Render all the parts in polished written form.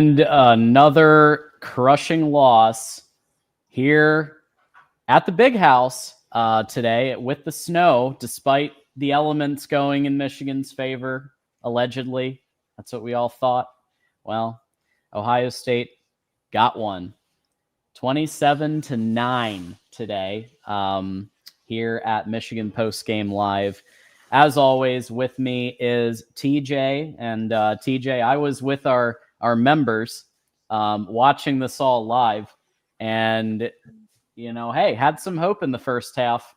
And another crushing loss here at the big house today with the snow, despite the elements going in Michigan's favor, allegedly. That's what we all thought. Well, Ohio State got one. 27-9 today here at Michigan Postgame Live. As always, with me is TJ. And TJ, I was with our members watching this all live. And, you know, hey, had some hope in the first half.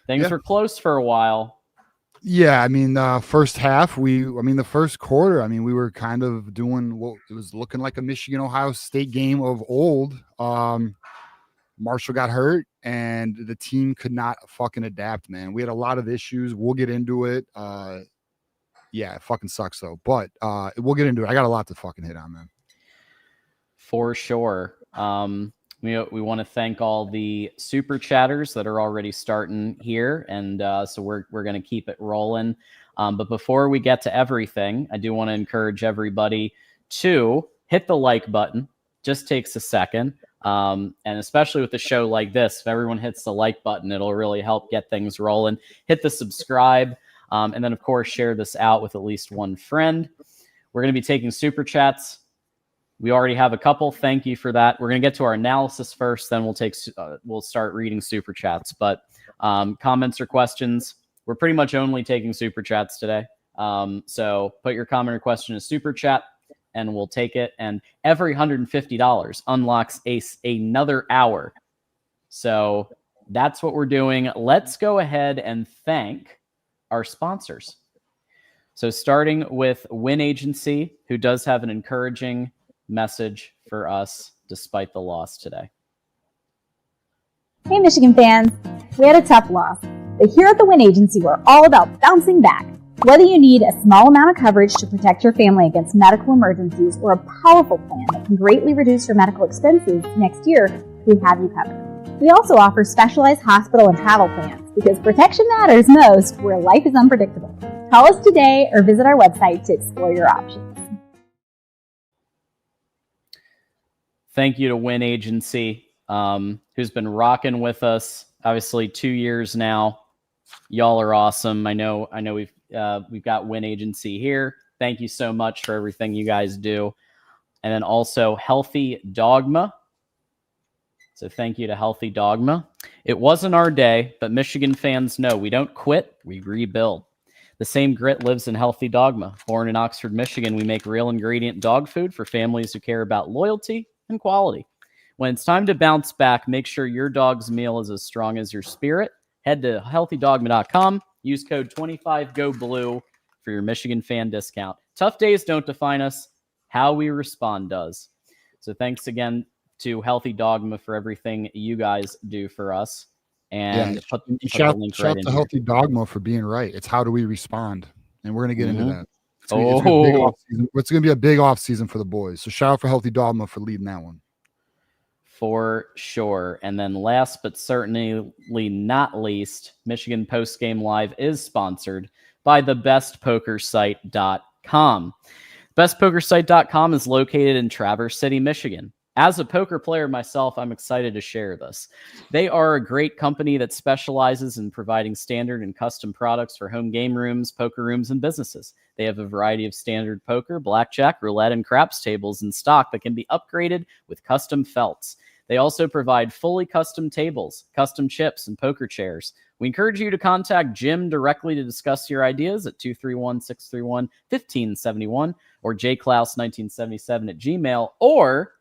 Things were close for a while. Yeah, I mean, first half, the first quarter, we were kind of doing what it was looking like a Michigan-Ohio State game of old. Marshall got hurt, and the team could not fucking adapt, man. We had a lot of issues. We'll get into it. Yeah, it fucking sucks, though. But we'll get into it. I got a lot to fucking hit on, man. For sure. We want to thank all the super chatters that are already starting here, and so we're going to keep it rolling. But before we get to everything, I do want to encourage everybody to hit the like button. Just takes a second, and especially with a show like this, if everyone hits the like button, it'll really help get things rolling. Hit the subscribe, and then of course share this out with at least one friend. We're going to be taking super chats. We already have a couple. Thank you for that. We're going to get to our analysis first, then we'll start reading super chats. But comments or questions, we're pretty much only taking super chats today. So put your comment or question in a super chat, and we'll take it. And every $150 unlocks another hour. So that's what we're doing. Let's go ahead and thank our sponsors. So starting with Win Agency, who does have an encouraging message for us despite the loss today. Hey Michigan fans, we had a tough loss, but here at the Win Agency we're all about bouncing back. Whether you need a small amount of coverage to protect your family against medical emergencies or a powerful plan that can greatly reduce your medical expenses next year, we have you covered. We also offer specialized hospital and travel plans because protection matters most where life is unpredictable. Call us today or visit our website to explore your options. Thank you to Win Agency, who's been rocking with us, obviously 2 years now. Y'all are awesome. I know we've got Win Agency here. Thank you so much for everything you guys do. And then also Healthy Dogma. So thank you to Healthy Dogma. It wasn't our day, but Michigan fans know we don't quit, we rebuild. The same grit lives in Healthy Dogma. Born in Oxford, Michigan, we make real ingredient dog food for families who care about loyalty and quality. When it's time to bounce back, make sure your dog's meal is as strong as your spirit. Head to healthydogma.com. Use code 25GOBLUE for your Michigan fan discount. Tough days don't define us. How we respond does. So thanks again to Healthy Dogma for everything you guys do for us. And shout to Healthy Dogma for being right. It's how do we respond? And we're going to get into that. It's going to be a big off season for the boys. So shout out for Healthy Dogma for leading that one. For sure. And then last but certainly not least, Michigan Postgame Live is sponsored by thebestpokersite.com. Bestpokersite.com is located in Traverse City, Michigan. As a poker player myself, I'm excited to share this. They are a great company that specializes in providing standard and custom products for home game rooms, poker rooms, and businesses. They have a variety of standard poker, blackjack, roulette, and craps tables in stock that can be upgraded with custom felts. They also provide fully custom tables, custom chips, and poker chairs. We encourage you to contact Jim directly to discuss your ideas at 231-631-1571 or jklaus1977@gmail, or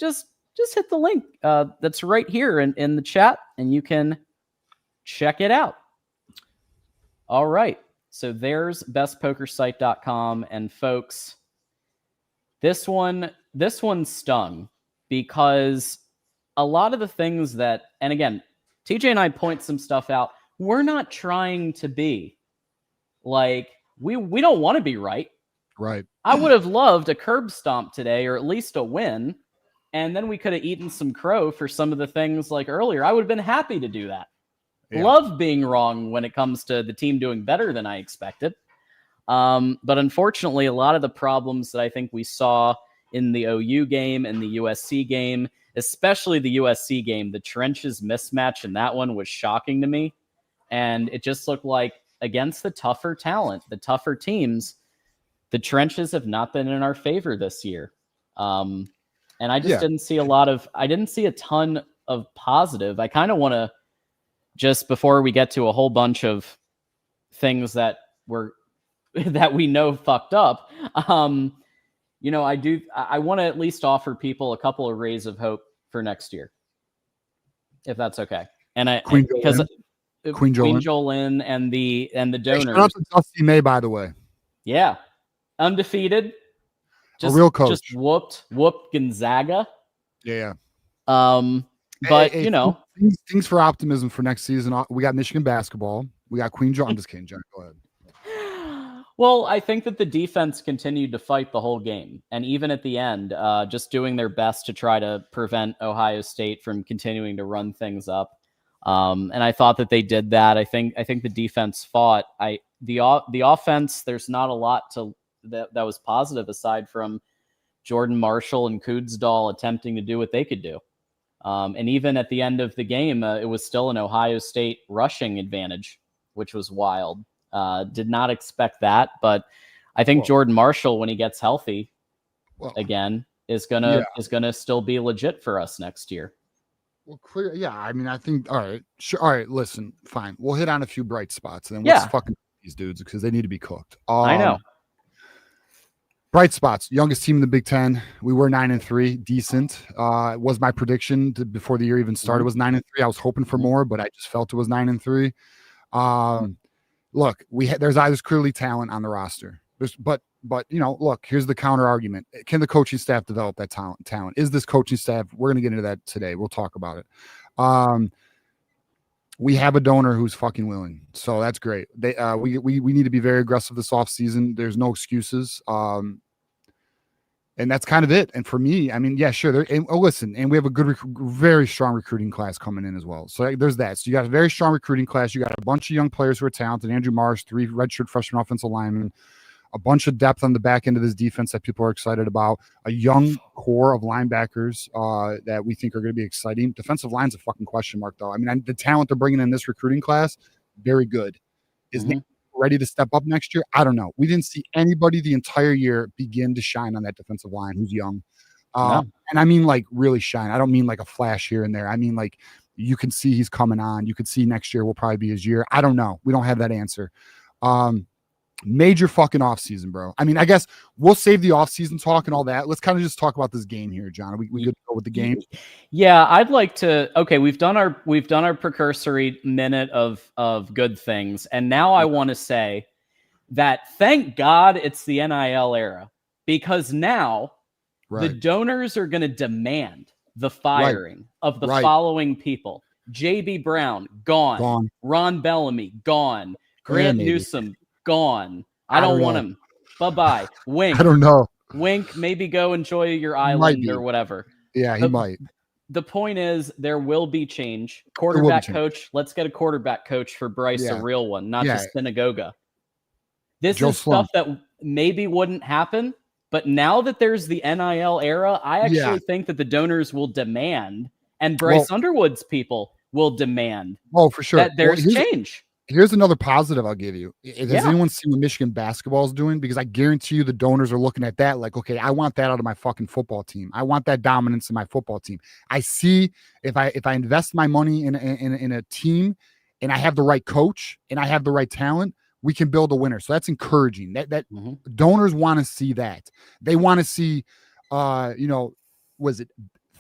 just hit the link that's right here in the chat, and you can check it out. All right. So there's bestpokersite.com. And folks, this one stung because a lot of the things that, and again, TJ and I point some stuff out. We're not trying to be like, we don't want to be right. Right. I would have loved a curb stomp today, or at least a win. And then we could have eaten some crow for some of the things like earlier. I would have been happy to do that. Yeah. Love being wrong when it comes to the team doing better than I expected. But unfortunately, a lot of the problems that I think we saw in the OU game and the USC game, especially the USC game. The trenches mismatch in that one was shocking to me. And it just looked like against the tougher talent, the tougher teams, the trenches have not been in our favor this year. And I just didn't see I didn't see a ton of positive. I kind of want to, just before we get to a whole bunch of things that we know fucked up, I want to at least offer people a couple of rays of hope for next year, if that's okay. And Queen Jolin and the donors. Shout out to Dusty May, by the way. Yeah, undefeated. Just, a real coach. Just whooped Gonzaga. Yeah. But things for optimism for next season. We got Michigan basketball. We got Queen Jolin. I'm just kidding, John. Go ahead. Well, I think that the defense continued to fight the whole game, and even at the end, just doing their best to try to prevent Ohio State from continuing to run things up. And I thought that they did that. I think the defense fought. The offense, there's not a lot that was positive aside from Jordan Marshall and Kudzdahl attempting to do what they could do. And even at the end of the game, it was still an Ohio State rushing advantage, which was wild. Did not expect that, but I think Jordan Marshall, when he gets healthy again, is gonna still be legit for us next year. Well, clear. Yeah, I mean, I think. All right, sure. All right, listen, fine. We'll hit on a few bright spots, and then let's fucking these dudes because they need to be cooked. I know. Bright spots. Youngest team in the Big Ten. We were 9-3. Decent. Was my prediction before the year even started was 9-3. I was hoping for more, but I just felt it was 9-3. Look, there's clearly talent on the roster. But look, here's the counter argument. Can the coaching staff develop that talent? Is this coaching staff? We're going to get into that today. We'll talk about it. We have a donor who's fucking willing. So that's great. We need to be very aggressive this offseason. There's no excuses. And that's kind of it. And for me, I mean, yeah, sure. Listen, and we have a good, very strong recruiting class coming in as well. So there's that. So you got a very strong recruiting class. You got a bunch of young players who are talented. Andrew Marsh, 3 redshirt freshman offensive linemen, a bunch of depth on the back end of this defense that people are excited about, a young core of linebackers that we think are going to be exciting. Defensive line's a fucking question mark, though. I mean, the talent they're bringing in this recruiting class, very good. Is Nick ready to step up next year? I don't know. We didn't see anybody the entire year begin to shine on that defensive line who's young. And I mean, like, really shine. I don't mean like a flash here and there. I mean, like, you can see he's coming on. You could see next year will probably be his year. I don't know. We don't have that answer. Major fucking offseason, bro. I mean, I guess we'll save the offseason talk and all that. Let's kind of just talk about this game here, John. We good to go with the game? Yeah, I'd like to. Okay, we've done our precursory minute of good things, and now I want to say that thank God it's the NIL era, because now the donors are going to demand the firing of the following people: J.B. Brown gone, Ron Bellamy gone, Grant Newsom gone. I don't want him. Bye-bye. Wink. I don't know. Wink, maybe go enjoy your island or whatever. Yeah, he might. The point is there will be change. Quarterback coach. Let's get a quarterback coach for Bryce, a real one, not just synagoga. This is stuff that maybe wouldn't happen, but now that there's the NIL era, I actually think that the donors will demand, and Bryce Underwood's people will demand for sure that there's change. Here's another positive I'll give you. Has anyone seen what Michigan basketball is doing? Because I guarantee you the donors are looking at that like, okay, I want that out of my fucking football team. I want that dominance in my football team. I see if I invest my money in a team and I have the right coach and I have the right talent, we can build a winner. So that's encouraging. That donors want to see that. They want to see, was it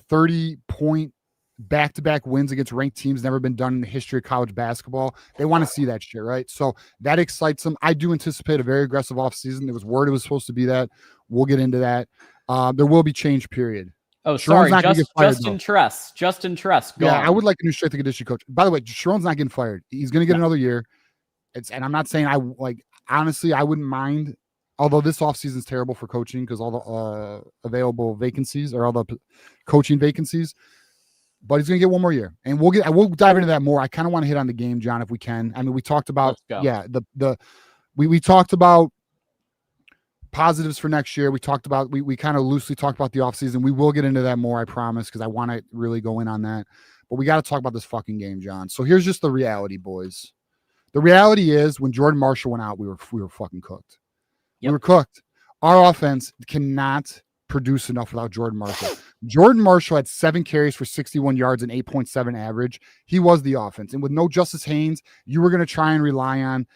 30-point back-to-back wins against ranked teams, never been done in the history of college basketball. They want to see that shit, right? So that excites them. I do anticipate a very aggressive offseason. There was word it was supposed to be that. We'll get into that. There will be change, period. Oh, sorry, Justin Tress. Justin Tress. Yeah, I would like a new strength and conditioning coach. By the way, Sharon's not getting fired. He's going to get another year. And I'm not saying honestly, I wouldn't mind, although this offseason is terrible for coaching because all the available vacancies or all the coaching vacancies. But he's going to get one more year, and we'll dive into that more. I kind of want to hit on the game, John, if we can. I mean, we talked about we talked about positives for next year. We talked about, we kind of loosely talked about the offseason. We will get into that more, I promise, because I want to really go in on that. But we got to talk about this fucking game, John. So here's just the reality, boys. The reality is when Jordan Marshall went out, we were fucking cooked. Yep. We were cooked. Our offense cannot produce enough without Jordan Marshall. Jordan Marshall had 7 carries for 61 yards and 8.7 average. He was the offense. And with no Justice Haynes, you were going to try and rely on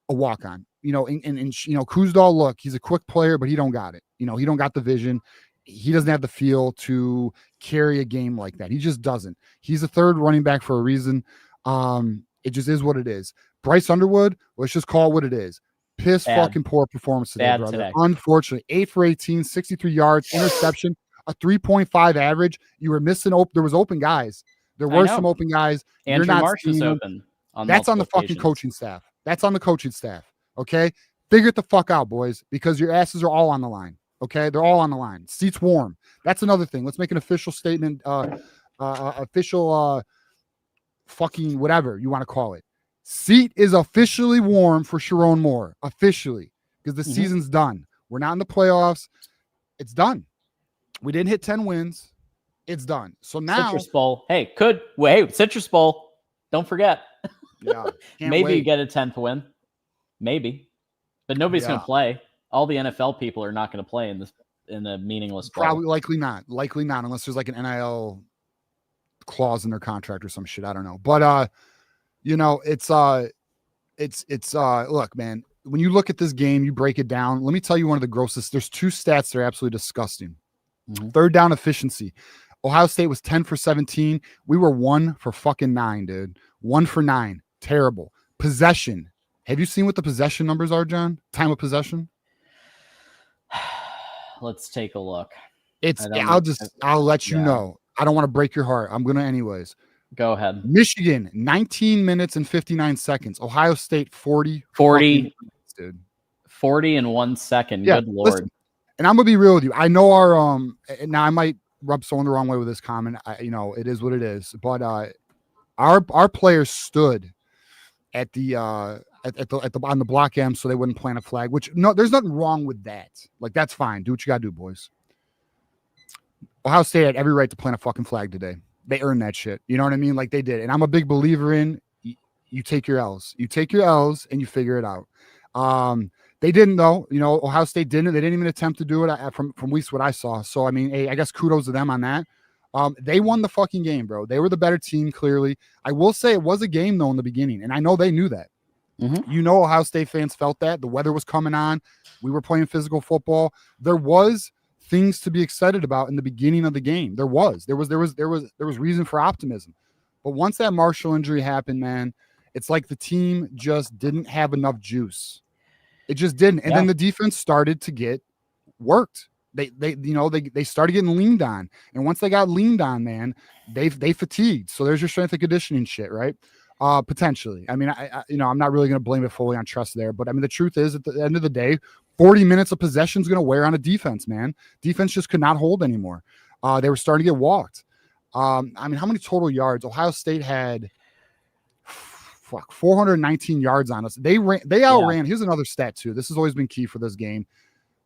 a walk-on. You know, and you know, Kuzdal, look, he's a quick player, but he don't got it. You know, he don't got the vision. He doesn't have the feel to carry a game like that. He just doesn't. He's a third running back for a reason. It just is what it is. Bryce Underwood, let's just call it what it is. Fucking poor performance today, brother. Today. Unfortunately, 8 for 18, 63 yards, interception, a 3.5 average. You were missing there was open guys. There were some open guys. Andrew You're not Marsh was open. That's on the fucking coaching staff. That's on the coaching staff. Okay, figure it the fuck out, boys, because your asses are all on the line. Okay, they're all on the line. Seats warm. That's another thing. Let's make an official statement. Fucking whatever you want to call it. Seat is officially warm for Sharon Moore. Officially, because the season's done. We're not in the playoffs. It's done. We didn't hit 10 wins. It's done. So now Citrus Bowl. Hey, Citrus Bowl. Don't forget. Yeah, maybe you get a 10th win. Maybe, but nobody's going to play. All the NFL people are not going to play in a meaningless bowl. Probably likely not, unless there's like an NIL clause in their contract or some shit. I don't know. But you know, it's look, man, when you look at this game, you break it down. Let me tell you one of the grossest. There's 2 stats that are absolutely disgusting. Third down efficiency. Ohio State was 10 for 17. We were 1 for fucking 9, dude. 1 for 9. Terrible. Possession. Have you seen what the possession numbers are, John? Time of possession? Let's take a look. I'll let you know. I don't want to break your heart. I'm going to anyways. Go ahead. Michigan, 19 minutes and 59 seconds. Ohio State, 40 minutes, dude. 40 in 1 second. Yeah, good Lord. Listen, and I'm going to be real with you. I know our now I might rub someone the wrong way with this comment. You know, it is what it is. But our players stood at the on the block M so they wouldn't plant a flag, which there's nothing wrong with that. Like, that's fine. Do what you got to do, boys. Ohio State had every right to plant a fucking flag today. They earned that shit. You know what I mean? Like, they did. And I'm a big believer in you take your L's. You take your L's and you figure it out. They didn't, though. You know, Ohio State didn't. They didn't even attempt to do it from at least what I saw. So, I mean, hey, I guess kudos to them on that. They won the fucking game, bro. They were the better team, clearly. I will say it was a game, though, in the beginning. And I know they knew that. You know, Ohio State fans felt that. The weather was coming on. We were playing physical football. There was things to be excited about in the beginning of the game. There was reason for optimism. But once that Marshall injury happened, man, it's like the team just didn't have enough juice. It just didn't. And then the defense started to get worked. They started getting leaned on. And once they got leaned on, man, they fatigued. So there's your strength and conditioning shit, right? Potentially. I mean, I'm not really going to blame it fully on trust there, but I mean, the truth is at the end of the day, 40 minutes of possession is going to wear on a defense, man. Defense just could not hold anymore. They were starting to get walked. I mean, how many total yards? Ohio State had 419 yards on us. They outran. Here's another stat too. This has always been key for this game.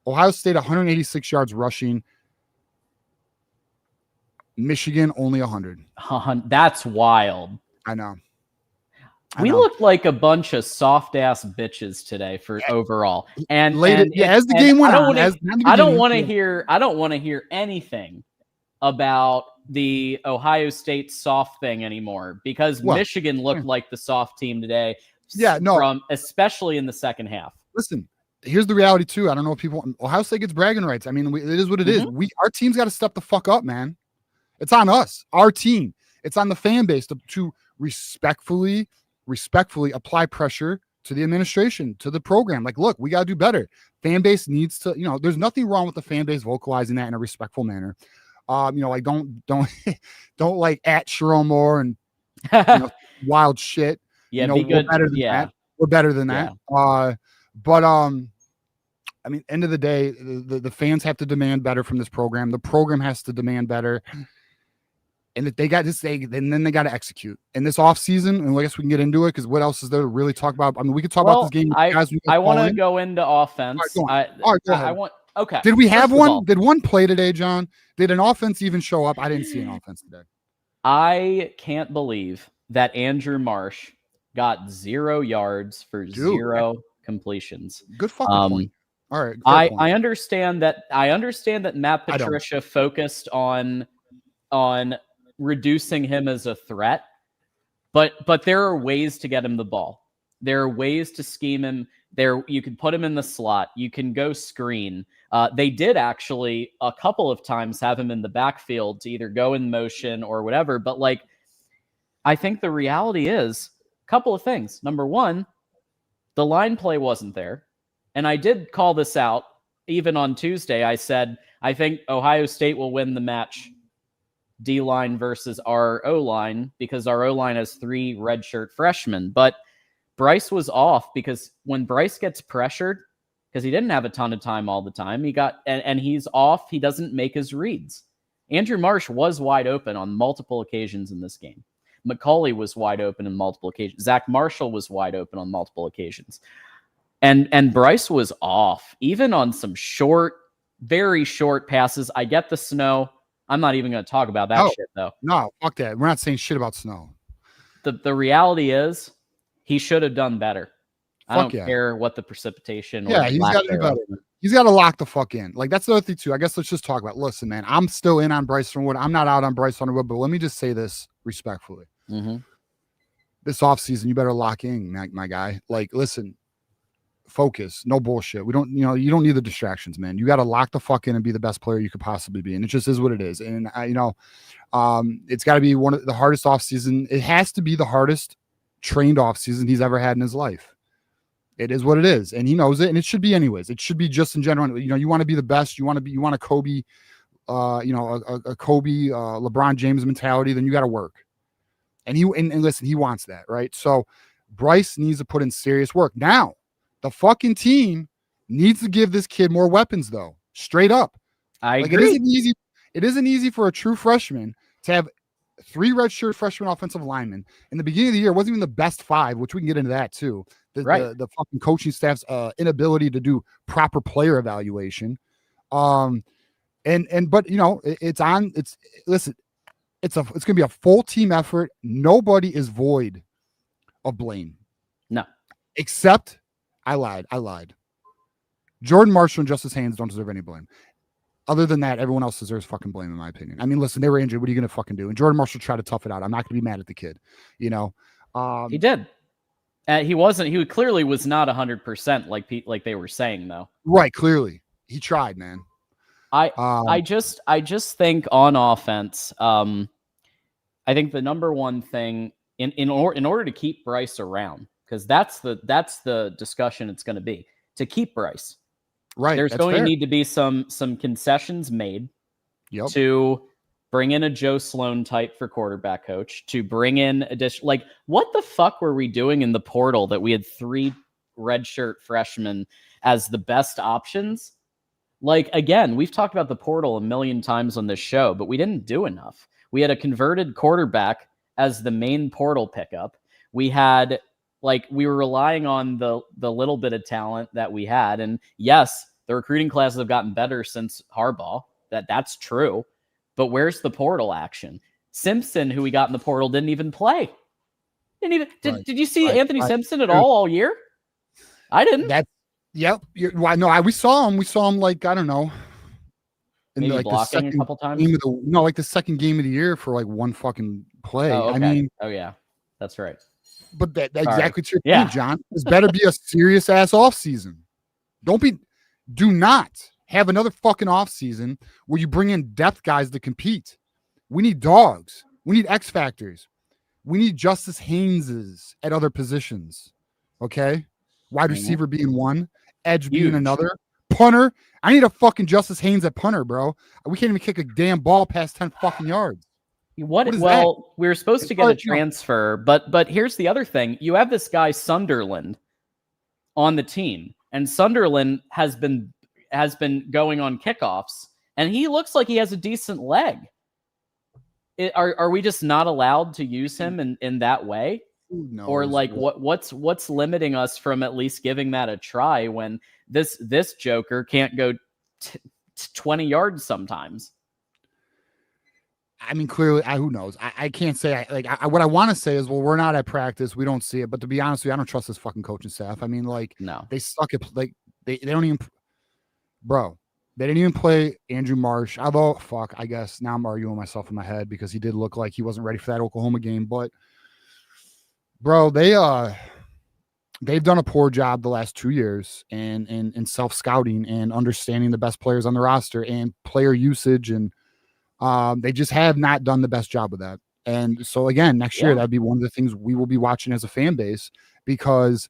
Ohio State 186 yards rushing. Michigan only 100. That's wild. I know. We looked like a bunch of soft ass bitches today for overall. And as the game went on, I don't want to hear anything about the Ohio State soft thing anymore, because Michigan looked like the soft team today. Especially in the second half. Listen, here's the reality too. I don't know if people. Ohio State gets bragging rights. I mean, it is what it is. Our team's got to step the fuck up, man. It's on us, our team. It's on the fan base to respectfully apply pressure to the administration, to the program. Like, look, we got to do better. Fan base needs to, there's nothing wrong with the fan base vocalizing that in a respectful manner. Like don't like at Sharon Moore and wild shit. Yeah, be good. We're better than that. We're better than that. But I mean, end of the day, the fans have to demand better from this program. The program has to demand better. And if they got this, then they got to execute. In this offseason, and I guess we can get into it because what else is there to really talk about? I mean, we could talk about this game. I want to go into offense. All right, go ahead. Okay. Did we have one? Did one play today, John? Did an offense even show up? I didn't see an offense today. I can't believe that Andrew Marsh got 0 yards for 0 completions. Good fucking point. All right. I understand that Matt Patricia focused on reducing him as a threat, but there are ways to get him the ball. There are ways to scheme him. You can put him in the slot. You can go screen. They did actually a couple of times have him in the backfield to either go in motion or whatever. But like, I think the reality is a couple of things. Number one, the line play wasn't there. And I did call this out even on Tuesday. I said, I think Ohio State will win the match D-line versus our O-line because our O-line has 3 redshirt freshmen. But Bryce was off because when Bryce gets pressured, because he didn't have a ton of time all the time, and he's off, he doesn't make his reads. Andrew Marsh was wide open on multiple occasions in this game. McCauley was wide open on multiple occasions. Zach Marshall was wide open on multiple occasions. And Bryce was off, even on some very short passes. I get the snow. I'm not even going to talk about that shit, though. No, fuck that. We're not saying shit about snow. The reality is he should have done better. I don't care what the precipitation. He's got to do better. He's got to lock the fuck in. Like, that's the other thing, too. I guess let's just talk about, listen, man, I'm still in on Bryce Underwood. I'm not out on Bryce Underwood, but let me just say this respectfully. Mm-hmm. This offseason, you better lock in, my guy. Like, listen, focus, no bullshit. You don't need the distractions, man. You got to lock the fuck in and be the best player you could possibly be. And it just is what it is. And it's got to be one of the hardest offseason. It has to be the hardest trained offseason he's ever had in his life. It is what it is. And he knows it. And it should be anyways. It should be just in general. You want to be the best. You want a Kobe, a Kobe, LeBron James mentality, then you got to work. And listen, he wants that, right? So Bryce needs to put in serious work. Now, the fucking team needs to give this kid more weapons, though. Straight up. I agree. It isn't easy for a true freshman to have 3 redshirt freshman offensive linemen. In the beginning of the year, it wasn't even the best 5, which we can get into that too. The fucking coaching staff's inability to do proper player evaluation. But it's gonna be a full team effort. Nobody is void of blame. No. Except I lied. Jordan Marshall and Justice Haynes don't deserve any blame. Other than that, everyone else deserves fucking blame, in my opinion. I mean, listen, they were injured. What are you going to fucking do? And Jordan Marshall tried to tough it out. I'm not going to be mad at the kid. He did. He wasn't. He clearly was not 100% like they were saying, though. Right. Clearly, he tried, man. I just think on offense, I think the number one thing in order to keep Bryce around, because that's the discussion it's going to be to keep Bryce. Right. There's going to need to be some concessions made to bring in a Joe Sloan type for quarterback coach, to bring in like, what the fuck were we doing in the portal that we had 3 redshirt freshmen as the best options? Like, again, we've talked about the portal a million times on this show, but we didn't do enough. We had a converted quarterback as the main portal pickup. We were relying on the little bit of talent that we had. And yes, the recruiting classes have gotten better since Harbaugh. That's true. But where's the portal action? Simpson, who we got in the portal, didn't even play. Did you see Anthony Simpson at all year? I didn't. We saw him. We saw him, like, I don't know. Maybe like blocking a couple times? Like the second game of the year for like one fucking play. Oh, okay. I mean, yeah, that's right. But that exactly to your point, John. This better be a serious ass off season. Do not have another fucking off season where you bring in depth guys to compete. We need dogs. We need X factors. We need Justice Hayneses at other positions. Okay, wide receiver being one, edge being another, punter. I need a fucking Justice Haynes at punter, bro. We can't even kick a damn ball past 10 fucking yards. We were supposed to get a transfer, but here's the other thing. You have this guy Sunderland on the team, and Sunderland has been going on kickoffs, and he looks like he has a decent leg. Are we just not allowed to use him in that way? Who knows? Or like what's limiting us from at least giving that a try when this Joker can't go 20 yards sometimes? I mean, clearly, who knows? I can't say. What I want to say is, well, we're not at practice. We don't see it. But to be honest with you, I don't trust this fucking coaching staff. I mean, like, No, they suck at like they don't even, bro. They didn't even play Andrew Marsh. Although, fuck, I guess now I'm arguing myself in my head because he did look like he wasn't ready for that Oklahoma game. But, bro, they've done a poor job the last 2 years in self scouting and understanding the best players on the roster and player usage, and they just have not done the best job of that. And so again, next year that'd be one of the things we will be watching as a fan base, because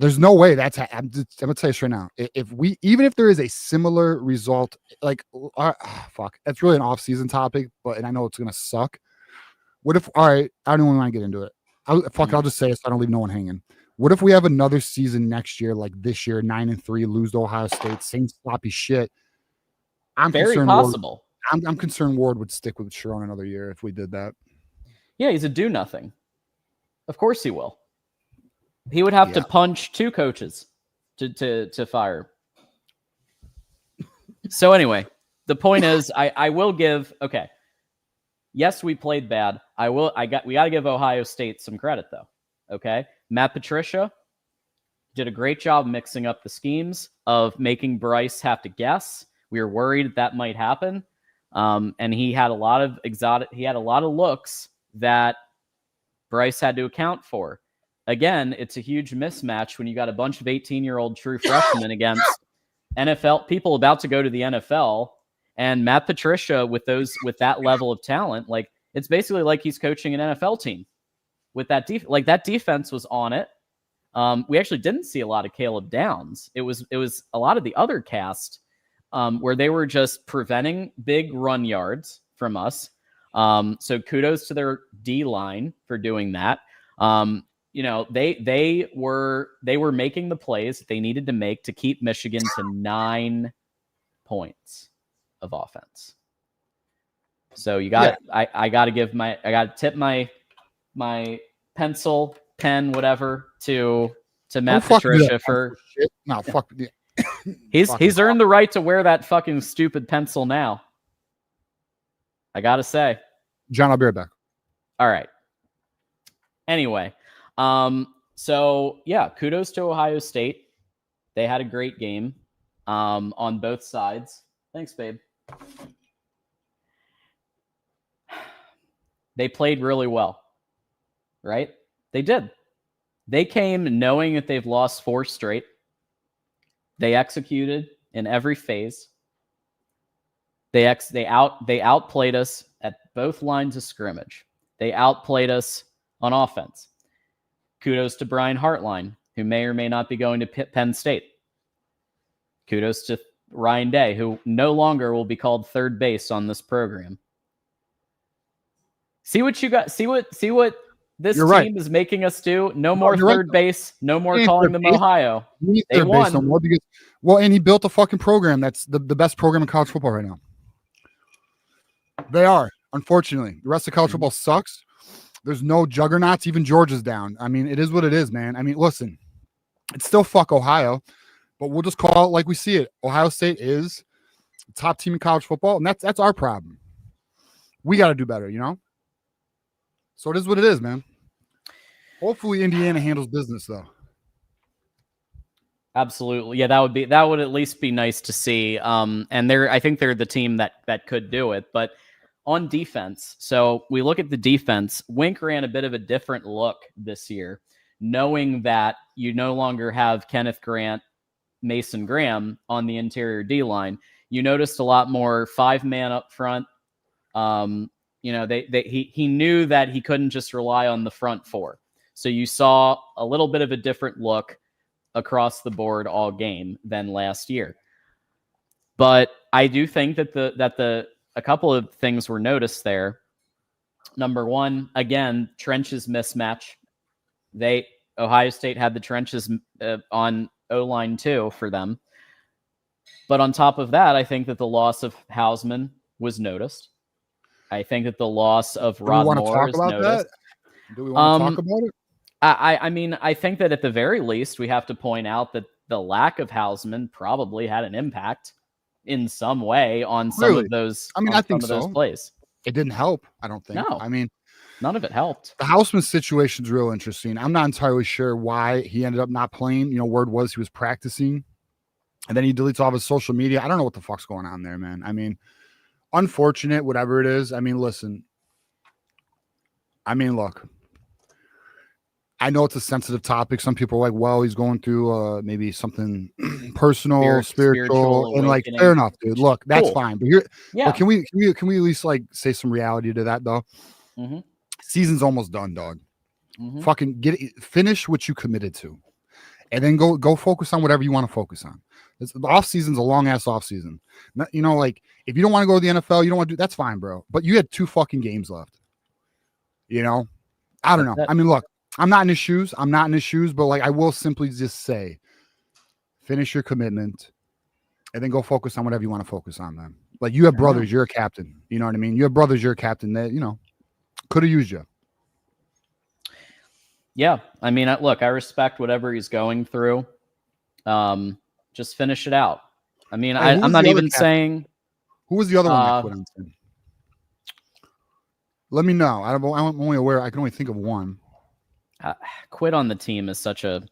there's no way I'm gonna tell you this right now. Even if there is a similar result, like fuck, that's really an off-season topic, and I know it's gonna suck. What if? All right, I don't even want to get into it. I'll just say it so I don't leave no one hanging. What if we have another season next year, like this year, 9-3, lose to Ohio State, same sloppy shit? I'm very concerned possible. I'm concerned Ward would stick with Sharon another year if we did that. Yeah, he's a do nothing. Of course he will. He would have to punch 2 coaches to fire. So anyway, the point is, I will give. Okay, yes, we played bad. We got to give Ohio State some credit though. Okay, Matt Patricia did a great job mixing up the schemes of making Bryce have to guess. We were worried that might happen. And he had a lot of looks that Bryce had to account for. Again, it's a huge mismatch when you got a bunch of 18-year-old true freshmen against NFL people about to go to the NFL, and Matt Patricia with that level of talent, like it's basically like he's coaching an NFL team with that like that defense was on it. We actually didn't see a lot of Caleb Downs. It was a lot of the other cast. Where they were just preventing big run yards from us. So kudos to their D line for doing that. They were making the plays that they needed to make to keep Michigan to 9 points of offense. So you got I got to tip my pencil, pen, whatever to Matt Patricia for shit. No, fuck. He's earned the right to wear that fucking stupid pencil now. I gotta say. John, I'll be right back. All right. Anyway, so yeah, kudos to Ohio State. They had a great game on both sides. Thanks, babe. They played really well, right? They did. They came knowing that they've lost 4 straight. They executed in every phase. They outplayed us at both lines of scrimmage. They outplayed us on offense. Kudos to Brian Hartline, who may or may not be going to Penn State. Kudos to Ryan Day, who no longer will be called third base on this program. See what you got. See what this team is making us do. No more third base. No more calling them Ohio. They won. No more because, and he built a fucking program that's the best program in college football right now. They are, unfortunately. The rest of college football sucks. There's no juggernauts. Even Georgia's down. I mean, it is what it is, man. I mean, listen, it's still fuck Ohio, but we'll just call it like we see it. Ohio State is the top team in college football, and that's our problem. We got to do better, So it is what it is, man. Hopefully Indiana handles business, though. Absolutely. Yeah, that would at least be nice to see. And I think they're the team that could do it. But on defense, so we look at the defense. Wink ran a bit of a different look this year, knowing that you no longer have Kenneth Grant, Mason Graham on the interior D-line. You noticed a lot more 5-man up front. He knew that he couldn't just rely on the front 4. So you saw a little bit of a different look across the board all game than last year. But I do think that a couple of things were noticed there. Number one, again, trenches mismatch. Ohio State had the trenches on O-line too for them. But on top of that, I think that the loss of Hausman was noticed. I think that the loss of Do we Rod want to Moore talk is about noticed. that? Do we want to talk about it? I mean, I think that at the very least, we have to point out that the lack of Hausman probably had an impact in some way on some of those. I mean, I think so. Those plays. It didn't help. I don't think. No. I mean, none of it helped. The Hausman situation's real interesting. I'm not entirely sure why he ended up not playing. You know, word was he was practicing, and then he deletes all of his social media. I don't know what the fuck's going on there, man. I mean, unfortunate, whatever it is. I mean, listen. I mean, look. I know it's a sensitive topic. Some people are like, well, he's going through maybe something personal, spiritual, and like, fair enough, dude. Look, that's fine. But here, but can we at least like say some reality to that though? Mm-hmm. Season's almost done, dog. Mm-hmm. Fucking finish what you committed to, and then go focus on whatever you want to focus on. The off season's a long ass off season. You know, like if you don't want to go to the NFL, you don't want to do that's fine, bro. But you had 2 fucking games left. You know, I don't know. I mean, look. I'm not in his shoes. But like I will simply just say, finish your commitment, and then go focus on whatever you want to focus on, man. Like you have brothers, you're a captain. You know what I mean? You have brothers, you're a captain that, you know, could have used you. Yeah. I mean, look, I respect whatever he's going through. Just finish it out. I mean, I'm not even saying. Who was the other one that quit on team? Let me know. I'm only aware. I can only think of one. Quit on the team is such a.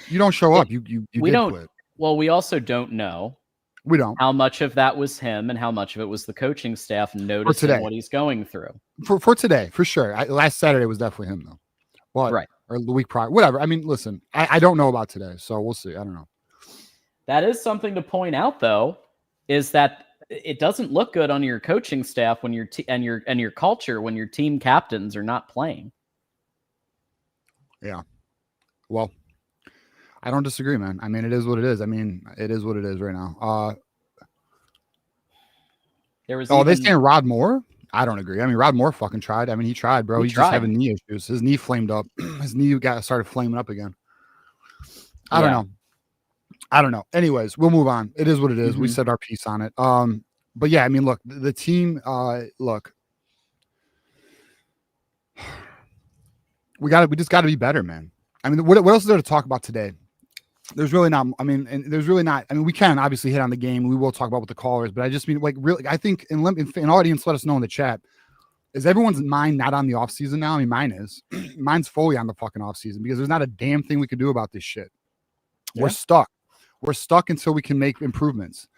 You don't show up. You we don't quit. Well, we also don't know. We don't. How much of that was him and how much of it was the coaching staff noticing what he's going through. For today, for sure. Last Saturday was definitely him though. But, right. Or the week prior. Whatever. I mean, listen, I don't know about today, so we'll see. I don't know. That is something to point out though, is that it doesn't look good on your coaching staff when and your culture when your team captains are not playing. Yeah. Well, I don't disagree, man. I mean, it is what it is. I mean, it is what it is right now. They saying Rod Moore? I don't agree. I mean, Rod Moore fucking tried. I mean, he tried, bro. He's just having knee issues. His knee flamed up. His knee started flaming up again. I don't know. Anyways, we'll move on. It is what it is. Mm-hmm. We said our piece on it. But yeah, I mean, look, the team, look, we just got to be better, man. I mean, what else is there to talk about today? There's really not. I mean, we can obviously hit on the game. We will talk about with the callers, but I just mean, like, really, I think in audience, let us know in the chat. Is everyone's mind not on the off season now? I mean, mine is. Mine's fully on the fucking off season because there's not a damn thing we can do about this shit. Yeah. We're stuck. We're stuck until we can make improvements.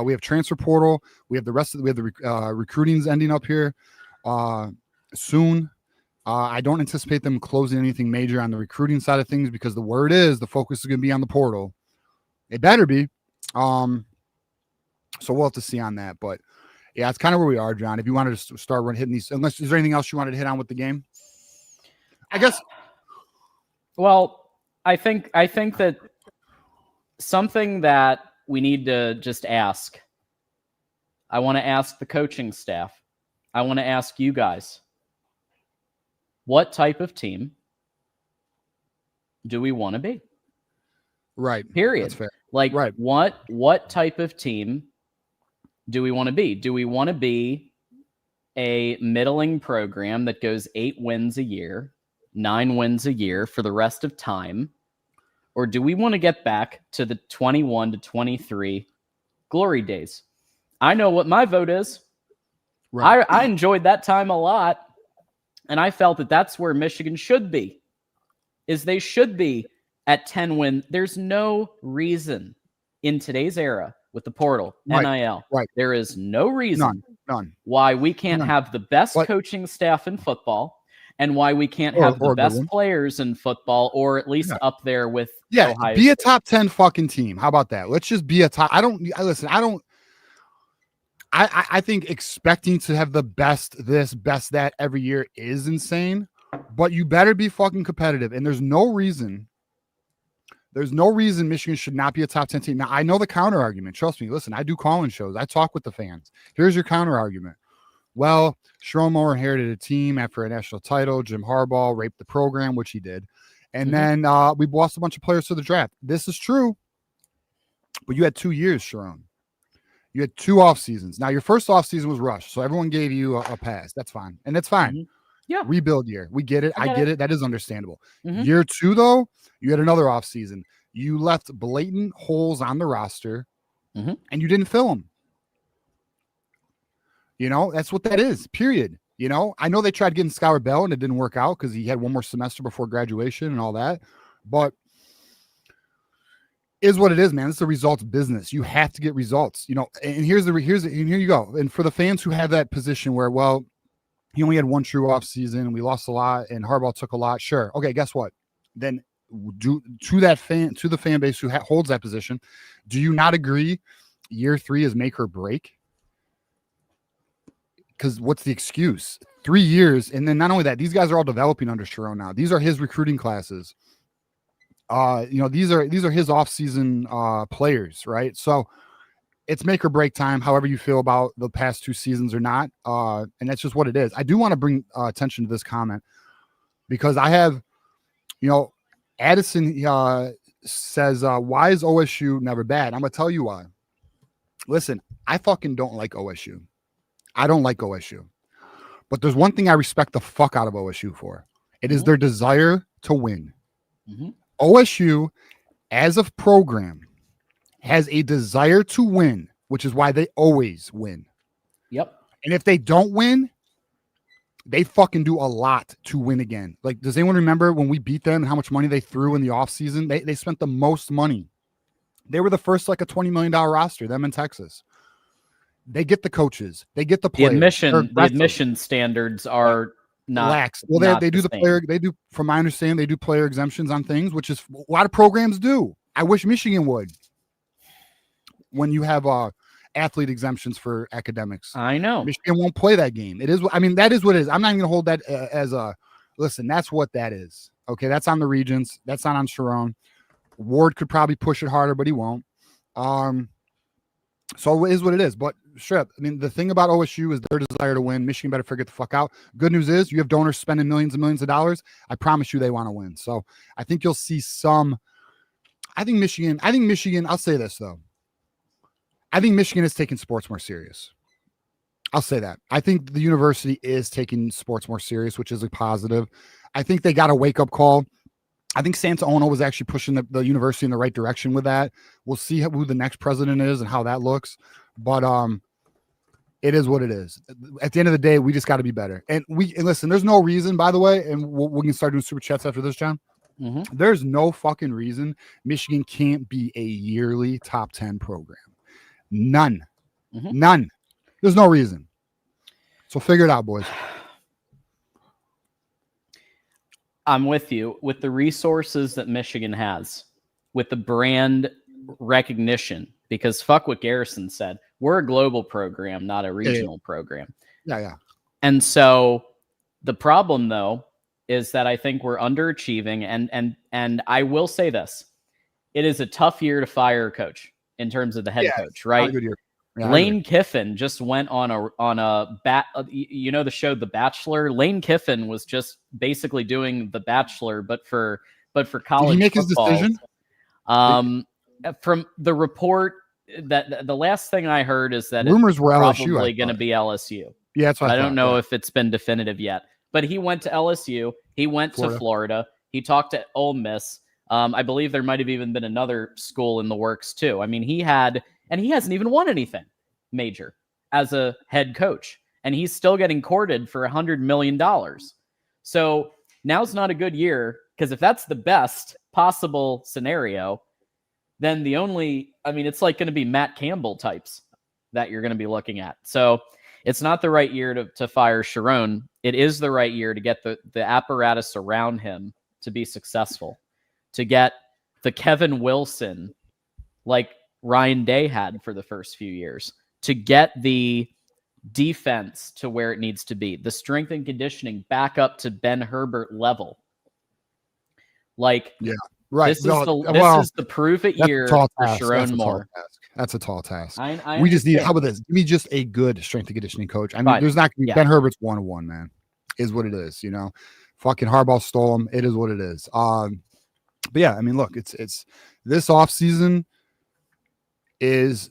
We have transfer portal. We have the recruiting's ending up here soon. I don't anticipate them closing anything major on the recruiting side of things because the word is the focus is going to be on the portal. It better be. So we'll have to see on that. But yeah, it's kind of where we are, John. If you wanted to start hitting these, unless is there anything else you wanted to hit on with the game? I guess. Well, I think that something that we need to just ask. I want to ask the coaching staff. I want to ask you guys. What type of team do we want to be? Right. Period. That's fair. Like, right. What type of team do we want to be? Do we want to be a middling program that goes 8 wins a year, 9 wins a year for the rest of time? Or do we want to get back to the 21 to 23 glory days? I know what my vote is. Right. I enjoyed that time a lot. And I felt that that's where Michigan should be, is they should be at 10 wins. There's no reason in today's era with the portal, NIL, there is no reason None. why we can't have the best coaching staff in football and why we can't have the best players in football, or at least up there with Ohio be State. A top 10 fucking team. How about that? Let's just be a top. I think expecting to have the best this, best that every year is insane, but you better be fucking competitive. And there's no reason Michigan should not be a top 10 team. Now, I know the counter argument. Trust me. Listen, I do call-in shows. I talk with the fans. Here's your counter argument. Well, Sherrone Moore inherited a team after a national title. Jim Harbaugh raped the program, which he did. And then we lost a bunch of players to the draft. This is true, but you had 2 years, Sherrone. You had 2 off seasons. Now your first off season was rushed, so everyone gave you a pass. That's fine, and that's fine. Mhm. Yeah, Rebuild year. We get it. I get it. That is understandable. Mhm. Year 2, though, you had another off season. You left blatant holes on the roster, Mhm. and you didn't fill them. You know, that's what that is. Period. You know, I know they tried getting Skylar Bell, and it didn't work out because he had one more semester before graduation and all that, but is what it is, man. It's a results business. You have to get results, you know. And here you go. And for the fans who have that position where, well, he only had one true off season and we lost a lot and Harbaugh took a lot. Sure. Okay. Guess what? Then to the fan base who holds that position, do you not agree year 3 is make or break? Because what's the excuse? 3 years. And then not only that, these guys are all developing under Sharon now. These are his recruiting classes. You know, these are his off-season players, right? So it's make or break time, however you feel about the past 2 seasons or not. And that's just what it is. I do want to bring attention to this comment because I have, you know, Addison says, why is OSU never bad? I'm going to tell you why. Listen, I fucking don't like OSU. I don't like OSU. But there's one thing I respect the fuck out of OSU for. It is their desire to win. Mm-hmm. OSU, as a program, has a desire to win, which is why they always win. Yep. And if they don't win, they fucking do a lot to win again. Like, does anyone remember when we beat them and how much money they threw in the offseason? They spent the most money. They were the first, like, a $20 million roster, them in Texas. They get the coaches. They get the players. The admission standards are not lax. Well, they do the player. They do, from my understanding, they do player exemptions on things, which is a lot of programs do. I wish Michigan would. When you have athlete exemptions for academics, I know Michigan won't play that game. It is. I mean, that is what it is. I'm not even going to hold that as a listen. That's what that is. Okay, that's on the Regents. That's not on Sharon. Ward could probably push it harder, but he won't. So it is what it is. But sure, I mean, the thing about OSU is their desire to win. Michigan better figure the fuck out. Good news is you have donors spending millions and millions of dollars. I promise you they want to win. So I think you'll see some. I think Michigan, I'll say this though. I think Michigan is taking sports more serious. I'll say that. I think the university is taking sports more serious, which is a positive. I think they got a wake-up call. I think Santa Ono was actually pushing the university in the right direction with that. We'll see who the next president is and how that looks. But it is what it is. At the end of the day, we just got to be better. And listen, there's no reason, by the way, and we can start doing super chats after this, John. Mm-hmm. There's no fucking reason Michigan can't be a yearly top 10 program. None. Mm-hmm. None. There's no reason. So figure it out, boys. I'm with you. With the resources that Michigan has, with the brand recognition, because fuck what Garrison said. We're a global program, not a regional program. Yeah. And so the problem, though, is that I think we're underachieving. And I will say this. It is a tough year to fire a coach in terms of the head coach, right? Good year. Yeah, Lane Kiffin just went on a the show The Bachelor. Lane Kiffin was just basically doing The Bachelor, but for college. Did he make football. His decision? From the report, that the last thing I heard is that rumors were probably going to be LSU. Yeah, that's what I don't know if it's been definitive yet. But he went to LSU. He went to Florida. He talked to Ole Miss. I believe there might have even been another school in the works too. I mean, he hasn't even won anything major as a head coach, and he's still getting courted for $100 million. So now's not a good year, because if that's the best possible scenario, then it's like going to be Matt Campbell types that you're going to be looking at. So it's not the right year to fire Sharon. It is the right year to get the apparatus around him to be successful, to get the Kevin Wilson like Ryan Day had for the first few years, to get the defense to where it needs to be, the strength and conditioning back up to Ben Herbert level. Like, yeah, right. This is the prove it year for Sharon Moore. That's a tall task. We just need, how about this? Give me just a good strength and conditioning coach. I mean, there's not going to be Ben Herbert's 101, man, is what it is. You know, fucking Harbaugh stole him. It is what it is. But yeah, I mean, look, it's this offseason is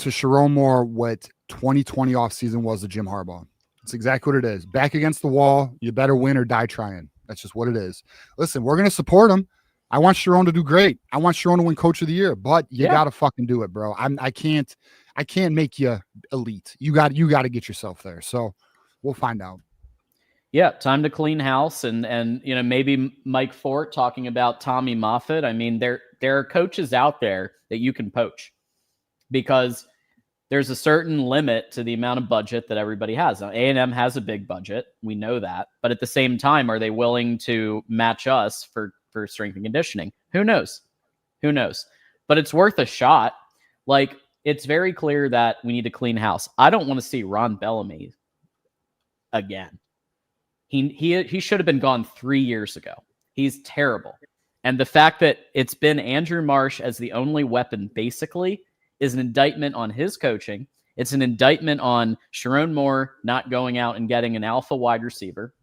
to Sharon Moore what 2020 offseason was to Jim Harbaugh. It's exactly what it is. Back against the wall, you better win or die trying. That's just what it is. Listen, we're gonna support him. I want Sharon to do great. I want Sharon to win Coach of the Year, but you gotta fucking do it, bro. I can't make you elite. You got to get yourself there. So we'll find out. Yeah, time to clean house, and maybe Mike Fort talking about Tommy Moffitt. I mean, there are coaches out there that you can poach because there's a certain limit to the amount of budget that everybody has. Now, A&M has a big budget, we know that, but at the same time, are they willing to match us for strength and conditioning? Who knows? But it's worth a shot. Like, it's very clear that we need to clean house. I don't want to see Ron Bellamy again. He should have been gone 3 years ago. He's terrible. And the fact that it's been Andrew Marsh as the only weapon basically is an indictment on his coaching. It's an indictment on Sharon Moore not going out and getting an alpha wide receiver.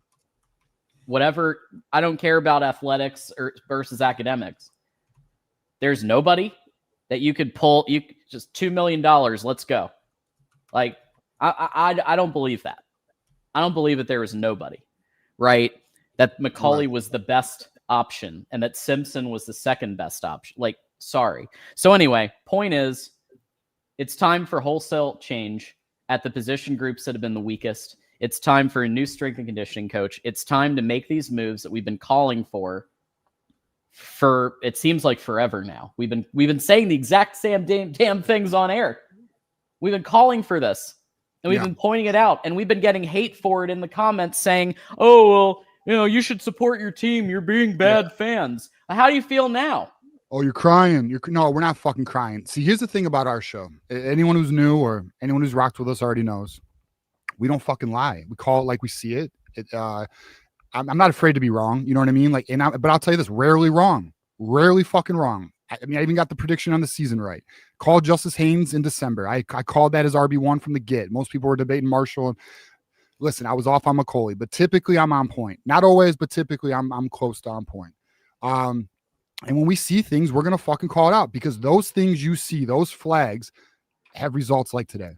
Whatever, I don't care about athletics versus academics. There's nobody that you could pull. You just $2 million. Let's go. Like, I don't believe that. I don't believe that there was nobody. Right, that McCauley was the best option and that Simpson was the second best option. Like, sorry. So anyway, point is, it's time for wholesale change at the position groups that have been the weakest. It's time for a new strength and conditioning coach. It's time to make these moves that we've been calling for it seems like forever now. We've been saying the exact same damn things on air. We've been calling for this. And we've been pointing it out, and we've been getting hate for it in the comments saying, oh, well, you should support your team. You're being bad fans. How do you feel now? Oh, you're crying. No, we're not fucking crying. See, here's the thing about our show. Anyone who's new or anyone who's rocked with us already knows. We don't fucking lie. We call it like we see it. I'm not afraid to be wrong. You know what I mean? Like, but I'll tell you this, rarely wrong. Rarely fucking wrong. I mean, I even got the prediction on the season right. Called Justice Haynes in December. I called that as RB1 from the get. Most people were debating Marshall. And listen, I was off on McCauley, but typically I'm on point. Not always, but typically I'm close to on point. And when we see things, we're gonna fucking call it out because those things you see, those flags, have results like today.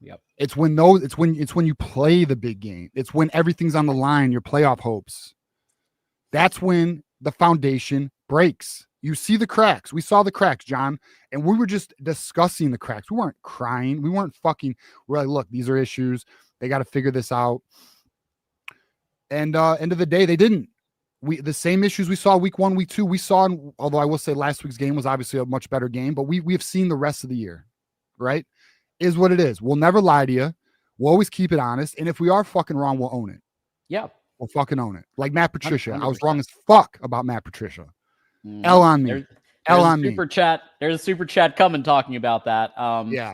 Yep. It's when you play the big game. It's when everything's on the line, your playoff hopes. That's when the foundation breaks. You see the cracks. We saw the cracks, John, and we were just discussing the cracks. We weren't crying. We weren't fucking. We're like, look, these are issues. They got to figure this out. And end of the day, they didn't. The same issues we saw week 1, week 2, we saw. Although I will say last week's game was obviously a much better game, but we have seen the rest of the year. Right? Is what it is. We'll never lie to you. We'll always keep it honest. And if we are fucking wrong, we'll own it. Yeah. We'll fucking own it. Like Matt Patricia. 100%. I was wrong as fuck about Matt Patricia. L on me. L on me. Super chat. There's a super chat coming talking about that. Yeah.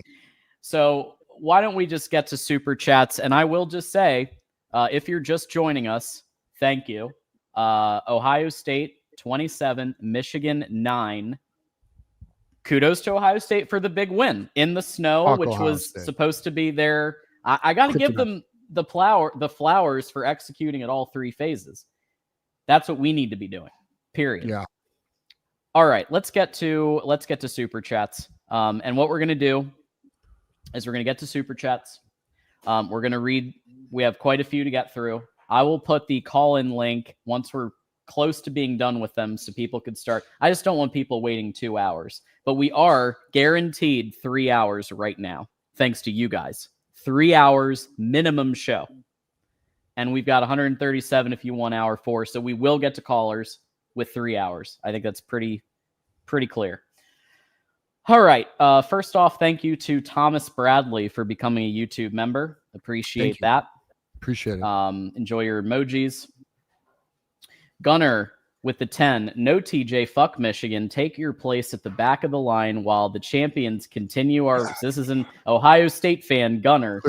So why don't we just get to super chats? And I will just say, if you're just joining us, thank you. Ohio State 27, Michigan 9. Kudos to Ohio State for the big win in the snow, which was supposed to be their. I got to give them the flowers for executing at all 3 phases. That's what we need to be doing. Period. Yeah. All right, let's get to super chats. And what we're gonna do is we're gonna get to super chats. We're gonna read. We have quite a few to get through. I will put the call-in link once we're close to being done with them, so people could start. I just don't want people waiting 2 hours, but we are guaranteed 3 hours right now, thanks to you guys. 3 hours minimum show, and we've got 137 if you want hour 4. So we will get to callers with 3 hours. I think that's pretty clear. All right. First off, thank you to Thomas Bradley for becoming a YouTube member. Appreciate that. Appreciate it. Enjoy your emojis. Gunner with the 10. No TJ, fuck Michigan. Take your place at the back of the line while the champions continue our. This is an Ohio State fan, Gunner.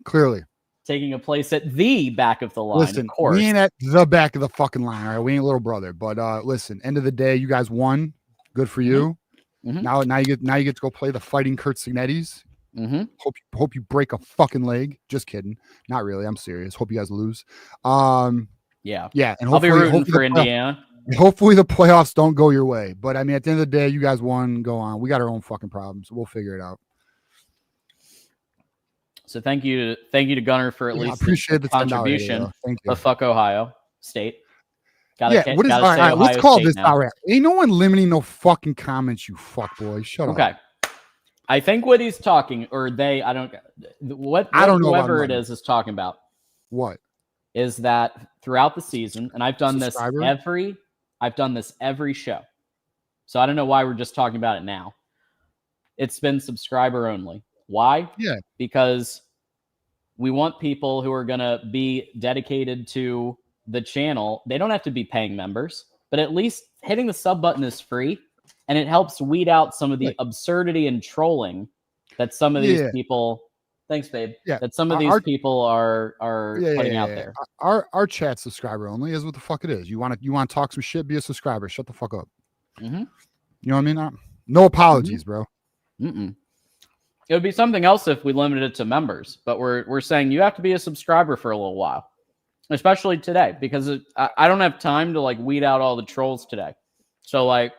Clearly. Taking a place at the back of the line. Listen, of course. We ain't at the back of the fucking line, all right? We ain't little brother. But listen, end of the day, you guys won. Good for you. Mm-hmm. Now you get to go play the Fighting Kurt Signettis. Mm-hmm. Hope you break a fucking leg. Just kidding. Not really. I'm serious. Hope you guys lose. Yeah. And I'll be rooting for Indiana. Hopefully the playoffs don't go your way. But I mean, at the end of the day, you guys won. Go on. We got our own fucking problems. We'll figure it out. So thank you to Gunner for at least appreciate the contribution. Thank you. But fuck Ohio State. What is all right? Let's call this out. Right. Ain't no one limiting no fucking comments, you fuck boy. Shut up. Okay. I think what he's talking, or they, I don't know whoever it is talking about. What is that throughout the season, and I've done this every show. So I don't know why we're just talking about it now. It's been subscriber only. Why? Yeah. Because we want people who are going to be dedicated to the channel. They don't have to be paying members, but at least hitting the sub button is free, and it helps weed out some of the absurdity and trolling that some of these people. Thanks, babe. Yeah. That some of these people are putting out there. Our chat subscriber only is what the fuck it is. You want to talk some shit? Be a subscriber. Shut the fuck up. Mm-hmm. You know what I mean? No apologies, bro. Mm-mm. It would be something else if we limited it to members, but we're saying you have to be a subscriber for a little while, especially today, because I don't have time to like weed out all the trolls today. So like,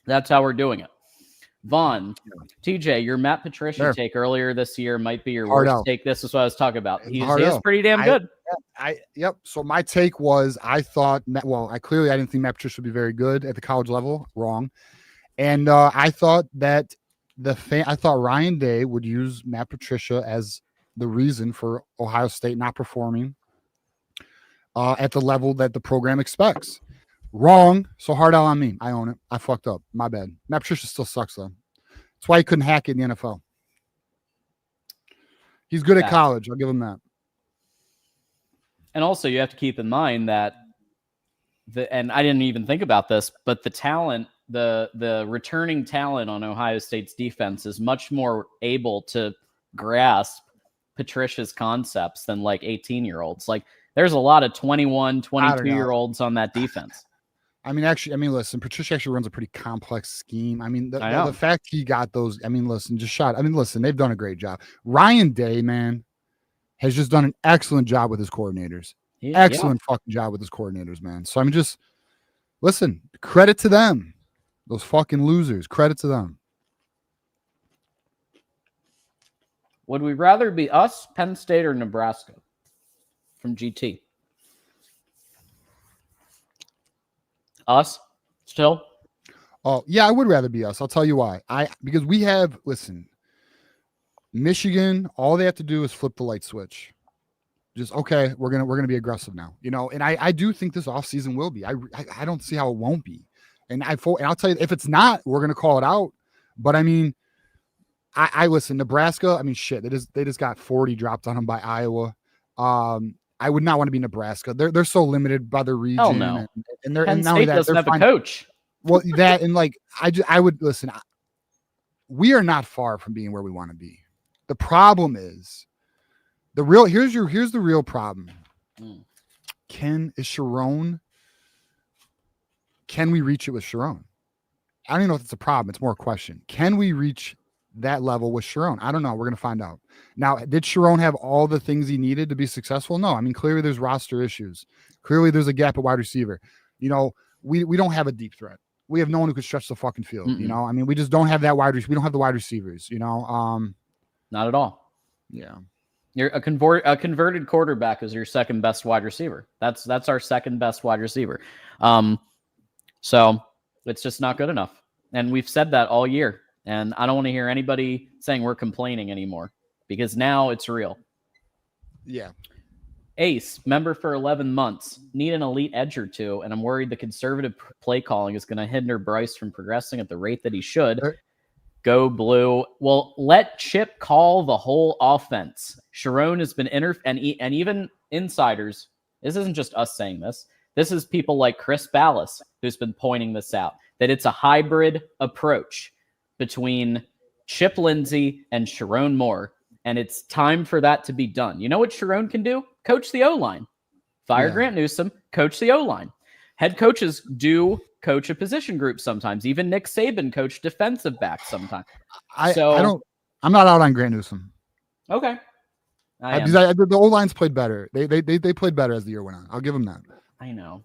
that's how we're doing it. Vaughn, TJ, your Matt Patricia take earlier this year might be your worst take. This is what I was talking about. He is pretty damn good. Yep. So my take was I thought, I didn't think Matt Patricia would be very good at the college level. Wrong. And I thought that I thought Ryan Day would use Matt Patricia as the reason for Ohio State not performing at the level that the program expects. Wrong. So hard out on me. I own it. I fucked up. My bad. Matt Patricia still sucks though. That's why he couldn't hack it in the NFL. He's good at college. I'll give him that. And also you have to keep in mind that and I didn't even think about this, but the talent, the returning talent on Ohio State's defense is much more able to grasp Patricia's concepts than like 18-year-olds. Like there's a lot of 21, 22-year-olds on that defense. Listen, Patricia actually runs a pretty complex scheme. The fact he got those, listen, they've done a great job. Ryan Day, man, has just done an excellent job with his coordinators. Fucking job with his coordinators, man. So listen, credit to them. Those fucking losers, credit to them. Would we rather be us, Penn State, or Nebraska? From GT. Us still? Oh, yeah, I would rather be us. I'll tell you why. Because we have, Michigan, all they have to do is flip the light switch. Just okay, we're gonna be aggressive now. And I do think this offseason will be. I don't see how it won't be. And I'll tell you, if it's not, we're gonna call it out. But I listen, Nebraska, they just got 40 dropped on them by Iowa. I would not want to be Nebraska. They're so limited by the region. Oh, no. And they're Penn State doesn't have a coach. Well, that and I would listen. We are not far from being where we want to be. The problem is here's the real problem. Can we reach it with Sharon? I don't even know if it's a problem. It's more a question. Can we reach that level with Sharon? I don't know. We're going to find out. Now, did Sharon have all the things he needed to be successful? No. Clearly there's roster issues. Clearly there's a gap at wide receiver. We don't have a deep threat. We have no one who could stretch the fucking field. Mm-mm. We just don't have that we don't have the wide receivers, Not at all. Yeah. You're a converted quarterback is your second best wide receiver. That's our second best wide receiver. So it's just not good enough. And we've said that all year. And I don't want to hear anybody saying we're complaining anymore because now it's real. Yeah. Ace, member for 11 months, need an elite edge or two, and I'm worried the conservative play calling is going to hinder Bryce from progressing at the rate that he should. Go blue. Well, let Chip call the whole offense. Sharon has been and even insiders. This isn't just us saying this. This is people like Chris Ballas who's been pointing this out, that it's a hybrid approach between Chip Lindsey and Sharon Moore, and it's time for that to be done. You know what Sharon can do? Coach the O-line. Fire Grant Newsome, coach the O-line. Head coaches do coach a position group sometimes. Even Nick Saban coached defensive backs sometimes. I'm not out on Grant Newsome. Okay. The O-lines played better. They played better as the year went on. I'll give them that. I know.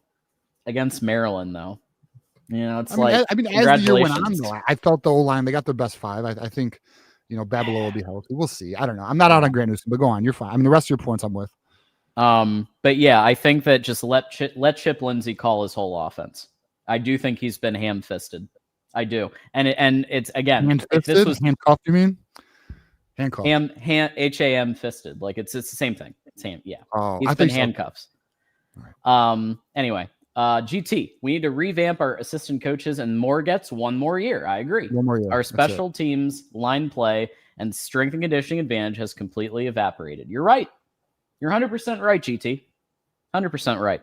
Against Maryland, though. It's as the year went on, though, I felt the O-line, they got their best five. I think, Babilo will be healthy. We'll see. I don't know. I'm not out on Grant Newsom, but go on. You're fine. I mean, the rest of your points I'm with. But yeah, I think that just let Chip Lindsey call his whole offense. I do think he's been ham-fisted. I do, and it's again, if this was handcuffed, you mean? Handcuffed. ham fisted, like it's the same thing. Same, yeah. Oh, he's been handcuffs. Right. Anyway, GT, we need to revamp our assistant coaches, and Moore gets one more year. I agree. One more year. Our special teams, line play, and strength and conditioning advantage has completely evaporated. You're right. You're 100% right, GT. 100% right.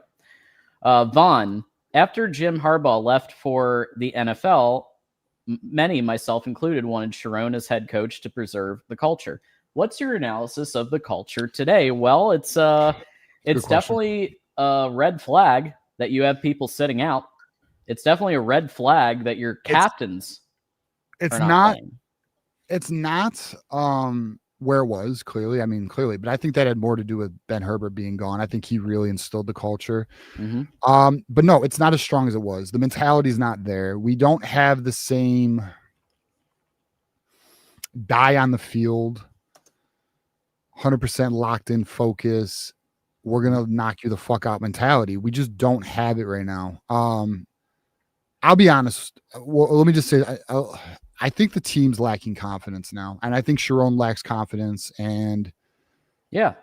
Vaughn, after Jim Harbaugh left for the NFL, many, myself included, wanted Sharon as head coach to preserve the culture. What's your analysis of the culture today? Well, it's definitely a red flag that you have people sitting out. It's definitely a red flag that your captains it's are not playing. It's not where it was, clearly. I mean, clearly, but I think that had more to do with Ben Herbert being gone. I think he really instilled the culture. Mm-hmm. But no, it's not as strong as it was. The mentality is not there. We don't have the same die on the field, 100% locked in focus. We're going to knock you the fuck out mentality. We just don't have it right now. I'll be honest. Well, let me just say, I think the team's lacking confidence now, and I think Sharon lacks confidence. And yeah,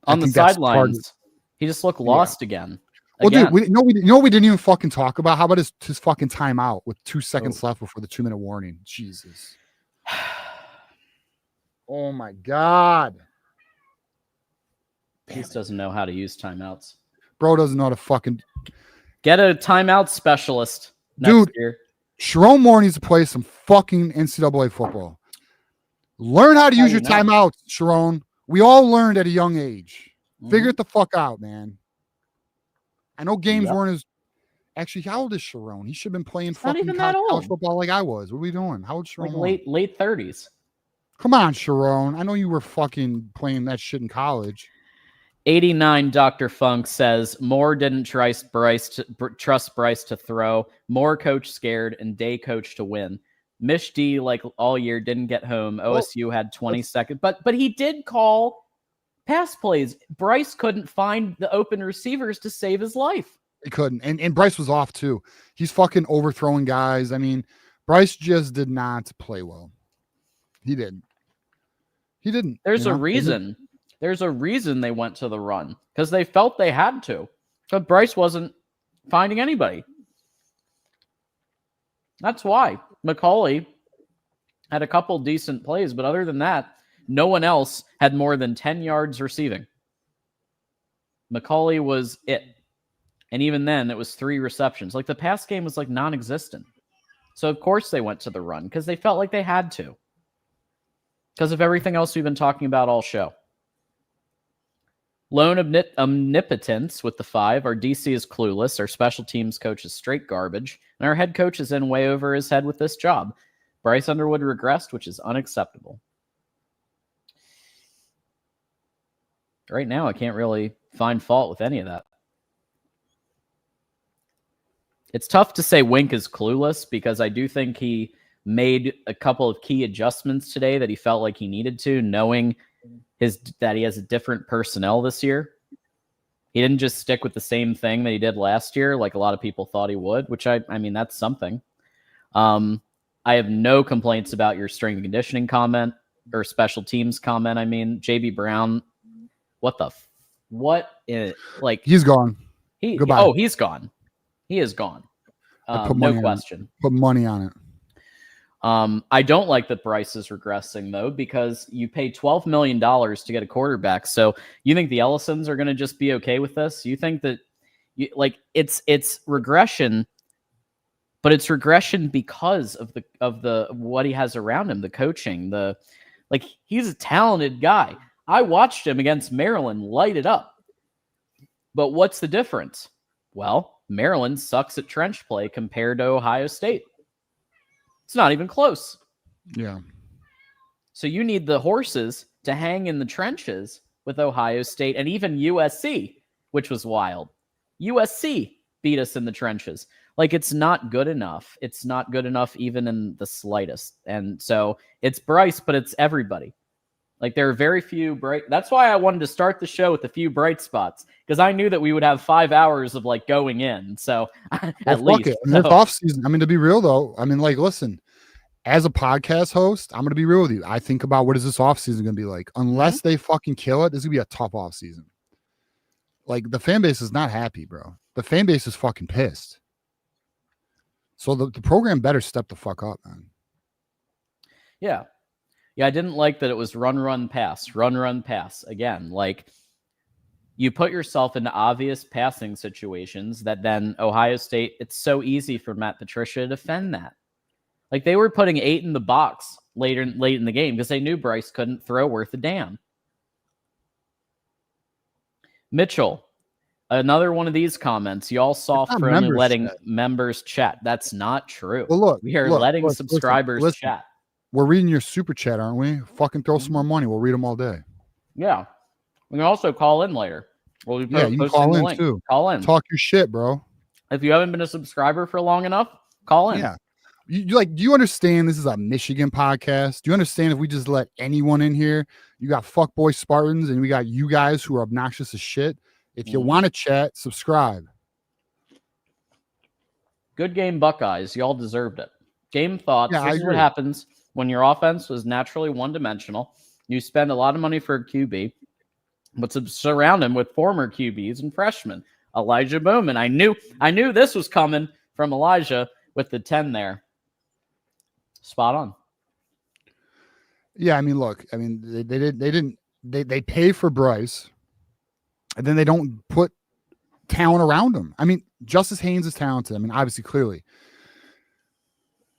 on the sidelines, he just looked lost again. Well, dude, we didn't even fucking talk about. How about his fucking timeout with 2 seconds left before the 2-minute warning? Jesus. Oh my God. He just doesn't know how to use timeouts. Bro doesn't know how to fucking get a timeout specialist next year. Sharon Moore needs to play some fucking NCAA football. Learn how to use your timeouts, Sharon. We all learned at a young age. Figure it the fuck out, man. I know games weren't as. Actually, how old is Sharon? He should have been playing fucking college football like I was. What are we doing? How old is Sharon? Like late 30s. Come on, Sharon. I know you were fucking playing that shit in college. 89 Dr. Funk says Moore didn't trust Bryce to throw. Moore coach scared and Day coach to win. Mish D, like all year, didn't get home. OSU had 20 seconds, but he did call pass plays. Bryce couldn't find the open receivers to save his life. He couldn't, and Bryce was off too. He's fucking overthrowing guys. I mean, Bryce just did not play well. He didn't. There's a reason. There's a reason they went to the run, because they felt they had to. But Bryce wasn't finding anybody. That's why. McCauley had a couple decent plays, but other than that, no one else had more than 10 yards receiving. McCauley was it. And even then, it was 3 receptions. Like, the pass game was like non-existent. So, of course, they went to the run, because they felt like they had to. Because of everything else we've been talking about all show. Lone omnipotence with the 5. Our DC is clueless. Our special teams coach is straight garbage. And our head coach is in way over his head with this job. Bryce Underwood regressed, which is unacceptable. Right now, I can't really find fault with any of that. It's tough to say Wink is clueless, because I do think he made a couple of key adjustments today that he felt like he needed to, knowing that he has a different personnel this year. He didn't just stick with the same thing that he did last year, like a lot of people thought he would, which I mean, that's something. I have no complaints about your strength and conditioning comment or special teams comment. I mean, JB Brown, he's gone. Goodbye. Oh, he's gone. He is gone. No question. Put money on it. I don't like that Bryce is regressing, though, because you pay $12 million to get a quarterback. So you think the Ellisons are going to just be okay with this? You think that it's regression, but it's regression because of the what he has around him, the coaching, he's a talented guy. I watched him against Maryland light it up. But what's the difference? Well, Maryland sucks at trench play compared to Ohio State. It's not even close. Yeah. So you need the horses to hang in the trenches with Ohio State and even USC, which was wild. USC beat us in the trenches. Like, it's not good enough. It's not good enough even in the slightest. And so it's Bryce, but it's everybody. Like, there are very few bright. That's why I wanted to start the show with a few bright spots, because I knew that we would have 5 hours of like going in. So at least it. I mean, it's off season. I mean, to be real though, I mean, like, listen, as a podcast host, I'm going to be real with you. I think about what is this off season going to be like? Unless they fucking kill it, this is going to be a tough off season. Like, the fan base is not happy, bro. The fan base is fucking pissed. So the program better step the fuck up, man. Yeah. Yeah, I didn't like that it was run, pass. Again, like, you put yourself into obvious passing situations that then Ohio State, it's so easy for Matt Patricia to defend that. Like, they were putting 8 in the box late in the game because they knew Bryce couldn't throw worth a damn. Mitchell, another one of these comments. Y'all soft for only letting members chat. That's not true. Well, look, we are letting subscribers chat. We're reading your super chat, aren't we? Fucking throw some more money. We'll read them all day. Yeah. We can also call in later. We'll be you can call in too. Call in. Talk your shit, bro. If you haven't been a subscriber for long enough, call in. Yeah. You like, do you understand this is a Michigan podcast? Do you understand if we just let anyone in here? You got fuckboy Spartans and we got you guys who are obnoxious as shit. If you want to chat, subscribe. Good game, Buckeyes. Y'all deserved it. Game thoughts. Yeah, this is what happens when your offense was naturally one-dimensional. You spend a lot of money for a QB, but to surround him with former QBs and freshmen. Elijah Bowman. I knew this was coming from Elijah with the 10 there. Spot on. Yeah, I mean, look, I mean, they pay for Bryce, and then they don't put talent around him. I mean, Justice Haynes is talented. I mean, obviously, clearly.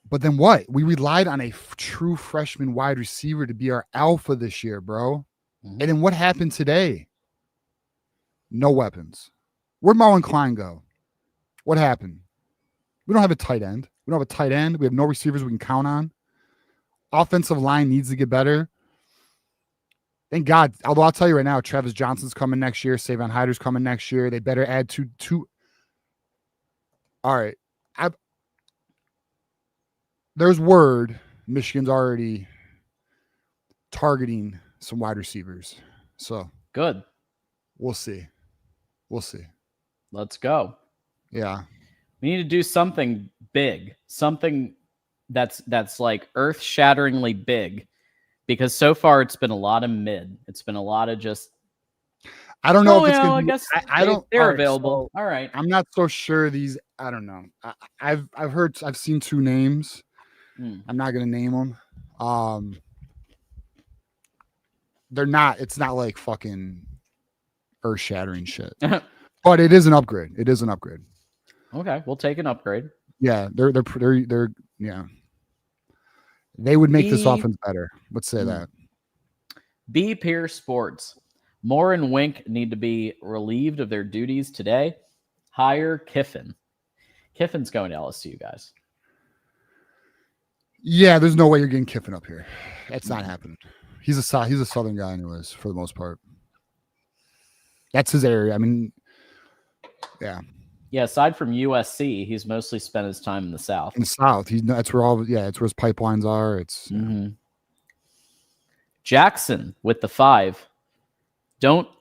But then what? We relied on a true freshman wide receiver to be our alpha this year, bro. And then what happened today? No weapons. Where'd Marlon Klein go? What happened? We don't have a tight end. We don't have a tight end. We have no receivers we can count on. Offensive line needs to get better. Thank God. Although I'll tell you right now, Travis Johnson's coming next year. Savon Hyder's coming next year. They better add two. All right. There's word Michigan's already targeting some wide receivers. So good. We'll see. Let's go. Yeah. We need to do something big, something that's like earth-shatteringly big, because so far it's been a lot of mid. It's been a lot of just. I don't know if it's I guess they're available. So all right. I'm not so sure these. I don't know. I've seen 2 names. I'm not gonna name them. They're not. It's not like fucking earth-shattering shit. But it is an upgrade. Okay, we'll take an upgrade. Yeah, they're yeah. They would make this offense better. Let's say that. B Peer Sports. Moore and Wink need to be relieved of their duties today. Hire Kiffin. Kiffin's going to LSU, guys. Yeah, there's no way you're getting Kiffin up here. That's not happening. He's a Southern guy, anyways, for the most part. That's his area. I mean, yeah. Yeah, aside from USC, he's mostly spent his time in the South. In the South, that's where his pipelines are. It's Jackson with the 5.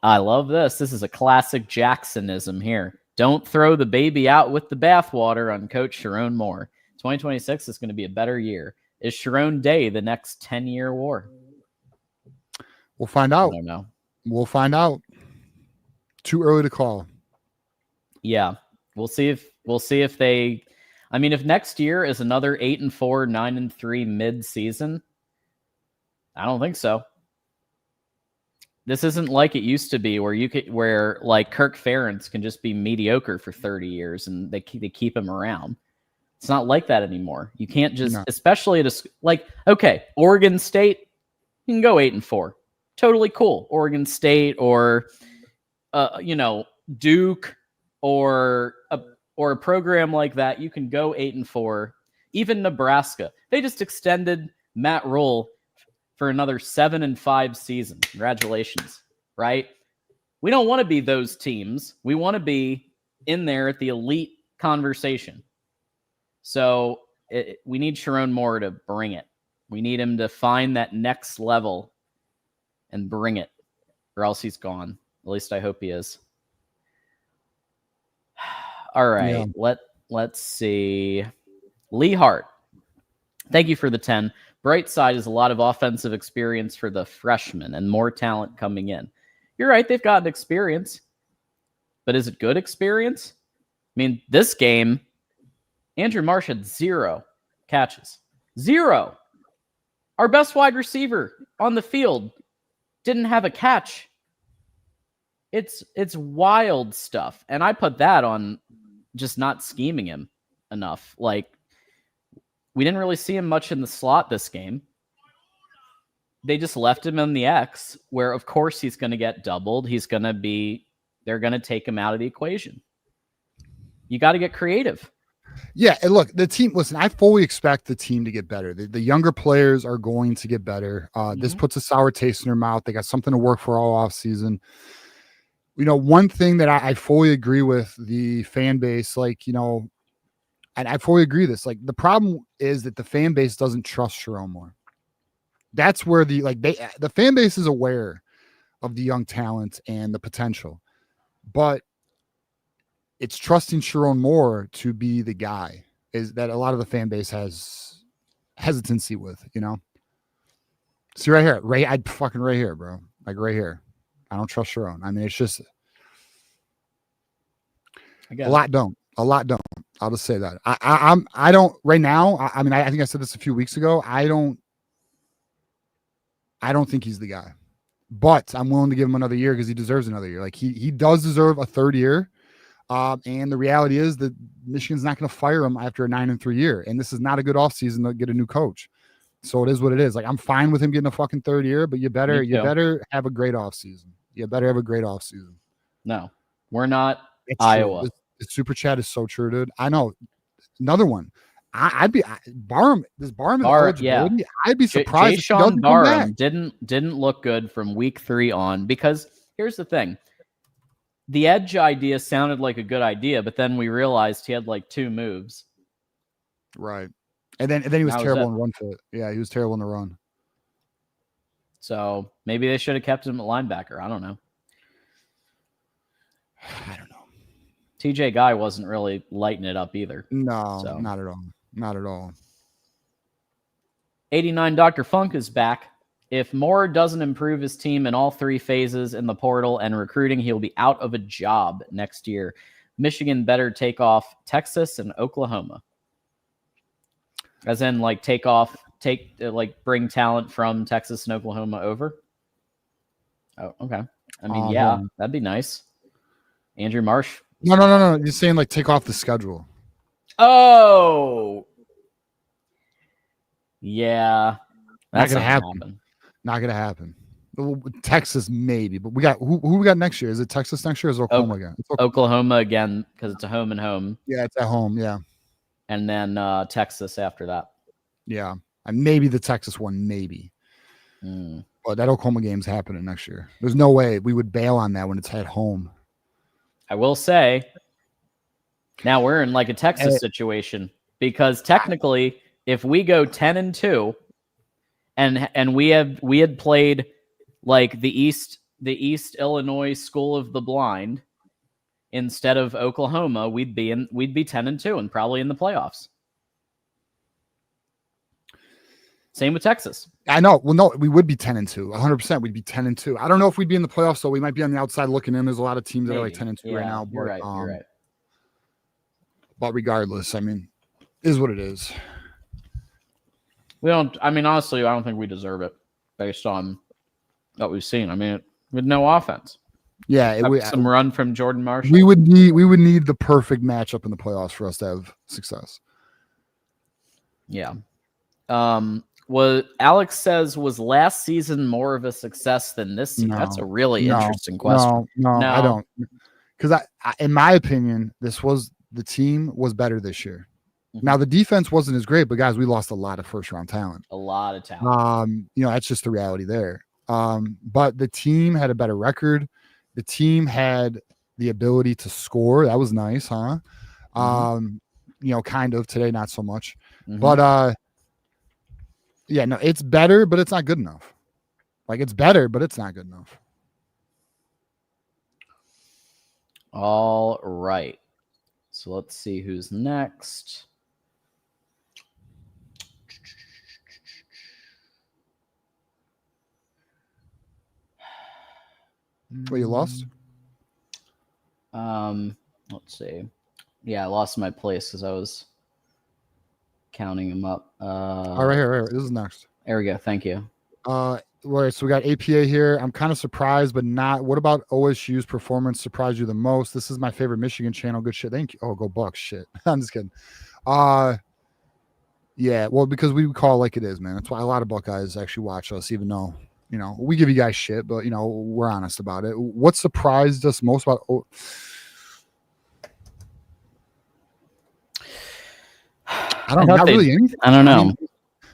I love this. This is a classic Jacksonism here. Don't throw the baby out with the bathwater on Coach Sharon Moore. 2026 is going to be a better year. Is Sharon Day the next 10-year war? We'll find out. I don't know. We'll find out. Too early to call. Yeah. We'll see if they. I mean, if next year is another 8-4, 9-3 mid-season, I don't think so. This isn't like it used to be, where like Kirk Ferentz can just be mediocre for 30 years and they keep him around. It's not like that anymore. You can't just, especially okay, Oregon State, you can go 8-4, totally cool. Oregon State or Duke. Or a program like that, you can go 8-4. Even Nebraska, they just extended Matt Rule for another 7-5 season. Congratulations, right? We don't want to be those teams. We want to be in there at the elite conversation. So we need Sharon Moore to bring it. We need him to find that next level and bring it, or else he's gone. At least I hope he is. All right, let's see. Lee Hart, thank you for the 10. Bright side is a lot of offensive experience for the freshmen and more talent coming in. You're right, they've gotten experience. But is it good experience? I mean, this game, Andrew Marsh had 0 catches. 0. Our best wide receiver on the field didn't have a catch. It's wild stuff. And I put that on just not scheming him enough. Like, we didn't really see him much in the slot this game. They just left him in the X, where of course he's going to get doubled. They're going to take him out of the equation. You got to get creative. Yeah, and look, the team, listen, I fully expect the team to get better. The younger players are going to get better. This puts a sour taste in their mouth. They got something to work for all off season. You know, one thing that I fully agree with the fan base, like, you know, and I fully agree with this. Like, the problem is that the fan base doesn't trust Sharon Moore. That's where the fan base is aware of the young talent and the potential, but it's trusting Sharon Moore to be the guy is that a lot of the fan base has hesitancy with, you know. See right here, I'd fucking right here, bro. Like right here. I don't trust Sharon. I mean, it's just a lot don't. I'll just say that. I don't right now. I mean, I think I said this a few weeks ago. I don't think he's the guy, but I'm willing to give him another year because he deserves another year. Like he does deserve a third year. And the reality is that Michigan's not going to fire him after a 9-3 year. And this is not a good offseason to get a new coach. So it is what it is. Like, I'm fine with him getting a fucking third year, but you better have a great offseason. You better have a great offseason. No, we're not it's Iowa. The super chat is so true, dude. I know. Another one. I'd be Barham. This Barham eligibility. Yeah. I'd be surprised. Jayshon Barham didn't look good from week 3 on, because here's the thing. The edge idea sounded like a good idea, but then we realized he had like 2 moves. Right. And then he was terrible in run fit. Yeah, he was terrible in the run. So maybe they should have kept him at linebacker. I don't know. TJ Guy wasn't really lighting it up either. No, not at all. Not at all. 89 Dr. Funk is back. If Moore doesn't improve his team in all 3 phases in the portal and recruiting, he'll be out of a job next year. Michigan better take off Texas and Oklahoma. As in, like, bring talent from Texas and Oklahoma over. Oh, okay. I mean, that'd be nice. Andrew Marsh. No. You're saying, like, take off the schedule. Oh. Yeah. That's not going to happen. Not going to happen. Texas, maybe. But we got who we got next year? Is it Texas next year or is it Oklahoma again? Oklahoma again, because it's a home and home. Yeah, it's at home. Yeah. And then Texas after that. Yeah. And maybe the Texas one, maybe. But that Oklahoma game's happening next year. There's no way we would bail on that when it's at home. I will say, now we're in like a Texas situation, because technically, if we go 10-2, and we had played like the East Illinois School of the Blind instead of Oklahoma, we'd be 10-2 and probably in the playoffs. Same with Texas. I know. Well, no, we would be 10-2. 100%. We'd be 10-2. I don't know if we'd be in the playoffs, so we might be on the outside looking in. There's a lot of teams that are like 10-2 right now. But, you're right. But regardless, I mean, is what it is. We don't. I mean, honestly, I don't think we deserve it based on what we've seen. I mean, with no offense. Yeah, some run from Jordan Marshall. We would need the perfect matchup in the playoffs for us to have success. Yeah. What Alex says, was last season more of a success than this season? No, That's a really interesting question. No, I don't. Because in my opinion, the team was better this year. Now the defense wasn't as great, but guys, we lost a lot of first round talent. A lot of talent. That's just the reality there. But the team had a better record. The team had the ability to score. That was nice, huh? kind of today, not so much. But yeah, no, it's better, but it's not good enough. Like, it's better, but it's not good enough. All right. So let's see who's next. Wait, you lost? Let's see. Yeah, I lost my place because I was counting them up. All right, here. This is next. There we go. Thank you. Right, so we got APA here. I'm kind of surprised, but not. What about OSU's performance surprised you the most? This is my favorite Michigan channel. Good shit. Thank you. Oh, go Bucks. Shit. I'm just kidding. Yeah, well, because we call it like it is, man. That's why a lot of Buckeyes actually watch us, even though, we give you guys shit, but, we're honest about it. What surprised us most about not really anything. I don't know.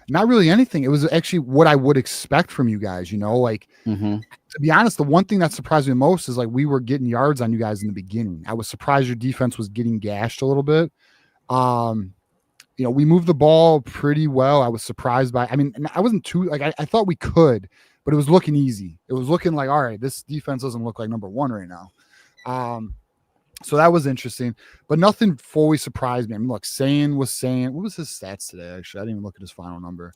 Not really anything. It was actually what I would expect from you guys, to be honest, the one thing that surprised me most is like we were getting yards on you guys in the beginning. I was surprised your defense was getting gashed a little bit. We moved the ball pretty well. I was surprised by, I wasn't too, I thought we could, but it was looking easy. It was looking like, all right, this defense doesn't look like number one right now. So that was interesting, but nothing fully surprised me. Look, Sane was saying, what was his stats today? Actually, I didn't even look at his final number.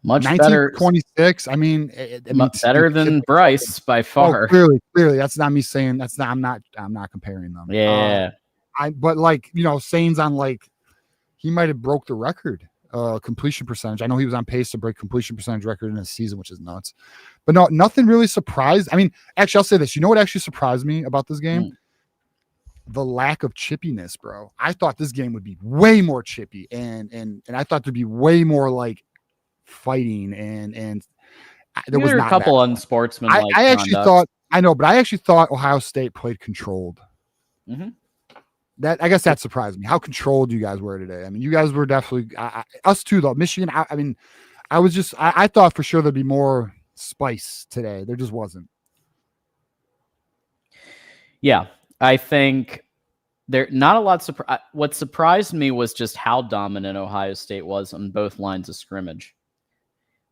Much better. 26. Better than Bryce by far. Oh, clearly. That's not me saying that's not, I'm not comparing them. Yeah. But Sane's on he might have broke the record completion percentage. I know he was on pace to break completion percentage record in a season, which is nuts. But no, nothing really surprised. Actually, I'll say this. You know what actually surprised me about this game? The lack of chippiness, bro. I thought this game would be way more chippy, and I thought there'd be way more fighting, and there was not a couple unsportsmanlike. I actually thought Ohio State played controlled. That, I guess, that surprised me how controlled you guys were today. You guys were definitely us too, though. Michigan. I thought for sure there'd be more spice today. There just wasn't. Yeah. I think there not a lot. What surprised me was just how dominant Ohio State was on both lines of scrimmage,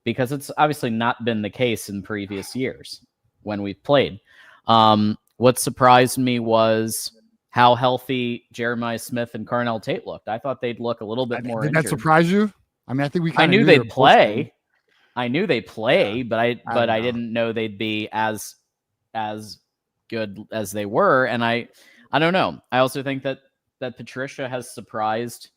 because it's obviously not been the case in previous years when we've played. What surprised me was how healthy Jeremiah Smith and Carnell Tate looked. I thought they'd look a little bit more injured. Did that surprise you? I think we. I knew they'd play. I knew they play, but I didn't know they'd be as good as they were, and I don't know. I also think that Patricia has surprised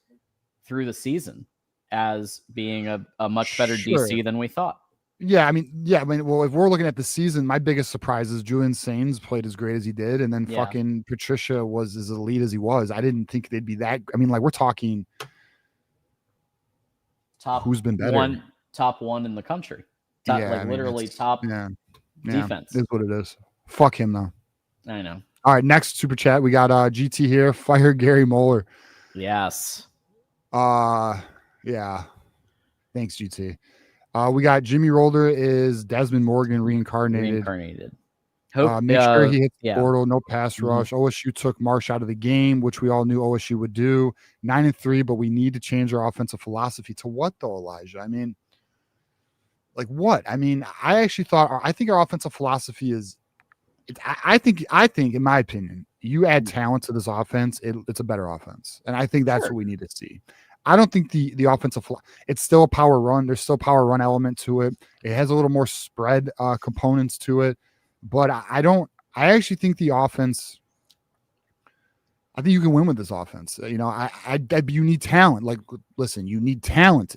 through the season as being a much better DC than we thought. Yeah, well, if we're looking at the season, my biggest surprise is Julian Sains played as great as he did, and then fucking Patricia was as elite as he was. I didn't think they'd be that. We're talking top. Who's been better? Top one in the country. Literally top defense. Is what it is. Fuck him though. I know. All right, next super chat. We got GT here. Fire Gary Moeller. Yes. Yeah. Thanks, GT. We got Jimmy Rolder is Desmond Morgan reincarnated. Make sure he hits the portal. No pass rush. OSU took Marsh out of the game, which we all knew OSU would do. 9-3, but we need to change our offensive philosophy. To what though, Elijah? What? I think our offensive philosophy is. I think, in my opinion, you add talent to this offense, it's a better offense, and I think that's what we need to see. I don't think the offensive it's still a power run. There's still a power run element to it. It has a little more spread components to it, but I actually think the offense. I think you can win with this offense. You need talent. Listen, you need talent.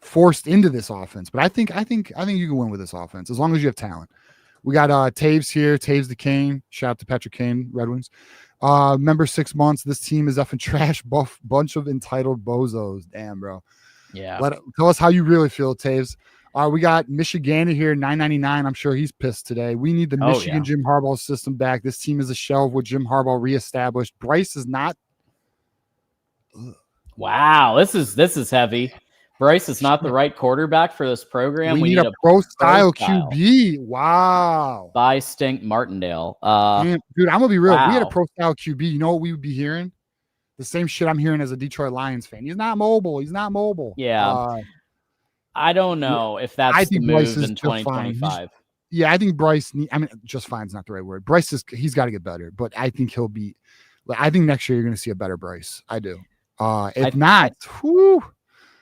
Forced into this offense, but I think you can win with this offense as long as you have talent. We got Taves here, Taves the Kane. Shout out to Patrick Kane, Red Wings. Member 6 months. This team is effing trash. Bunch of entitled bozos. Damn, bro. Yeah. Tell us how you really feel, Taves. We got Michigan here, $9.99. I'm sure he's pissed today. We need the Michigan Jim Harbaugh system back. This team is a shell with Jim Harbaugh reestablished. Bryce is not. Wow, this is heavy. Bryce is not the right quarterback for this program. We need a pro-style QB. Wow. By Stink Martindale. Damn, dude, I'm going to be real. Wow. If we had a pro-style QB, you know what we would be hearing? The same shit I'm hearing as a Detroit Lions fan. He's not mobile. He's not mobile. Yeah. I don't know if that's I think the Bryce move is in just fine. 2025. Yeah, I think Bryce. Just fine's not the right word. Bryce he's got to get better, but I think he'll be. I think next year you're going to see a better Bryce. I do. If not, whew,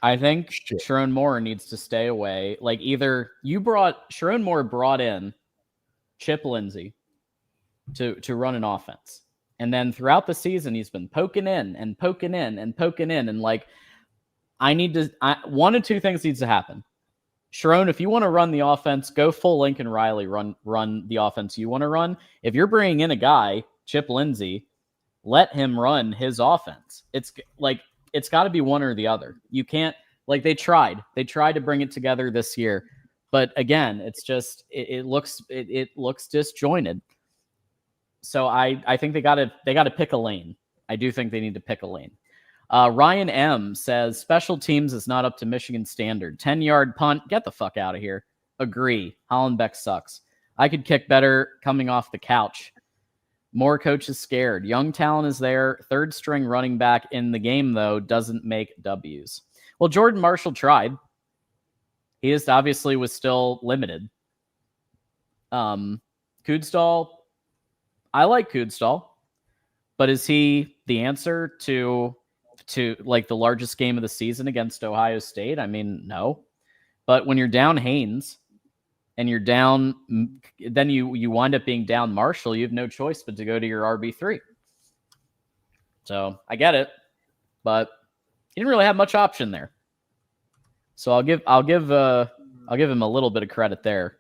I think shit. Sharon Moore needs to stay away. Like either Sharon Moore brought in Chip Lindsey to run an offense, and then throughout the season he's been poking in and poking in and poking in, and like one of two things needs to happen. Sharon, if you want to run the offense, go full Lincoln Riley, run the offense you want to run. If you're bringing in a guy, Chip Lindsey, let him run his offense. It's got to be one or the other. You can't, like, they tried to bring it together this year, but again, it's just it looks disjointed. So I think they got to pick a lane. I do think they need to pick a lane. Ryan M says special teams is not up to Michigan standard. 10-yard punt, get the fuck out of here. Agree. Hollenbeck sucks. I could kick better coming off the couch. More coaches scared. Young talent is there. Third string running back in the game, though, doesn't make W's. Well, Jordan Marshall tried. He just obviously was still limited. Kudstall, I like Kudstall, but is he the answer to like the largest game of the season against Ohio State? I mean, no. But when you're down Haynes and you're down, then you wind up being down Marshall, you have no choice but to go to your RB3. So I get it, but he didn't really have much option there. So I'll give him a little bit of credit there.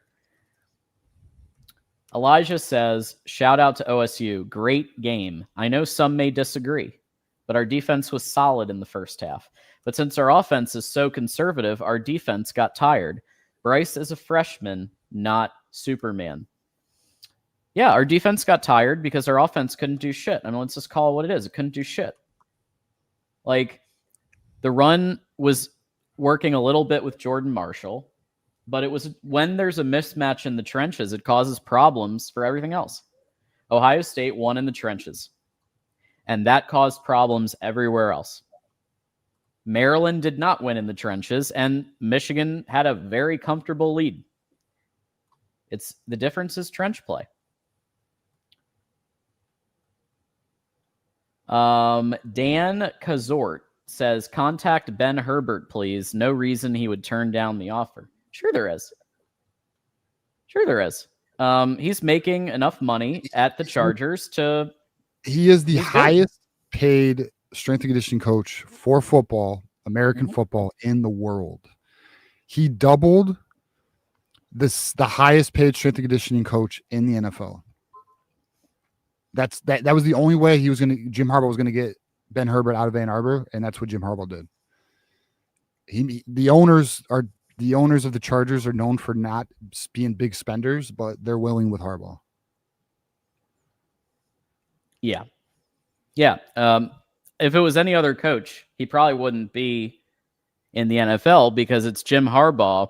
Elijah says, shout out to OSU. Great game. I know some may disagree, but our defense was solid in the first half. But since our offense is so conservative, our defense got tired. Bryce is a freshman, not Superman. Yeah, our defense got tired because our offense couldn't do shit. I mean, let's just call it what it is. It couldn't do shit. Like, the run was working a little bit with Jordan Marshall, but it was when there's a mismatch in the trenches, it causes problems for everything else. Ohio State won in the trenches, and that caused problems everywhere else. Maryland did not win in the trenches, and Michigan had a very comfortable lead. The difference is trench play. Dan Kazort says, contact Ben Herbert, please. No reason he would turn down the offer. Sure there is. He's making enough money at the Chargers to... He is the highest paid strength and conditioning coach for football, American football, in the world. He doubled the highest paid strength and conditioning coach in the NFL. That was the only way Jim Harbaugh was going to get Ben Herbert out of Ann Arbor, and that's what Jim Harbaugh did. The owners of the Chargers are known for not being big spenders, but they're willing with Harbaugh. Yeah. If it was any other coach, he probably wouldn't be in the NFL because it's Jim Harbaugh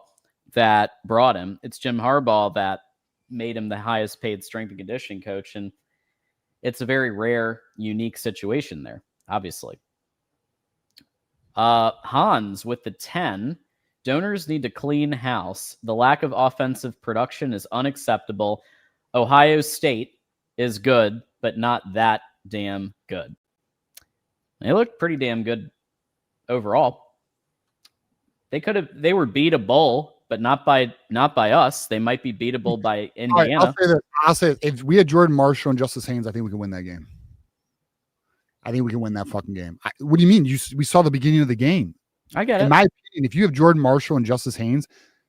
that brought him. It's Jim Harbaugh that made him the highest paid strength and conditioning coach, and it's a very rare, unique situation there, obviously. Hans with the 10. Donors need to clean house. The lack of offensive production is unacceptable. Ohio State is good, but not that damn good. They looked pretty damn good overall. They were beatable, but not by us. They might be beatable by Indiana. Right, I'll say that if we had Jordan Marshall and Justice Haynes, I think we can win that game. I think we can win that fucking game. What do you mean? We saw the beginning of the game. I get it. In my opinion, if you have Jordan Marshall and Justice Haynes,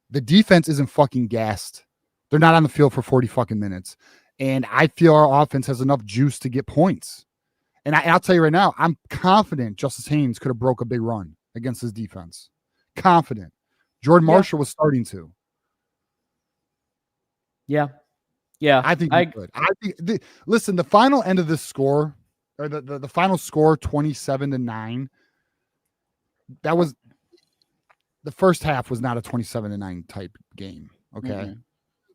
the defense isn't fucking gassed. They're not on the field for 40 fucking minutes. And I feel our offense has enough juice to get points. And I'll tell you right now, I'm confident Justice Haynes could have broke a big run against his defense. Confident. Jordan Marshall was starting to. Yeah. I think he could. Listen, the final end of this score, or the final score, 27-9, that was the first half was not a 27-9 type game. Okay. Mm-hmm.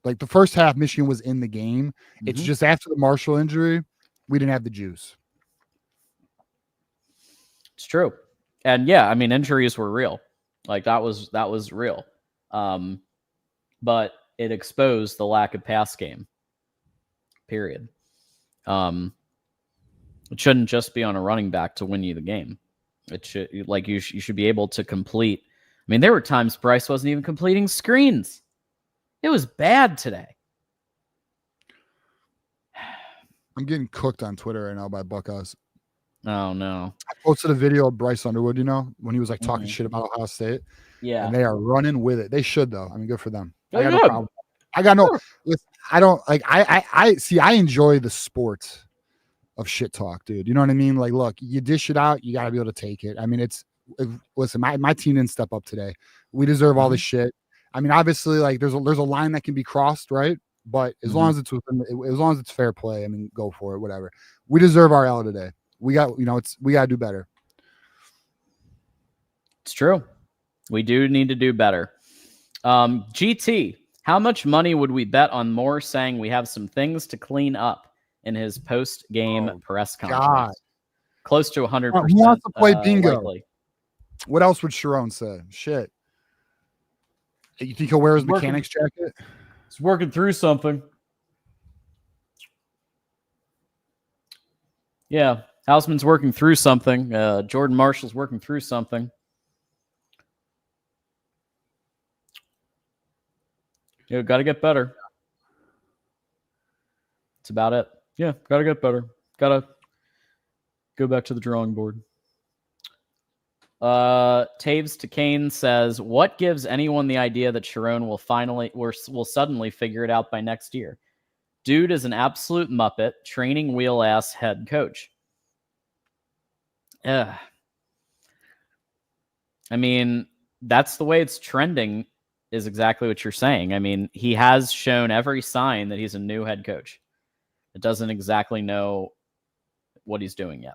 Like the first half, Michigan was in the game. Mm-hmm. It's just after the Marshall injury, we didn't have the juice. It's true. And yeah, I mean, injuries were real. Like that was real. But it exposed the lack of pass game. Period. It shouldn't just be on a running back to win you the game. It should, like, you should be able to complete. I mean, there were times Bryce wasn't even completing screens. It was bad today. I'm getting cooked on Twitter right now by Buckeyes. Oh no! I posted a video of Bryce Underwood, when he was like talking shit about Ohio State. Yeah, and they are running with it. They should though. I mean, good for them. They I got no should. problem. I got no. I don't like. I see. I enjoy the sport of shit talk, dude. You know what I mean? Like, look, you dish it out, you got to be able to take it. I mean, listen. My team didn't step up today. We deserve all this shit. I mean, obviously, like there's a line that can be crossed, right? But as long as it's as long as it's fair play, I mean, go for it. Whatever. We deserve our L today. We got, we got to do better. It's true. We do need to do better. GT, how much money would we bet on Moore saying we have some things to clean up in his post-game press conference? God. Close to 100%. Who wants to play bingo? Likely. What else would Sharon say? Shit. You think he'll wear his mechanics jacket? He's working through something. Yeah, Hausman's working through something. Jordan Marshall's working through something. Got to get better. That's about it. Yeah, got to get better. Got to go back to the drawing board. Taves to Kane says, what gives anyone the idea that Sharon will suddenly figure it out by next year? Dude is an absolute muppet, training wheel ass head coach. I mean, that's the way it's trending, is exactly what you're saying. I mean, he has shown every sign that he's a new head coach. It doesn't exactly know what he's doing yet.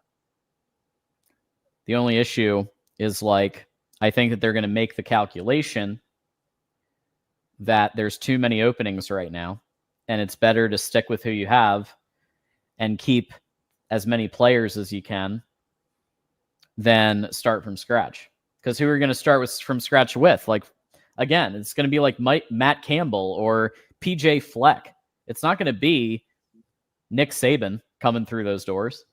The only issue is, like, I think that they're going to make the calculation that there's too many openings right now, and it's better to stick with who you have and keep as many players as you can than start from scratch. Because who are you going to start from scratch with? Like, again, it's going to be like Matt Campbell or PJ Fleck. It's not going to be Nick Saban coming through those doors.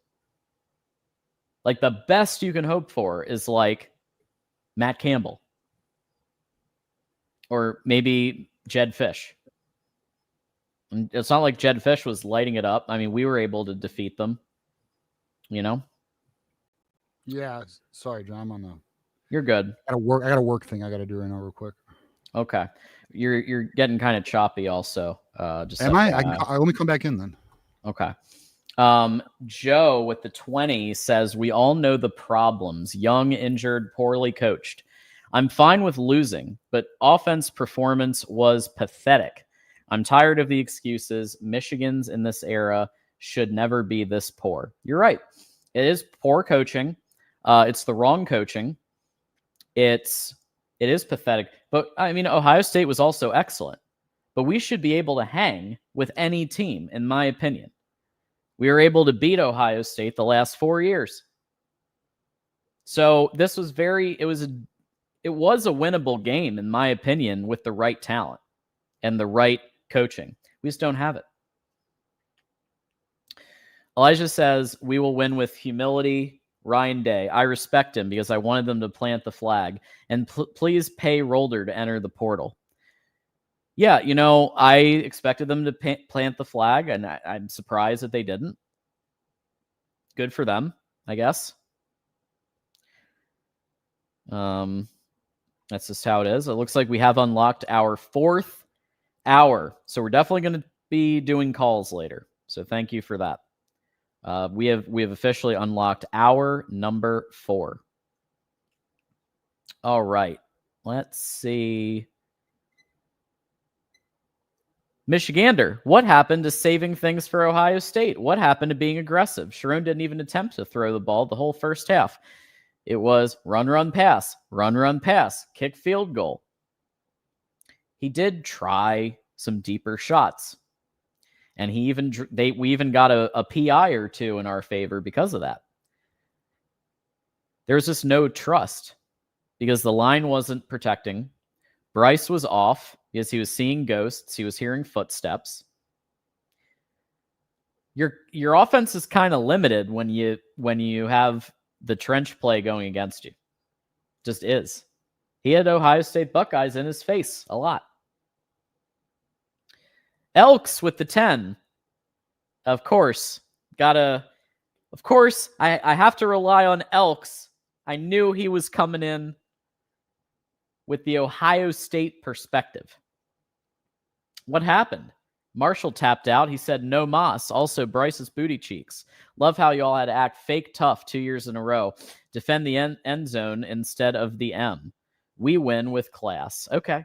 Like, the best you can hope for is like Matt Campbell or maybe Jed Fish. And it's not like Jed Fish was lighting it up. I mean, we were able to defeat them, Yeah. Sorry, John. I'm on the. You're good. I got a work thing I got to do right now real quick. Okay. You're getting kind of choppy also. Just Am I? Let me come back in then. Okay. Joe with the 20 says, we all know the problems. Young, injured, poorly coached. I'm fine with losing, but offense performance was pathetic. I'm tired of the excuses. Michigan's in this era should never be this poor. You're right. It is poor coaching. It's the wrong coaching. It is pathetic. But I mean, Ohio State was also excellent. But we should be able to hang with any team, in my opinion. We were able to beat Ohio State the last 4 years. So this was it was a winnable game, in my opinion, with the right talent and the right coaching. We just don't have it. Elijah says, we will win with humility. Ryan Day, I respect him because I wanted them to plant the flag. And please pay Rolder to enter the portal. Yeah, I expected them to plant the flag, and I'm surprised that they didn't. Good for them, I guess. That's just how it is. It looks like we have unlocked our 4th hour. So we're definitely going to be doing calls later. So thank you for that. We have officially unlocked hour number 4. All right. Let's see. Michigander, what happened to saving things for Ohio State? What happened to being aggressive? Sharon didn't even attempt to throw the ball the whole first half. It was run, pass, run, pass, kick, field goal. He did try some deeper shots. And we even got a PI or two in our favor because of that. There was just no trust because the line wasn't protecting. Bryce was off because he was seeing ghosts. He was hearing footsteps. Your offense is kind of limited when you have the trench play going against you. Just is. He had Ohio State Buckeyes in his face a lot. Elks with the 10. Of course. I have to rely on Elks. I knew he was coming in with the Ohio State perspective. What happened? Marshall tapped out. He said, no Moss. Also, Bryce's booty cheeks. Love how y'all had to act fake tough 2 years in a row. Defend the end zone instead of the M. We win with class. Okay.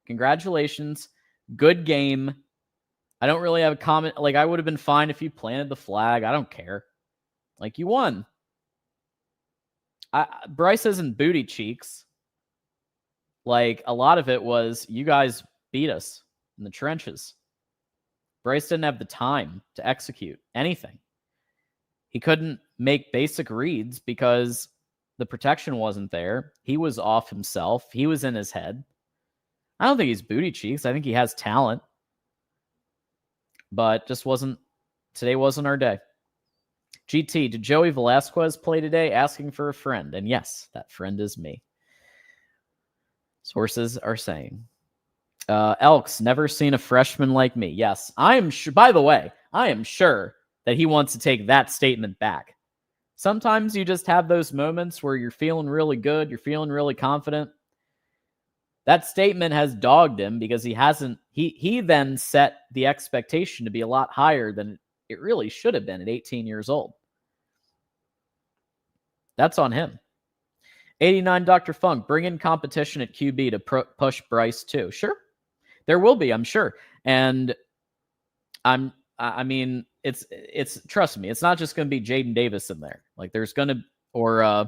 Congratulations. Good game. I don't really have a comment. Like, I would have been fine if you planted the flag. I don't care. Like, you won. Bryce isn't booty cheeks. Like, a lot of it was you guys beat us in the trenches. Bryce didn't have the time to execute anything. He couldn't make basic reads because the protection wasn't there. He was off himself. He was in his head. I don't think he's booty cheeks. I think he has talent. But today wasn't our day. GT, did Joey Velasquez play today? Asking for a friend. And yes, that friend is me. Sources are saying. Elks, never seen a freshman like me. Yes, I am sure. By the way, I am sure that he wants to take that statement back. Sometimes you just have those moments where you're feeling really good. You're feeling really confident. That statement has dogged him because he then set the expectation to be a lot higher than it really should have been at 18 years old. That's on him. 89 Dr. Funk, bring in competition at QB to push Bryce too. Sure. There will be, I'm sure. And I mean, it's trust me, it's not just going to be Jaden Davis in there. Like there's going to, or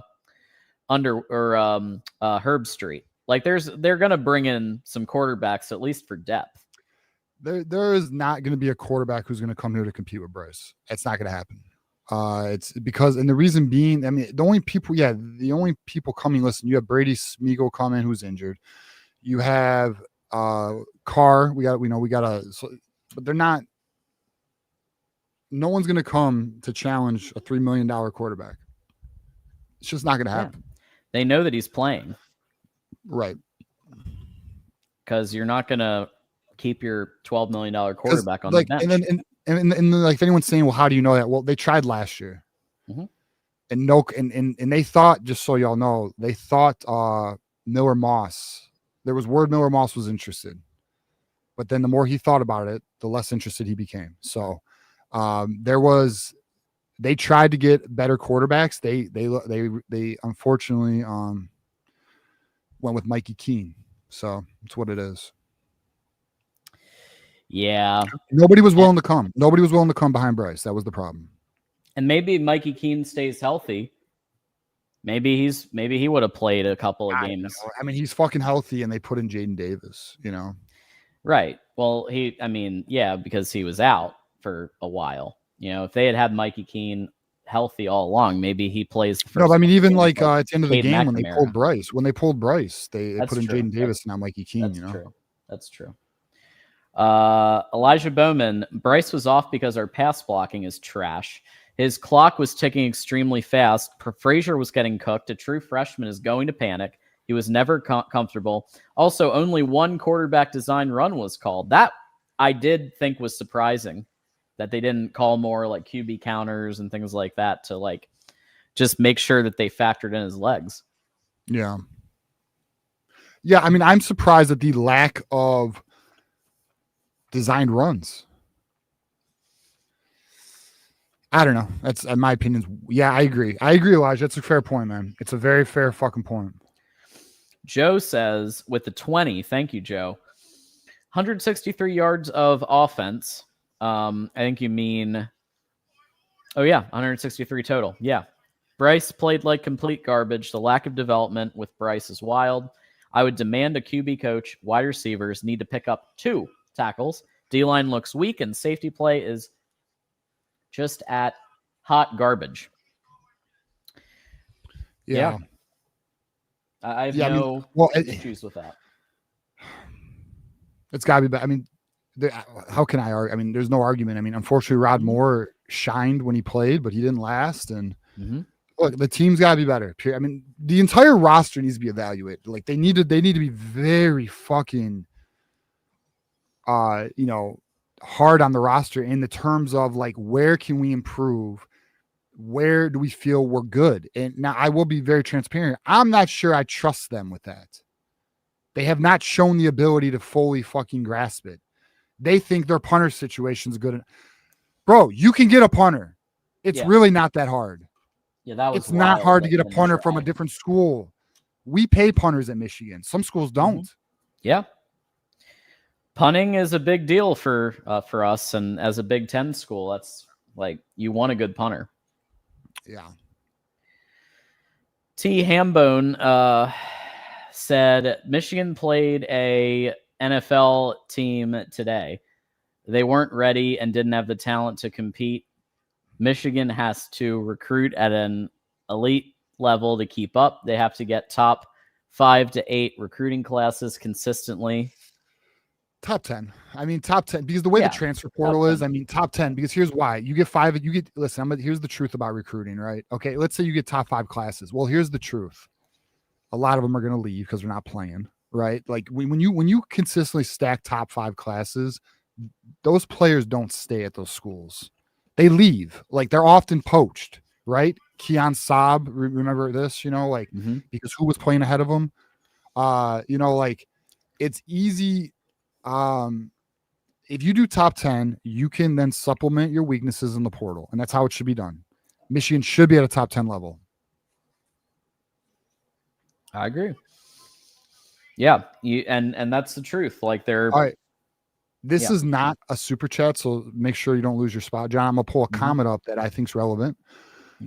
Herb Street. Like they're going to bring in some quarterbacks, at least for depth. There is not going to be a quarterback who's going to come here to compete with Bryce. It's not going to happen. It's because, and the reason being, I mean, the only people coming, listen, you have Brady Smeagol coming who's injured. You have Carr. But they're not. No one's going to come to challenge a $3 million quarterback. It's just not going to happen. Yeah. They know that he's playing. Right. Because you're not going to keep your $12 million quarterback on the bench. And then like if anyone's saying, well, how do you know that? Well, they tried last year. Mm-hmm. And they thought, just so y'all know, they thought Miller Moss. There was word Miller Moss was interested. But then the more he thought about it, the less interested he became. So they tried to get better quarterbacks. They unfortunately went with Mikey Keene. So that's what it is. Yeah. Nobody was willing to come. Nobody was willing to come behind Bryce. That was the problem. And maybe Mikey Keene stays healthy. Maybe he would have played a couple of games. I mean, he's fucking healthy, and they put in Jaden Davis, you know. Right. Well, because he was out for a while. You know, if they had Mikey Keene healthy all along, maybe he plays the first. No, but I mean, even like at the end of the game McNamara. when they pulled Bryce, they put in Jaden Davis and not Mikey Keene. That's you know, true. That's true. Elijah Bowman, Bryce was off because our pass blocking is trash. His clock was ticking extremely fast. Frazier was getting cooked. A true freshman is going to panic. He was never comfortable. Also, only one quarterback design run was called. That I did think was surprising that they didn't call more like QB counters and things like that to like just make sure that they factored in his legs. Yeah. Yeah, I mean, I'm surprised at the lack of designed runs. I don't know. That's in my opinion. Yeah, I agree. Elijah. That's a fair point, man. It's a very fair fucking point. Joe says with the 20, thank you, Joe. 163 yards of offense. I think you mean, 163 total. Yeah. Bryce played like complete garbage. The lack of development with Bryce is wild. I would demand a QB coach. Wide receivers need to pick up 2 tackles. D-line looks weak, and safety play is just at hot garbage. Yeah. I have no issues with that. It's got to be better. I mean, how can I argue? I mean, there's no argument. I mean, unfortunately, Rod Moore shined when he played, but he didn't last. And look, the team's got to be better. I mean, the entire roster needs to be evaluated. Like they need to be very fucking, hard on the roster in the terms of like, where can we improve? Where do we feel we're good? And now I will be very transparent. I'm not sure I trust them with that. They have not shown the ability to fully fucking grasp it. They think their punter situation is good. Bro, you can get a punter. It's really not that hard. Yeah, it's not hard to get a punter from a different school. We pay punters at Michigan. Some schools don't. Yeah. Punting is a big deal for us, and as a Big Ten school, that's like you want a good punter. Yeah. T. Hambone said Michigan played a NFL team today. They weren't ready and didn't have the talent to compete. Michigan has to recruit at an elite level to keep up. They have to get top 5 to 8 recruiting classes consistently. Top 10. I mean, top 10, because the way the transfer portal is, I mean, top 10, because here's why. You get 5, here's the truth about recruiting, right? Okay, let's say you get top 5 classes. Well, here's the truth. A lot of them are going to leave because they're not playing, right? Like when you consistently stack top 5 classes, those players don't stay at those schools. They leave. Like they're often poached, right? Keon Saab, remember this, because who was playing ahead of him? It's easy. If you do top 10, you can then supplement your weaknesses in the portal, and that's how it should be done. Michigan should be at a top 10 level. I agree. Yeah, and that's the truth. Like they're all right. This is not a super chat, so make sure you don't lose your spot, John. I'm gonna pull a comment up that I think is relevant.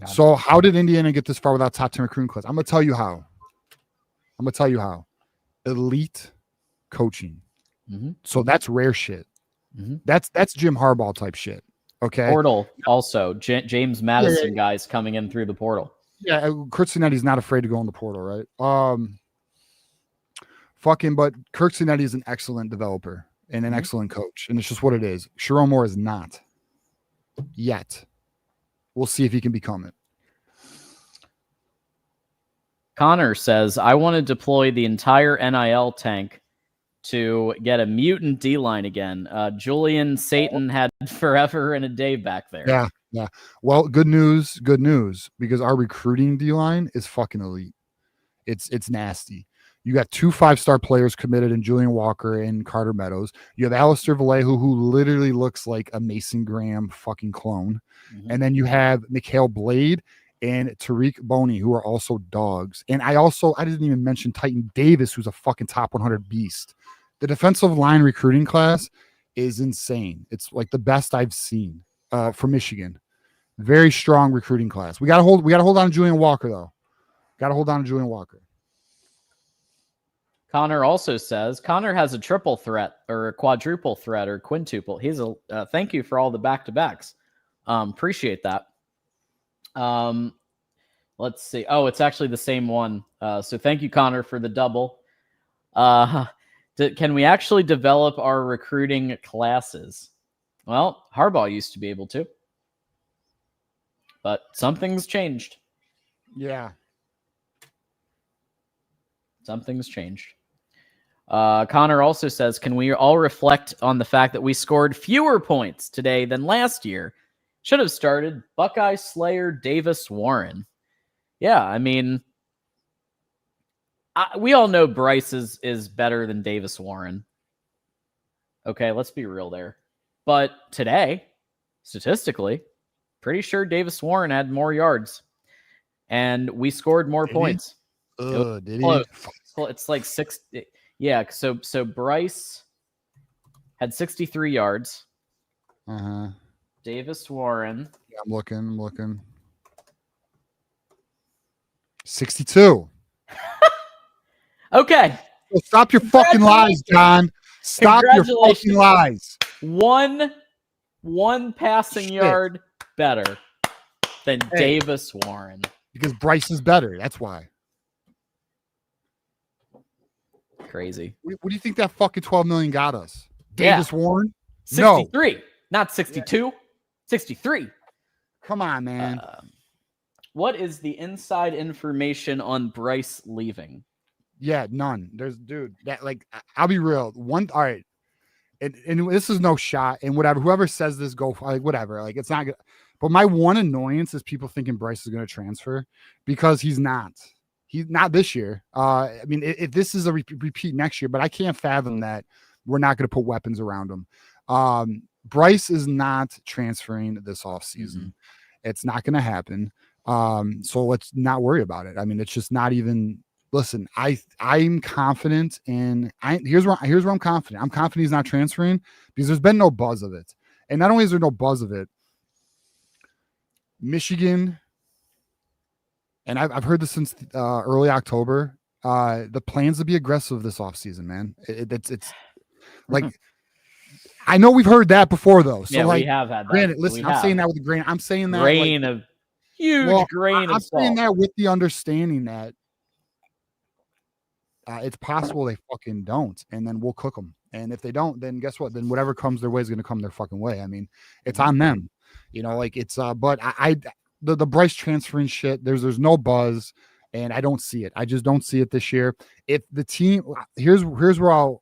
So, how did Indiana get this far without top 10 recruiting class? I'm gonna tell you how. Elite coaching. So that's rare shit. That's Jim Harbaugh type shit. Okay. Portal also James Madison guys coming in through the portal. Yeah, Kurt Cinetti's not afraid to go in the portal, right? But Kirk Cinetti is an excellent developer and an excellent coach, and it's just what it is. Sharon Moore is not yet. We'll see if he can become it. Connor says, I want to deploy the entire NIL tank to get a mutant D-line again. Julian Satan had forever and a day back there. Yeah. Well, good news, because our recruiting D-line is fucking elite. It's nasty. You got 2 5-star players committed in Julian Walker and Carter Meadows. You have Alistair Vallejo, who literally looks like a Mason Graham fucking clone. And then you have Mikhail Blade and Tariq Boney, who are also dogs. And I didn't even mention Titan Davis, who's a fucking top 100 beast. The defensive line recruiting class is insane. It's like the best I've seen for Michigan. Very strong recruiting class. We gotta hold on to Julian Walker, though. Connor also says Connor has a triple threat or a quadruple threat or quintuple. He's thank you for all the back-to-backs. Appreciate that. Let's see. Oh, it's actually the same one. So thank you, Connor, for the double. Can we actually develop our recruiting classes? Well, Harbaugh used to be able to, but something's changed. Yeah. Something's changed. Connor also says, can we all reflect on the fact that we scored fewer points today than last year? Should have started Buckeye Slayer Davis Warren. Yeah, I mean, we all know Bryce is better than Davis Warren. Okay, let's be real there. But today, statistically, pretty sure Davis Warren had more yards. And we scored more points. Did he? It's like 6. Yeah, so Bryce had 63 yards. Davis Warren. Yeah, I'm looking. 62. Okay. Well, stop your fucking lies, John. Stop your fucking lies. One passing yard better than Davis Warren. Because Bryce is better. That's why. Crazy. What do you think that fucking 12 million got us? Davis Warren? 63, No. not 62. 63. Come on, man. What is the inside information on Bryce leaving? Yeah, none. Dude, that like I'll be real. All right. And this is no shot. And whatever, whoever says this, go like whatever. Like it's not good. But my one annoyance is people thinking Bryce is going to transfer because he's not. He's not this year. I mean, if this is a repeat next year, but I can't fathom that we're not going to put weapons around him. Bryce is not transferring this offseason. Mm-hmm. It's not going to happen. So let's not worry about it. I mean, it's just not even. Listen, I'm confident in. Here's where I'm confident. I'm confident he's not transferring because there's been no buzz of it. And not only is there no buzz of it, Michigan. And I've heard this since early October. The plans to be aggressive this offseason, man. It's like I know we've heard that before though. So like, we have had that. Granted, listen, I'm saying that with a grain. I'm saying that grain of huge grain of salt. I'm saying that with the understanding that it's possible they fucking don't, and then we'll cook them. And if they don't, then guess what? Then whatever comes their way is going to come their fucking way. I mean, it's on them. You know, like it's. But the Bryce transferring shit. There's no buzz, and I don't see it. I just don't see it this year. If the team here's where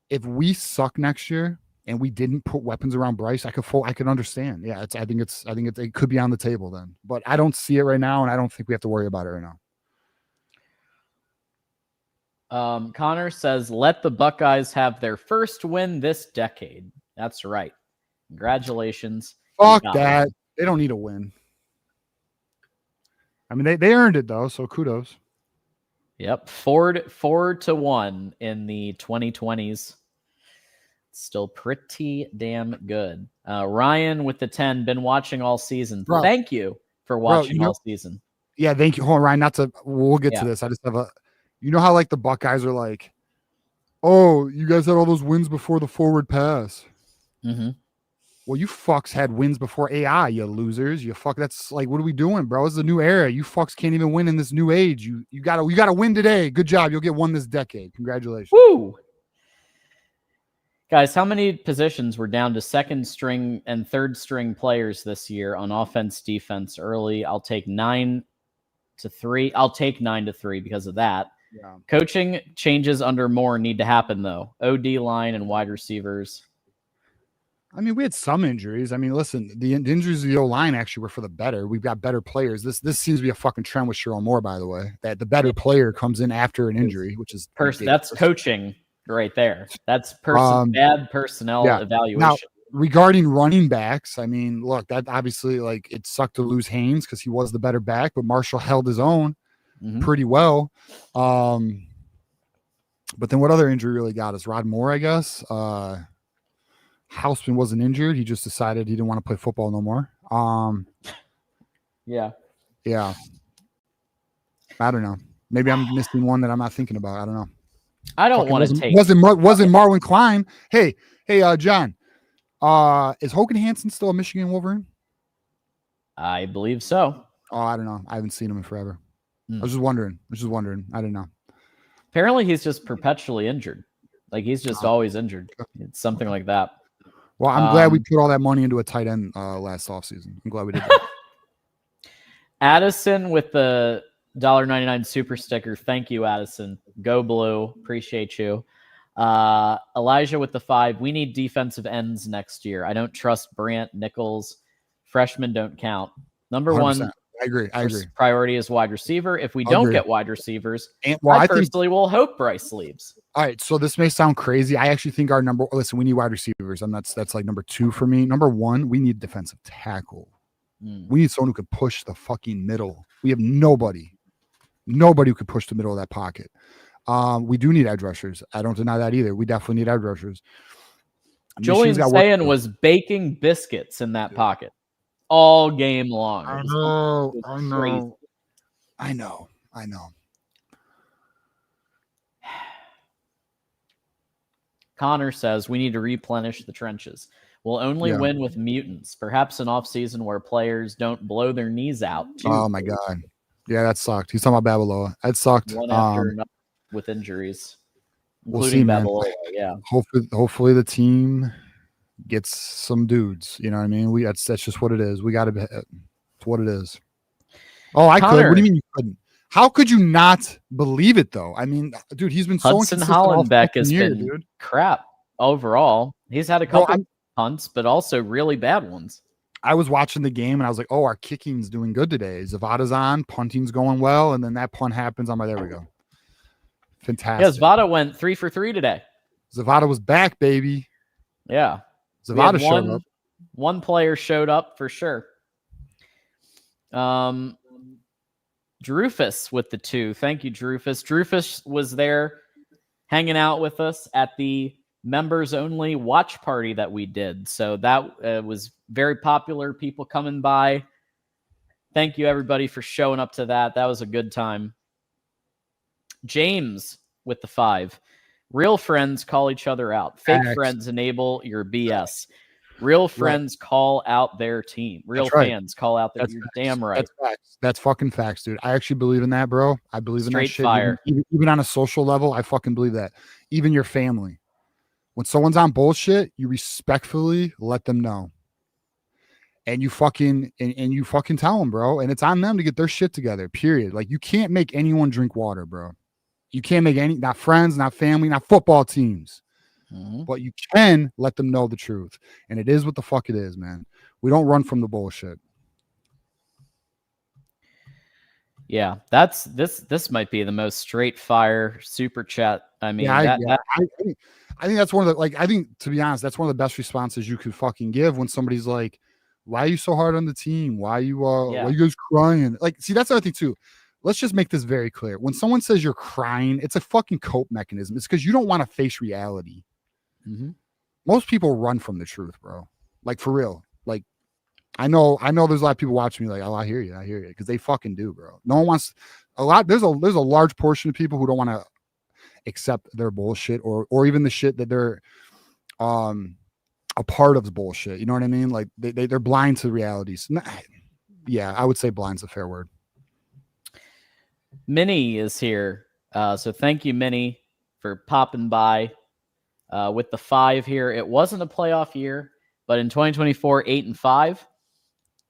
if we suck next year and we didn't put weapons around Bryce, I could understand. Yeah, I think it could be on the table then. But I don't see it right now, and I don't think we have to worry about it right now. Connor says, let the Buckeyes have their first win this decade. That's right. Congratulations. Fuck that. They don't need a win. I mean, they earned it, though, so kudos. Yep. 4-1 in the 2020s. Still pretty damn good. Ryan with the 10, been watching all season. Bro, thank you for watching all season. Yeah, thank you. Hold on, Ryan. We'll get to this. I just have you know how like the Buckeyes are like, oh, you guys had all those wins before the forward pass. Mm-hmm. Well, you fucks had wins before AI, you losers. You fuck. That's like, what are we doing, bro? It's a new era. You fucks can't even win in this new age. You gotta win today. Good job. You'll get one this decade. Congratulations. Woo! Guys, how many positions were down to second string and third string players this year on offense, defense early? I'll take 9-3. I'll take 9-3 because of that. Yeah. Coaching changes under Moore need to happen, though. OD line and wide receivers. I mean, we had some injuries. I mean, listen, the injuries of the O-line actually were for the better. We've got better players. This seems to be a fucking trend with Sherrone Moore, by the way, that the better player comes in after an injury, which is that's coaching right there. That's bad personnel evaluation. Now, regarding running backs, I mean, look, that obviously, like, it sucked to lose Haynes because he was the better back, but Marshall held his own pretty well. But then what other injury really got us? Rod Moore, I guess. Houseman wasn't injured. He just decided he didn't want to play football no more. Yeah. I don't know. Maybe I'm missing one that I'm not thinking about. I don't know. I don't want to take. Wasn't Marlon Klein? Hey, John. Is Hogan Hansen still a Michigan Wolverine? I believe so. Oh, I don't know. I haven't seen him in forever. I was just wondering. I don't know. Apparently, he's just perpetually injured. Like he's just always injured. It's something like that. Well, I'm glad we put all that money into a tight end last offseason. I'm glad we did that. Addison with the $1.99 super sticker. Thank you, Addison. Go Blue. Appreciate you. Elijah with the 5. We need defensive ends next year. I don't trust Brandt, Nichols. Freshmen don't count. Number 1. I agree. Priority is wide receiver. If we don't get wide receivers, I personally will hope Bryce leaves. All right, so this may sound crazy. I actually think we need wide receivers, and that's like number 2 for me. Number 1, we need defensive tackle. We need someone who could push the fucking middle. We have nobody who could push the middle of that pocket. We do need edge rushers. I don't deny that either. We definitely need edge rushers. Julian Sayin was baking biscuits in that pocket all game long. I know. Connor says we need to replenish the trenches. will only Yeah. win with mutants. Perhaps an offseason where players don't blow their knees out. Oh my God. Yeah, that sucked. He's talking about Babaloa. That sucked. One after another with injuries, We'll including see, man. Babaloa. Yeah. Hopefully the team gets some dudes. You know what I mean? That's just what it is. We got to. It's what it is. Oh, I Connor, could. What do you mean you couldn't? How could you not believe it though? I mean, dude, he's been so Hudson inconsistent all Hollenbeck has year, been dude. crap overall. He's had a couple punts, but also really bad ones. I was watching the game and I was like, oh, our kicking's doing good today. Zavada's on, punting's going well, and then that punt happens. I'm like, there we go. Fantastic. Yeah, Zavada went 3 for 3 today. Zavada was back, baby. Yeah. Zavada showed up. One player showed up for sure. Drufus with the 2. Thank you, Drufus. Drufus was there hanging out with us at the members only watch party that we did. So that was very popular. People coming by. Thank you, everybody, for showing up to that. That was a good time. James with the 5. Real friends call each other out. Fake friends enable your BS. Real friends call out their team. Real fans call out their. You're damn right. That's facts. That's fucking facts, dude. I actually believe in that, bro. I believe in that shit. Fire. Even on a social level, I fucking believe that. Even your family. When someone's on bullshit, you respectfully let them know. And you fucking you fucking tell them, bro. And it's on them to get their shit together. Period. Like, you can't make anyone drink water, bro. You can't make not friends, not family, not football teams. But you can let them know the truth. And it is what the fuck it is, man. We don't run from the bullshit. Yeah, that's this might be the most straight fire super chat. I mean, I think that's one of the, I think, to be honest, that's one of the best responses you could fucking give when somebody's like, why are you so hard on the team? Why are you guys crying? Like, see, that's the other thing too. Let's just make this very clear. When someone says you're crying, it's a fucking cope mechanism. It's because you don't want to face reality. Most people run from the truth, bro. Like, for real. Like, I know there's a lot of people watching me like, oh, I hear you, because they fucking do, bro. No one wants there's a large portion of people who don't want to accept their bullshit or even the shit that they're a part of bullshit. You know what I mean? Like, they're blind to realities. Yeah, I would say blind's a fair word. Minnie is here. So thank you, Minnie, for popping by. With the 5 here, it wasn't a playoff year, but in 2024, 8-5,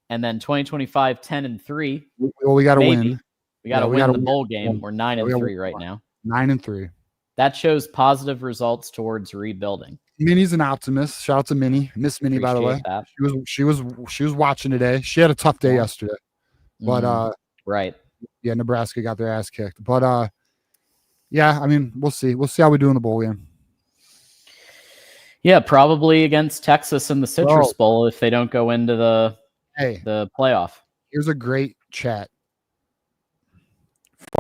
and then 2025, 10-3. Well, we got to win. We got to win the bowl game. We're 9-3 right now. 9-3. That shows positive results towards rebuilding. Minnie's an optimist. Shout out to Minnie, Miss Minnie, by the way. That. She was watching today. She had a tough day yesterday, but right. Yeah, Nebraska got their ass kicked, but yeah, I mean, we'll see. We'll see how we do in the bowl game. Yeah, probably against Texas in the Citrus Bowl if they don't go into the playoff. Here's a great chat.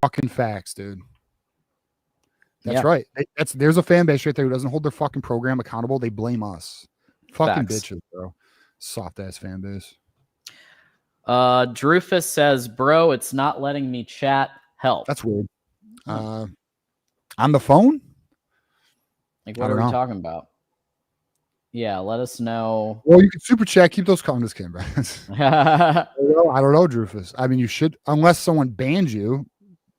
Fucking facts, dude. That's right. There's a fan base right there who doesn't hold their fucking program accountable. They blame us. Fucking bitches, bro. Soft ass fan base. Drufus says, bro, it's not letting me chat. Help. That's weird. On the phone? Like, what are we talking about? Yeah, let us know. Well, you can super chat. Keep those comments, Kim. I don't know, Drufus. I mean, you should, unless someone banned you.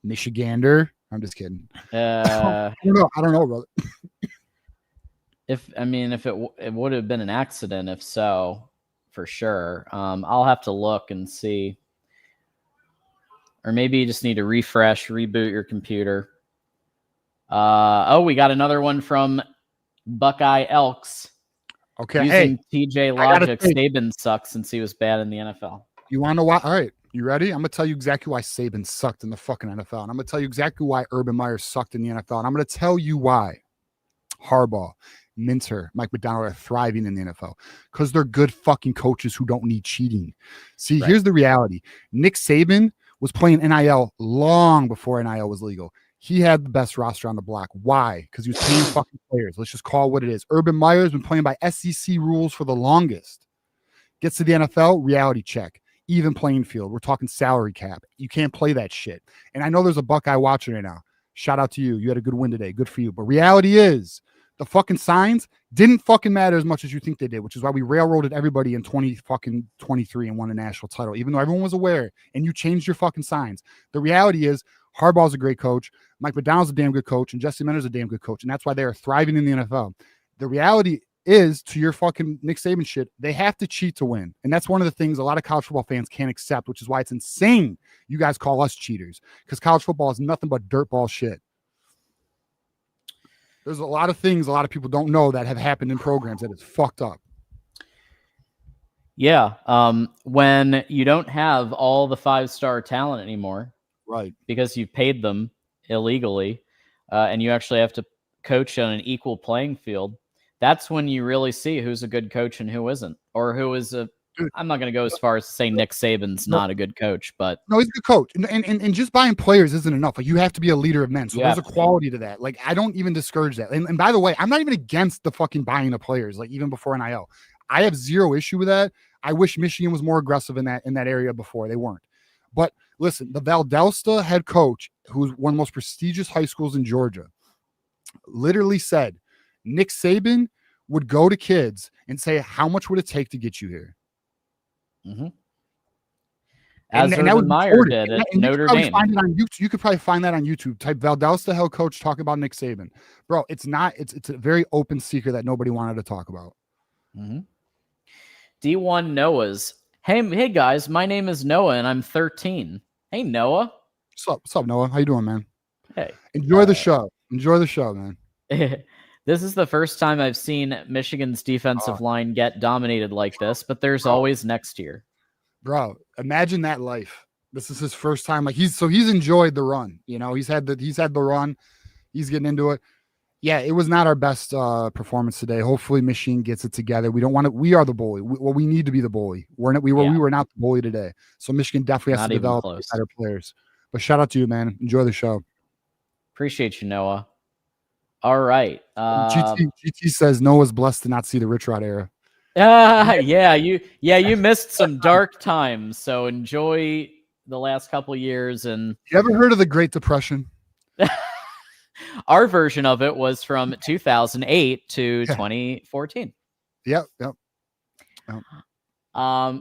Michigander. I'm just kidding. I don't know, brother. If it would have been an accident, if so, for sure. I'll have to look and see. Or maybe you just need to reboot your computer. We got another one from Buckeye Elks. Okay. Using TJ logic, Saban sucks since he was bad in the NFL. You want to know why? All right. You ready? I'm going to tell you exactly why Saban sucked in the fucking NFL. And I'm going to tell you exactly why Urban Meyer sucked in the NFL. And I'm going to tell you why Harbaugh, Minter, Mike McDonald are thriving in the NFL. Because they're good fucking coaches who don't need cheating. See, here's the reality. Nick Saban was playing NIL long before NIL was legal. He had the best roster on the block. Why? Because he was paying fucking players. Let's just call it what it is. Urban Meyer's been playing by SEC rules for the longest. Gets to the NFL, reality check. Even playing field. We're talking salary cap. You can't play that shit. And I know there's a Buckeye watching right now. Shout out to you. You had a good win today. Good for you. But reality is The fucking signs didn't fucking matter as much as you think they did, which is why we railroaded everybody in 2023 and won a national title, even though everyone was aware, and you changed your fucking signs. The reality is Harbaugh's a great coach. Mike McDonald's a damn good coach, and Jesse Minter's a damn good coach, and that's why they are thriving in the NFL. The reality is, to your fucking Nick Saban shit, they have to cheat to win. And that's one of the things a lot of college football fans can't accept, which is why it's insane you guys call us cheaters, because college football is nothing but dirtball shit. There's a lot of things a lot of people don't know that have happened in programs that is fucked up. Yeah. When you don't have all the 5-star talent anymore, right? Because you've paid them illegally, and you actually have to coach on an equal playing field, that's when you really see who's a good coach and who isn't, or who is a. I'm not going to go as far as to say Nick Saban's not a good coach, but no, he's a good coach, and just buying players isn't enough. Like, you have to be a leader of men. So there's a quality to that. Like, I don't even discourage that. And by the way, I'm not even against the fucking buying of players. Like, even before NIL, I have zero issue with that. I wish Michigan was more aggressive in that area before. They weren't. But listen, the Valdosta head coach, who's one of the most prestigious high schools in Georgia, literally said Nick Saban would go to kids and say, "How much would it take to get you here?" Mm-hmm. As Urban Meyer did at Notre Dame. You could probably find that on YouTube. Type Valdosta head coach talk about Nick Saban. Bro, it's a very open secret that nobody wanted to talk about. Mm-hmm. D1 Noah's. Hey guys, my name is Noah and I'm 13. Hey Noah. What's up, Noah? How you doing, man? Hey. Enjoy the show. Enjoy the show, man. This is the first time I've seen Michigan's defensive line get dominated like this, but there's always next year. Bro, imagine that life. This is his first time. Like, he's enjoyed the run. You know, he's had the run. He's getting into it. Yeah, it was not our best performance today. Hopefully Michigan gets it together. We are the bully. We need to be the bully. We were not the bully today. So Michigan definitely has to develop better players. But shout out to you, man. Enjoy the show. Appreciate you, Noah. All right. GT says Noah's blessed to not see the Rich Rod era. You missed some dark times. So enjoy the last couple years. And you ever heard of the Great Depression? Our version of it was from 2008 to 2014. Yep.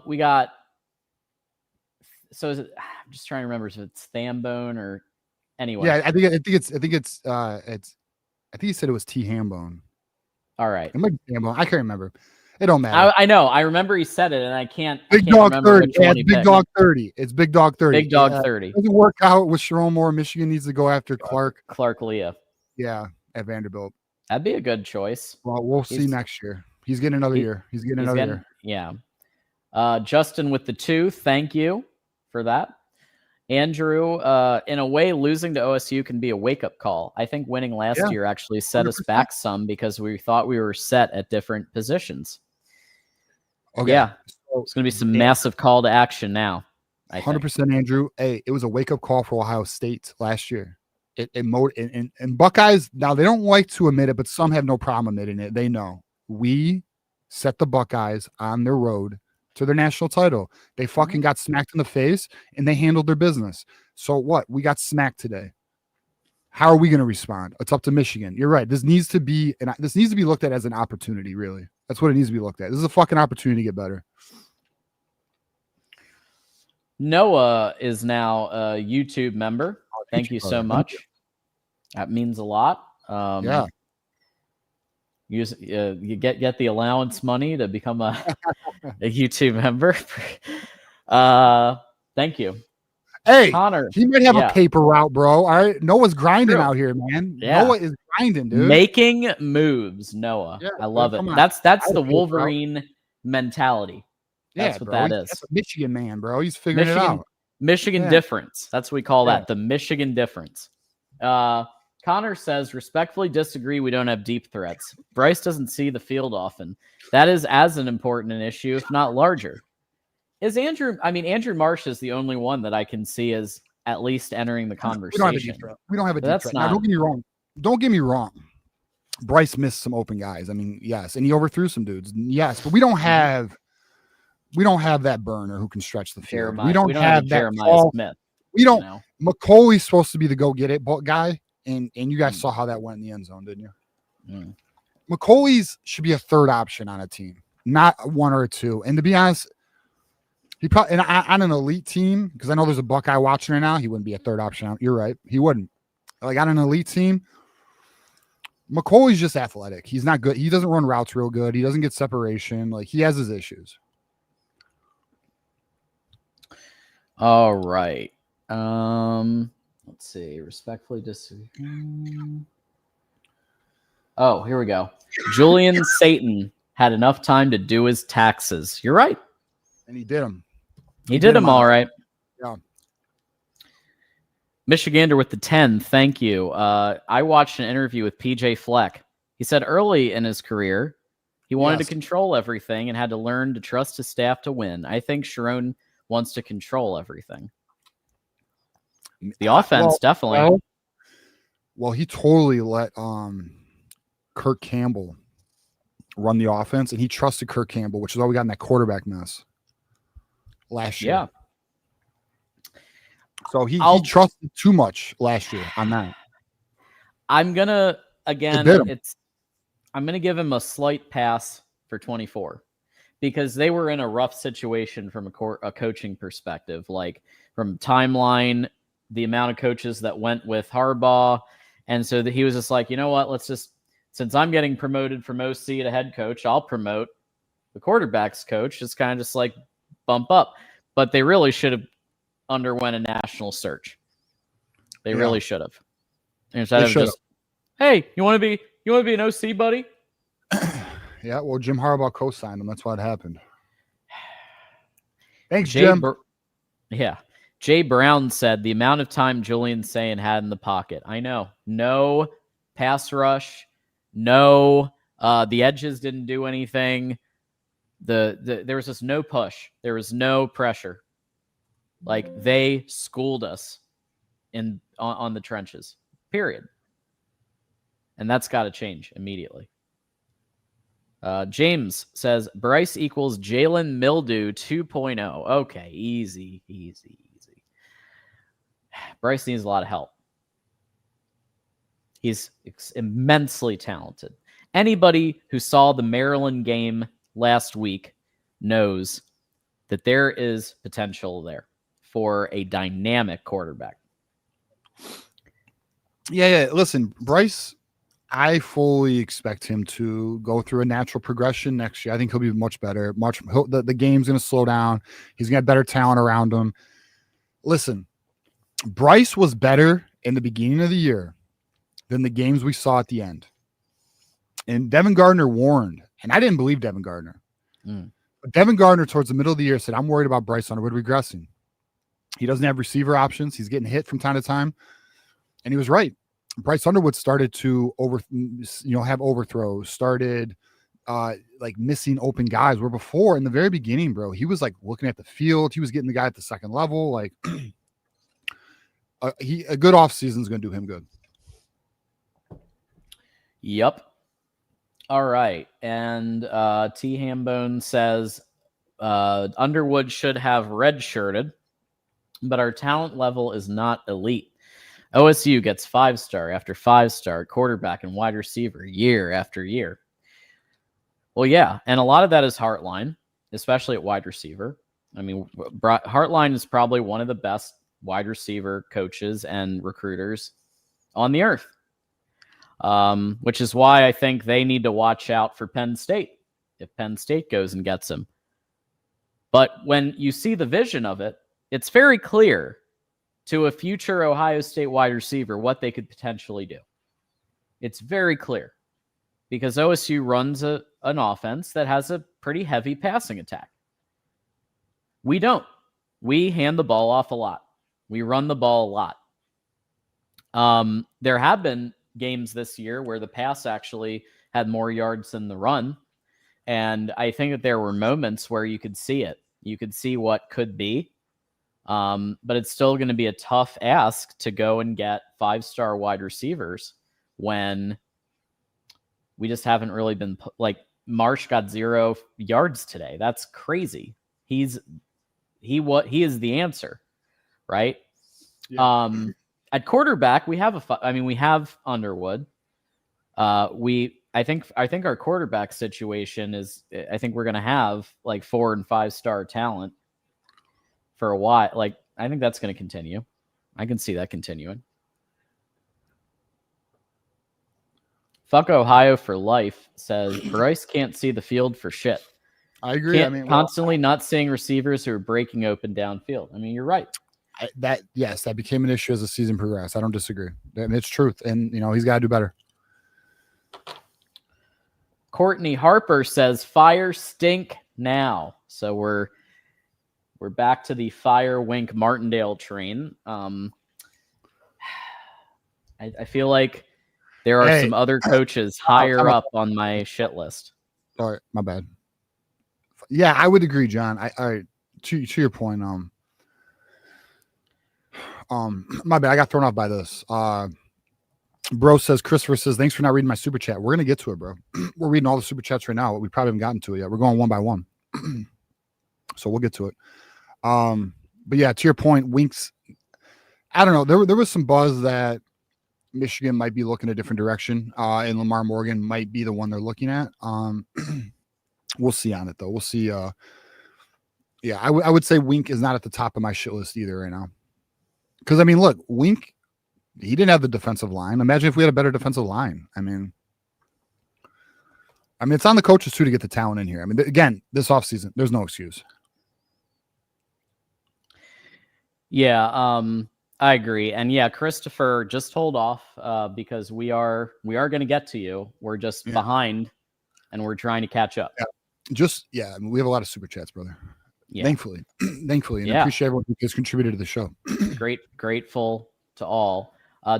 We got. So is it? I'm just trying to remember if it's Thambone or anyway. Yeah, I think he said it was T Hambone. All right. It might be Hambone. I can't remember. It don't matter. I know. I remember he said it, and I can't. Big Dog 30. Yeah, Big Dog 30. It's Big Dog 30. Big Dog 30. It doesn't work out with Sharon Moore. Michigan needs to go after Clark Leah. Yeah, at Vanderbilt. That'd be a good choice. Well, we'll see next year. He's getting another year. He's getting another year. Yeah. Justin with the 2. Thank you for that. Andrew, in a way, losing to OSU can be a wake-up call. I think winning last year actually set 100%. Us back some because we thought we were set at different positions. Okay. Yeah, it's going to be some massive call to action now. 100%, Andrew. Hey, it was a wake-up call for Ohio State last year. And Buckeyes, now they don't like to admit it, but some have no problem admitting it. They know. We set the Buckeyes on their road to their national title. They fucking got smacked in the face, and they handled their business. So what? We got smacked today. How are we going to respond? It's up to Michigan. You're right. This needs to be looked at as an opportunity, really. That's what it needs to be looked at. This is a fucking opportunity to get better. Noah is now a YouTube member. Thank you so much. That means a lot. Yeah. You get the allowance money to become a YouTube member. Thank you. Hey, Connor, he might have a paper route, bro. All right, Noah's grinding out here, man. Yeah. Noah is grinding, dude. Making moves, Noah. Yeah, I love it. That's the Wolverine mentality. That's what that is. That's a Michigan man, bro. He's figuring it out. Michigan difference. That's what we call that. The Michigan difference. Connor says, respectfully disagree. We don't have deep threats. Bryce doesn't see the field often. That is as an important an issue, if not larger. Andrew Marsh is the only one that I can see as at least entering the conversation. We don't have a deep threat. Now, don't get me wrong. Don't get me wrong. Bryce missed some open guys. I mean, yes, and he overthrew some dudes. Yes, but we don't have that burner who can stretch the field. We don't have that Jeremiah Smith. We don't. McCauley's supposed to be the go get it guy, and you guys saw how that went in the end zone, didn't you? McCauley's should be a third option on a team, not one or two. And to be honest, he probably on an elite team, because I know there's a Buckeye watching right now, he wouldn't be a third option. You're right. He wouldn't. Like on an elite team, McCauley's just athletic. He's not good. He doesn't run routes real good. He doesn't get separation. Like he has his issues. All right. Let's see. Respectfully disagree. Oh, here we go. Julian Satan had enough time to do his taxes. You're right. And he did them. He did them all right. Yeah. Michigander with the 10. Thank you. I watched an interview with PJ Fleck. He said early in his career, he wanted to control everything and had to learn to trust his staff to win. I think Sharon wants to control everything. The offense, definitely. Well, he totally let Kirk Campbell run the offense, and he trusted Kirk Campbell, which is why we got in that quarterback mess last year. Yeah. So he trusted too much last year on that. I'm gonna I'm gonna give him a slight pass for 24 because they were in a rough situation from a coaching perspective, like from timeline, the amount of coaches that went with Harbaugh, and so that he was just like, you know what, since I'm getting promoted from OC to head coach, I'll promote the quarterback's coach. Just kind of just like bump up, but they really should have underwent a national search. They really should have. Instead of just, hey, you want to be an OC, buddy? Yeah, well, Jim Harbaugh co-signed him. That's what happened. Thanks, Jim. Jay Brown said the amount of time Julian Sayin had in the pocket. I know. No pass rush. No, the edges didn't do anything. There was just no push. There was no pressure. Like they schooled us on the trenches, period. And that's got to change immediately. James says Bryce equals Jalen Mildew 2.0. Okay, easy. Bryce needs a lot of help. He's immensely talented. Anybody who saw the Maryland game last week knows that there is potential there for a dynamic quarterback. Yeah. Listen, Bryce, I fully expect him to go through a natural progression next year. I think he'll be much better. The game's going to slow down. He's going to have better talent around him. Listen, Bryce was better in the beginning of the year than the games we saw at the end. And Devin Gardner warned, and I didn't believe Devin Gardner. But Devin Gardner towards the middle of the year said, I'm worried about Bryce Underwood regressing. He doesn't have receiver options. He's getting hit from time to time. And he was right. Bryce Underwood started to have overthrows, started like missing open guys, where before in the very beginning, bro, he was like looking at the field. He was getting the guy at the second level. Like a good offseason is going to do him good. Yep. All right. And T Hambone says Underwood should have redshirted, but our talent level is not elite. OSU gets 5-star after 5-star quarterback and wide receiver year after year. Well, yeah, and a lot of that is Hartline, especially at wide receiver. I mean, Hartline is probably one of the best wide receiver coaches and recruiters on the earth, which is why I think they need to watch out for Penn State if Penn State goes and gets him. But when you see the vision of it, it's very clear to a future Ohio State wide receiver what they could potentially do. It's very clear because OSU runs an offense that has a pretty heavy passing attack. We don't. We hand the ball off a lot. We run the ball a lot. There have been games this year where the pass actually had more yards than the run. And I think that there were moments where you could see it. You could see what could be. But it's still going to be a tough ask to go and get 5-star wide receivers when we just haven't really been like Marsh got 0 yards today. That's crazy. He is the answer, right? Yeah. At quarterback, we have we have Underwood. We I think our quarterback situation is, I think we're going to have like 4 and 5 star talent for a while. Like, I think that's going to continue. I can see that continuing. Fuck Ohio for life says Bryce can't see the field for shit. I agree. Constantly not seeing receivers who are breaking open downfield. I mean, you're right. That became an issue as the season progressed. I don't disagree. It's truth, and he's got to do better. Courtney Harper says fire stink now. So we're back to the fire wink Martindale train. I feel like there are some other coaches higher up on my shit list. All right, my bad. Yeah, I would agree, John. To your point, my bad. I got thrown off by this. Bro says, Christopher says, thanks for not reading my super chat. We're gonna get to it, bro. We're reading all the super chats right now. We probably haven't gotten to it yet. We're going one by one, so we'll get to it. But yeah, to your point, Winks. I don't know. There was some buzz that Michigan might be looking a different direction, and Lamar Morgan might be the one they're looking at. We'll see on it though. We'll see. Yeah, I would say Wink is not at the top of my shit list either right now. Because I mean, look, Wink, he didn't have the defensive line. Imagine if we had a better defensive line. I mean, it's on the coaches too to get the talent in here. I mean, again, this offseason, there's no excuse. Yeah, I agree. And yeah, Christopher, just hold off because we are going to get to you. We're just behind, and we're trying to catch up. Yeah. We have a lot of super chats, brother. Yeah. Thankfully, and I appreciate everyone who has contributed to the show. Grateful to all.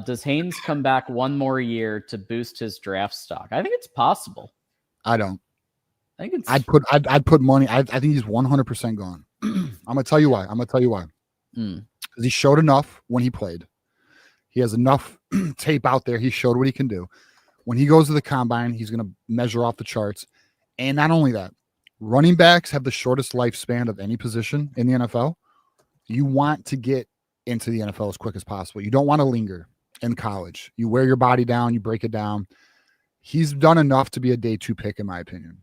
Does Haynes come back one more year to boost his draft stock? I think it's possible. I don't. I think it's. I'd put money. I think he's 100% gone. I'm gonna tell you why. Because he showed enough when he played. He has enough tape out there. He showed what he can do. When he goes to the combine, he's gonna measure off the charts. And not only that, running backs have the shortest lifespan of any position in the NFL. You want to get into the NFL as quick as possible. You don't want to linger in college. You wear your body down, you break it down. He's done enough to be a day 2 pick, in my opinion.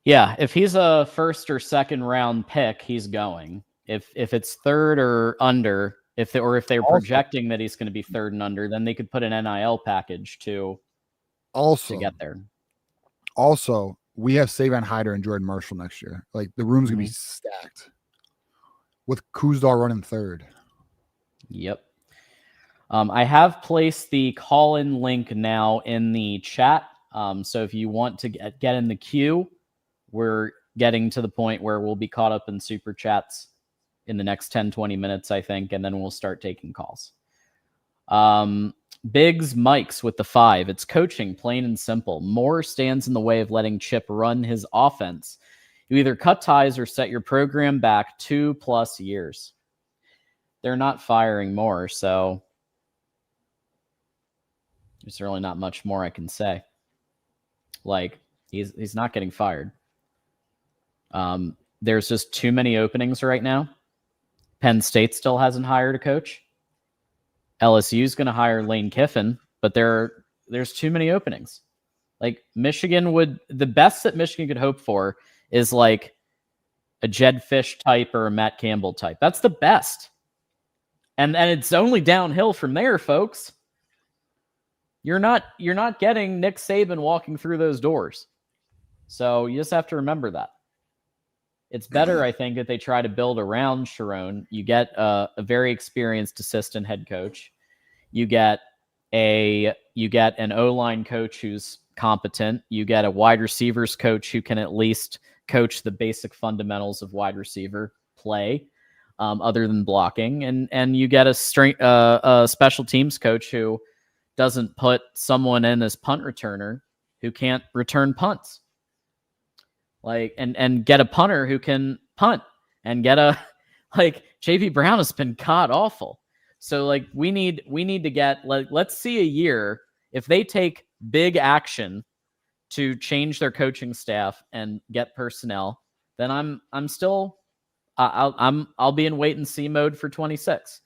Yeah, if he's a first or second round pick, he's going. If it's third or under, if they're projecting that he's going to be third and under, then they could put an NIL package to get there. Also, we have Savan Hyder and Jordan Marshall next year. Like, the room's gonna be stacked with Kuzdal running third. Yep. I have placed the call-in link now in the chat. So if you want to get in the queue, we're getting to the point where we'll be caught up in super chats in the next 10-20 minutes, I think, and then we'll start taking calls. Biggs Mikes with the 5. It's coaching, plain and simple. Moore stands in the way of letting Chip run his offense. You either cut ties or set your program back 2+ years. They're not firing Moore, so there's really not much more I can say. Like, he's not getting fired. There's just too many openings right now. Penn State still hasn't hired a coach. LSU's going to hire Lane Kiffin, but there's too many openings. Like, the best that Michigan could hope for is like a Jed Fish type or a Matt Campbell type. That's the best. And it's only downhill from there, folks. You're not getting Nick Saban walking through those doors. So you just have to remember that. It's better, I think, that they try to build around Sharon. You get a very experienced assistant head coach. You get an O-line coach who's competent. You get a wide receivers coach who can at least coach the basic fundamentals of wide receiver play, other than blocking. And you get a special teams coach who doesn't put someone in as punt returner who can't return punts. Like, and get a punter who can punt, and get JP Brown has been god awful. So like, we need to get, let's see a year. If they take big action to change their coaching staff and get personnel, then I'll be in wait and see mode for 26.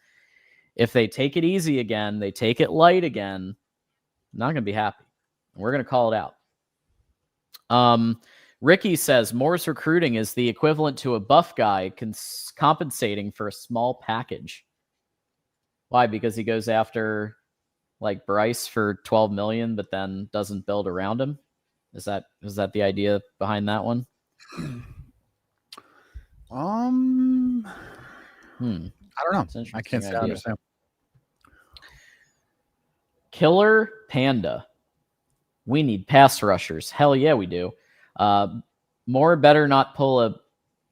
If they take it easy again, they take it light again, Not going to be happy. We're going to call it out. Ricky says Moore's recruiting is the equivalent to a buff guy compensating for a small package. Why? Because he goes after like Bryce for 12 million, but then doesn't build around him. Is that the idea behind that one? I don't know. I can't say I understand. Killer Panda. We need pass rushers. Hell yeah, we do. Moore better not pull a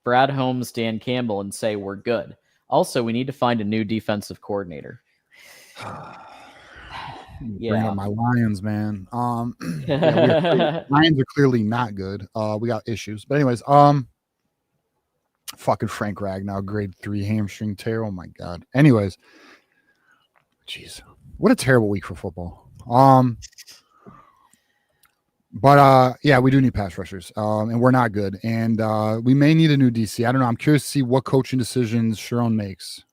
Brad Holmes, Dan Campbell and say we're good. Also, we need to find a new defensive coordinator. Bring up my Lions, man. Lions are clearly not good. We got issues. But anyways, fucking Frank Ragnow, grade 3 hamstring tear. Oh my God. Anyways, jeez, what a terrible week for football. But yeah, we do need pass rushers, and we're not good. And we may need a new DC. I don't know. I'm curious to see what coaching decisions Sharon makes.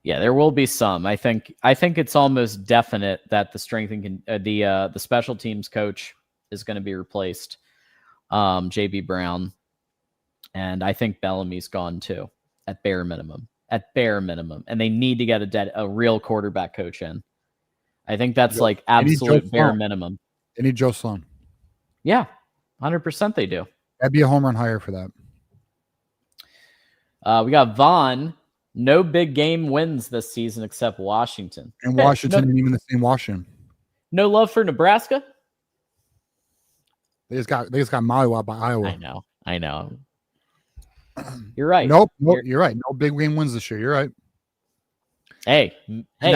Yeah, there will be some. I think it's almost definite that the strength and the special teams coach is going to be replaced, JB Brown, and I think Bellamy's gone too at bare minimum. And they need to get a real quarterback coach in. I think that's like absolute bare minimum. They need Joe Sloan. Yeah, 100% they do. That'd be a home run hire for that. We got Vaughn. No big game wins this season except Washington. And Washington isn't even the same Washington. No love for Nebraska? They just got mollywopped by Iowa. I know. You're right. Nope, you're right. No big game wins this year. You're right. Hey,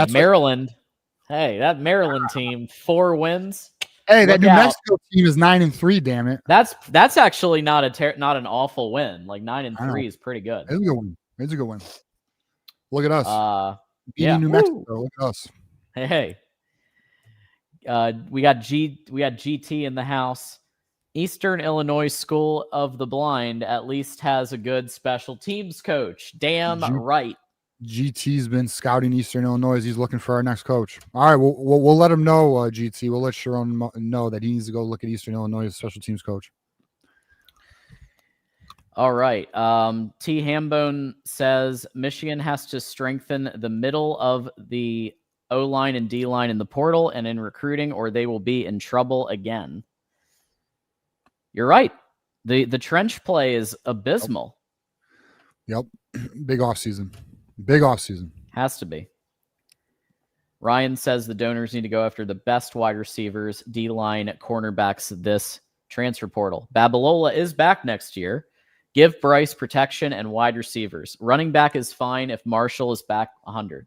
Maryland. That Maryland team, 4 wins. Hey, that New Mexico team is 9-3. Damn it. That's actually not an awful win. Like 9-3 is pretty good. It's a good win. It's a good win. Look at us. Beating New Mexico. Look at us. Hey. We got GT in the house. Eastern Illinois School of the Blind at least has a good special teams coach. Damn right. GT's been scouting Eastern Illinois. He's looking for our next coach. All right, we'll let him know, GT. We'll let Sharon know that he needs to go look at Eastern Illinois as special teams coach. All right. T. Hambone says Michigan has to strengthen the middle of the O-line and D-line in the portal and in recruiting, or they will be in trouble again. You're right. The trench play is abysmal. Yep. Big offseason. Big offseason. Has to be. Ryan says the donors need to go after the best wide receivers, D-line, cornerbacks this transfer portal. Babalola is back next year. Give Bryce protection and wide receivers. Running back is fine if Marshall is back 100.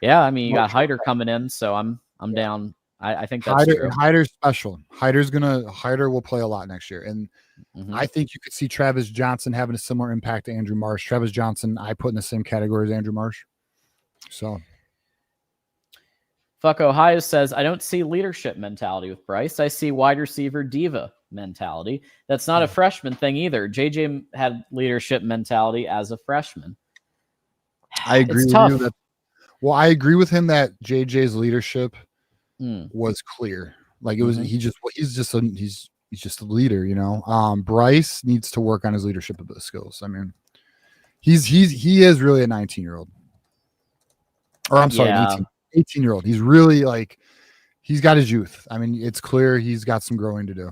Yeah, I mean, you got Hyder coming in, so I'm down. I think that's true. Hyder's special. Hyder will play a lot next year. And I think you could see Travis Johnson having a similar impact to Andrew Marsh. Travis Johnson, I put in the same category as Andrew Marsh. So Fuck Ohio says, I don't see leadership mentality with Bryce. I see wide receiver diva mentality. That's not a freshman thing either. JJ had leadership mentality as a freshman. I agree with you. Well, I agree with him that JJ's leadership was clear. Like it was, he's just a leader, you know. Bryce needs to work on his leadership skills. I mean, he is really a 19-year-old. Or I'm sorry, 18-year-old. He's really like, he's got his youth. I mean, it's clear he's got some growing to do.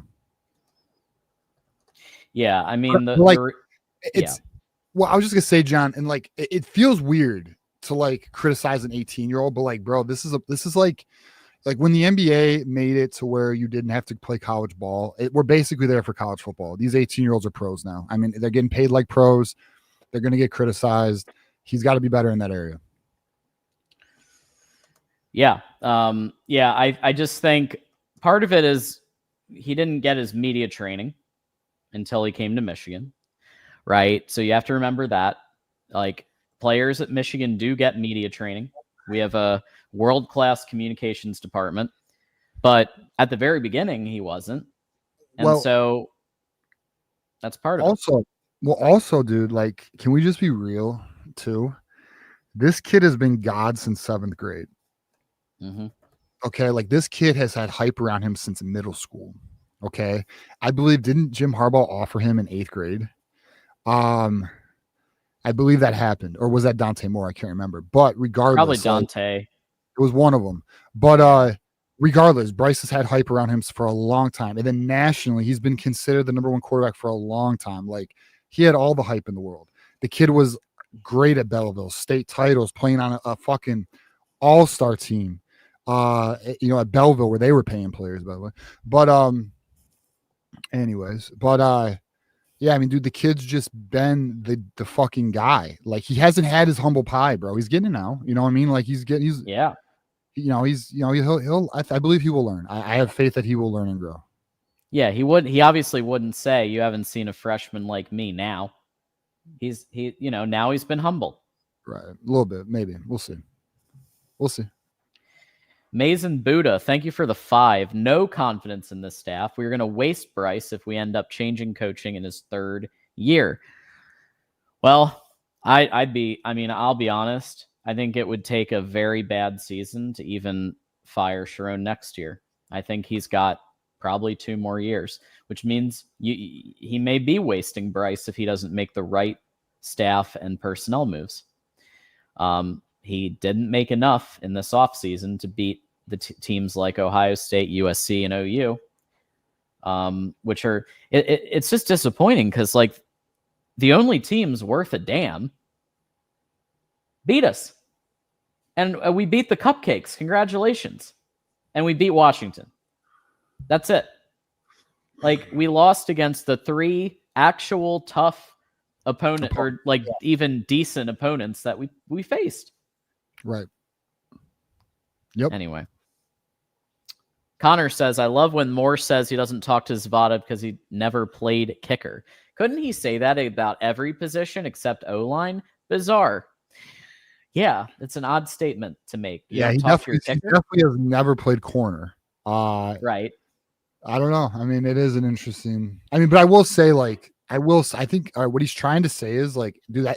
Yeah, I mean, well, I was just gonna say, John, and like, it feels weird to like criticize an 18-year-old, but like, bro, this is like when the NBA made it to where you didn't have to play college ball. We're basically there for college football. These 18-year-olds are pros now. I mean, they're getting paid like pros. They're gonna get criticized. He's got to be better in that area. Yeah. I just think part of it is he didn't get his media training until he came to Michigan, right? So you have to remember that. Like, players at Michigan do get media training. We have a world-class communications department, but at the very beginning, he wasn't. And so that's part of it. Also, dude, like, can we just be real too? This kid has been God since 7th grade. Mm-hmm. Okay, like this kid has had hype around him since middle school. Okay, I believe didn't Jim Harbaugh offer him in 8th grade? I believe that happened, or was that Dante Moore? I can't remember. But Probably regardless, like, Dante. it was one of them. But regardless, Bryce has had hype around him for a long time, and then nationally, he's been considered the number 1 quarterback for a long time. Like he had all the hype in the world. The kid was great at Belleville, state titles, playing on a fucking all-star team. At Belleville where they were paying players, by the way. But yeah, I mean, dude, the kid's just been the fucking guy. Like he hasn't had his humble pie, bro. He's getting it now. You know what I mean? Like he's Yeah. I believe he will learn. I have faith that he will learn and grow. Yeah, he obviously wouldn't say you haven't seen a freshman like me now. Now he's been humble. Right. A little bit, maybe. We'll see. Mason Buddha, thank you for the 5. No confidence in this staff. We're going to waste Bryce if we end up changing coaching in his 3rd year. Well, I'll be honest. I think it would take a very bad season to even fire Sharon next year. I think he's got probably 2 more years, which means he may be wasting Bryce if he doesn't make the right staff and personnel moves. He didn't make enough in this offseason to beat the teams like Ohio State, USC, and OU, which are it's just disappointing because like the only teams worth a damn beat us, and we beat the Cupcakes. Congratulations, and we beat Washington. That's it. Like we lost against the 3 actual tough opponent or like even decent opponents that we faced. Right. Yep. Anyway. Connor says, I love when Moore says he doesn't talk to Zavada because he never played kicker. Couldn't he say that about every position except O-line? Bizarre. Yeah, it's an odd statement to make. He definitely has never played corner. Right. I don't know. I mean, it is an interesting. I mean, but I will say, like, I think what he's trying to say is, like, dude,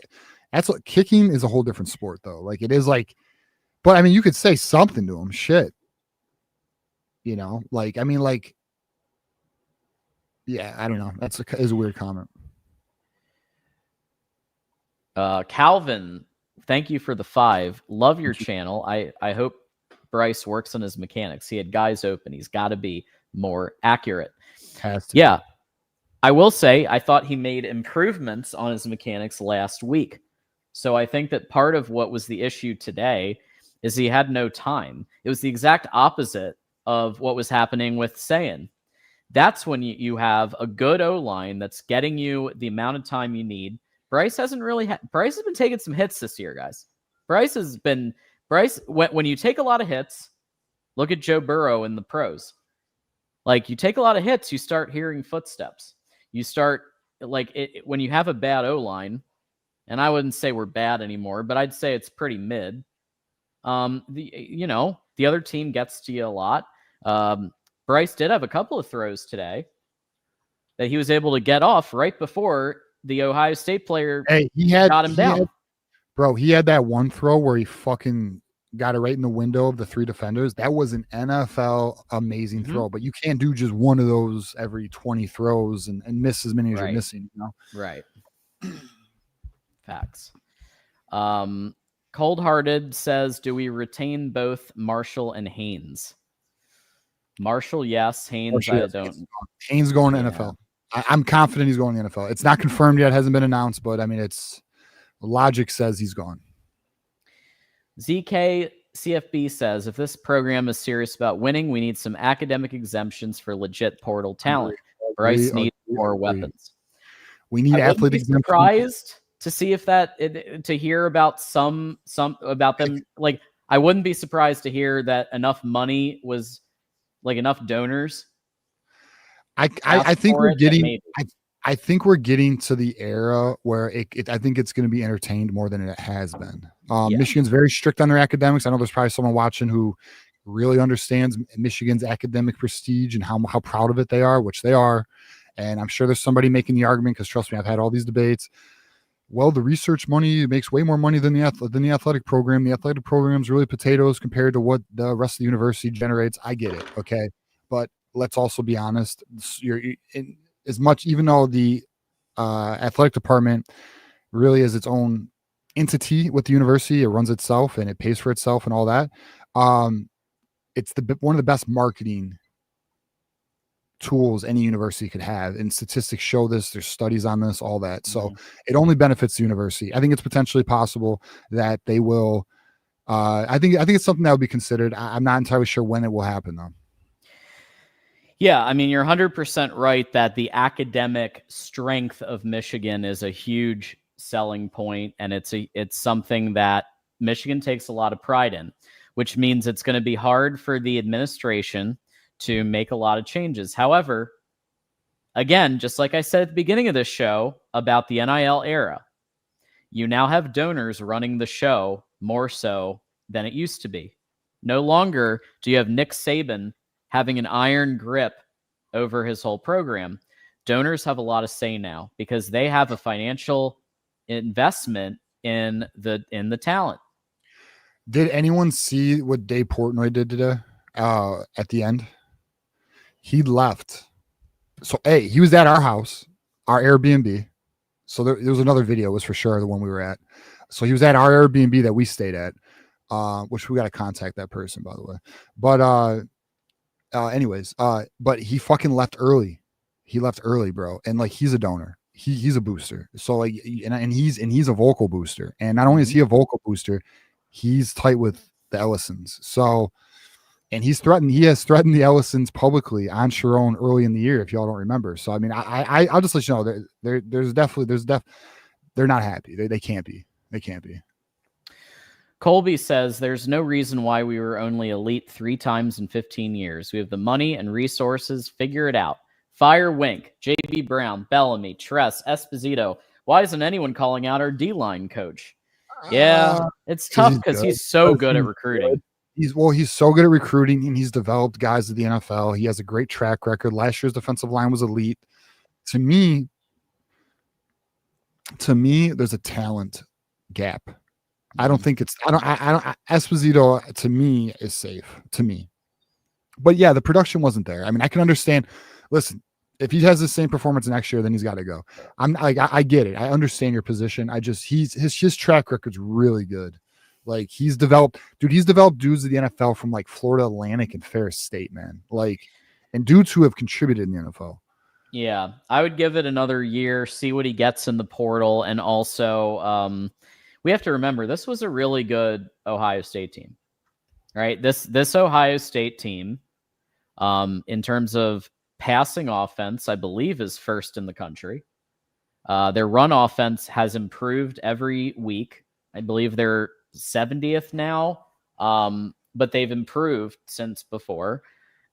that's what kicking is a whole different sport, though. Like, it is like, but I mean, you could say something to him. Shit. Like, I mean, like, yeah, I don't know. Is a weird comment. Calvin, thank you for the 5. Love your channel. I hope Bryce works on his mechanics. He had guys open. He's got to be more accurate. Yeah. I will say I thought he made improvements on his mechanics last week. So I think that part of what was the issue today is he had no time. It was the exact opposite of what was happening with Sayin. That's when you have a good O-line that's getting you the amount of time you need. Bryce hasn't really Bryce has been taking some hits this year, guys. When you take a lot of hits, look at Joe Burrow in the pros. Like you take a lot of hits, you start hearing footsteps. You start when you have a bad O-line, and I wouldn't say we're bad anymore, but I'd say it's pretty mid. The other team gets to you a lot. Bryce did have a couple of throws today that he was able to get off right before the Ohio State player got him down. He had that one throw where he fucking got it right in the window of the 3 defenders. That was an NFL amazing throw, but you can't do just one of those every 20 throws and miss as many as you're missing. Right. Facts. Cold-Hearted says, do we retain both Marshall and Haynes? Marshall, yes. Haynes, I don't. Haynes going to NFL. I'm confident he's going to the NFL. It's not confirmed yet. Hasn't been announced, but I mean, logic says he's gone. ZK CFB says, if this program is serious about winning, we need some academic exemptions for legit portal talent. Bryce needs more weapons. We need athlete exemptions. Surprised to see to hear about some about them. Like, I wouldn't be surprised to hear that enough money was enough donors. I think we're getting. I think we're getting to the era where I think it's going to be entertained more than it has been. Michigan's very strict on their academics. I know there's probably someone watching who really understands Michigan's academic prestige and how proud of it they are, which they are. And I'm sure there's somebody making the argument because, trust me, I've had all these debates. Well, the research money makes way more money than the athletic program. The athletic program is really potatoes compared to what the rest of the university generates. I get it, okay, but let's also be honest. As much, even though the athletic department really is its own entity with the university, it runs itself and it pays for itself and all that. It's one of the best marketing tools any university could have, and statistics show this. There's studies on this, all that. So it only benefits the university. I think it's potentially possible that they will. I think it's something that would be considered. I'm not entirely sure when it will happen though. Yeah, I mean, you're 100% right that the academic strength of Michigan is a huge selling point, and it's something that Michigan takes a lot of pride in, which means it's going to be hard for the administration to make a lot of changes. However, again, just like I said at the beginning of this show about the NIL era, you now have donors running the show more so than it used to be. No longer do you have Nick Saban having an iron grip over his whole program. Donors have a lot of say now because they have a financial investment in the talent. Did anyone see what Dave Portnoy did today at the end? He left. So, he was at our house, our Airbnb. So there was another video, it was for sure the one we were at. So he was at our Airbnb that we stayed at, which we got to contact that person, by the way. But anyways, but he fucking left early. He left early, bro. And like, he's a donor. He's a booster. So like, and he's a vocal booster. And not only is he a vocal booster, he's tight with the Ellisons. So, and he has threatened the Ellisons publicly on Sharon early in the year, if y'all don't remember. So, I mean, I'll just let you know they're not happy. They can't be. They can't be. Colby says there's no reason why we were only elite 3 times in 15 years. We have the money and resources. Figure it out. Fire Wink, JB Brown, Bellamy, Tress, Esposito. Why isn't anyone calling out our D-line coach? Yeah, it's tough because he's so good at recruiting. He's so good at recruiting, and he's developed guys at the NFL. He has a great track record. Last year's defensive line was elite. To me, there's a talent gap. I don't think Esposito to me is safe to me. But yeah, the production wasn't there. I mean, I can understand. Listen, if he has the same performance next year, then he's got to go. I'm like, I get it. I understand your position. His track record's really good. Like he's developed dudes of the NFL from like Florida Atlantic and Ferris State, man. Like, and dudes who have contributed in the NFL. Yeah, I would give it another year, see what he gets in the portal, and also we have to remember this was a really good Ohio State team, right? This Ohio State team, in terms of passing offense, I believe is first in the country. Their run offense has improved every week. I believe they're 70th now, but they've improved since before,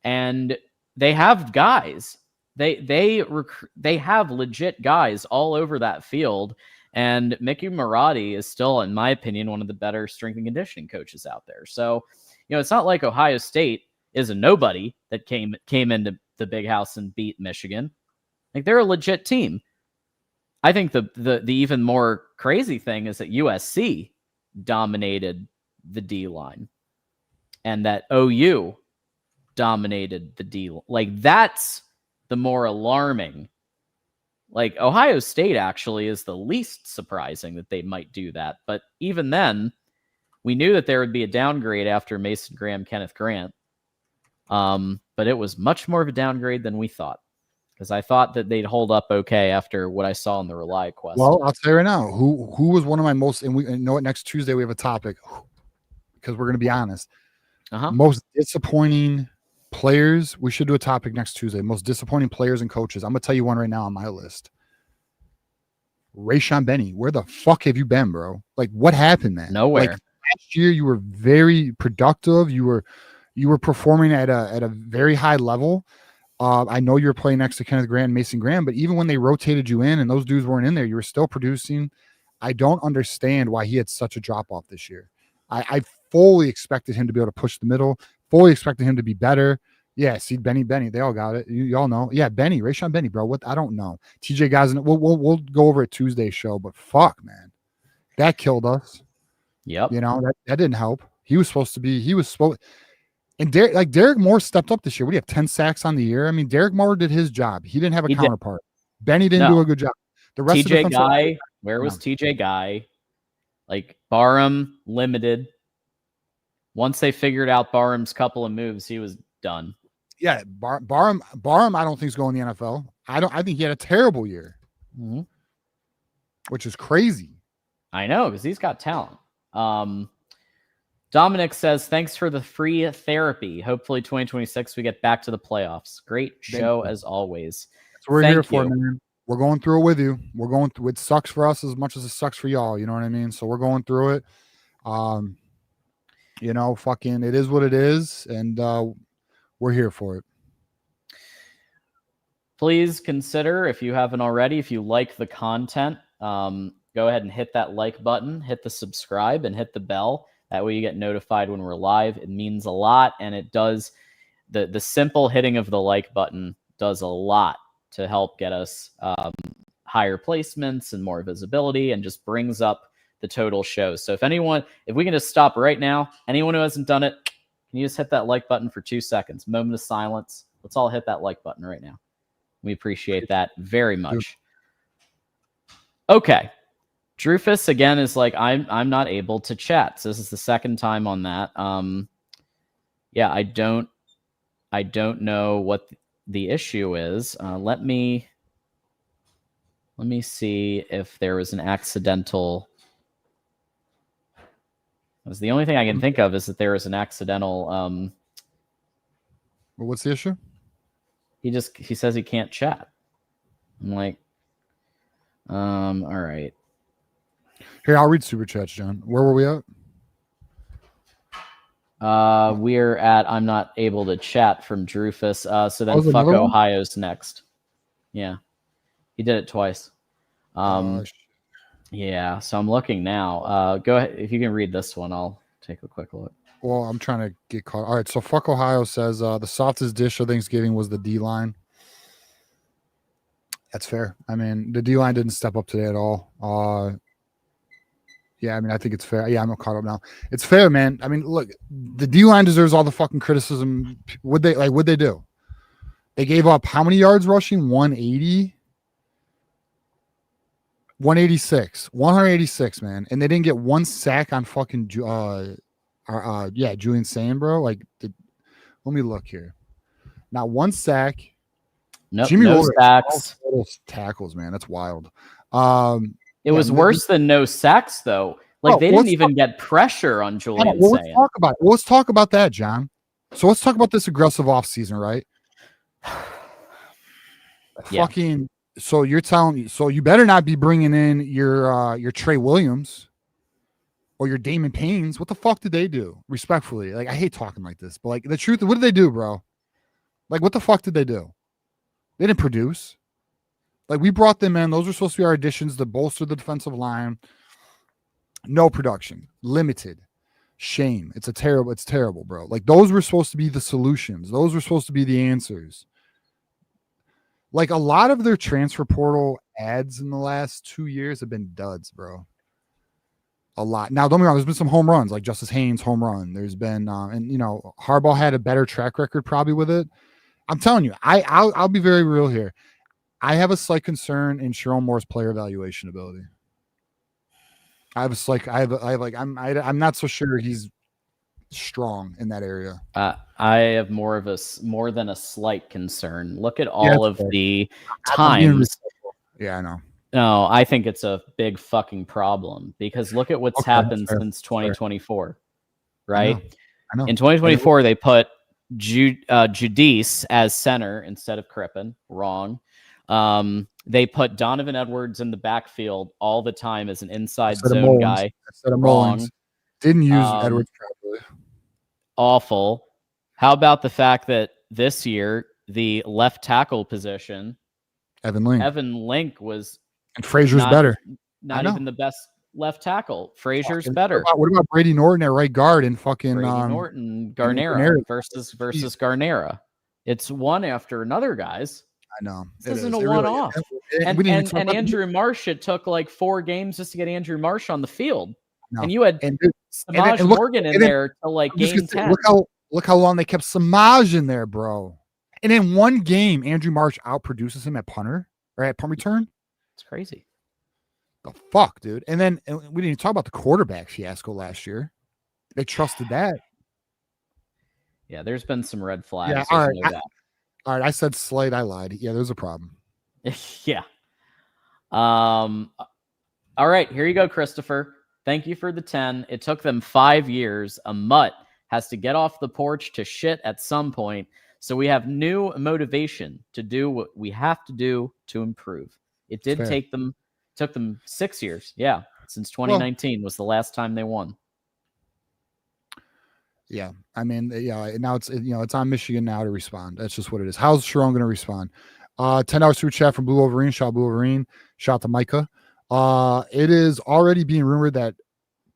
and they have guys. They have legit guys all over that field, and Mickey Marotti is still, in my opinion, one of the better strength and conditioning coaches out there. So, it's not like Ohio State is a nobody that came into the big house and beat Michigan. Like, they're a legit team. I think the even more crazy thing is that USC dominated the D line, and that OU dominated the D. Like, that's the more alarming. Like, Ohio State actually is the least surprising that they might do that. But even then, we knew that there would be a downgrade after Mason Graham, Kenneth Grant. But it was much more of a downgrade than we thought, because I thought that they'd hold up okay after what I saw in the Rely Quest. Well, I'll tell you right now, who was one of my most, and we know what, next Tuesday we have a topic, because we're going to be honest. Most disappointing players. We should do a topic next Tuesday. Most disappointing players and coaches. I'm gonna tell you one right now on my list. Rayshon Benny, where the fuck have you been, bro? Like, what happened, man? Nowhere. Like, last year you were very productive. You were performing at a very high level. I know you're playing next to Kenneth Grant and Mason Graham, but even when they rotated you in and those dudes weren't in there, you were still producing. I don't understand why he had such a drop off this year. I fully expected him to be able to push the middle. Fully expected him to be better. Yeah, see, Benny, they all got it. Y'all know. Yeah, Benny, Rayshon Benny, bro. What? I don't know. TJ guys, we'll go over it Tuesday show, but fuck, man. That killed us. Yep. You know, that didn't help. He was supposed, and Derek Moore stepped up this year. What do you have, 10 sacks on the year? I mean, Derek Moore did his job. He didn't have a counterpart. Benny didn't do a good job. The rest of the TJ Guy, where was TJ Guy? Like Barham limited. Once they figured out Barham's couple of moves, he was done. Yeah, Barham, I don't think is going to the NFL. I think he had a terrible year, which is crazy. I know, because he's got talent. Dominic says, thanks for the free therapy. Hopefully 2026 we get back to the playoffs. Great show as always. That's what we're here for, man. We're going through it with you. We're going through it. Sucks for us as much as it sucks for y'all. You know what I mean? So we're going through it. You know, fucking it is what it is, and we're here for it. Please consider, if you haven't already, if you like the content, go ahead and hit that like button, hit the subscribe, and hit the bell. That way you get notified when we're live. It means a lot, and it does. The simple hitting of the like button does a lot to help get us higher placements and more visibility, and just brings up the total show. So if we can just stop right now, anyone who hasn't done it, can you just hit that like button for 2 seconds? Moment of silence. Let's all hit that like button right now. We appreciate that very much. Okay. Drufus again is like, I'm not able to chat. So this is the second time on that. Yeah, I don't know what the issue is. Let me see if there was an accidental. Because the only thing I can think of is that there was an accidental. Well, what's the issue? He says he can't chat. I'm like, all right. Here, I'll read super chats, John. Where were we at? We're at I'm not able to chat from Drufus. So then fuck Ohio's next. Yeah. He did it twice. Yeah, so I'm looking now. Go ahead. If you can read this one, I'll take a quick look. Well, I'm trying to get caught. All right, so fuck Ohio says the softest dish of Thanksgiving was the D-line. That's fair. I mean, the D-line didn't step up today at all. Yeah, I mean, I think it's fair. Yeah, I'm caught up now. It's fair, man. I mean, look, the D-line deserves all the fucking criticism. What'd they do? They gave up how many yards rushing? 180? 186, man. And they didn't get one sack on fucking Julian Sane, bro. Like, let me look here. Not one sack. Nope, no sacks. Tackles, man. That's wild. It was worse than no sacks, though. Like, they didn't even get pressure on Julian Sane. Let's talk about that, John. So let's talk about this aggressive offseason, right? Yeah. Fucking. So you're telling me, so you better not be bringing in your Trey Williams or your Damon Paynes. What the fuck did they do? Respectfully, like, I hate talking like this, but like, the truth, what did they do, bro? Like, what the fuck did they do? They didn't produce. Like, we brought them in. Those were supposed to be our additions to bolster the defensive line. No production, limited. Shame. It's terrible, bro. Like, those were supposed to be the solutions. Those were supposed to be the answers. Like, a lot of their transfer portal ads in the last 2 years have been duds, bro. A lot. Now, don't get me wrong, there's been some home runs, like Justice Haynes' home run. There's been, and, you know, Harbaugh had a better track record probably with it. I'm telling you, I'll be very real here. I have a slight concern in Sharon Moore's player evaluation ability. I'm not so sure he's strong in that area. I have more than a slight concern. Look at all of the times. Yeah, I know. No, I think it's a big fucking problem because look at what's happened since 2024, right? I know. In 2024, they put Judice as center instead of Crippen. Wrong. They put Donovan Edwards in the backfield all the time as an inside zone guy. Wrong. Didn't use Edwards properly. Awful. How about the fact that this year the left tackle position, Evan Link was, and Frazier's better. Not even the best left tackle. Frazier's better. What about Brady Norton at right guard and fucking Brady Norton, Garnera versus Garnera? It's one after another, guys. I know. This isn't a one-off. And Andrew Marsh, it took like 4 games just to get Andrew Marsh on the field. No. And you had Samaj Morgan in there till like game 10. Look how long they kept Samaj in there, bro. And in one game, Andrew Marsh outproduces him at punter or at punt return. It's crazy. The fuck, dude. And then we didn't even talk about the quarterback fiasco last year. They trusted that. Yeah, there's been some red flags. Yeah, all right. I said Slade. I lied. Yeah, there's a problem. Yeah. All right, here you go, Christopher. Thank you for the 10. It took them 5 years. A mutt has to get off the porch to shit at some point. So we have new motivation to do what we have to do to improve. It did took them 6 years. Yeah. Since 2019 was the last time they won. Yeah. I mean, yeah, now it's on Michigan now to respond. That's just what it is. How's Sharon going to respond? $10 super chat from Blue Wolverine. Shout out Blue Wolverine. Shout out to Micah. It is already being rumored that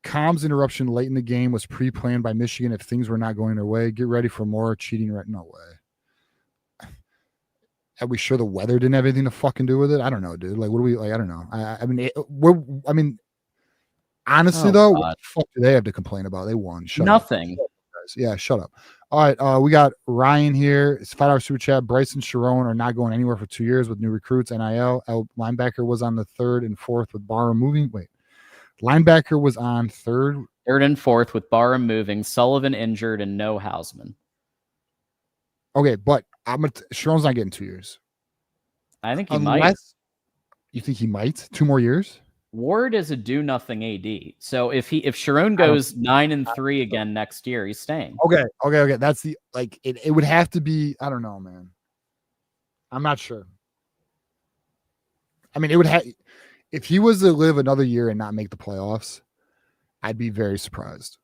comms interruption late in the game was pre-planned by Michigan if things were not going their way. Get ready for more cheating. Right? No way. Are we sure the weather didn't have anything to fucking do with it? I don't know, dude. Like, what do we like? I don't know. I mean, honestly, though, what the fuck do they have to complain about? They won. Nothing. Yeah, shut up. All right, we got Ryan here. It's $5 super chat. Bryce and Sharon are not going anywhere for 2 years with new recruits. NIL. Linebacker was on the 3rd and 4th with Barham moving. Wait, linebacker was on 3rd and 4th with Barham moving. Sullivan injured and no Hausman. Okay, but Sharon's not getting 2 years. I think he might. You think he might 2 more years? Ward is a do-nothing AD. So if Sharon goes 9-3 again next year, he's staying. Okay. That's it would have to be. I don't know, man. I'm not sure. I mean, it would have if he was to live another year and not make the playoffs. I'd be very surprised.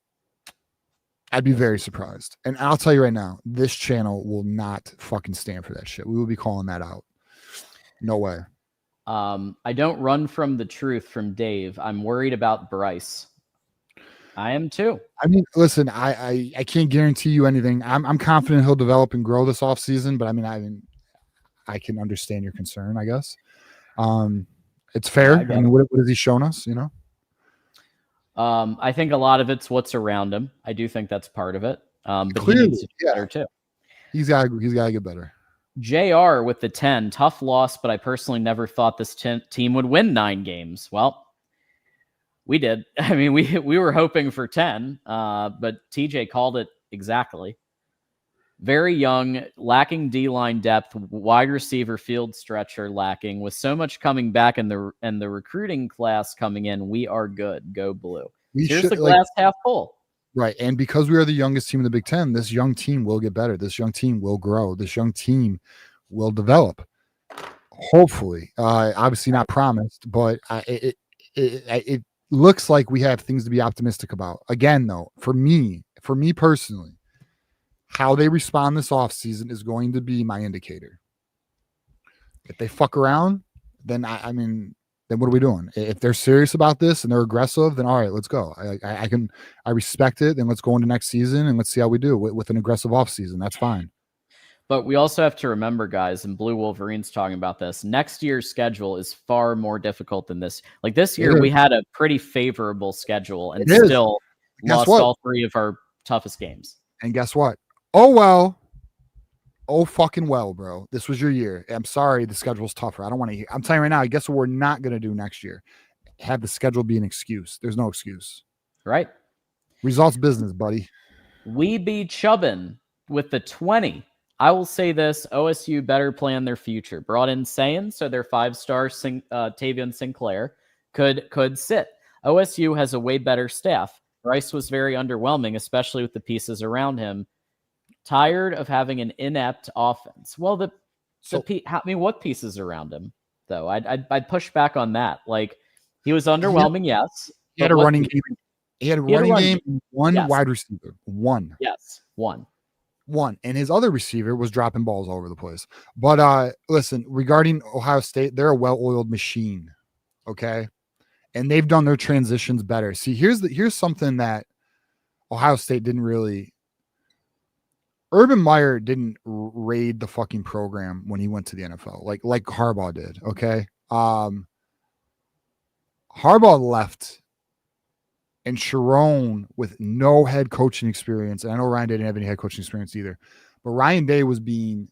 And I'll tell you right now, this channel will not fucking stand for that shit. We will be calling that out. No way. I don't run from the truth from Dave. I'm worried about Bryce. I am too. I mean, listen, I can't guarantee you anything. I'm confident he'll develop and grow this offseason, but I can understand your concern, I guess. It's fair. I mean, what has he shown us, you know? I think a lot of it's what's around him. I do think that's part of it. But clearly, he needs to be better too. He's got to get better. JR with the 10, tough loss, but I personally never thought this team would win 9 games. Well, we did. I mean, we were hoping for 10, but TJ called it exactly. Very young, lacking D-line depth, wide receiver field stretcher lacking. With so much coming back and the recruiting class coming in, we are good. Go Blue. Here's the glass half full. Right. And because we are the youngest team in the Big Ten, this young team will get better. This young team will grow. This young team will develop. Hopefully. Obviously not promised, but it looks like we have things to be optimistic about. Again, though, for me personally, how they respond this offseason is going to be my indicator. If they fuck around, then then what are we doing? If they're serious about this and they're aggressive, then all right, let's go. I respect it. Then let's go into next season and let's see how we do with an aggressive offseason. That's fine. But we also have to remember, guys, and Blue Wolverines talking about this, next year's schedule is far more difficult than this. Like this year, we had a pretty favorable schedule and still lost all 3 of our toughest games. And guess what? Oh, well. Oh, fucking well, bro. This was your year. I'm sorry the schedule's tougher. I don't want to hear. I'm telling you right now, guess what we're not going to do next year? Have the schedule be an excuse. There's no excuse. Right. Results business, buddy. We be chubbin with the 20. I will say this, OSU better plan their future. Brought in Sayin, so their 5-star Tavion Sinclair could sit. OSU has a way better staff. Bryce was very underwhelming, especially with the pieces around him. Tired of having an inept offense. Well, what pieces around him though? I'd push back on that. Like he was underwhelming, yes. He had a running game. He had a running game. One wide receiver. One. Yes, one. And his other receiver was dropping balls all over the place. But listen, regarding Ohio State, they're a well-oiled machine. Okay, and they've done their transitions better. See, here's something that Ohio State didn't really. Urban Meyer didn't raid the fucking program when he went to the NFL, like Harbaugh did. Okay, Harbaugh left, and Sharon with no head coaching experience. And I know Ryan Day didn't have any head coaching experience either, but Ryan Day was being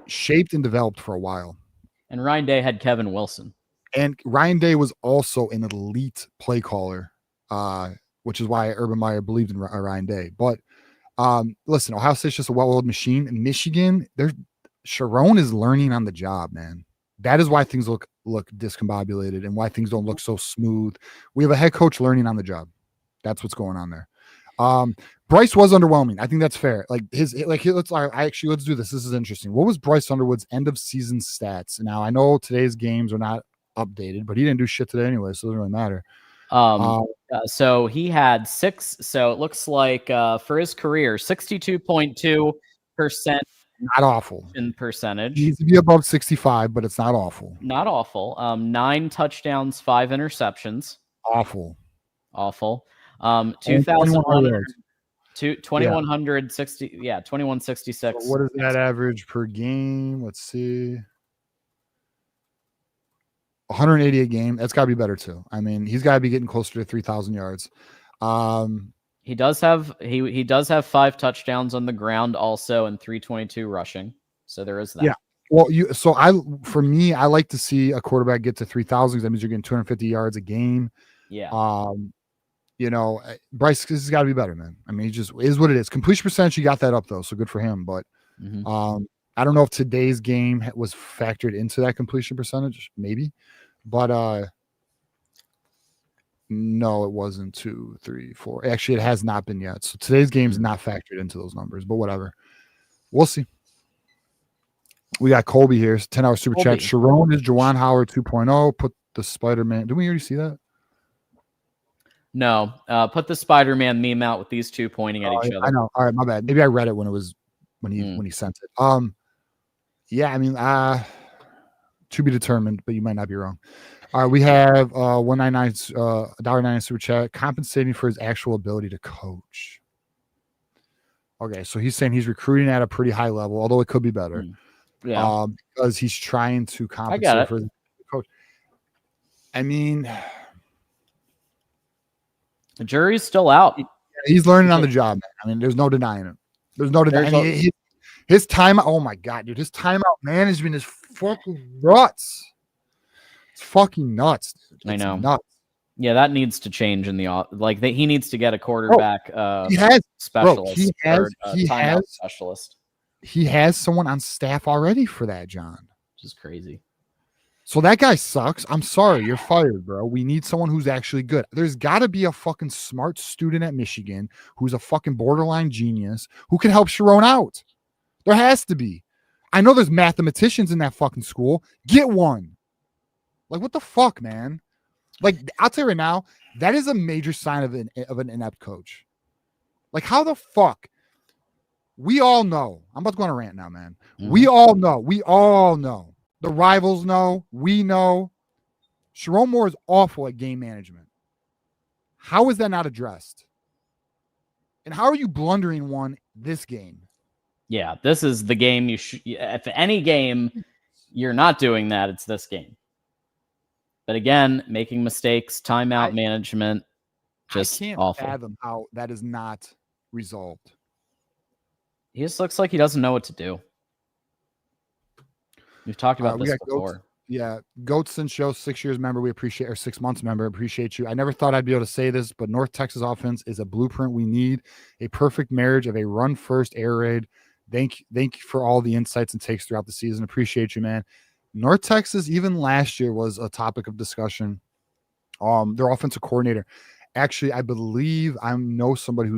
shaped and developed for a while. And Ryan Day had Kevin Wilson. And Ryan Day was also an elite play caller, which is why Urban Meyer believed in Ryan Day. But listen, Ohio State's just a well-oiled machine. In Michigan, Sharon is learning on the job, man. That is why things look discombobulated and why things don't look so smooth. We have a head coach learning on the job. That's what's going on there. Bryce was underwhelming. I think that's fair. Let's do this. This is interesting. What was Bryce Underwood's end of season stats? Now I know today's games are not updated, but he didn't do shit today anyway, so it doesn't really matter. So he had 6. So it looks like for his career, 62.2%. Not awful in percentage. He needs to be above 65, but it's not awful. Not awful. 9 touchdowns, 5 interceptions. Awful. 2160. Yeah, 2166. So what is that average per game? Let's see. 180 a game. That's got to be better too. I mean, he's got to be getting closer to 3,000 yards. He does have 5 touchdowns on the ground also and 322 rushing. So there is that. Yeah. Well, I like to see a quarterback get to 3,000 because that means you're getting 250 yards a game. Yeah. Bryce, this has got to be better, man. I mean, he just is what it is. Completion percentage, he got that up though, so good for him. But I don't know if today's game was factored into that completion percentage, maybe, but no, it wasn't. 2, 3, 4. Actually, it has not been yet. So today's game's not factored into those numbers, but whatever. We'll see. We got Colby here. 10-hour super chat. Sharon is Juwan Howard 2.0. Put the Spider-Man. Did we already see that? No. Put the Spider-Man meme out with these two pointing at each other. I know. All right, my bad. Maybe I read it when he sent it. Yeah, I mean, to be determined, but you might not be wrong. All right, we have $1.99 super chat, compensating for his actual ability to coach. Okay, so he's saying he's recruiting at a pretty high level, although it could be better. Yeah, because he's trying to compensate for his coach. I mean, the jury's still out. He's learning on the job, man. I mean, there's no denying it. There's no denying his time. Oh my god, dude, his timeout management is fucking nuts. It's fucking nuts, dude. It's I know. Nuts. Yeah, that needs to change in the he needs to get a quarterback specialist. He has specialist. He has someone on staff already for that, John. Which is crazy. So that guy sucks. I'm sorry, you're fired, bro. We need someone who's actually good. There's got to be a fucking smart student at Michigan who's a fucking borderline genius who can help Sharon out. There has to be. I know there's mathematicians in that fucking school. Get one. Like, what the fuck, man? Like, I'll tell you right now, that is a major sign of an inept coach. Like, how the fuck? We all know. I'm about to go on a rant now, man. Mm-hmm. We all know. The rivals know. We know. Sharon Moore is awful at game management. How is that not addressed? And how are you blundering one this game? Yeah, this is the game you should. If any game you're not doing that, it's this game. But again, making mistakes, timeout management, just I can't awful. Fathom how that is not resolved. He just looks like he doesn't know what to do. We've talked about this before. Goatson Show, 6 years member. We appreciate, or 6 months member. Appreciate you. I never thought I'd be able to say this, but North Texas offense is a blueprint we need. A perfect marriage of a run first, air raid. Thank you for all the insights and takes throughout the season. Appreciate you, man. North Texas, even last year, was a topic of discussion. Their offensive coordinator. Actually, I believe I know somebody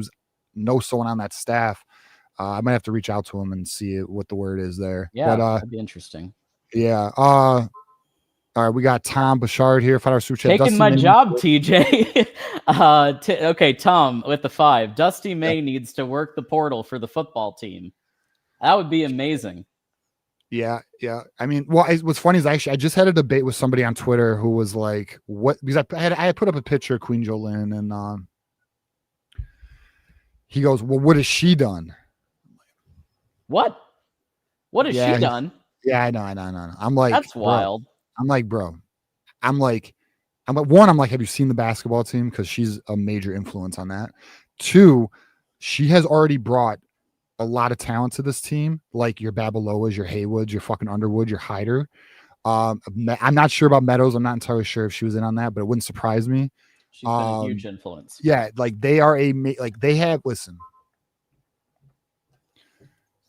knows someone on that staff. I might have to reach out to him and see what the word is there. Yeah, that'd be interesting. Yeah. All right, we got Tom Bouchard here. $5 super chat. Taking my job, TJ. Okay, Tom with the 5. Dusty May needs to work the portal for the football team. That would be amazing. Yeah. I mean, what's funny is I just had a debate with somebody on Twitter who was like, "What?" Because I had put up a picture of Queen Jolynn, and he goes, "Well, what has she done?" What? What has Yeah, she done? Yeah, I know. I'm like, That's bro. wild. I'm like, one, I'm like, have you seen the basketball team? Because she's a major influence on that. Two, she has already brought a lot of talent to this team, like your Babeloas, your Haywoods, your fucking Underwood, your Hyder. I'm not sure about Meadows. I'm not entirely sure if she was in on that, but it wouldn't surprise me. She's been a huge influence. Yeah, like they are they have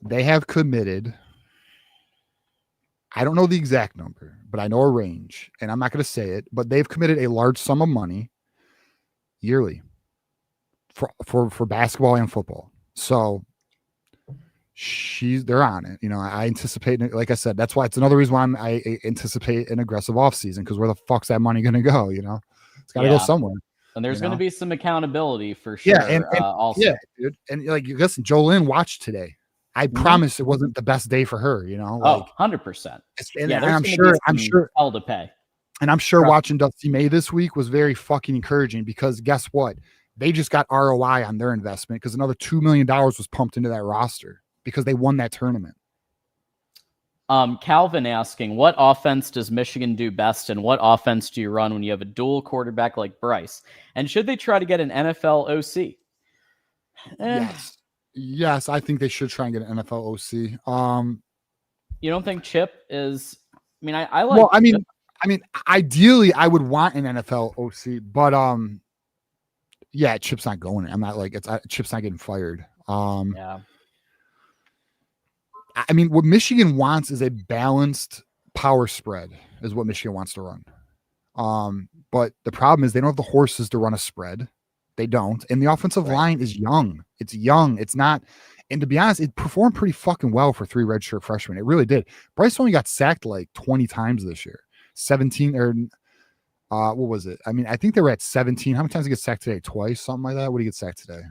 they have committed. I don't know the exact number, but I know a range, and I'm not going to say it, but they've committed a large sum of money yearly for basketball and football. So they're on it. You know, I anticipate, like I said, that's why it's another reason why I anticipate an aggressive offseason, because where the fuck's that money going to go? You know, it's got to go somewhere. And there's going to be some accountability for sure. Yeah, and also, yeah, dude. And like, listen, Jolene watched today. I promise it wasn't the best day for her. You know, like 100%. And I'm sure hell to pay. And I'm sure watching Dusty May this week was very fucking encouraging, because guess what? They just got ROI on their investment, because another $2 million was pumped into that roster because they won that tournament. Calvin asking, what offense does Michigan do best, and what offense do you run when you have a dual quarterback like Bryce? And should they try to get an NFL OC? Yes, I think they should try and get an NFL OC. You don't think Chip is? I mean, I like. Well, I mean, ideally, I would want an NFL OC, but yeah, Chip's not going. I'm not like Chip's not getting fired. Yeah. I mean, what Michigan wants is a balanced power spread, is what Michigan wants to run. But the problem is they don't have the horses to run a spread. They don't. And the offensive line is young. It's young. It's not. And to be honest, it performed pretty fucking well for 3 redshirt freshmen. It really did. Bryce only got sacked like 20 times this year. 17 or what was it? I mean, I think they were at 17. How many times did he get sacked today? Twice, something like that. What did he get sacked today?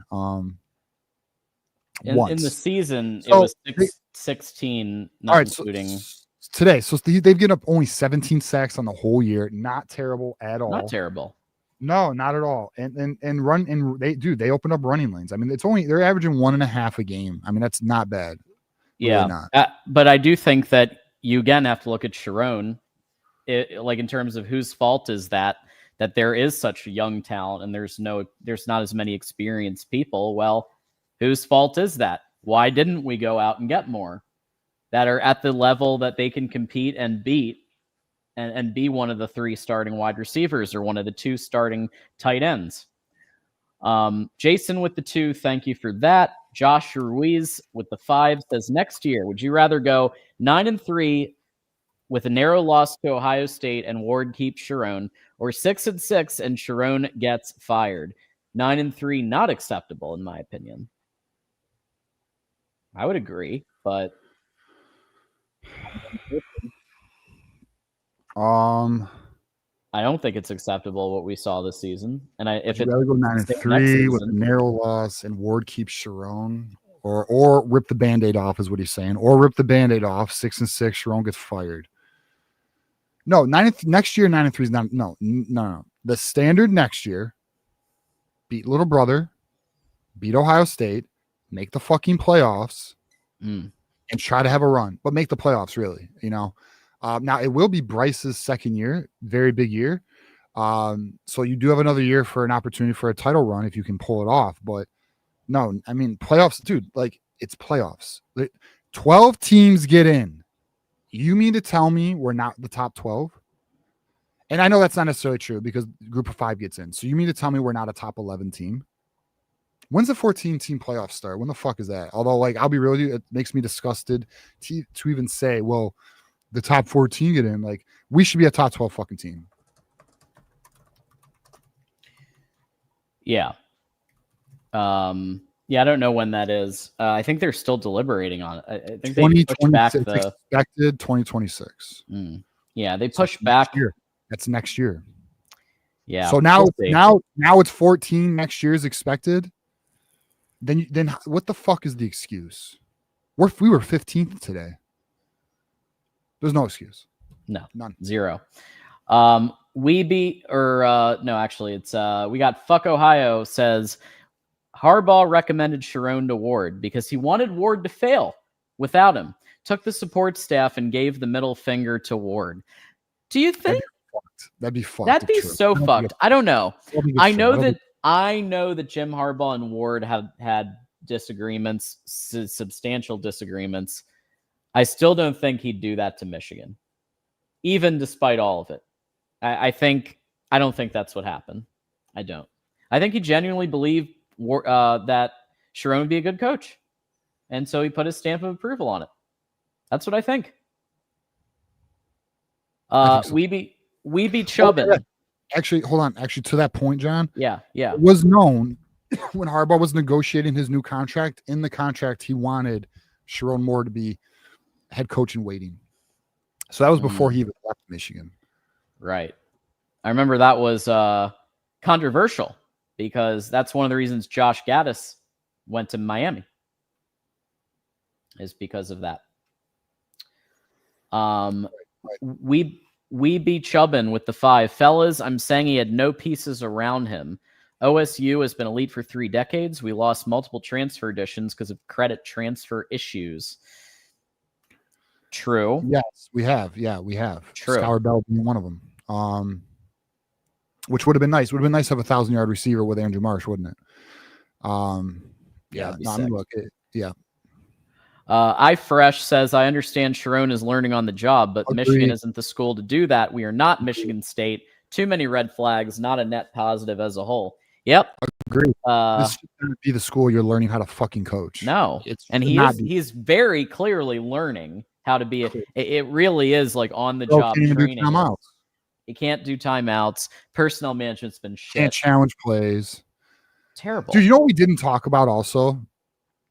In the season, it was 16, not including today. So they've given up only 17 sacks on the whole year. Not terrible at all. Not terrible. No, not at all. And they opened up running lanes. I mean, they're averaging 1.5 a game. I mean, that's not bad. Yeah. Really but I do think that you again have to look at Sharon, like in terms of whose fault is that there is such a young talent and there's not as many experienced people. Well, whose fault is that? Why didn't we go out and get more that are at the level that they can compete and beat and be one of the 3 starting wide receivers or one of the 2 starting tight ends? Jason with the 2, thank you for that. Josh Ruiz with the 5 says, next year, would you rather go 9-3 with a narrow loss to Ohio State and Ward keeps Sharon, or 6-6 and Sharon gets fired? 9-3, not acceptable in my opinion. I would agree, but I don't think it's acceptable what we saw this season. And if it's rather go 9-3 with a narrow loss and Ward keeps Sharon, or rip the Band-Aid off is what he's saying, or rip the Band-Aid off, 6-6, Sharon gets fired. No, next year 9-3 is not. No. The standard next year: beat Little Brother, beat Ohio State, make the fucking playoffs, and try to have a run, but make the playoffs really. You know. Now it will be Bryce's second year, very big year. So you do have another year for an opportunity for a title run if you can pull it off. But no, I mean playoffs, dude. Like it's playoffs. 12 teams get in. You mean to tell me we're not the top 12? And I know that's not necessarily true because group of 5 gets in. So you mean to tell me we're not a top 11 team? When's the 14-team playoff start? When the fuck is that? Although, like, I'll be real with you, it makes me disgusted to even say, well, the top 14 get in. Like, we should be a top 12 fucking team. Yeah. Yeah, I don't know when that is. I think they're still deliberating on it. I think they pushed back the expected 2026. Yeah, they pushed back. That's next year. Yeah. So now it's 14. Next year is expected. Then what the fuck is the excuse? We were 15th today. There's no excuse. No, none. 0. No, actually, it's we got Fuck Ohio says Harbaugh recommended Sharon to Ward because he wanted Ward to fail. without him. Took the support staff and gave the middle finger to Ward. Do you think that'd be fucked? That'd be so fucked. I don't know. I know that Jim Harbaugh and Ward have had disagreements, substantial disagreements. I still don't think he'd do that to Michigan, even despite all of it. I don't think that's what happened. I don't. I think he genuinely believed that Sherrone would be a good coach, and so he put his stamp of approval on it. That's what I think. So. We beat Chubbin. Oh, actually, hold on. Actually, to that point, John. Yeah. It was known when Harbaugh was negotiating his new contract. In the contract, he wanted Sherrone Moore to be head coach in waiting. So that was before he even left Michigan. Right. I remember that was controversial because that's one of the reasons Josh Gaddis went to Miami. Is because of that. We beat Chubbin with the 5. Fellas, I'm saying he had no pieces around him. OSU has been elite for 3 decades. We lost multiple transfer additions because of credit transfer issues. True. Yes, we have. Yeah, we have. True. Scour Bell being one of them. Which would have been nice. Would have been nice to have a 1,000-yard receiver with Andrew Marsh, wouldn't it? Yeah. No, I mean, look, yeah. iFresh says, I understand Sherrone is learning on the job, but Agreed. Michigan isn't the school to do that. We are not Michigan State. Too many red flags, not a net positive as a whole. Yep. Agreed. This should not be the school you're learning how to fucking coach. No. And he's very clearly learning how to be it really is like on the job training. He can't do timeouts. Personnel management's been shit. Can't challenge plays. Terrible. Dude, you know what we didn't talk about also?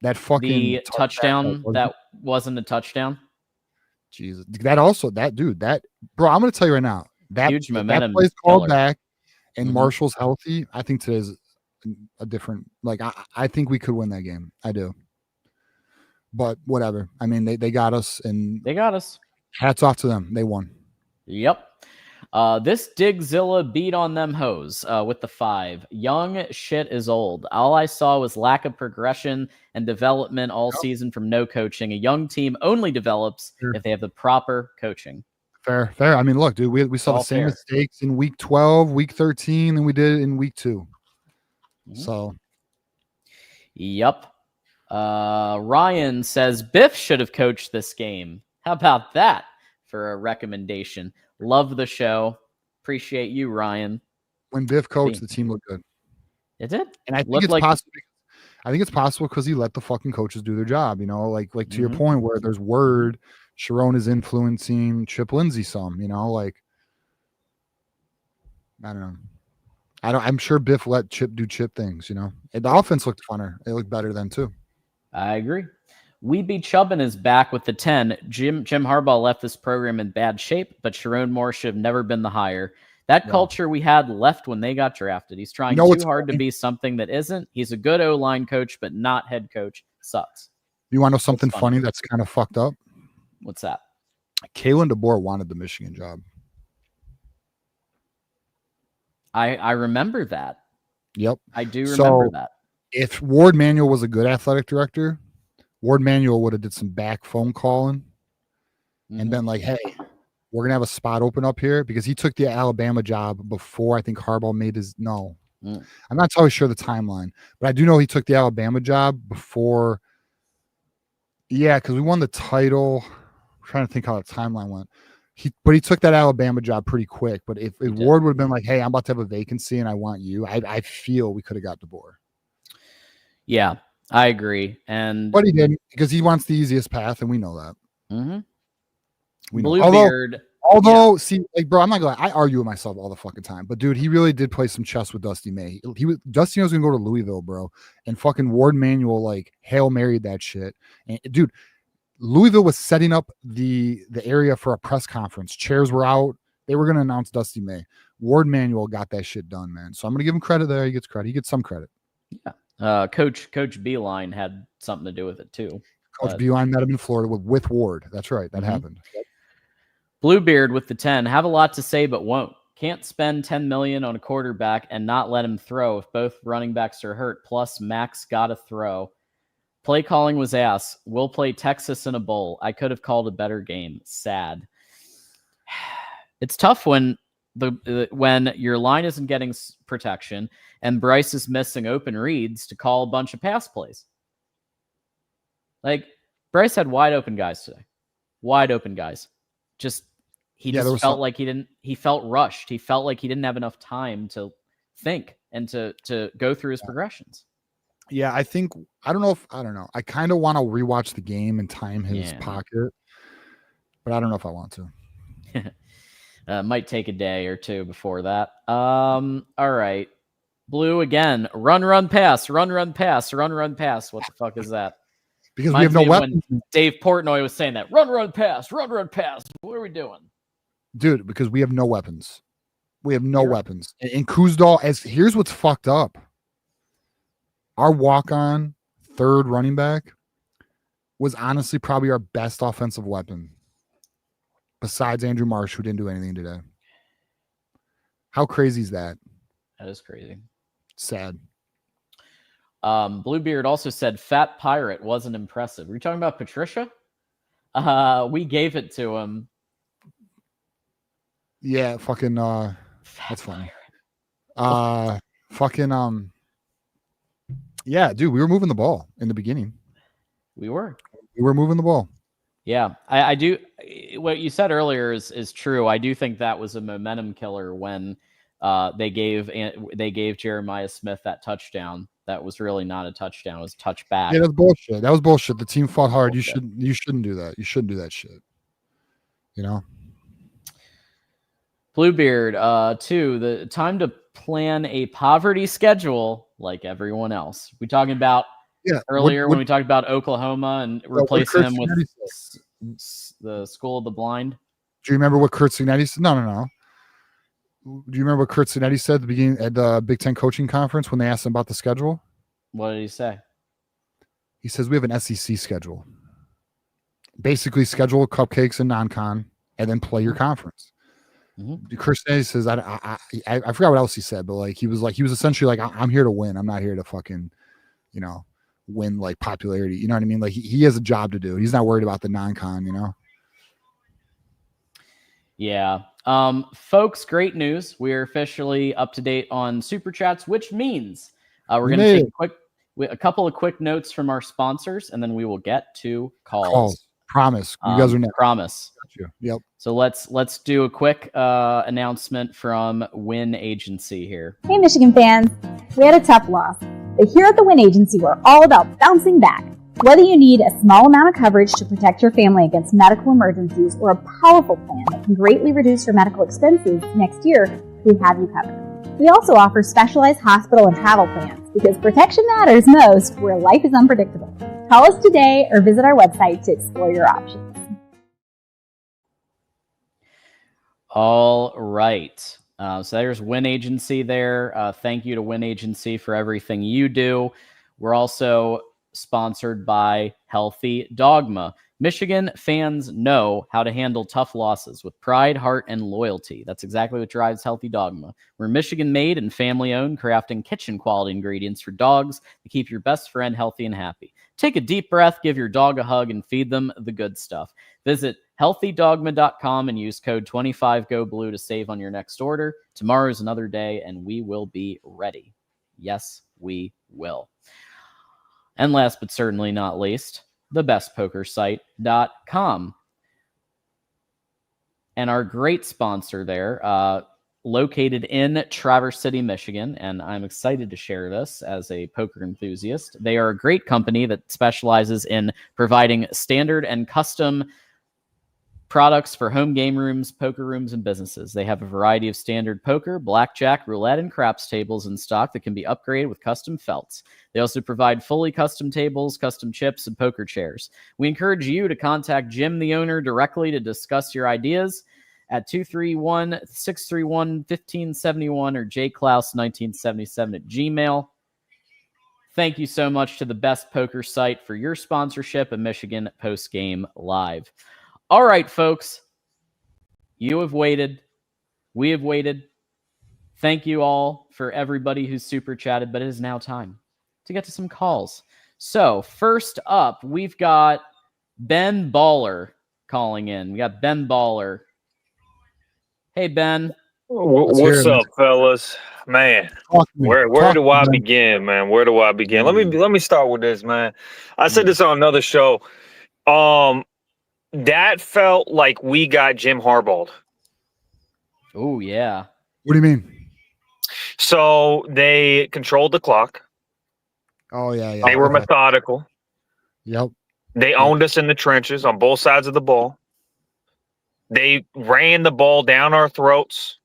That fucking the touchdown that wasn't a touchdown. Jesus. That bro, I'm gonna tell you right now. That huge momentum. That play's called back and Marshall's healthy. I think today's a different, like, I think we could win that game. I do. But whatever. I mean, they got us, and they got us. Hats off to them. They won. Yep. This Digzilla beat on them hoes with the 5. Young shit is old. All I saw was lack of progression and development all season from no coaching. A young team only develops if they have the proper coaching. Fair. I mean, look, dude, we saw the same mistakes in week 12, week 13 than we did in week 2. So. Yep. Ryan says Biff should have coached this game. How about that for a recommendation? Love the show. Appreciate you, Ryan. When Biff coached, the team looked good. It did. And I think possible. I think it's possible because he let the fucking coaches do their job, like to your point where there's word Sherrone is influencing Chip Lindsey some, like I don't know. I'm sure Biff let Chip do Chip things, And the offense looked funner. It looked better then too. I agree. We beat Chubbin is back with the 10. Jim Harbaugh left this program in bad shape, but Sherrone Moore should have never been the hire. That culture we had left when they got drafted. He's trying too hard to be something that isn't. He's a good O-line coach, but not head coach. Sucks. You want to know something funny that's kind of fucked up? What's that? Kalen DeBoer wanted the Michigan job. I remember that. Yep. I do remember that. If Ward Manuel was a good athletic director, Ward Manuel would have did some back phone calling and been like, hey, we're going to have a spot open up here, because he took the Alabama job before I think Harbaugh made his I'm not totally sure the timeline, but I do know he took the Alabama job before. Yeah, because we won the title. I'm trying to think how the timeline went. But he took that Alabama job pretty quick. But if Ward would have been like, hey, I'm about to have a vacancy and I want you, I feel we could have got DeBoer. Yeah, I agree. But he didn't, because he wants the easiest path, and we know that. We know. Bluebeard. Although, see, like, bro, I'm not gonna lie, I argue with myself all the fucking time. But dude, he really did play some chess with Dusty May. Dusty was gonna go to Louisville, bro, and fucking Ward Manuel like Hail Married that shit. And dude, Louisville was setting up the area for a press conference. Chairs were out. They were gonna announce Dusty May. Ward Manuel got that shit done, man. So I'm gonna give him credit there. He gets credit. He gets some credit. Yeah. Coach Beeline had something to do with it too. Coach Beeline met him in Florida with Ward. That's right. That happened. Bluebeard with the 10. Have a lot to say, but won't. Can't spend $10 million on a quarterback and not let him throw if both running backs are hurt. Plus, Max got to throw. Play calling was ass. We'll play Texas in a bowl. I could have called a better game. Sad. It's tough when when your line isn't getting protection and Bryce is missing open reads to call a bunch of pass plays. Like, Bryce had wide open guys today. Wide open guys. He felt like he felt rushed. He felt like he didn't have enough time to think and to go through his progressions. Yeah, I don't know. I kind of want to rewatch the game and time his pocket, but I don't know if I want to. Might take a day or two before that. All right. Blue again. Run, pass. Run, pass. Run, pass. What the fuck is that? Because we have no weapons. Dave Portnoy was saying that. Run, pass. Run, pass. What are we doing? Dude, because we have no weapons. We have no weapons. And Kuzdal, here's what's fucked up. Our walk-on third running back was honestly probably our best offensive weapon. Besides Andrew Marsh, who didn't do anything today. How crazy is that? That is crazy. Sad. Bluebeard also said Fat Pirate wasn't impressive. Were you talking about Patricia? We gave it to him. Yeah, fucking that's funny. Yeah, dude, we were moving the ball in the beginning. We were moving the ball. Yeah, I do. What you said earlier is true. I do think that was a momentum killer when they gave Jeremiah Smith that touchdown. That was really not a touchdown. It was a touchback. Yeah, that was bullshit. The team fought hard. You shouldn't do that. You shouldn't do that shit. You know? Bluebeard, the time to plan a poverty schedule like everyone else. We talking about earlier when we talked about Oklahoma and replacing them with the School of the Blind. Do you remember what Kurt Signetti said? No. Do you remember what Kurt Signetti said at the beginning at the Big Ten coaching conference when they asked him about the schedule? What did he say? He says we have an SEC schedule. Basically, schedule cupcakes and non-con, and then play your conference. Mm-hmm. Kurt Signetti says I forgot what else he said, but he was essentially like, I'm here to win. I'm not here to fucking, win like popularity. You know what I mean? Like he has a job to do. He's not worried about the non-con. Yeah. Folks, great news. We're officially up to date on Super Chats, which means we're going to take a couple of quick notes from our sponsors, and then we will get to calls. Promise. You guys are next. Promise. Yep. So let's do a quick announcement from Win Agency here. Hey, Michigan fans. We had a tough loss, but here at the Win Agency, we're all about bouncing back. Whether you need a small amount of coverage to protect your family against medical emergencies or a powerful plan that can greatly reduce your medical expenses next year, we have you covered. We also offer specialized hospital and travel plans because protection matters most where life is unpredictable. Call us today or visit our website to explore your options. All right. So there's Win Agency there. Thank you to Win Agency for everything you do. We're also sponsored by Healthy Dogma. Michigan fans know how to handle tough losses with pride, heart, and loyalty. That's exactly what drives Healthy Dogma. We're Michigan-made and family-owned, crafting kitchen-quality ingredients for dogs to keep your best friend healthy and happy. Take a deep breath, give your dog a hug, and feed them the good stuff. Visit healthydogma.com and use code 25GoBlue to save on your next order. Tomorrow is another day, and we will be ready. Yes, we will. And last but certainly not least, thebestpokersite.com. And our great sponsor there, located in Traverse City, Michigan, and I'm excited to share this as a poker enthusiast. They are a great company that specializes in providing standard and custom products for home game rooms, poker rooms, and businesses. They have a variety of standard poker, blackjack, roulette, and craps tables in stock that can be upgraded with custom felts. They also provide fully custom tables, custom chips, and poker chairs. We encourage you to contact Jim, the owner, directly to discuss your ideas at 231-631-1571 or jklaus1977 at Gmail. Thank you so much to the Best Poker Site for your sponsorship of Michigan Postgame Live. All right, folks, you have waited. We have waited. Thank you all for everybody who's super chatted, but it is now time to get to some calls. So first up, we've got Ben Baller calling in. We got Ben Baller. Hey, Ben. What's up, fellas? Man, where do I begin, man? Where do I begin? Let me start with this, man. I said this on another show. That felt like we got Jim Harbaugh'd. Oh, yeah. What do you mean? So they controlled the clock. Oh, yeah. They were methodical. Yep. They owned us in the trenches on both sides of the ball. They ran the ball down our throats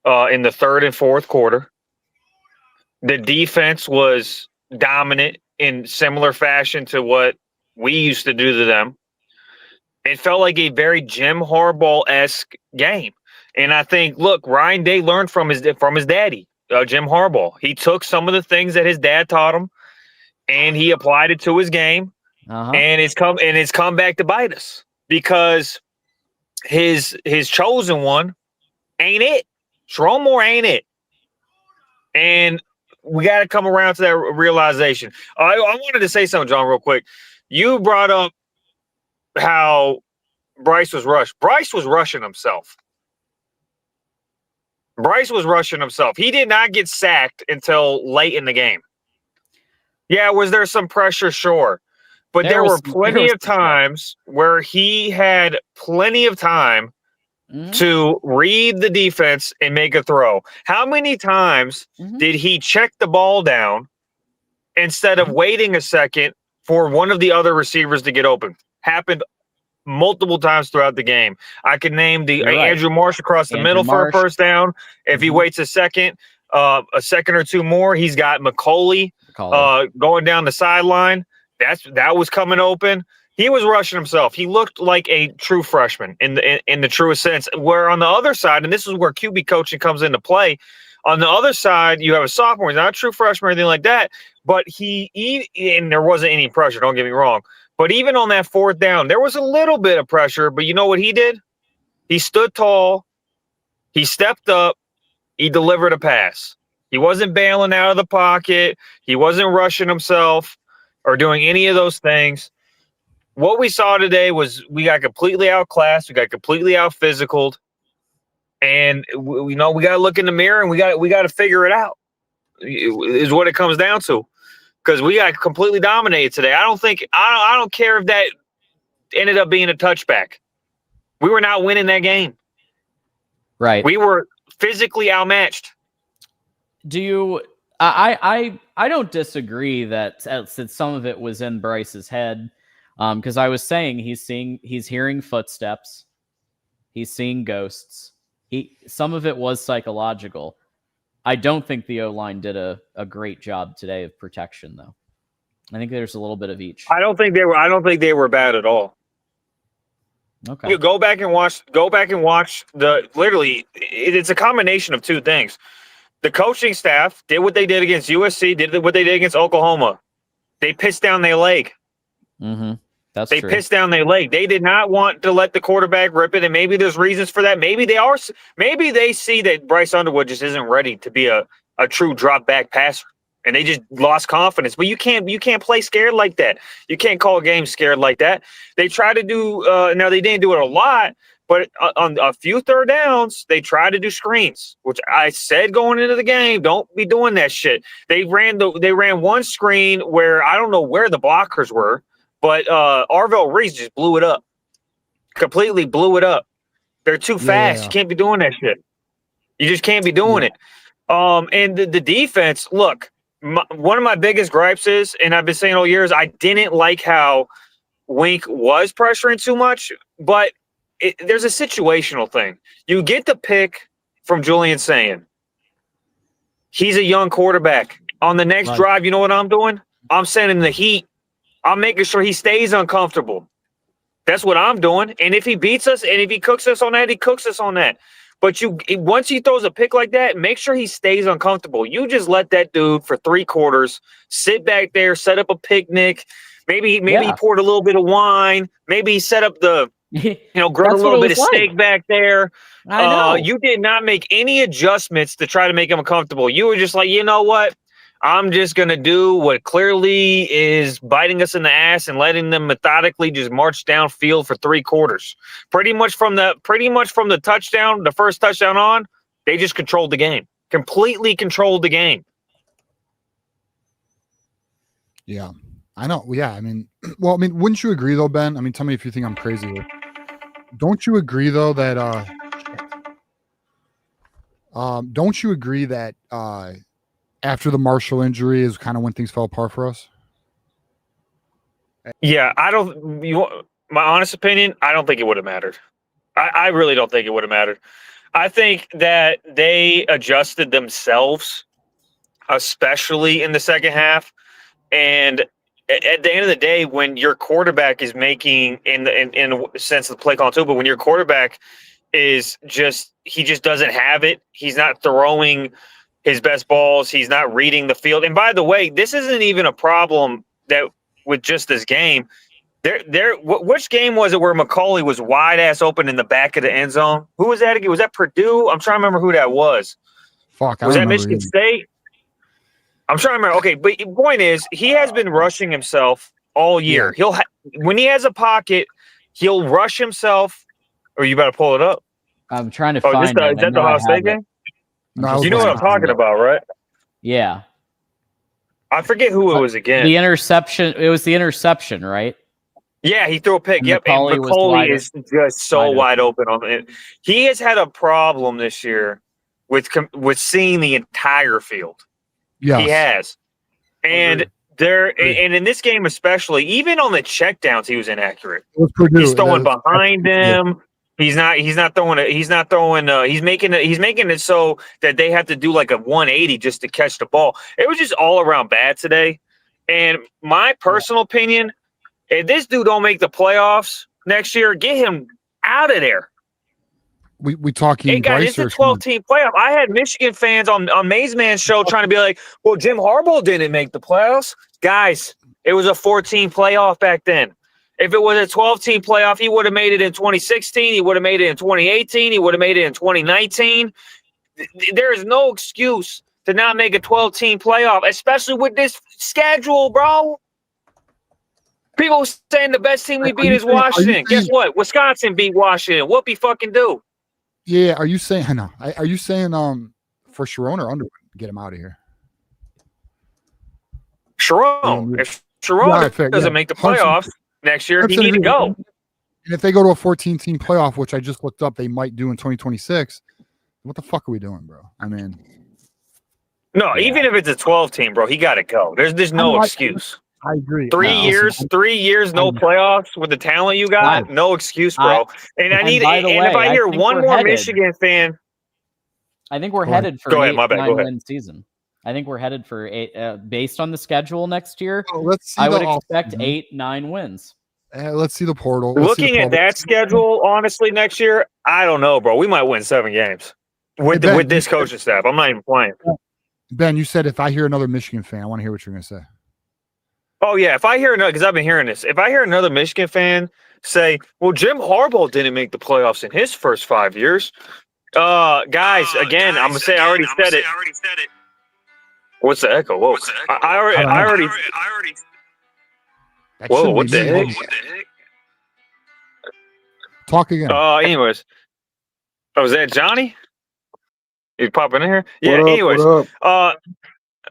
in the third and fourth quarter. The defense was dominant in similar fashion to what we used to do to them. It felt like a very Jim Harbaugh-esque game. And I think, look, Ryan Day learned from his daddy, Jim Harbaugh. He took some of the things that his dad taught him, and he applied it to his game. And it's come back to bite us because his chosen one ain't it. Sharon Moore ain't it. And we got to come around to that realization. I wanted to say something, John, real quick. You brought up how Bryce was rushed. Bryce was rushing himself. He did not get sacked until late in the game. Yeah, was there some pressure? Sure. But there were plenty of times where he had plenty of time to read the defense and make a throw. How many times did he check the ball down instead of waiting a second for one of the other receivers to get open? Happened multiple times throughout the game. I could name Andrew Marsh across the middle for a first down. If he waits a second or two more, he's got McCauley going down the sideline. That was coming open. He was rushing himself. He looked like a true freshman in the truest sense. Where on the other side, and this is where QB coaching comes into play, on the other side, you have a sophomore. He's not a true freshman or anything like that, but and there wasn't any pressure, don't get me wrong. But even on that fourth down, there was a little bit of pressure. But you know what he did? He stood tall. He stepped up. He delivered a pass. He wasn't bailing out of the pocket. He wasn't rushing himself or doing any of those things. What we saw today was we got completely outclassed. We got completely out-physicaled. And, we got to look in the mirror and we got to figure it out is what it comes down to. Because we got completely dominated today. I don't care if that ended up being a touchback. We were not winning that game. Right. We were physically outmatched. I don't disagree that some of it was in Bryce's head. Because I was saying he's hearing footsteps. He's seeing ghosts. Some of it was psychological. I don't think the O-line did a great job today of protection, though. I think there's a little bit of each. I don't think they were bad at all. Okay. You go back and watch it's a combination of two things. The coaching staff did what they did against USC, did what they did against Oklahoma. They pissed down their leg. That's true. They pissed down their leg. They did not want to let the quarterback rip it, and maybe there's reasons for that. Maybe they see that Bryce Underwood just isn't ready to be a true drop back passer, and they just lost confidence. But you can't play scared like that. You can't call a game scared like that. They tried to do now they didn't do it a lot, but on a few third downs, they tried to do screens, which I said going into the game, don't be doing that shit. They ran one screen where I don't know where the blockers were. But Arvell Reese just blew it up. Completely blew it up. They're too fast. Yeah. You can't be doing that shit. You just can't be doing it. And the defense, look, one of my biggest gripes is, and I've been saying all years, I didn't like how Wink was pressuring too much, but there's a situational thing. You get the pick from Julian Sayin. He's a young quarterback. On the next drive, you know what I'm doing? I'm sending the heat. I'm making sure he stays uncomfortable. That's what I'm doing. And if he beats us and if he cooks us on that, he cooks us on that. But once he throws a pick like that, make sure he stays uncomfortable. You just let that dude for 3 quarters sit back there, set up a picnic. Maybe he poured a little bit of wine. Maybe he set up the, grilled a little bit of steak back there. I know. You did not make any adjustments to try to make him comfortable. You were just like, you know what? I'm just going to do what clearly is biting us in the ass and letting them methodically just march downfield for 3 quarters. Pretty much from the touchdown, the first touchdown on, they just controlled the game. Completely controlled the game. Yeah. I know. Yeah, I mean, wouldn't you agree though, Ben? I mean, tell me if you think I'm crazy here. Don't you agree though that after the Marshall injury is kind of when things fell apart for us? Yeah, my honest opinion, I don't think it would have mattered. I really don't think it would have mattered. I think that they adjusted themselves, especially in the second half. And at the end of the day, when your quarterback is making, in the sense of the play call too, but when your quarterback is he just doesn't have it. He's not throwing his best balls. He's not reading the field. And by the way, this isn't even a problem that with just this game. Which game was it where McCauley was wide ass open in the back of the end zone? Who was that again? Was that Purdue? I'm trying to remember who that was. Fuck, was that Michigan State? I'm trying to remember. Okay, but the point is, he has been rushing himself all year. Yeah. When he has a pocket, he'll rush himself. Or you better pull it up. I'm trying to find it. Is that the Ohio State game? No, you know what I'm talking about, right? Yeah. I forget who it was again. The interception. It was the interception, right? Yeah, he threw a pick. And Yep, and McCauley is just so wide open on it. He has had a problem this year with seeing the entire field. Yeah, he has, and and in this game especially, even on the checkdowns, he was inaccurate. He's throwing behind them. He's not throwing. He's making it so that they have to do like a 180 just to catch the ball. It was just all around bad today. And my personal opinion, if this dude don't make the playoffs next year, get him out of there. We talking. Hey guys, it's a 12-team playoff. I had Michigan fans on Maze Man's show trying to be like, "Well, Jim Harbaugh didn't make the playoffs." Guys, it was a 14 playoff back then. If it was a 12-team playoff, he would have made it in 2016. He would have made it in 2018. He would have made it in 2019. There is no excuse to not make a 12-team playoff, especially with this schedule, bro. People saying the best team we beat is Washington. Guess what? Wisconsin beat Washington. Whoopie fucking do. Yeah, are you saying? I know. Are you saying for Sharon or Underwood? Get him out of here. Sharon. If Sharon doesn't make the playoffs next year, he need to go. And if they go to a 14-team playoff, which I just looked up, they might do in 2026. What the fuck are we doing, bro? I mean, no, even if it's a 12-team, bro, he got to go. There's no excuse. I agree. 3 years, no playoffs with the talent you got, no excuse, bro. And if I hear one more Michigan fan, I think we're headed for an 8-9-win season. I think we're headed for based on the schedule next year. I would expect 8-9 wins. Let's see the portal. Looking at that schedule, honestly, next year, I don't know, bro. We might win 7 games with this coaching staff. I'm not even playing. Ben, you said if I hear another Michigan fan, I want to hear what you're going to say. Oh, yeah. If I hear another, because I've been hearing this, if I hear another Michigan fan say, well, Jim Harbaugh didn't make the playoffs in his first 5 years. Guys, again, I'm going to say I already said it. What's the echo? Whoa. I already. Whoa, what the heck? Talk again. Anyways. Oh, is that Johnny? He's popping in here? Yeah,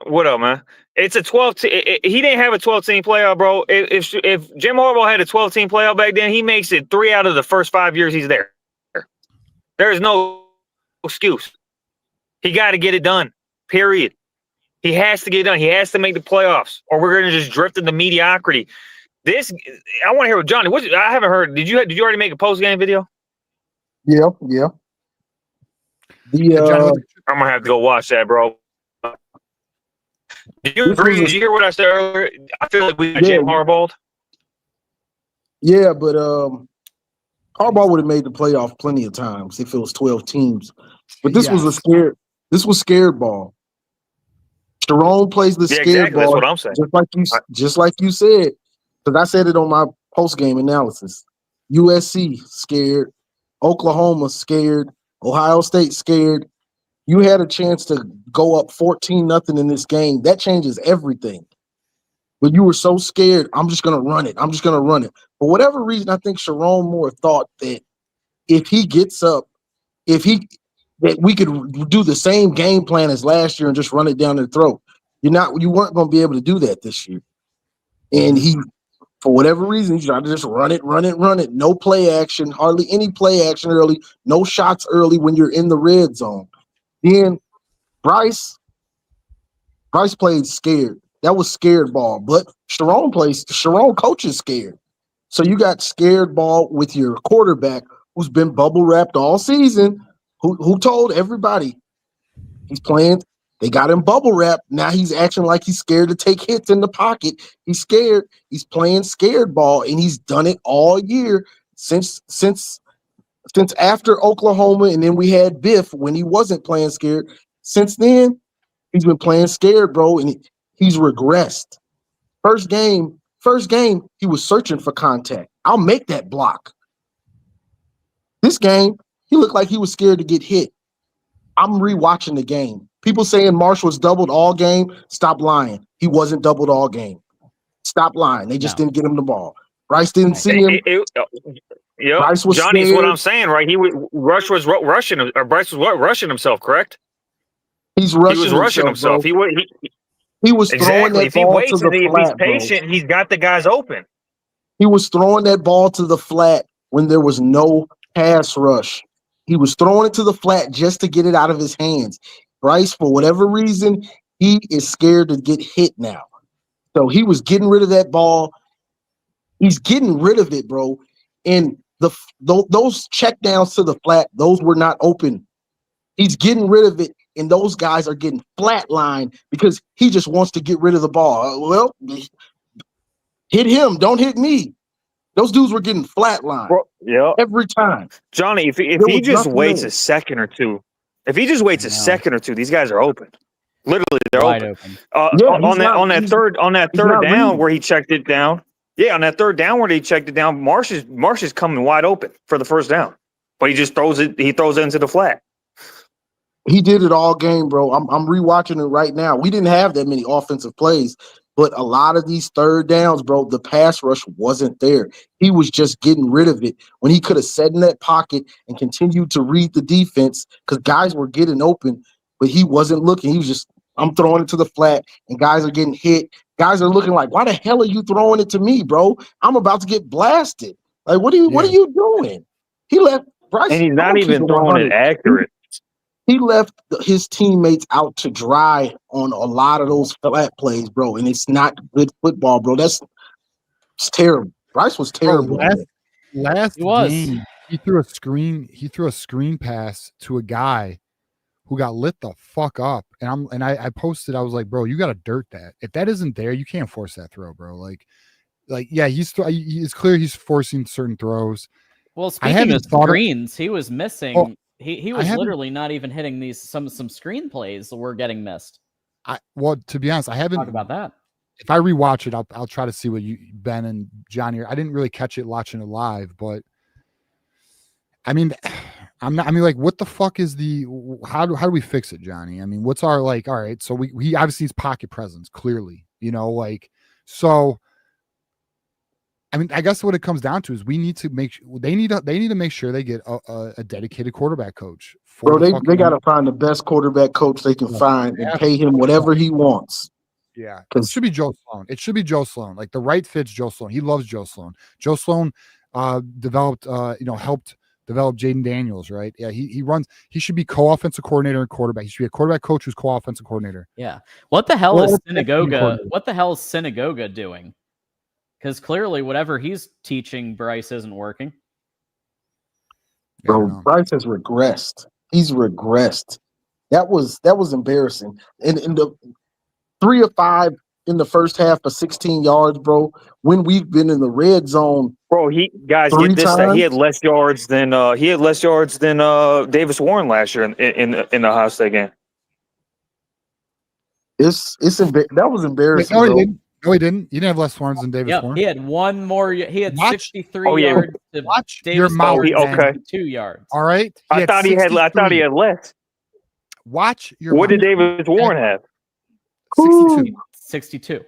what up, man? It's a 12 he didn't have a 12-team playoff, bro. If Jim Harbaugh had a 12-team playoff back then, he makes it 3 out of the first 5 years he's there. There is no excuse. He got to get it done. Period. He has to get it done. He has to make the playoffs, or we're going to just drift into mediocrity. I want to hear what Johnny. I haven't heard. Did you already make a post-game video? Yeah. I'm gonna have to go watch that, bro. Do you agree? Did you hear what I said earlier? I feel like we got Jim Harbaugh. Yeah, but Harbaugh would have made the playoff plenty of times if it was 12 teams. But this was scared ball. Sharon plays the scared ball. That's what I'm saying. Just like you said, because I said it on my post-game analysis. USC scared, Oklahoma scared, Ohio State scared, You had a chance to go up 14-0 in this game. That changes everything. But you were so scared, I'm just going to run it. I'm just going to run it. For whatever reason, I think Sharon Moore thought that if he gets up, that we could do the same game plan as last year and just run it down their throat. You weren't going to be able to do that this year. And he, for whatever reason, he tried to just run it. No play action, hardly any play action early, no shots early when you're in the red zone. Then Bryce played scared. That was scared ball. But Sharon coaches scared. So you got scared ball with your quarterback who's been bubble wrapped all season, who told everybody he's playing. They got him bubble wrapped. Now he's acting like he's scared to take hits in the pocket. He's scared. He's playing scared ball, and he's done it all year since after Oklahoma, and then we had Biff when he wasn't playing scared. Since then, he's been playing scared, bro, and he's regressed. First game, he was searching for contact. I'll make that block. This game, he looked like he was scared to get hit. I'm rewatching the game. People saying Marsh was doubled all game. Stop lying. He wasn't doubled all game. Stop lying. They just didn't get him the ball. Bryce didn't see him. Yeah, Bryce was Johnny's scared. What I'm saying, right? Bryce was rushing himself, correct? He was rushing himself. He was throwing that ball to the flat. If he's patient, he's got the guys open. He was throwing that ball to the flat when there was no pass rush. He was throwing it to the flat just to get it out of his hands. Bryce, for whatever reason, he is scared to get hit now. So he was getting rid of that ball. He's getting rid of it, bro. And those checkdowns to the flat, those were not open. He's getting rid of it, and those guys are getting flatlined because he just wants to get rid of the ball. Well, hit him. Don't hit me. Those dudes were getting flatlined every time. Johnny, if he just waits a second or two, these guys are open. Literally, they're open. On that third down where he checked it down. Yeah, on that third down where he checked it down, Marsh is coming wide open for the first down, but he just throws it into the flat. He did it all game, bro. I'm rewatching it right now. We didn't have that many offensive plays, but a lot of these third downs, bro, the pass rush wasn't there. He was just getting rid of it when he could have sat in that pocket and continued to read the defense because guys were getting open, but he wasn't looking. He was just, I'm throwing it to the flat, and guys are getting hit. Guys are looking like, why the hell are you throwing it to me, bro? I'm about to get blasted. Like, what are you doing? He left Bryce, and he's not even throwing it accurate. He left his teammates out to dry on a lot of those flat plays, bro, and it's not good football, bro. It's terrible. Bryce was terrible. Last game, he threw a screen pass to a guy who got lit the fuck up, and I posted. I was like, bro, you got to dirt that. If that isn't there, you can't force that throw, bro. Like yeah, it's clear he's forcing certain throws. Well, speaking of screens, he was missing. Oh, he was literally not even hitting these some screen plays that were getting missed. Well, to be honest, I haven't talked about that. If I rewatch it, I'll try to see what Ben and Johnny are. I didn't really catch it watching it live, but I mean, like, what the fuck is how do we fix it, Johnny? I mean, what's our, like, all right, so we obviously needs pocket presence, clearly, so I mean, I guess what it comes down to is we need to they need to make sure they get a dedicated quarterback coach. Bro, they got to find the best quarterback coach they can find and pay him whatever he wants. Yeah, it should be Joe Sloan. It should be Joe Sloan. Like, the right fit's Joe Sloan. He loves Joe Sloan. Joe Sloan developed, helped develop Jaden Daniels, right? Yeah, he should be co-offensive coordinator and quarterback. He should be a quarterback coach who's co-offensive coordinator. Yeah. What the hell is Synagoga doing? Because clearly whatever he's teaching Bryce isn't working. Bro, Bryce has regressed. He's regressed. That was embarrassing. And the 3 of 5 in the first half for 16 yards, bro. When we've been in the red zone, bro, he had less yards than Davis Warren last year in the Ohio State game. That was embarrassing. No, he didn't. He didn't have less yards than Davis Warren. He had one more. He had 63 yards. Watch Davis your mouth. Okay, 2 yards. All right. I thought he had less. Watch your. What mouth. did Davis Warren have? 62. 62.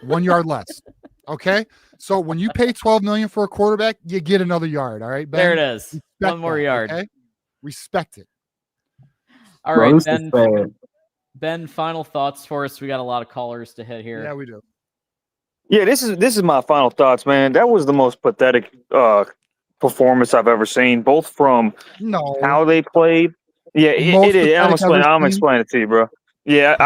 1 yard less. Okay. So when you pay $12 million for a quarterback, you get another yard. All right, Ben? There it is. Respect One more that, yard. Okay. Respect it. All Bro, right, this Ben. is bad. Ben, final thoughts for us. We got a lot of callers to hit here. Yeah, we do. Yeah, this is my final thoughts, man. That was the most pathetic performance I've ever seen, both from No. how they played. Yeah, Most it is. I'm pathetic ever seen. explaining it to you, bro. Yeah,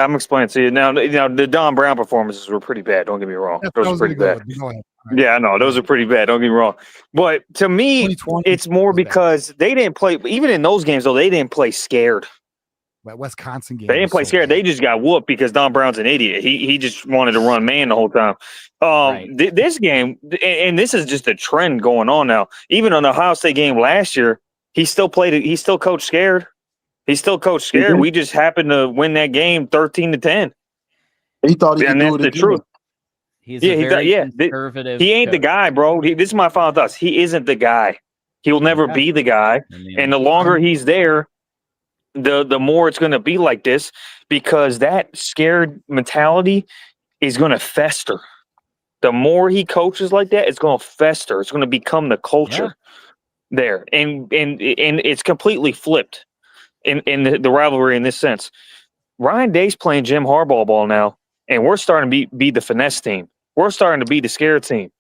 I'm explaining it to you now. The Don Brown performances were pretty bad. Don't get me wrong; That's those what I are was pretty gonna go bad. with. Go ahead. All right. Yeah, I know those are pretty bad. Don't get me wrong, but to me, 2020 it's more was bad. because they didn't play. Even in those games, though, they didn't play scared. That Wisconsin game. They didn't play was so scared. bad. They just got whooped because Don Brown's an idiot. He just wanted to run man the whole time. Right. This game, and this is just a trend going on now. Even on the Ohio State game last year, he still played it. He still coached scared. He still coached scared. Mhm. We just happened to win that game 13-10. He thought he could And do that's it the again. truth. He's Yeah, a he very thought- yeah, conservative. He ain't the coach. guy, bro. This is my final thoughts. He isn't the guy. He'll never Okay. be the guy. And And the longer he's there, the more it's going to be like this, because that scared mentality is going to fester. The more he coaches like that, it's going to fester. It's going to become the culture there, and it's completely flipped in the rivalry in this sense. Ryan Day's playing Jim Harbaugh ball now, and we're starting to be the finesse team. We're starting to be the scared team.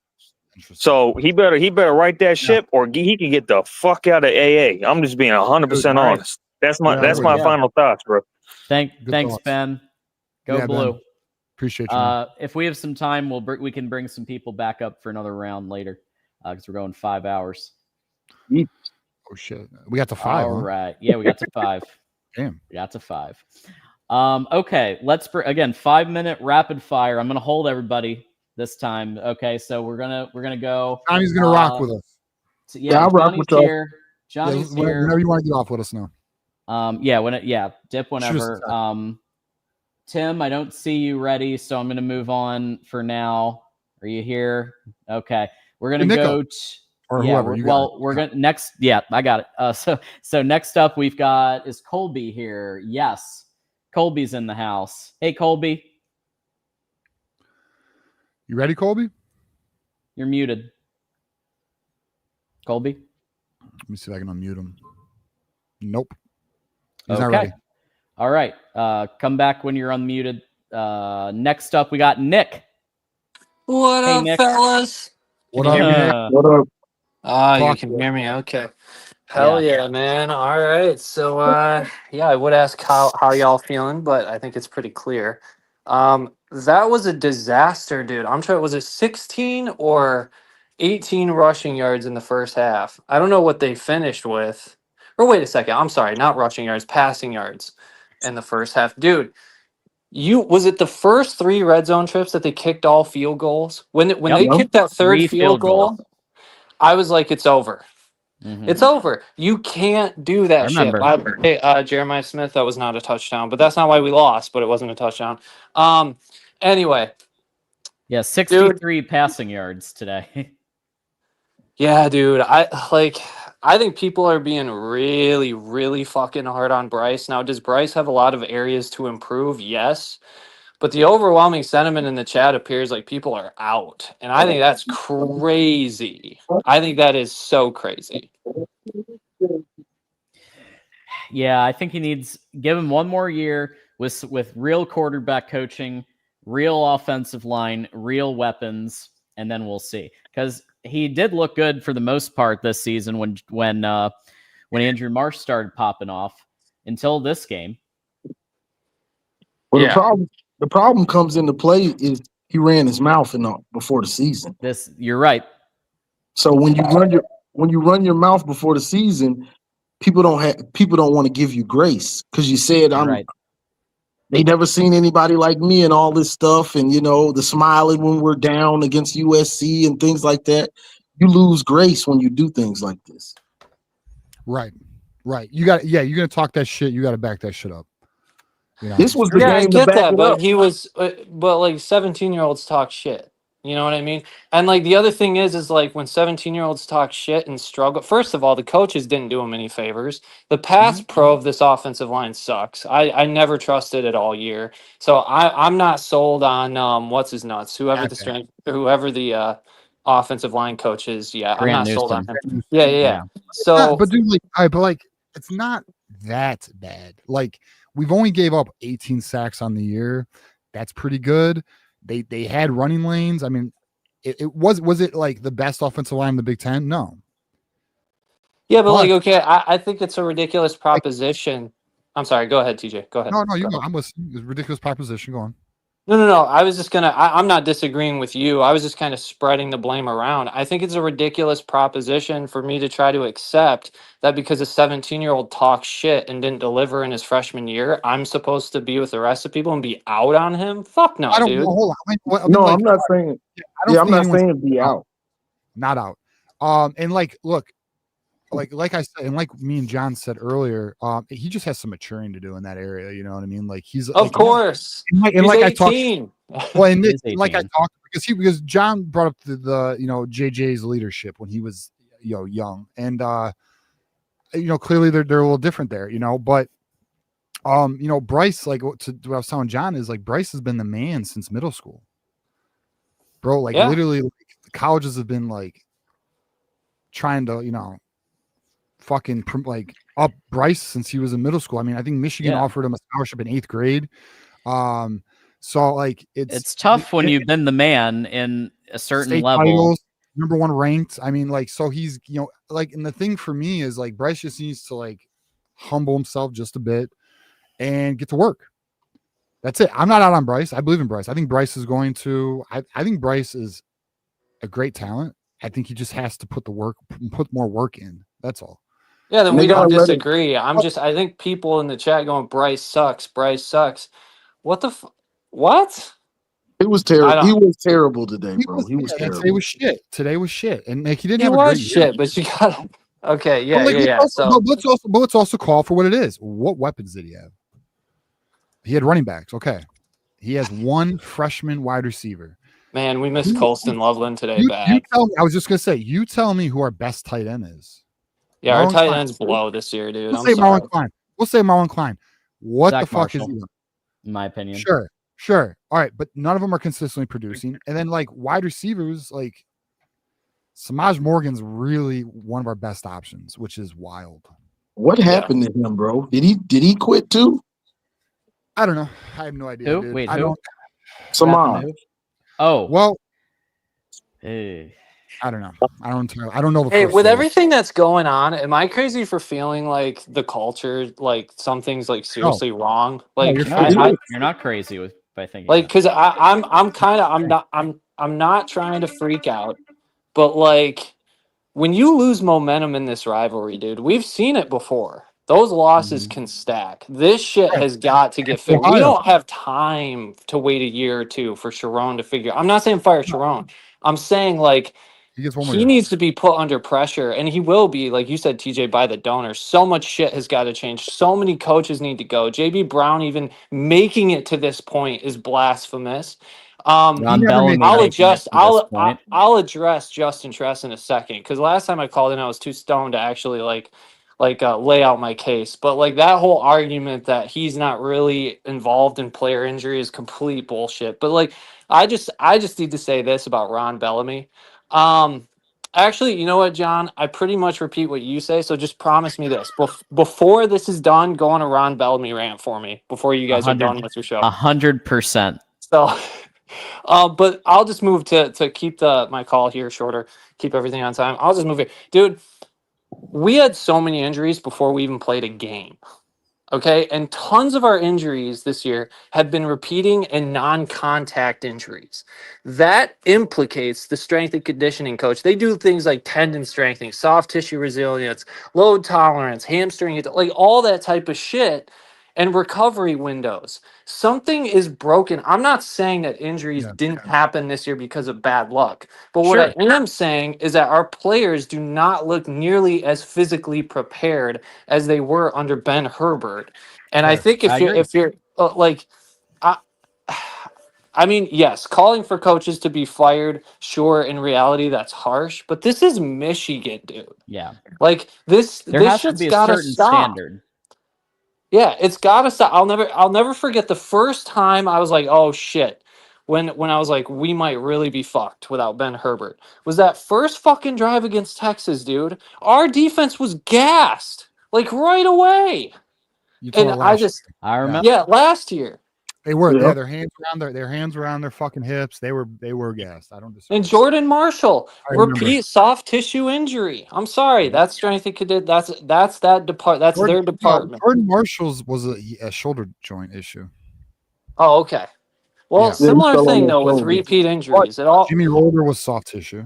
So he better right that ship, or he can get the fuck out of AA. I'm just being 100% right. honest. That's my final thoughts, bro. Thanks, thoughts. Ben. Go Yeah, blue. Ben. Appreciate you. man. If we have some time, we can bring some people back up for another round later because we're going 5 hours. Oh shit. We got to 5. All huh? right. Yeah, we got to 5. Damn. We got to 5. Okay, let's again 5-minute rapid fire. I'm gonna hold everybody this time. Okay, so we're gonna go. Johnny's gonna rock with us. So, yeah, I'll rock Johnny's with y'all. here. Johnny's here. Whenever you want to get off with us now. Dip whenever. Tim, I don't see you ready, so I'm gonna move on for now. Are you here? Okay, we're gonna Nico. go. Or Yeah, whoever. we're gonna next. Yeah, I got it. So next up we've got, is Colby here? Yes, Colby's in the house. Hey, Colby, You ready, Colby? you're muted. Colby. Let me see if I can unmute him. Nope. He's Okay. not ready. All right. Come back when you're unmuted. Next up we got Nick. What Hey, up, Nick. fellas? What up, Nick? What up? Ah, you Talk can to hear me. Okay. Hell yeah, man. All right. So, yeah, I would ask how y'all feeling, but I think it's pretty clear. That was a disaster, dude. I'm sure, was it 16 or 18 rushing yards in the first half? I don't know what they finished with. Or wait a second. I'm sorry, not rushing yards, passing yards in the first half. Dude, was it the first 3 red zone trips that they kicked all field goals? When Yep. they kicked that 3rd 3 field goal, I was like, it's over. Mhm. It's over. You can't do that shit. remember. Hey, Jeremiah Smith, that was not a touchdown, but that's not why we lost, but it wasn't a touchdown. Anyway, Yeah, 63 passing yards today. yeah, dude. I think people are being really, really fucking hard on Bryce. Now, does Bryce have a lot of areas to improve? Yes. But the overwhelming sentiment in the chat appears like people are out. And I think that's crazy. I think that is so crazy. Yeah, I think he needs, give him one more year with real quarterback coaching, real offensive line, real weapons, and then we'll see. Because he did look good for the most part this season when Andrew Marsh started popping off until this game. Well, Yeah. the problem comes into play is he ran his mouth before the season. You're right. So when you run your mouth before the season, people don't want to give you grace because you said Right. They never seen anybody like me and all this stuff, and the smiling when we're down against USC and things like that. You lose grace when you do things like this. Right. You're gonna talk that shit. You gotta back that shit up. This was the Yeah, I game to get back that, it but up. he was, but like 17-year-olds talk shit. You know what I mean? And like the other thing is like when 17-year-olds talk shit and struggle. First of all, the coaches didn't do them any favors. The pass pro of this offensive line sucks. I never trusted it all year. So I'm not sold on what's his nuts, whoever the strength, whoever the offensive line coach is. Yeah, I'm Grant not sold on Newsome. him. Yeah. So, but dude, like, all right, but like, it's not that bad. Like, we've only gave up 18 sacks on the year. That's pretty good. They had running lanes. I mean, it was it like the best offensive line in the Big Ten? No. yeah, but like, okay, I think it's a ridiculous proposition. I'm sorry. Go ahead, TJ. Go ahead. No, you Go go. ahead. I'm listening. It's a ridiculous proposition. Go on. No. I was just gonna. I'm not disagreeing with you. I was just kind of spreading the blame around. I think it's a ridiculous proposition for me to try to accept that because a 17-year-old talks shit and didn't deliver in his freshman year, I'm supposed to be with the rest of people and be out on him. Fuck no, I don't dude. know. Hold on. No, I'm not saying. I I'm not saying be out. Not out. And like, look, like I said, and like me and John said earlier, he just has some maturing to do in that area. You know what I mean? Like he's of course. And like 18. I talked. Well, and like I talked because John brought up the JJ's leadership when he was young, and clearly they're a little different there, but Bryce, like what I was telling John is like Bryce has been the man since middle school, bro. Like literally, like, the colleges have been like trying to fucking like up Bryce since he was in middle school. I mean, I think Michigan offered him a scholarship in 8th grade. So like it's tough when you've been the man in a certain level. Titles, number 1 ranked. I mean, like, so he's like, and the thing for me is like Bryce just needs to like humble himself just a bit and get to work. That's it. I'm not out on Bryce. I believe in Bryce. I think Bryce is going to. I think Bryce is a great talent. I think he just has to put more work in. That's all. Yeah, then we don't disagree. I think people in the chat going, Bryce sucks. Bryce sucks. What the what? It was terrible. He was terrible today, bro. He was terrible. Today was shit. Today was shit. And like he didn't He have a was great shit, year. but you got okay, yeah, but, like, yeah. Let's also call for what it is. What weapons did he have? He had running backs. Okay. He has 1 freshman wide receiver. Man, we missed Colston Loveland today. I was just gonna say, you tell me who our best tight end is. Yeah, our tight end's blow this year, dude. We'll say Marlon Klein. What Zach the fuck Marshall, is he doing? in my opinion? Sure. All right, but none of them are consistently producing. And then like wide receivers, like Samaj Morgan's really one of our best options, which is wild. What happened to him, bro? Did he quit too? I don't know. I have no idea. Who? Dude. Wait, I who? don't. Samaj. Oh, well. Hey. I don't know. I don't know. Hey, with everything that's going on, am I crazy for feeling like the culture, like something's like seriously wrong? Like you're not crazy by thinking. Like, because I'm not trying to freak out, but like when you lose momentum in this rivalry, dude, we've seen it before. Those losses can stack. This shit has got to get fixed. We don't have time to wait a year or two for Sharon to figure. I'm not saying fire Sharon. I'm saying like he needs to be put under pressure, and he will be, like you said, TJ, by the donors. So much shit has got to change. So many coaches need to go. JB Brown even making it to this point is blasphemous. I'll address Justin Tress in a second, because last time I called in, I was too stoned to actually lay out my case. But like that whole argument that he's not really involved in player injury is complete bullshit. But like I just need to say this about Ron Bellamy. Actually, you know what, John? I pretty much repeat what you say, so just promise me this. Before this is done, go on a Ron Bellamy rant for me before you guys are done with your show. 100%. So but I'll just move to keep my call here shorter, keep everything on time. I'll just move it. Dude, we had so many injuries before we even played a game. Okay, and tons of our injuries this year have been repeating and non-contact injuries. That implicates the strength and conditioning coach. They do things like tendon strengthening, soft tissue resilience, load tolerance, hamstring, like all that type of shit, and recovery windows. Something is broken. I'm not saying that injuries didn't happen this year because of bad luck. But what I am saying is that our players do not look nearly as physically prepared as they were under Ben Herbert. And I think if you're I mean, yes, calling for coaches to be fired, sure, in reality, that's harsh, but this is Michigan, dude. Yeah. Like, this There has to shit's be a gotta certain stop. standard. Yeah, it's gotta stop. I'll never forget the first time I was like, oh shit. When I was like, we might really be fucked without Ben Herbert. Was that first fucking drive against Texas, dude. Our defense was gassed. Like right away. You And told I last just I remember. yeah, last year. They were. Yeah. Yeah, their hands were on their fucking hips. They were gassed. I don't disagree. And Jordan Marshall, I remember. repeat soft tissue injury. I'm sorry, that's strength and conditioning. That's their department. Jordan Marshall's was a shoulder joint issue. Oh, okay. Well, Yeah. Yeah, he similar fell on thing that though with shoulder. repeat injuries. It all Jimmy Roller was soft tissue.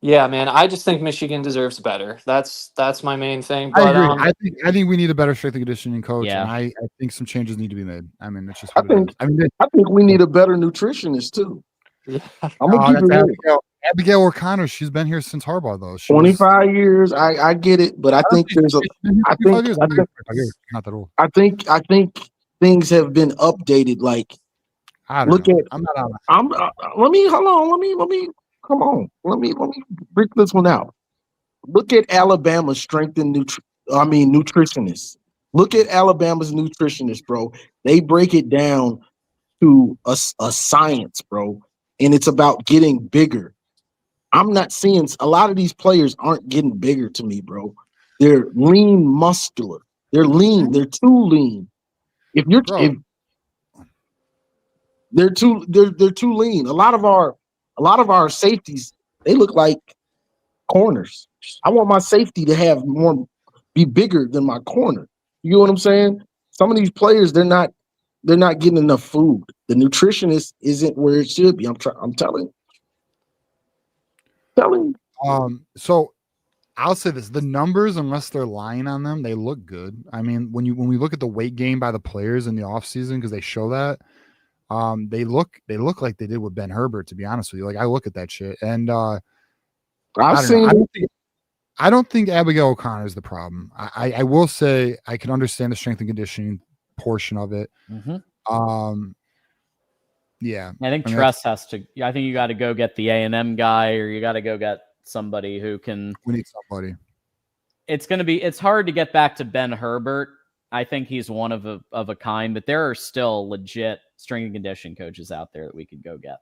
yeah, man. I just think Michigan deserves better. That's my main thing. I But agree. I think we need a better strength and conditioning coach, Yeah. and I think some changes need to be made. I mean, it's just I what it think is. I mean, I think we need a better nutritionist too. yeah. I'm gonna keep it real. Abigail O'Connor. She's been here since Harbaugh, though. 25 years. I get it, but I think there's a. I think not that old. I think things have been updated. Like, I don't look know. at. I'm not on. I'm. Let me hold on. Let me. Come on. Let me break this one out. Look at Alabama's strength and nutritionists. Look at Alabama's nutritionists, bro. They break it down to a science, bro, and it's about getting bigger. I'm not seeing a lot of these players aren't getting bigger to me, bro. They're lean, muscular. They're lean. They're too lean. If they're too lean. A lot of our safeties, they look like corners. I want my safety to be bigger than my corner. You know what I'm saying? Some of these players, they're not getting enough food. The nutritionist isn't where it should be. I'm telling. So I'll say this: the numbers, unless they're lying on them, they look good. I mean, when we look at the weight gain by the players in the offseason, because they show that, they look like they did with Ben Herbert. To be honest with you, like I look at that shit, and I don't think Abigail O'Connor is the problem. I will say I can understand the strength and conditioning portion of it. Mm-hmm. Yeah, I think Tress has to. I think you got to go get the A&M guy, or you got to go get somebody who can. We need somebody. It's hard to get back to Ben Herbert. I think he's one of a kind, but there are still legit strength and conditioning coaches out there that we could go get.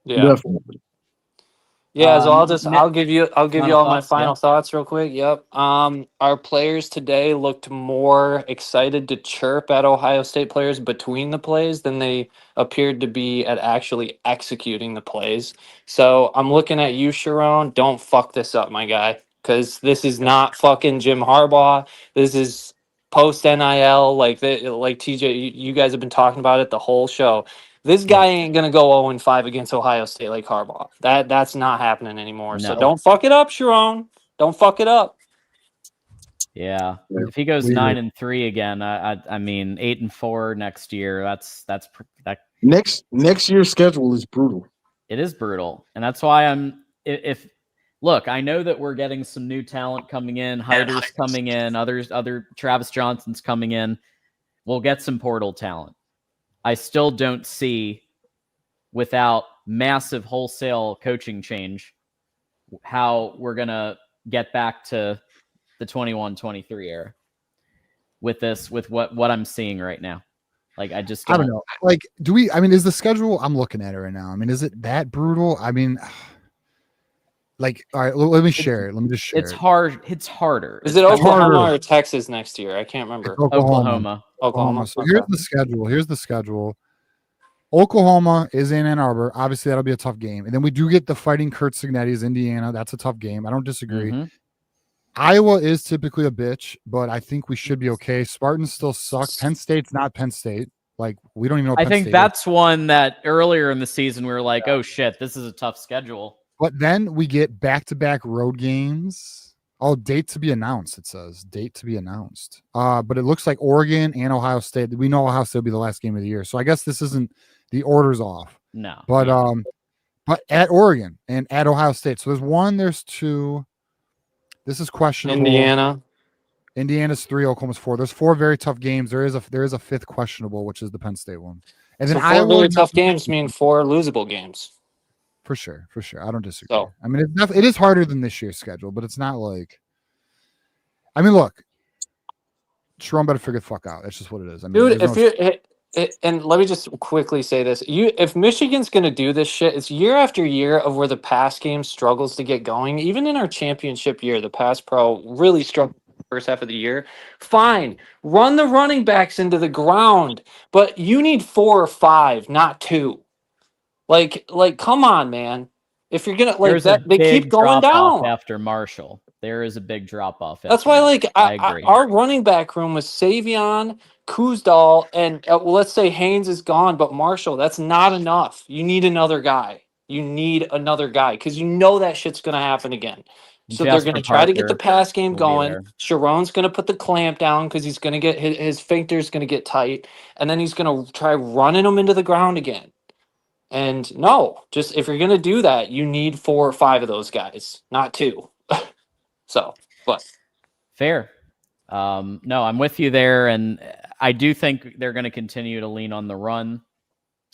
Yeah. Definitely. Yeah, so I'll give you all my final yeah. thoughts real quick. Yep. Our players today looked more excited to chirp at Ohio State players between the plays than they appeared to be at actually executing the plays. So I'm looking at you, Sharon. Don't fuck this up, my guy, because this is not fucking Jim Harbaugh. This is post NIL, like TJ. You guys have been talking about it the whole show. This guy ain't gonna go 0-5 against Ohio State like Harbaugh. That's not happening anymore. No. So don't fuck it up, Sharon. Don't fuck it up. Yeah, if he goes 9-3 again, I mean 8-4 next year. That Next year's schedule is brutal. It is brutal, and that's why look, I know that we're getting some new talent coming in, Hyder's coming in, other Travis Johnson's coming in. We'll get some portal talent. I still don't see, without massive wholesale coaching change, how we're going to get back to the 21-23 era with what I'm seeing right now. Like, I don't know. Like, is the schedule, I'm looking at it right now. I mean, is it that brutal? I mean, like, all right, let me share it. Let me just share It's hard. It's harder. Is it Oklahoma or Texas next year? I can't remember. Oklahoma. So here's the schedule. Oklahoma is in Ann Arbor. Obviously, that'll be a tough game. And then we do get the Fighting Kurt Signetti's Indiana. That's a tough game. I don't disagree. Mm-hmm. Iowa is typically a bitch, but I think we should be okay. Spartans still suck. Penn State's not Penn State. Like, we don't even know. I think that's one that earlier in the season we were like, oh shit, this is a tough schedule. But then we get back-to-back road games. Oh, date to be announced, it says. Date to be announced. But it looks like Oregon and Ohio State. We know Ohio State will be the last game of the year. So I guess this isn't the order's off. No. But at Oregon and at Ohio State. So there's two. This is questionable. Indiana's 3, Oklahoma's 4. There's 4 very tough games. There is a fifth questionable, which is the Penn State one. And So then 4 Iowa, really tough games mean 4 losable games. For sure. I don't disagree. So, I mean, it is harder than this year's schedule, but it's not like. I mean, look, Sharon better figure the fuck out. That's just what it is. I mean, dude, there's if you and let me just quickly say this: if Michigan's going to do this shit, it's year after year of where the pass game struggles to get going. Even in our championship year, the pass pro really struggled first half of the year. Fine, run the running backs into the ground, but you need 4 or 5, not 2. Like, come on, man. If you're gonna There's a they keep big going drop off down. after Marshall. There is a big drop off. That's why, like, I agree. our running back room was Savion, Kuzdal, and well, let's say Haynes is gone, but Marshall, that's not enough. You need another guy. You need another guy because you know that shit's going to happen again. So they're Jasper going to try to get the Parker pass game will be going. there. Sharon's going to put the clamp down because he's going to get his finger's going to get tight, and then he's going to try running them into the ground again. And no, just if you're going to do that, you need 4 or 5 of those guys, not 2. So, but. Fair. No, I'm with you there, and I do think they're going to continue to lean on the run.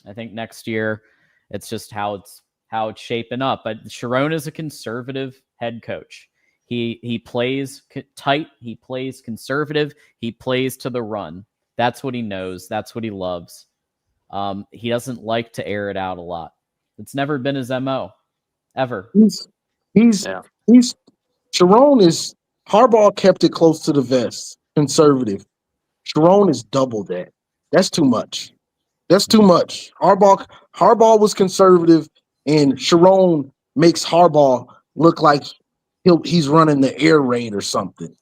I think next year, it's just how it's shaping up. But Sharon is a conservative head coach. He plays tight. He plays conservative. He plays to the run. That's what he knows. That's what he loves. He doesn't like to air it out a lot. It's never been his MO, ever. He's Sharon is Harbaugh kept it close to the vest, conservative. Sharon is double that. That's too much. That's too much. Harbaugh was conservative, and Sharon makes Harbaugh look like he's running the air raid or something.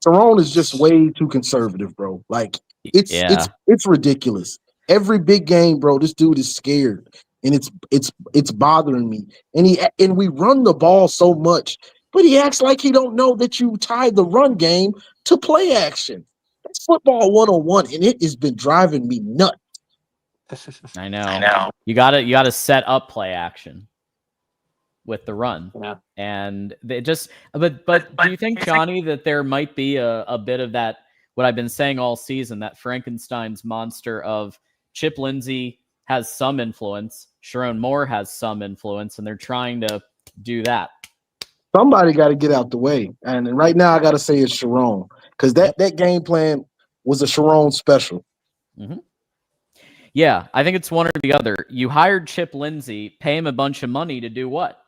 Sharon is just way too conservative, bro. Like it's ridiculous. Every big game, bro, this dude is scared, and it's bothering me. And we run the ball so much, but he acts like he don't know that you tied the run game to play action. That's football 101, and it has been driving me nuts. I know. You gotta set up play action with the run. Yeah. And they just but do you think, Johnny, that there might be a bit of that, what I've been saying all season, that Frankenstein's monster of Chip Lindsey has some influence, Sharon Moore has some influence, and they're trying to do that. Somebody got to get out the way. And right now I got to say it's Sharon, because that game plan was a Sharon special. Mm-hmm. Yeah, I think it's one or the other. You hired Chip Lindsey, pay him a bunch of money to do what?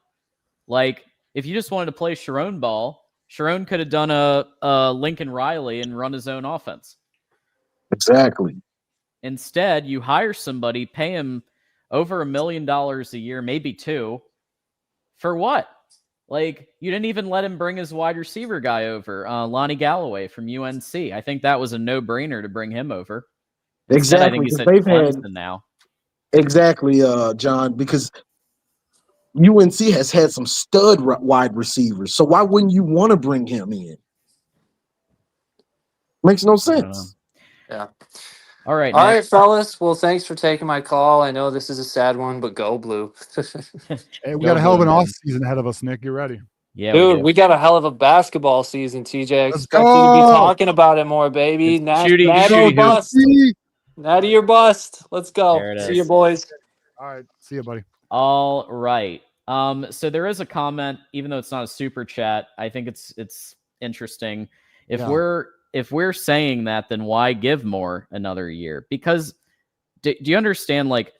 Like, if you just wanted to play Sharon ball, Sharon could have done a Lincoln Riley and run his own offense. Exactly. Instead, you hire somebody, pay him over $1 million a year, maybe 2. For what? Like, you didn't even let him bring his wide receiver guy over, Lonnie Galloway from UNC. I think that was a no-brainer to bring him over. Instead, exactly. I think he's at Clemson now. Exactly, John, because UNC has had some stud wide receivers. So why wouldn't you want to bring him in? Makes no sense. Yeah. All right, fellas. Well, thanks for taking my call. I know this is a sad one, but go Blue. Hey, we got a hell of an off season ahead of us, Nick. You ready? Yeah, dude, we got a hell of a basketball season, TJ. I expect you to be talking about it more, baby. Natty or bust. Let's go. See you, boys. All right. See you, buddy. All right. So there is a comment, even though it's not a super chat. I think it's interesting. If we're saying that, then why give Moore another year? Because do you understand? Like,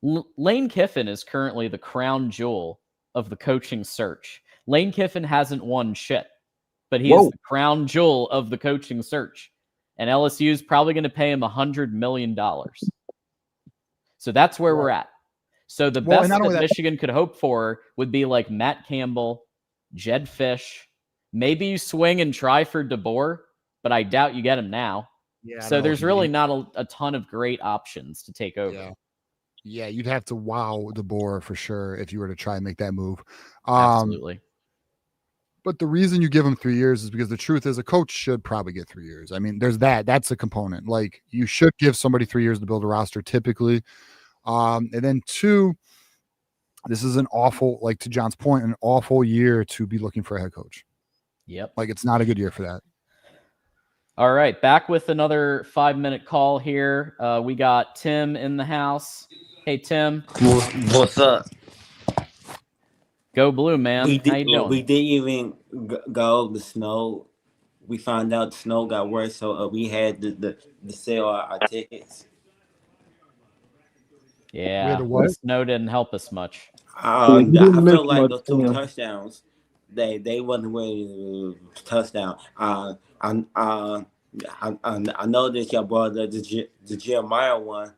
Lane Kiffin is currently the crown jewel of the coaching search. Lane Kiffin hasn't won shit, but he is the crown jewel of the coaching search. And LSU is probably going to pay him $100 million. So that's where we're at. So the best that Michigan could hope for would be like Matt Campbell, Jed Fish. Maybe you swing and try for DeBoer, but I doubt you get him now. Yeah, so there's really not a ton of great options to take over. Yeah, you'd have to wow DeBoer for sure if you were to try and make that move. Absolutely. But the reason you give him 3 years is because the truth is a coach should probably get 3 years. I mean, there's that's a component. Like, you should give somebody 3 years to build a roster typically. And then 2, this is an awful, like to John's point, an awful year to be looking for a head coach. Yep. Like, it's not a good year for that. All right, back with another 5-minute call here. We got Tim in the house. Hey, Tim. What's up? Go Blue, man. How you doing? We didn't even go. The snow. We found out the snow got worse, so we had to sell our tickets. Yeah, to what? the snow didn't help us much. You didn't I miss felt like much, those two Tim. touchdowns, they wasn't really touchdown. I know that y'all brought the Jeremiah one.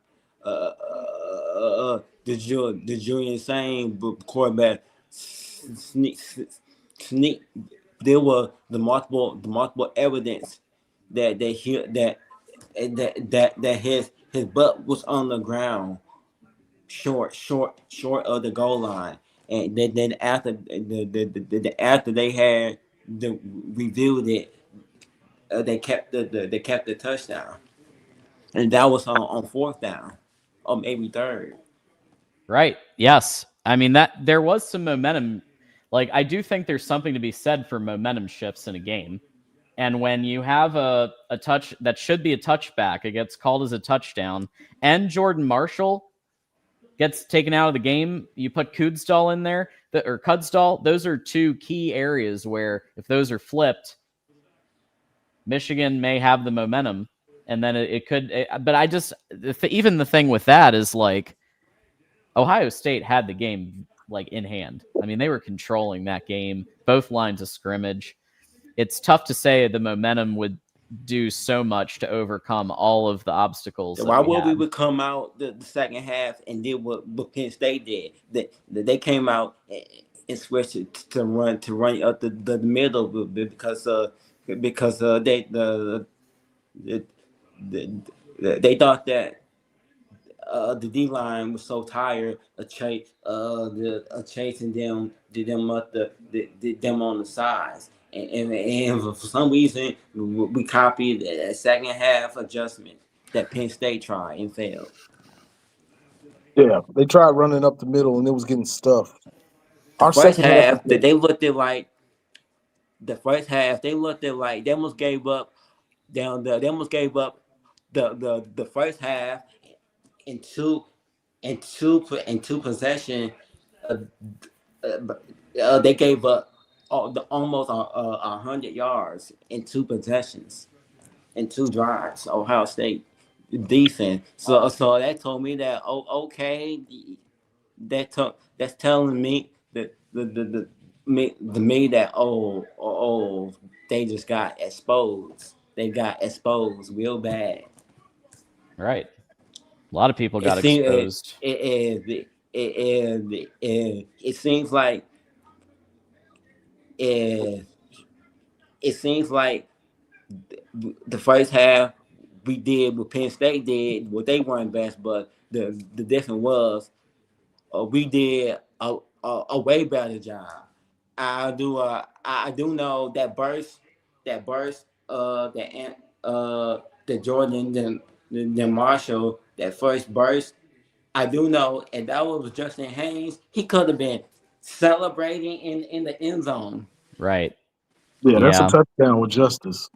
The Julian Sane quarterback sneak. There were the multiple evidence that his butt was on the ground, short of the goal line, and then after after they had reviewed it, they kept the touchdown, and that was on fourth down, or maybe third. Right. Yes. I mean, that there was some momentum. Like, I do think there's something to be said for momentum shifts in a game. And when you have a touch that should be a touchback, it gets called as a touchdown, and Jordan Marshall gets taken out of the game, you put Kudsdal in there, or Kudsdal. Those are two key areas where if those are flipped, Michigan may have the momentum, and then it could. But I just even the thing with that is like Ohio State had the game like in hand. I mean, they were controlling that game, both lines of scrimmage. It's tough to say the momentum would do so much to overcome all of the obstacles. Why would we would come out the second half and did what Penn State did? They came out and switched to run up the middle because they thought that the D line was so tired of chasing them up them on the sides, and for some reason we copied a second half adjustment that Penn State tried and failed. Yeah, they tried running up the middle and it was getting stuffed. The Our first second half, half that they looked at like they almost gave up down there. They almost gave up the first half in two possession. They gave up almost 100 yards in two possessions in two drives. Ohio State defense. So that told me that okay, that's telling me that me that they just got exposed. They got exposed real bad. Right. A lot of people got exposed. It seems like it seems like the first half we did what Penn State did, what they weren't best, but the difference was we did a way better job. I do know that the Jordan then Marshall, that first burst. I do know, and that was Justin Haynes. He could have been celebrating in the end zone. Right. yeah, that's a touchdown with justice.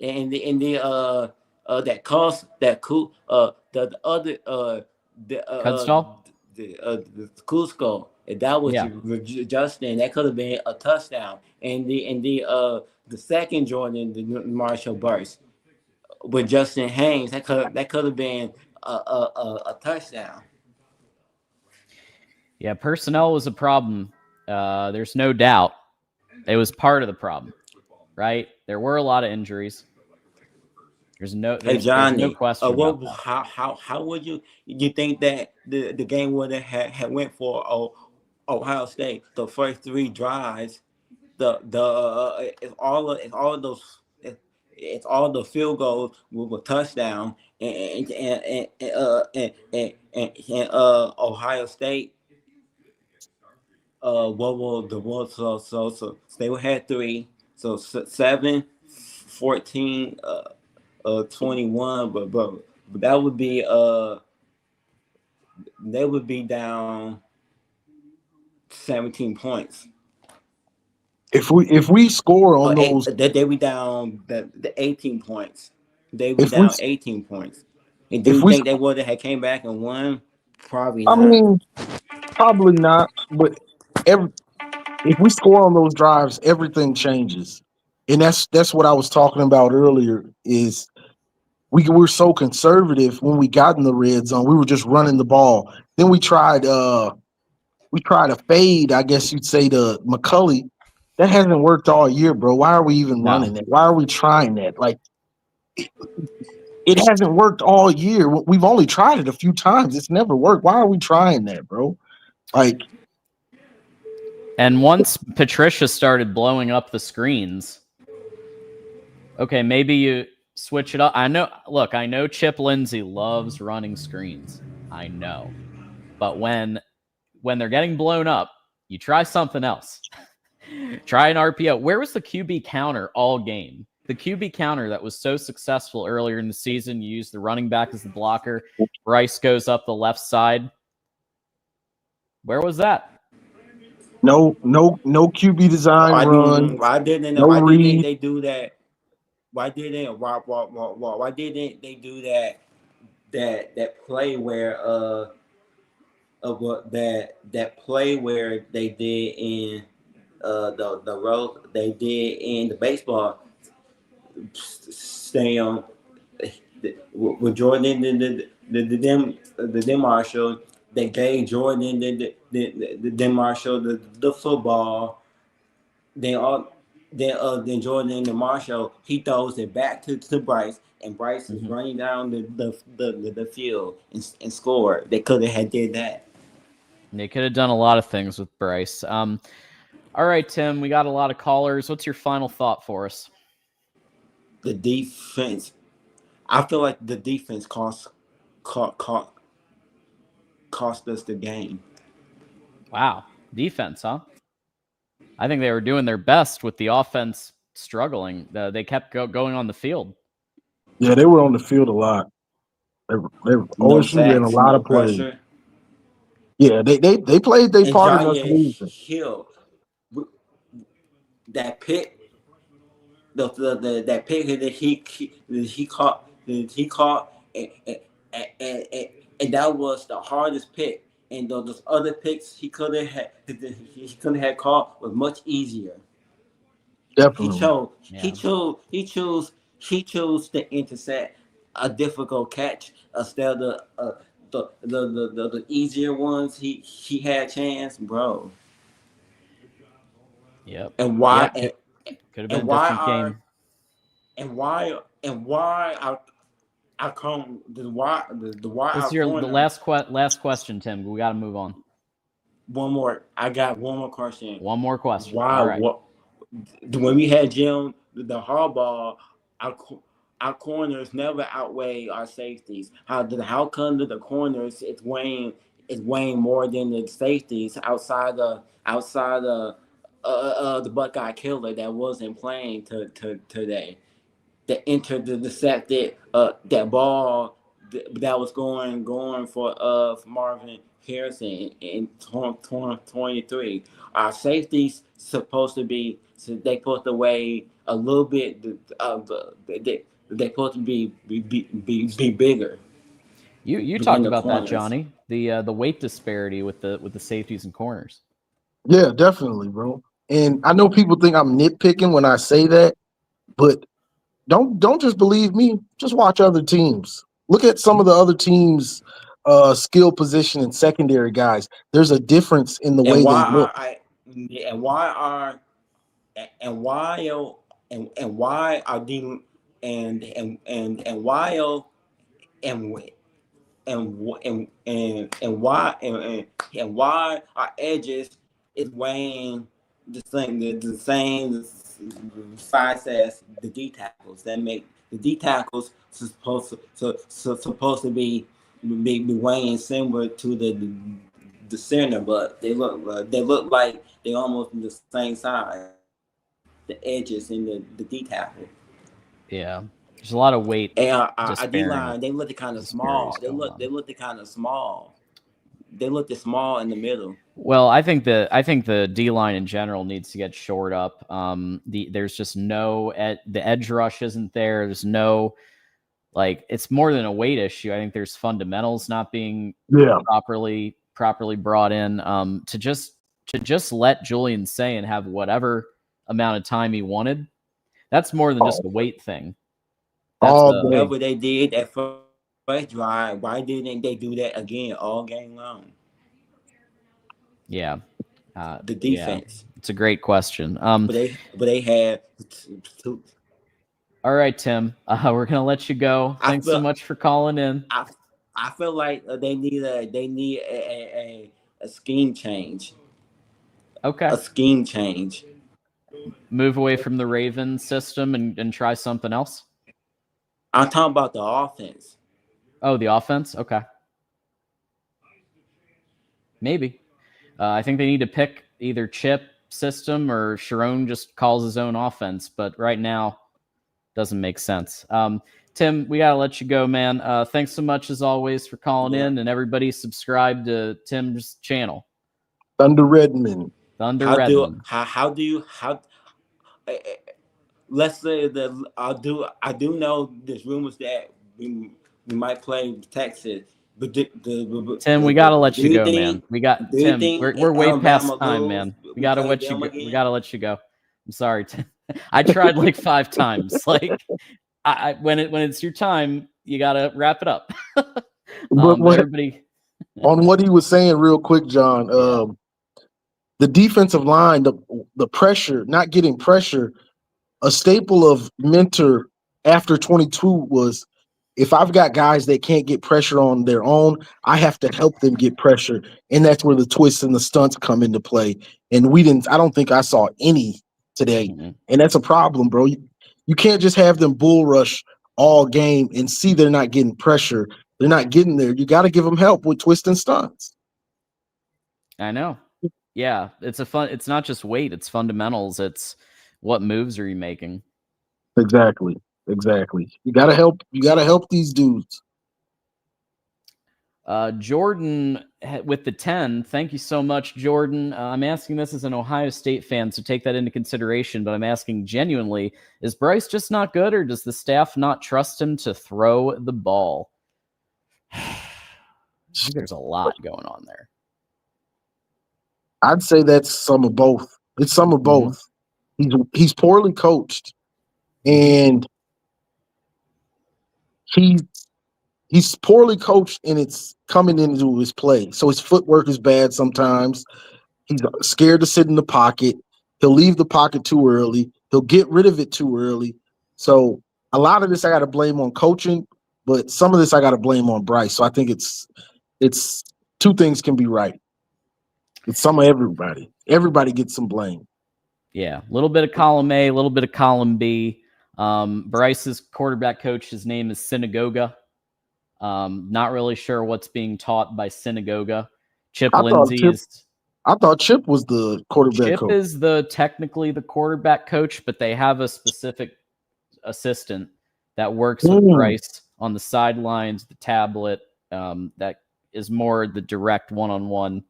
And that cost that cool the other Kudsdal? the Cusco, if that was Justin, that could have been a touchdown. And the second Jordan, the Marshall burst with Justin Haynes, that could have been a touchdown. Yeah, personnel was a problem. There's no doubt. It was part of the problem, right? There were a lot of injuries. There's no question about that. How would you think that the game would have went for Ohio State? The first three drives, if all the field goals were touchdown, and Ohio State, what will the one so they had three, so 7, 14, 21, but that would be they would be down 17 points. If we score on those, they be down the 18 points. They be if we down 18 points. And do if you we, think they would have came back and won? Probably I not. mean, probably not. But if we score on those drives, everything changes, and that's what I was talking about earlier. Is we were so conservative when we got in the red zone. We were just running the ball. Then we tried a fade, I guess you'd say, to McCulley. That hasn't worked all year, bro. Why are we even running that? Why are we trying that? Like it hasn't worked all year. We've only tried it a few times. It's never worked. Why are we trying that, bro? Like, and once Patricia started blowing up the screens, okay, maybe you switch it up. I know Chip Lindsey loves running screens. I know. But when they're getting blown up, you try something else. Try an RPO. Where was the QB counter all game? The QB counter that was so successful earlier in the season, you use the running back as the blocker. Bryce goes up the left side. Where was that? no QB design run. Why didn't No read. they do that? Why didn't they do that play where that play where they did in the road they did in the baseball stadium with Jordan the Marshall. They gave Jordan the Marshall the football. Then Jordan the Marshall, he throws it back to Bryce, and Bryce is running down the field and scored. They could have did that. They could have done a lot of things with Bryce. All right, Tim, we got a lot of callers. What's your final thought for us? The defense, I feel like the defense cost us the game. Wow, defense, huh? I think they were doing their best with the offense struggling. They kept going on the field. Yeah, they were on the field a lot. They were OSU in a lot of plays. Pressure. Yeah, they played their part in us losing. Hill, that pick, that pick that he caught, and that was the hardest pick. And those other picks he could have had caught was much easier. Definitely. He chose to intercept a difficult catch instead of the easier ones. He had a chance, bro. Yep. And why? Yep. Could have been a different game. And why I come the why. This is the last question, Tim. We got to move on. One more. I got one more question. One more question. Why? All right. When we had Jim the hardball, our corners never outweigh our safeties. How come the corners is weighing more than the safeties outside the Buckeye killer that wasn't playing today? That intercepted that ball that was going for Marvin Harrison in 23. Our safeties supposed to weigh a little bit. They supposed to be bigger. You talked about that, Johnny. The weight disparity with the safeties and corners. Yeah, definitely, bro. And I know people think I'm nitpicking when I say that, but don't just believe me. Just watch other teams. Look at some of the other teams' skill position and secondary guys. There's a difference in the way they look. Why our edges is weighing the same size as the D tackles. That make the D tackles supposed to be weighing similar to the center, but they look like they almost the same size. The edges in the D tackle. Yeah, there's a lot of weight. And our D line, they looked kind of small. They looked kind of small. they looked small in the middle. Well, I think the D line in general needs to get shored up. There's just no the edge rush isn't there. There's no it's more than a weight issue. I think there's fundamentals not being properly brought in. To just let Julian Sayin have whatever amount of time he wanted. That's more than just a weight thing. Whatever they did that first drive, why didn't they do that again all game long? Yeah. The defense. Yeah. It's a great question. But they had two. All right, Tim. We're gonna let you go. Thanks so much for calling in. I feel like they need a scheme change. Okay. A scheme change. Move away from the Raven system and try something else. I'm talking about the offense. Oh, the offense? Okay. Maybe. I think they need to pick either Chip system or Sharon just calls his own offense, but right now doesn't make sense. Tim, we got to let you go, man. Thanks so much as always for calling in, and everybody subscribe to Tim's channel. Thunder Redmond. Let's say that I do know there's rumors that we might play Texas. But Tim, we gotta let you go, man. We're way past time, man. We gotta let you go. I'm sorry, Tim. I tried like 5 times. When it's your time, you gotta wrap it up. Everybody on what he was saying, real quick, John. The defensive line, the pressure, not getting pressure. A staple of Mentor after 22 was, if I've got guys that can't get pressure on their own, I have to help them get pressure. And that's where the twists and the stunts come into play. And I don't think I saw any today. Mm-hmm. And that's a problem, bro. You can't just have them bull rush all game and see they're not getting pressure. They're not getting there. You got to give them help with twists and stunts. I know. Yeah. It's not just weight. It's fundamentals. It's what moves are you making? Exactly. You gotta help these dudes. Jordan with the 10. Thank you so much, Jordan. I'm asking this as an Ohio State fan, so take that into consideration. But I'm asking genuinely: is Bryce just not good, or does the staff not trust him to throw the ball? I think there's a lot going on there. I'd say that's some of both. It's some of both. He's poorly coached, and he's poorly coached, and it's coming into his play. So his footwork is bad sometimes. He's scared to sit in the pocket. He'll leave the pocket too early. He'll get rid of it too early. So a lot of this I got to blame on coaching, but some of this I got to blame on Bryce. So I think it's two things can be right. It's some of everybody. Everybody gets some blame. Yeah, a little bit of column A, a little bit of column B. Bryce's quarterback coach, his name is Synagoga. Not really sure what's being taught by Synagoga. Chip Lindsey is. I thought Chip was the quarterback coach. Chip is technically the quarterback coach, but they have a specific assistant that works with Bryce on the sidelines, the tablet. That is more the direct one-on-one,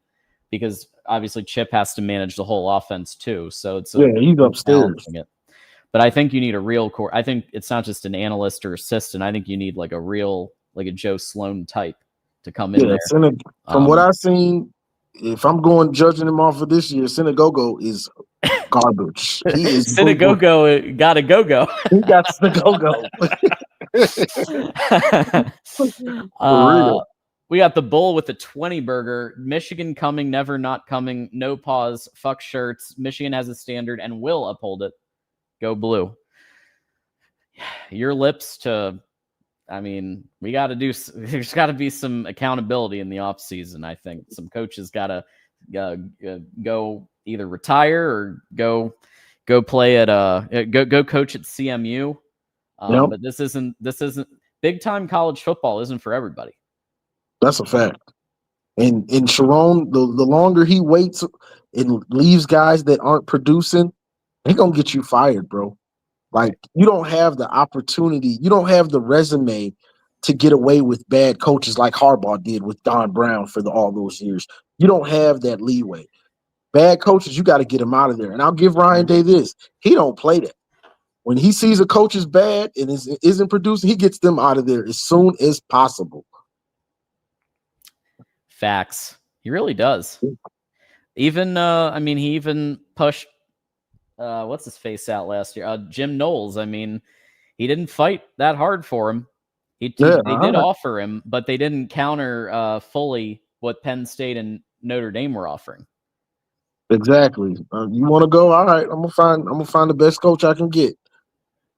because obviously Chip has to manage the whole offense too. So it's he's upstairs. But I think you need a real core. I think it's not just an analyst or assistant. I think you need like a Joe Sloan type to come in there. From what I've seen, if I'm judging him off of this year, Synagogo is garbage. He is Synagogo got a go-go. He got Synagogo. We got the Bull with the 20 burger. Michigan coming, never not coming. No pause. Fuck shirts. Michigan has a standard and will uphold it. Go blue. Your lips to. I mean, there's got to be some accountability in the offseason. I think some coaches got to go either retire or go play at go coach at CMU. But this isn't big time college football isn't for everybody. That's a fact. And Sharon, the longer he waits and leaves guys that aren't producing, they're gonna get you fired, bro. Like, you don't have the opportunity, you don't have the resume to get away with bad coaches like Harbaugh did with Don Brown for all those years. You don't have that leeway. Bad coaches, you got to get them out of there. And I'll give Ryan Day this. He don't play that. When he sees a coach is bad and isn't producing, he gets them out of there as soon as possible. Facts. He really does. Even, he even pushed, what's his face out last year? Jim Knowles. I mean, he didn't fight that hard for him. They did offer him, but they didn't counter fully what Penn State and Notre Dame were offering. Exactly. You want to go? All right. I'm gonna find the best coach I can get.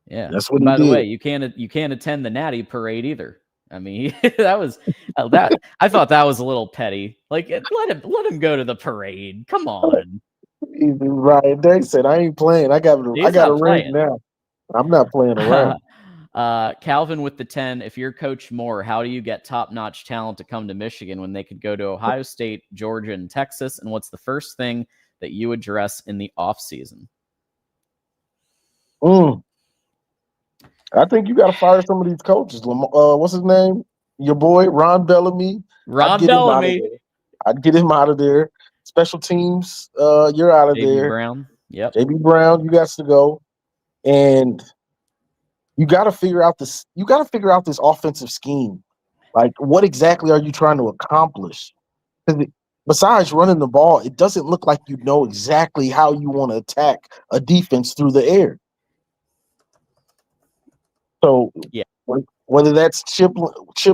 Yeah. That's what. By the way, you can't attend the Natty Parade either. I mean, that was that. I thought that was a little petty. Like, let him go to the parade. Come on. Right. They said I ain't playing. I got a ring now. I'm not playing around. Calvin with the 10. If you're Coach Moore, how do you get top-notch talent to come to Michigan when they could go to Ohio State, Georgia, and Texas? And what's the first thing that you address in the offseason? I think you got to fire some of these coaches. What's his name? Your boy, Ron Bellamy. I'd get him out of there. Special teams, you're out of there. Brown. Yep. JB Brown, you got to go. And you got to figure out this. You got to figure out this offensive scheme. Like, what exactly are you trying to accomplish? Because besides running the ball, it doesn't look like you know exactly how you want to attack a defense through the air. So, yeah, whether that's Chip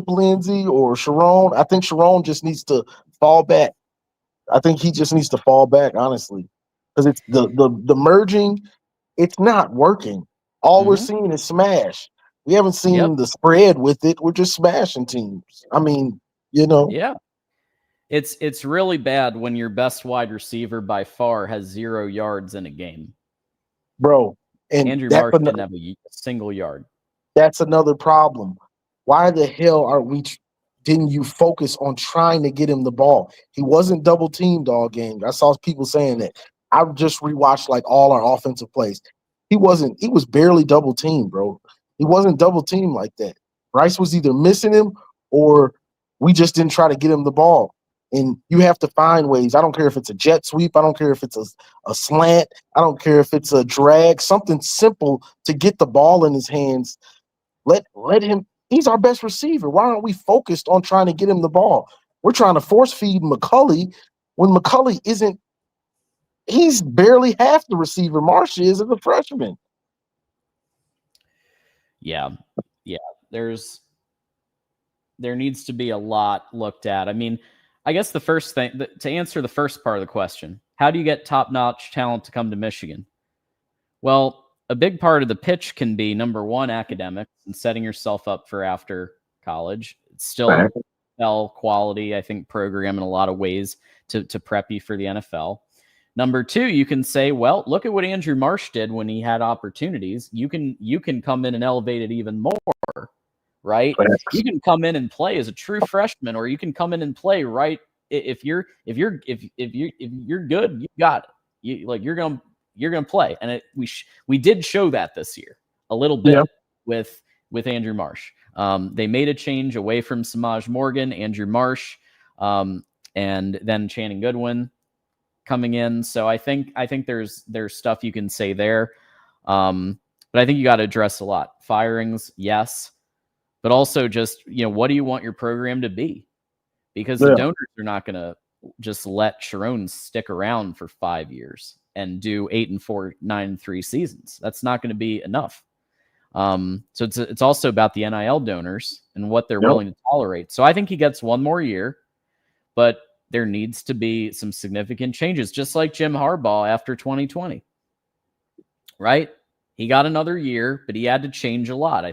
Lindsey or Sharon, I think Sharon just needs to fall back. I think he just needs to fall back, honestly, because it's the merging. It's not working. All we're seeing is smash. We haven't seen the spread with it. We're just smashing teams. I mean, Yeah. It's really bad when your best wide receiver by far has 0 yards in a game. Bro, and Andrew Marsh didn't have a single yard. That's another problem. Why the hell didn't you focus on trying to get him the ball? He wasn't double teamed all game. I saw people saying that. I just rewatched like all our offensive plays. He was barely double teamed, bro. He wasn't double teamed like that. Bryce was either missing him or we just didn't try to get him the ball. And you have to find ways. I don't care if it's a jet sweep. I don't care if it's a slant. I don't care if it's a drag, something simple to get the ball in his hands. Let him. He's our best receiver. Why aren't we focused on trying to get him the ball? We're trying to force feed McCulley when McCulley isn't. He's barely half the receiver Marsh is as a freshman. Yeah. There needs to be a lot looked at. I mean, I guess the first thing to answer the first part of the question, how do you get top-notch talent to come to Michigan? Well, a big part of the pitch can be, number one, academics and setting yourself up for after college. It's still NFL quality, I think, program in a lot of ways to prep you for the NFL. Number two, you can say, well, look at what Andrew Marsh did when he had opportunities. You can come in and elevate it even more, right? You can come in and play as a true freshman, or you can come in and play right. If you're good, you got it. You're gonna play, and we did show that this year a little bit with Andrew Marsh. They made a change away from Samaj Morgan, Andrew Marsh, and then Channing Goodwin coming in. So I think there's stuff you can say there. But I think you got to address a lot. Firings, yes, but also just, what do you want your program to be? Because the donors are not going to just let Sharon stick around for 5 years and do 8-4, 9-3 seasons. That's not going to be enough. So it's also about the NIL donors and what they're willing to tolerate. So I think he gets one more year, but there needs to be some significant changes, just like Jim Harbaugh after 2020, right? He got another year, but he had to change a lot.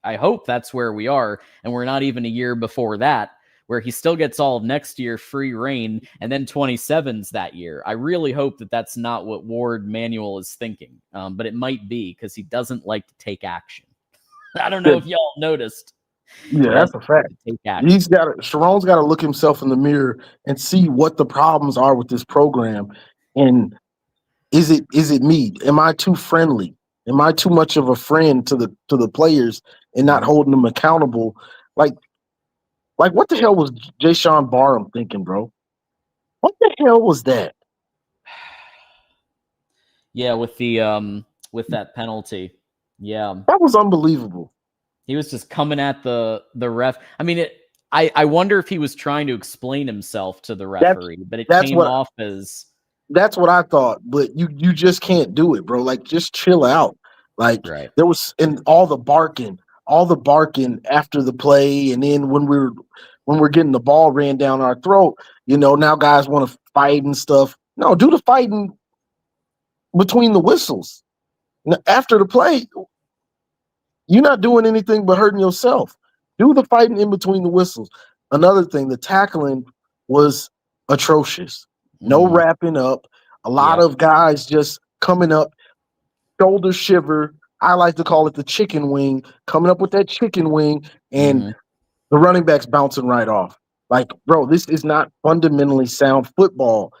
I hope that's where we are, and we're not even a year before that, where he still gets all of next year free reign, and then 27's that year. I really hope that that's not what Ward Manuel is thinking, but it might be, because he doesn't like to take action. I don't know if y'all noticed. Yeah, that's a fact. Sharon's got to look himself in the mirror and see what the problems are with this program. And is it me? Am I too friendly? Am I too much of a friend to the players and not holding them accountable Like what the hell was Jay Sean Barham thinking, bro? What the hell was that? Yeah, with that penalty. Yeah. That was unbelievable. He was just coming at the ref. I mean, I wonder if he was trying to explain himself to the referee, but it came off as. That's what I thought, but you just can't do it, bro. Like, just chill out. Like, right. There was all the barking after the play, and then when we're getting the ball ran down our throat, now guys want to fight and stuff. No, do the fighting between the whistles. After the play, you're not doing anything but hurting yourself. Do the fighting in between the whistles. Another thing, the tackling was atrocious. No wrapping up. A lot of guys just coming up, shoulder shiver. I like to call it the chicken wing, coming up with that chicken wing, and the running backs bouncing right off. Like, bro, this is not fundamentally sound football.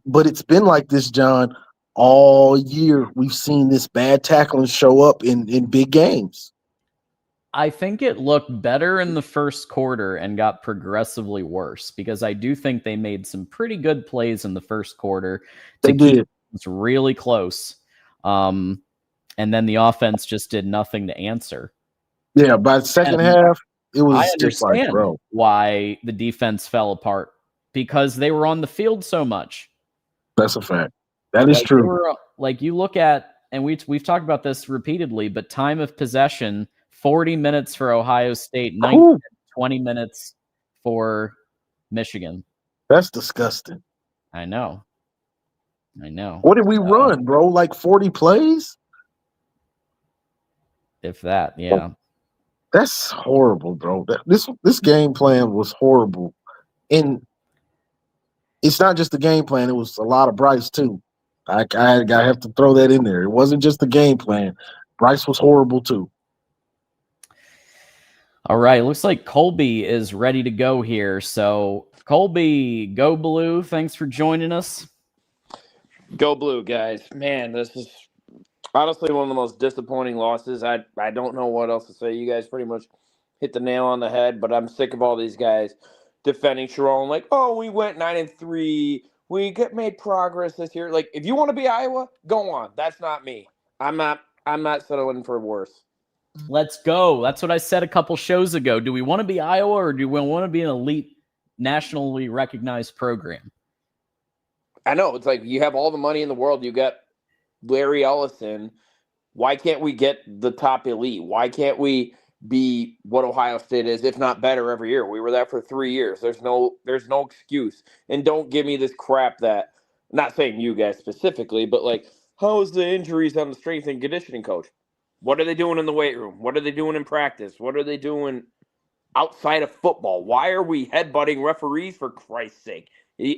But it's been like this, John, all year. We've seen this bad tackling show up in big games. I think it looked better in the first quarter and got progressively worse because I do think they made some pretty good plays in the first quarter to keep it really close. And then the offense just did nothing to answer. Yeah, by the second half, it was I just like, bro, why the defense fell apart because they were on the field so much. That's a fact. That is true. You look at, and we've talked about this repeatedly, but time of possession, 40 minutes for Ohio State, 20 minutes for Michigan. That's disgusting. I know. What did we run, bro? Like 40 plays? If that, yeah. That's horrible, bro. This game plan was horrible. And it's not just the game plan. It was a lot of Bryce, too. I have to throw that in there. It wasn't just the game plan. Bryce was horrible, too. All right, looks like Colby is ready to go here. So, Colby, go Blue. Thanks for joining us. Go Blue, guys. Man, this is honestly one of the most disappointing losses. I don't know what else to say. You guys pretty much hit the nail on the head, but I'm sick of all these guys defending Sharon like, oh, we went 9-3. We made progress this year. Like, if you want to be Iowa, go on. That's not me. I'm not settling for worse. Let's go. That's what I said a couple shows ago. Do we want to be Iowa or do we want to be an elite, nationally recognized program? I know. It's like you have all the money in the world. You got Larry Ellison. Why can't we get the top elite? Why can't we be what Ohio State is, if not better, every year? We were there for 3 years. There's no excuse. And don't give me this crap that, not saying you guys specifically, but like, how is the injuries on the strength and conditioning coach? What are they doing in the weight room? What are they doing in practice? What are they doing outside of football? Why are we headbutting referees, for Christ's sake?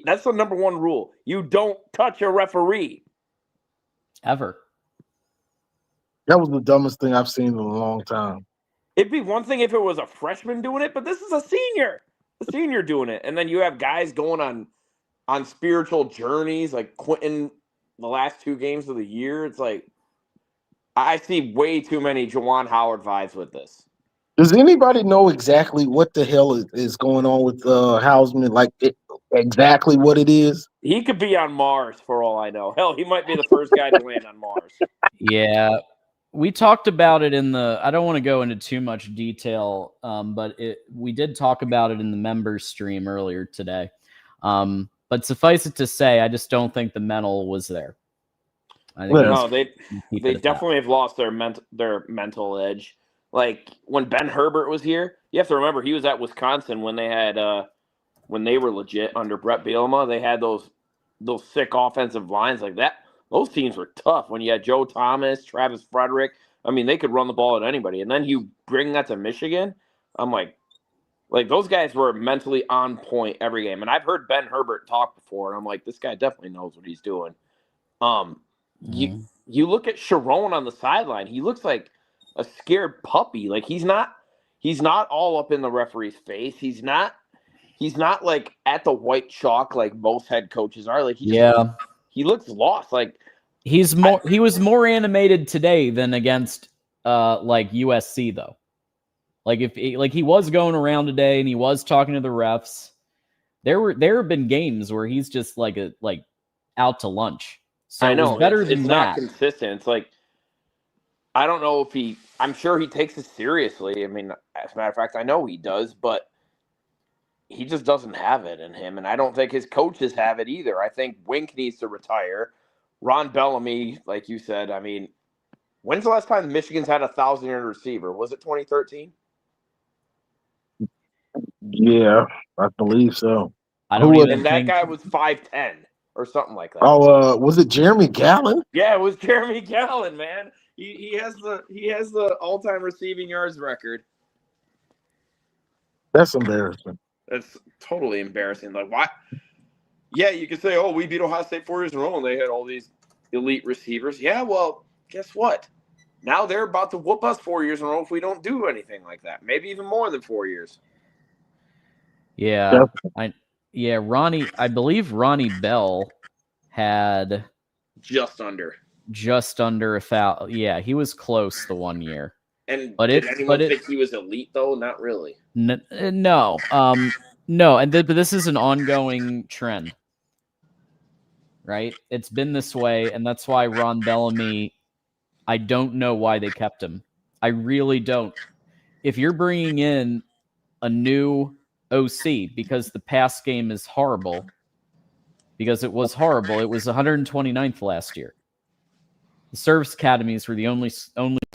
That's the number one rule. You don't touch a referee. Ever. That was the dumbest thing I've seen in a long time. It'd be one thing if it was a freshman doing it, but this is a senior doing it. And then you have guys going on spiritual journeys, like Quentin the last 2 games of the year. It's like, I see way too many Juwan Howard vibes with this. Does anybody know exactly what the hell is going on with Hausman? Like, exactly what it is? He could be on Mars for all I know. Hell, he might be the first guy to land on Mars. Yeah. We talked about it I don't want to go into too much detail, but we did talk about it in the members stream earlier today. But suffice it to say, I just don't think the mental was there. They definitely have lost their mental edge. Like when Ben Herbert was here, you have to remember he was at Wisconsin when they had when they were legit under Brett Bielema. They had those sick offensive lines like that. Those teams were tough when you had Joe Thomas, Travis Frederick. I mean, they could run the ball at anybody. And then you bring that to Michigan. I'm like those guys were mentally on point every game. And I've heard Ben Herbert talk before, and I'm like, this guy definitely knows what he's doing. You look at Sharon on the sideline. He looks like a scared puppy. Like he's not all up in the referee's face. He's not like at the white chalk like most head coaches are. Like he looks lost. Like he was more animated today than against like USC though. Like he was going around today and he was talking to the refs. There have been games where he's just like out to lunch. So I know it was better than it's that. not consistent. It's like I don't know if I'm sure he takes it seriously. I mean, as a matter of fact, I know he does, but he just doesn't have it in him. And I don't think his coaches have it either. I think Wink needs to retire. Ron Bellamy, like you said, I mean, when's the last time Michigan's had a 1,000-yard receiver? Was it 2013? Yeah, I believe so. I don't even And that think guy was 5'10" or something like that. Oh, was it Jeremy Gallen? Yeah, it was Jeremy Gallen, man. He has the all-time receiving yards record. That's embarrassing. That's totally embarrassing. Like, why? Yeah, you could say, oh, we beat Ohio State 4 years in a row, and they had all these elite receivers. Yeah, well, guess what? Now they're about to whoop us 4 years in a row if we don't do anything like that. Maybe even more than 4 years. Yeah. Ronnie, I believe Ronnie Bell had just under a foul. Yeah, he was close the one year. And did anyone think he was elite though? Not really. No. But this is an ongoing trend, right? It's been this way, and that's why Ron Bellamy. I don't know why they kept him. I really don't. If you're bringing in a new OC because the pass game is horrible, because it was horrible. It was 129th last year. The service academies were the only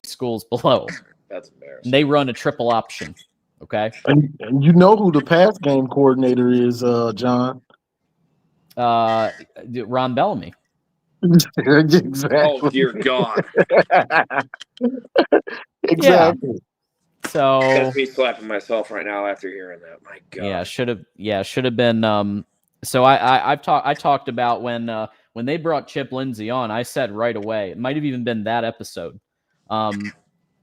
schools below. That's embarrassing. And they run a triple option. Okay. And you know who the pass game coordinator is, John? Ron Bellamy. Exactly. Oh dear God. Exactly. Yeah. So that's me slapping myself right now after hearing that. My God. Should have been. So I talked about when they brought Chip Lindsey on. I said right away, it might have even been that episode.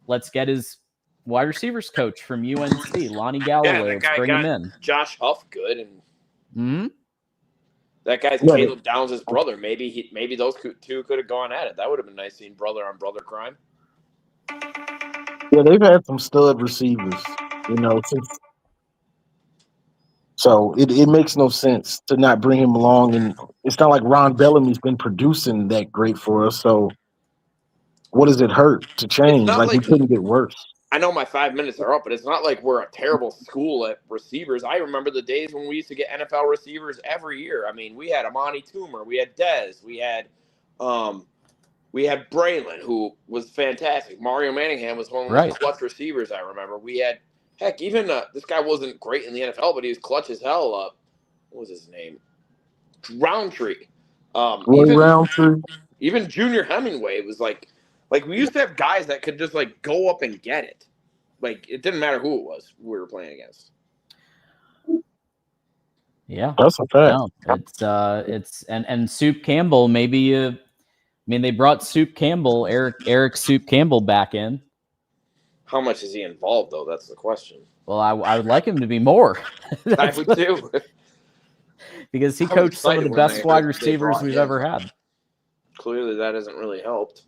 Let's get his wide receivers coach from UNC, Lonnie Galloway. Let's bring him in. Josh Huff good, and that guy's Caleb Downs' brother. Maybe those two could have gone at it. That would have been nice seeing brother on brother crime. Yeah, they've had some stud receivers, so it makes no sense to not bring him along. And it's not like Ron Bellamy's been producing that great for us. So what does it hurt to change? Like we couldn't get worse. I know my 5 minutes are up, but it's not like we're a terrible school at receivers. I remember the days when we used to get NFL receivers every year. I mean, we had Amani Toomer, we had Dez, we had Braylon, who was fantastic. Mario Manningham was one of the clutch receivers I remember. We had, even this guy wasn't great in the NFL, but he was clutch as hell up. What was his name? Roundtree. Roundtree. Even Junior Hemingway was like we used to have guys that could just like go up and get it. Like it didn't matter who it was we were playing against. Yeah, that's a fact. No, it's and Soup Campbell. Maybe they brought Soup Campbell, Eric Soup Campbell back in. How much is he involved though? That's the question. Well, I would like him to be more. I would too. Because he coached some of the best wide receivers we've ever had. Clearly, that hasn't really helped.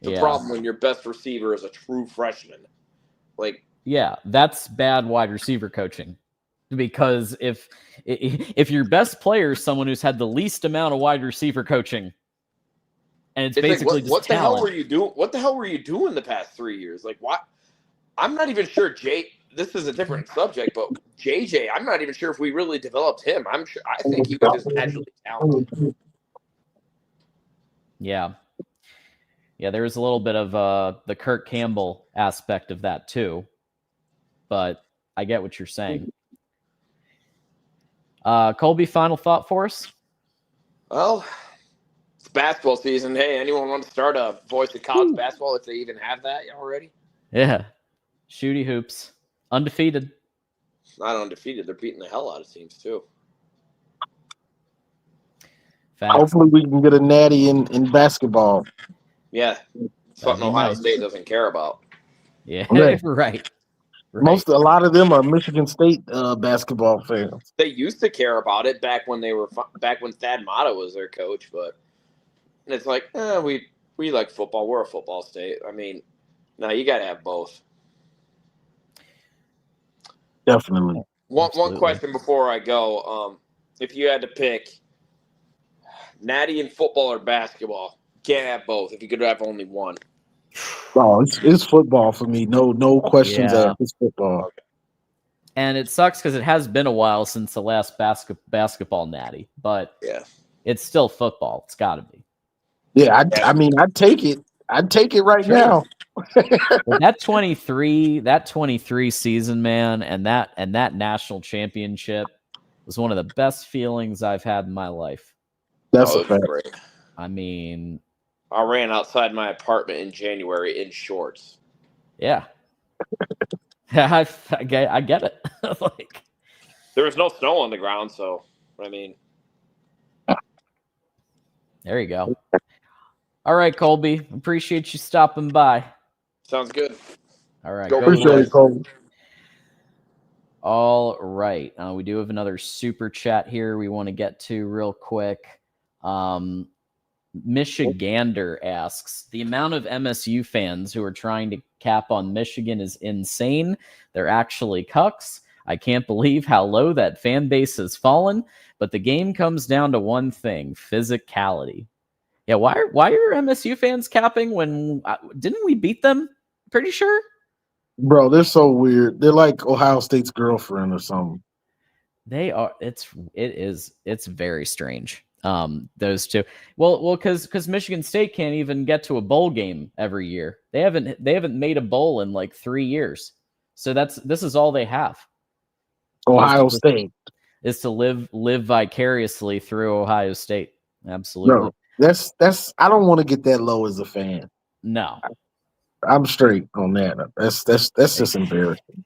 The problem when your best receiver is a true freshman. That's bad wide receiver coaching. Because if your best player is someone who's had the least amount of wide receiver coaching, and it's basically what just the talent. hell were you doing? What the hell were you doing the past 3 years? Like what? I'm not even sure. This is a different subject, but JJ, I'm not even sure if we really developed him. I think he was just naturally talented. Yeah. Yeah, there was a little bit of the Kirk Campbell aspect of that too, but I get what you're saying. Colby, final thought for us? Well, it's basketball season. Hey, anyone want to start a voice of college basketball if they even have that already? Yeah. Shooty hoops. Undefeated. Not undefeated. They're beating the hell out of teams too. Facts. Hopefully we can get a natty in basketball. Yeah. Something Ohio State doesn't care about. Yeah, right. A lot of them are Michigan State basketball fans. They used to care about it back when Thad Matta was their coach, but it's like, we like football. We're a football state. I mean, no, you got to have both. Definitely. One question before I go. If you had to pick Natty in football or basketball, can't have both. If you could have only one. Oh, it's football for me. No questions Yeah. asked. It's football. Okay. And it sucks because it has been a while since the last basketball natty, but Yeah, it's still football. It's got to be. Yeah, I mean, I'd take it. I'd take it right now. But that 23 season, man, and that national championship was one of the best feelings I've had in my life. That's a fact. Great. I mean, I ran outside my apartment in January in shorts. yeah. I get it. Like, there was no snow on the ground, so I mean, there you go. All right, Colby. Appreciate you stopping by. Sounds good. All right. Go Appreciate it, Colby. All right. We do have another super chat here we want to get to real quick. Michigander asks, the amount of MSU fans who are trying to cap on Michigan is insane. They're actually cucks. I can't believe how low that fan base has fallen, but the game comes down to one thing, physicality. Yeah, why are MSU fans capping when didn't we beat them? Pretty sure. Bro, they're so weird. They're like Ohio State's girlfriend or something. They are. It's very strange. Those two. Well, because Michigan State can't even get to a bowl game every year. They haven't made a bowl in like 3 years. So this is all they have. Ohio State is to live vicariously through Ohio State. Absolutely. No, that's I don't want to get that low as a fan. No. I'm straight on that. That's just embarrassing.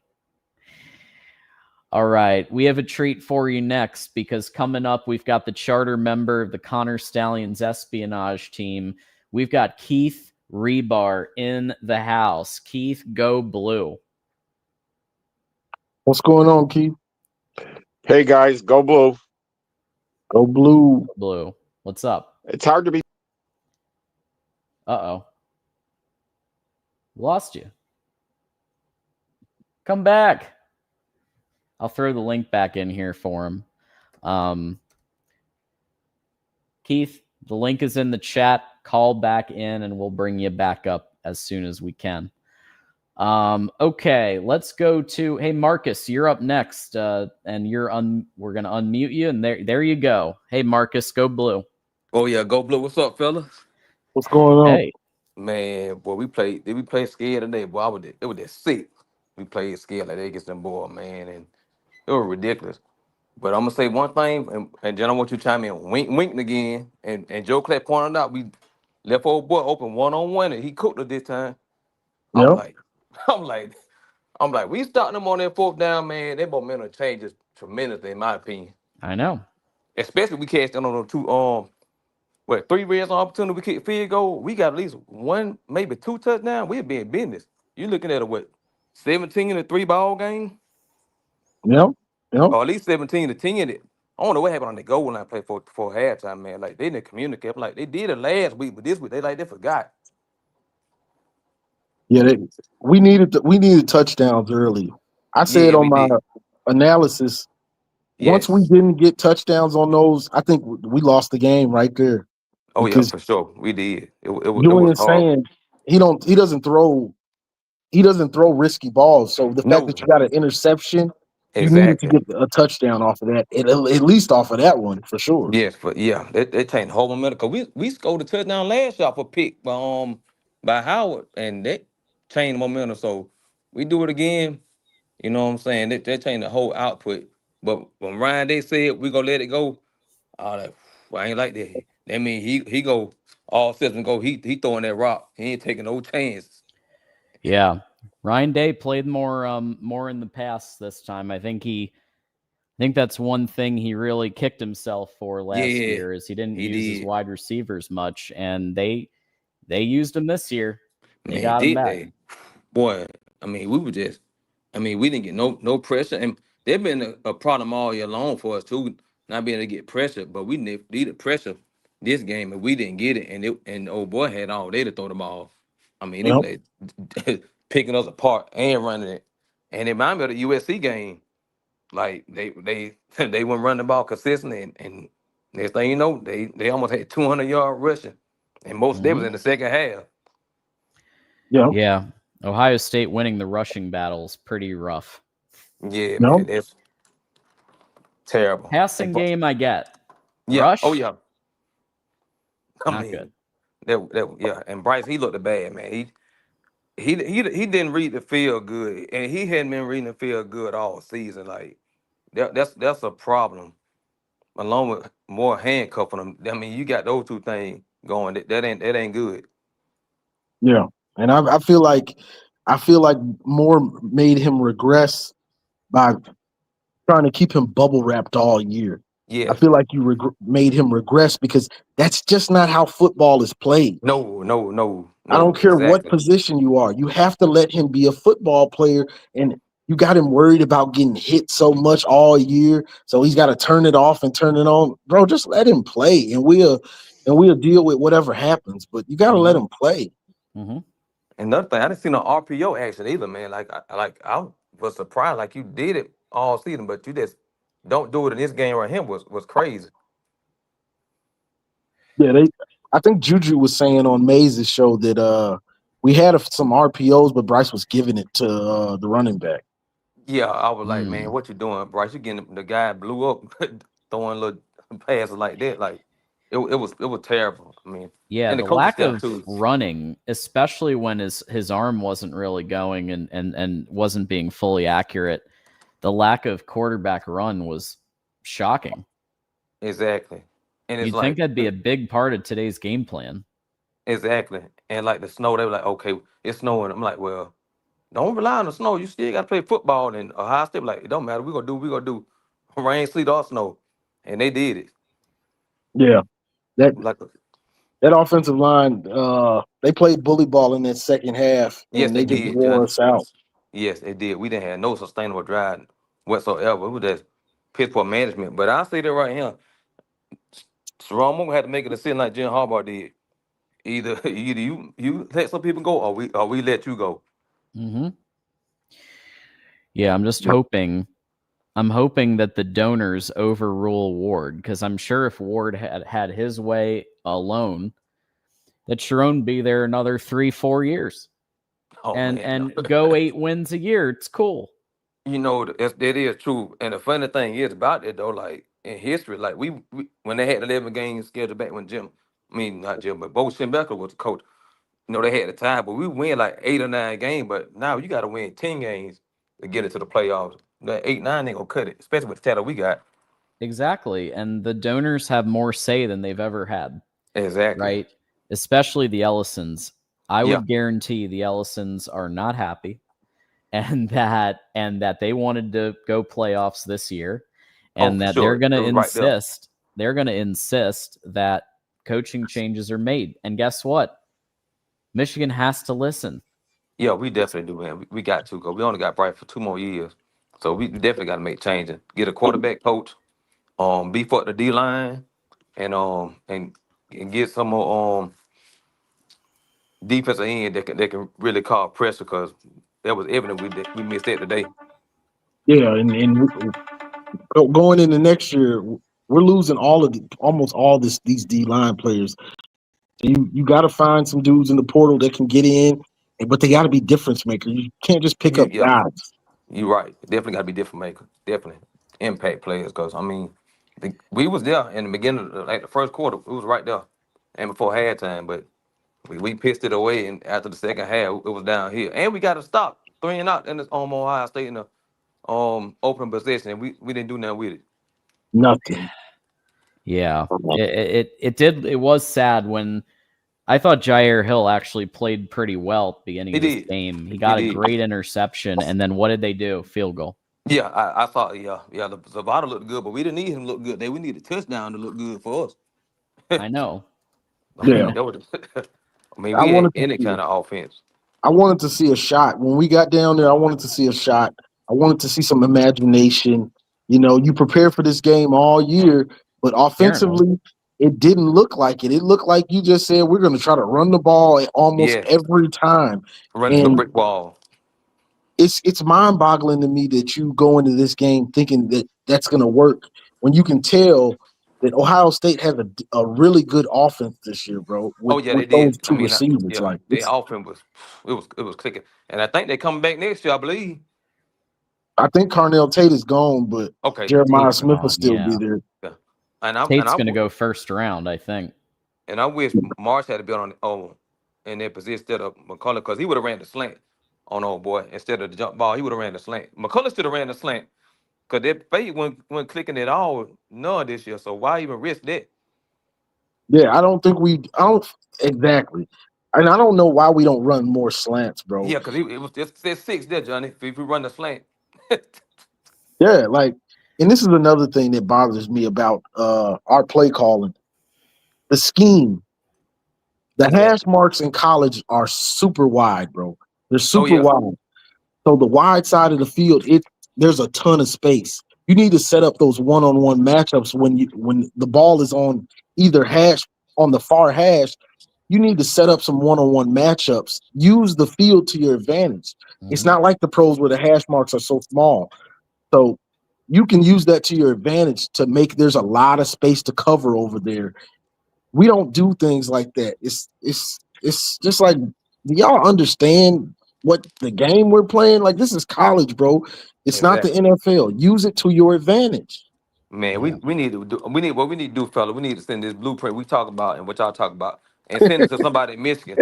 All right. We have a treat for you next because coming up, we've got the charter member of the Connor Stallions espionage team. We've got Keith Rebar in the house. Keith, go blue. What's going on, Keith? Hey, guys, go blue. Go blue. Blue. What's up? It's hard to be. Uh-oh. Lost you. Come back. I'll throw the link back in here for him. Keith, the link is in the chat. Call back in and we'll bring you back up as soon as we can. Okay, let's go to, hey, Marcus, you're up next. And we're going to unmute you. And there you go. Hey, Marcus, go blue. Oh, yeah, go blue. What's up, fellas? What's going on? Hey. Man, boy, we played scared today, boy. It was that sick. We played scared like they against them boy, man, and it was ridiculous. But I'm gonna say one thing, and then I want you to chime in. Winking again, and Joe Clapp pointed out we left old boy open 1-on-1, and he cooked it this time. Yep. I'm like, we starting them on that fourth down, man. That momentum changes tremendously, in my opinion. I know. Especially we cashed in on the two 3 red zone opportunity, we kick field goal. We got at least 1, maybe 2 touchdowns. We'll be in business. You looking at a 17 in a 3-ball game? Yep. Or at least 17 to 10. I don't know what happened on the goal when I played for halftime, man. Like they didn't communicate. Like they did it last week, but this week they forgot. Yeah, we needed touchdowns early. I said on my analysis, once we didn't get touchdowns on those, I think we lost the game right there. Oh yeah, for sure, we did. It was saying he doesn't throw risky balls. So the fact that you got an interception, you needed to get a touchdown off of that, at least off of that one for sure. Yes, but yeah, they changed the whole momentum. Cause we scored a touchdown last year for pick by Howard, and that changed the momentum. So we do it again. You know what I'm saying? They changed the whole output. But when Ryan Day said we gonna let it go, I ain't like that. That mean he go all systems go. He throwing that rock. He ain't taking no chances. Yeah, Ryan Day played more in the past this time. I think that's one thing he really kicked himself for last year is he didn't use his wide receivers much, and they used him this year. They got him back. Boy, I mean, we didn't get no pressure, and they've been a problem all year long for us too, not being able to get pressure. But we needed pressure this game, and we didn't get it. And old boy had all day to throw the ball. I mean, they picking us apart and running it. And it reminded me of the USC game. Like they they went running the ball consistently, and next thing you know, they almost had 200-yard rushing, and most of that was in the second half. Yeah. Ohio State winning the rushing battles pretty rough. Yeah, man, that's terrible. Passing game, I get. Yeah. Rush? Oh yeah. Not good. Yeah, and Bryce, he looked bad, man. He didn't read the field good, and he hadn't been reading the field good all season. Like that's a problem. Along with more handcuffing them, I mean, you got those two things going. That ain't good. Yeah, and I feel like Moore made him regress by trying to keep him bubble wrapped all year. Yeah. I feel like you made him regress because that's just not how football is played. No. I don't care what position you are. You have to let him be a football player, and you got him worried about getting hit so much all year, so he's got to turn it off and turn it on. Bro, just let him play, and we'll deal with whatever happens. But you got to let him play. Mm-hmm. Another thing, I didn't see no RPO action either, man. Like I was surprised, like you did it all season, but you just don't do it in this game right here was crazy. Yeah, I think Juju was saying on Mays' show that we had some RPOs, but Bryce was giving it to the running back. Yeah, I was like, man, what you doing, Bryce? You getting the guy blew up throwing little passes like that. Like it was terrible. I mean, yeah, and the lack of running, especially when his arm wasn't really going and wasn't being fully accurate. The lack of quarterback run was shocking. Exactly. And it's You'd think that'd be a big part of today's game plan. Exactly. And like the snow, they were like, okay, it's snowing. I'm like, well, don't rely on the snow. You still got to play football. And Ohio State, like, it don't matter. We're going to do rain, sleet, or snow. And they did it. Yeah. That offensive line, they played bully ball in that second half, and they just wore us out. Yes, they did. We didn't have no sustainable drive whatsoever. It was just piss poor management. But I say that right here. Jerome Moore had to make a decision like Jim Harbaugh did. Either you let some people go, or we let you go. Mm-hmm. Yeah, I'm just hoping. I'm hoping that the donors overrule Ward, because I'm sure if Ward had his way alone, that Sharon be there another 3-4 years, and go 8 wins a year. It's cool. You know, that is true. And the funny thing is about it though, like in history, like we when they had 11 games scheduled back when not Jim, but Bo Schembechler was the coach. You know, they had the time, but we win like 8 or 9 games. But now you got to win 10 games to get into the playoffs. That 8, 9 ain't gonna cut it, especially with the talent we got. Exactly, and the donors have more say than they've ever had. Exactly. Right, especially the Ellisons. I would guarantee the Ellisons are not happy, and that they wanted to go playoffs this year, and that they're going to insist. They're going to insist that coaching changes are made. And guess what? Michigan has to listen. Yeah, we definitely do, man. We got to go. We only got Bright for 2 more years, so we definitely got to make changes. Get a quarterback coach, beef up the D line, and get some more defensive end that can really call pressure, because that was evident we missed that today. Yeah, and going into next year, we're losing almost all these D line players. You got to find some dudes in the portal that can get in, but they got to be difference makers. You can't just pick up guys. You're right. Definitely got to be different makers. Definitely impact players, because I mean, we was there in the beginning, like the first quarter, it was right there, and before halftime, but we pissed it away, and after the second half, it was down here, and we got to stop 3 and out in this Ohio State in the open possession, and we didn't do nothing with it. Nothing. Yeah, it was sad when I thought Jair Hill actually played pretty well at the beginning of this game. He got a great interception, and then what did they do? Field goal. Yeah, I thought, the Zavada looked good, but we didn't need him to look good. We needed a touchdown to look good for us. I know. We had any kind of offense. I wanted to see a shot. When we got down there, I wanted to see a shot. I wanted to see some imagination. You know, you prepare for this game all year, but offensively, it didn't look like it. It looked like you just said, we're going to try to run the ball almost every time. Run the brick wall. it's mind-boggling to me that you go into this game thinking that that's going to work when you can tell that Ohio State has a really good offense this year, bro. Oh yeah, they With did. those I two mean, receivers, yeah, like their offense was clicking, and I think they coming back next year, I believe. I think Carnell Tate is gone, but Okay, Jeremiah Tate's Smith will gone, still be yeah. there. yeah, and I Tate's going to go first round, I think. and I wish Marsh had been on in that position instead of McCullough, because he would have ran the slant on old boy instead of the jump ball. He would have ran the slant. McCullough should have ran the slant because that fade wasn't clicking at all none this year. So why even risk that? Yeah, I don't exactly. And I don't know why we don't run more slants, bro. Yeah, because it was just 6 there, Johnny. If we run the slant, Yeah, like, and this is another thing that bothers me about our play calling. The scheme. The hash marks in college are super wide, bro. They're oh super yeah, wide. So the wide side of the field, there's a ton of space. You need to set up those one-on-one matchups when the ball is on either hash on the far hash. You need to set up some one-on-one matchups. Use the field to your advantage. It's not like the pros where the hash marks are so small. So you can use that to your advantage to make there's a lot of space to cover over there. We don't do things like that. It's just like, do y'all understand what the game we're playing? Like, this is college, bro. It's not the exactly. NFL. Use it to your advantage. Man, we need to do what we need to do, fella. We need to send this blueprint we talk about and what y'all talk about, and send it to somebody in Michigan.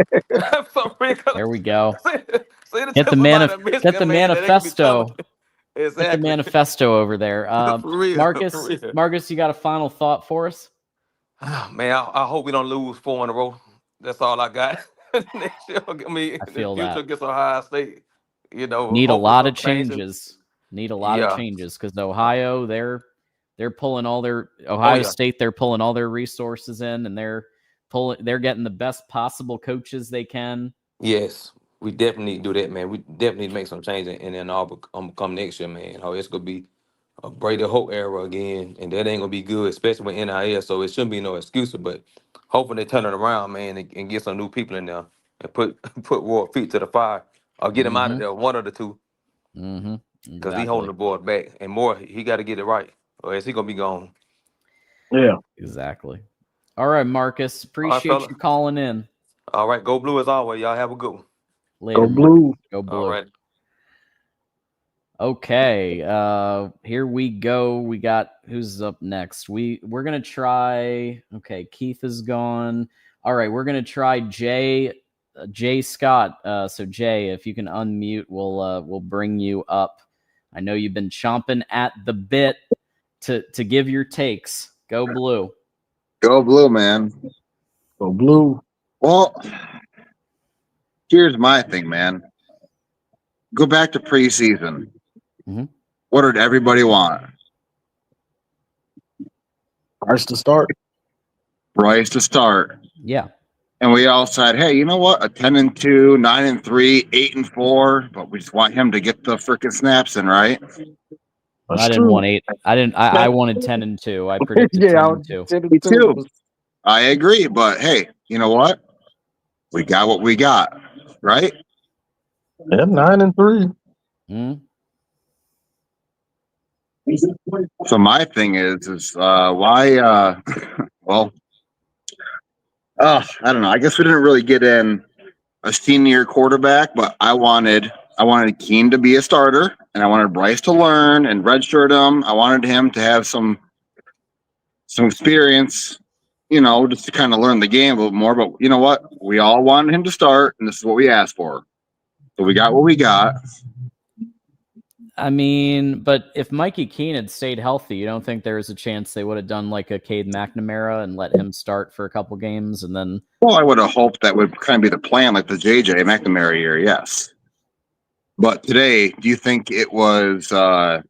For real. There we go. Send it Get to the somebody in Michigan, get the man, that they can be telling. manifesto. Exactly. Get the manifesto over there. For real. Marcus, For real. Marcus, you got a final thought for us? Man, I hope we don't lose 4 in a row. That's all I got. Next year, I mean, I in the feel future that. against Ohio State, Need a hopefully lot some of changes. Need a lot of Yeah. changes because Ohio, they're pulling all their yeah. State, they're pulling all their resources in, and they're getting the best possible coaches they can. Yes, we definitely need to do that, man. We definitely need to make some changes, and then all come next year, man. Oh, it's gonna be a Brady Hope era again, and that ain't gonna be good, especially with NIL. So it shouldn't be no excuse, but hopefully they turn it around, man, and get some new people in there and put Roy feet to the fire or get him out of there, one of the two, Mm-hmm. because he holding the board back, and more he got to get it right, or else he gonna be gone. Yeah, exactly. All right, Marcus, appreciate fella. you calling in. All right, go blue as always. Y'all have a good one. Later, go blue. Go blue. All right. Okay, here we go. We got who's up next. We're gonna try. Okay, Keith is gone. All right, we're gonna try Jay Scott. So Jay, if you can unmute, we'll bring you up. I know you've been chomping at the bit to give your takes. Go blue. Go blue, man. Go blue. Well, here's my thing, man. Go back to preseason. Mm-hmm. What did everybody want? Bryce to start. Bryce to start. Yeah. And we all said, hey, you know what? A 10-2, 9-3, 8-4, but we just want him to get the freaking snaps in, right? That's I didn't true. want 8. I wanted 10-2. I predicted 10-2. Me too. I agree, but hey, you know what? We got what we got, right? Yeah, 9-3. Mm-hmm. So my thing is why well, I don't know. I guess we didn't really get in a senior quarterback, but I wanted Keen to be a starter, and I wanted Bryce to learn and redshirt him. I wanted him to have some experience, just to kind of learn the game a little more. But you know what? We all wanted him to start, and this is what we asked for. So we got what we got. I mean, but if Mikey Keene had stayed healthy, you don't think there's a chance they would have done like a Cade McNamara and let him start for a couple games and then? Well, I would have hoped that would kind of be the plan, like the JJ McNamara year, yes. But today, do you think it was? Do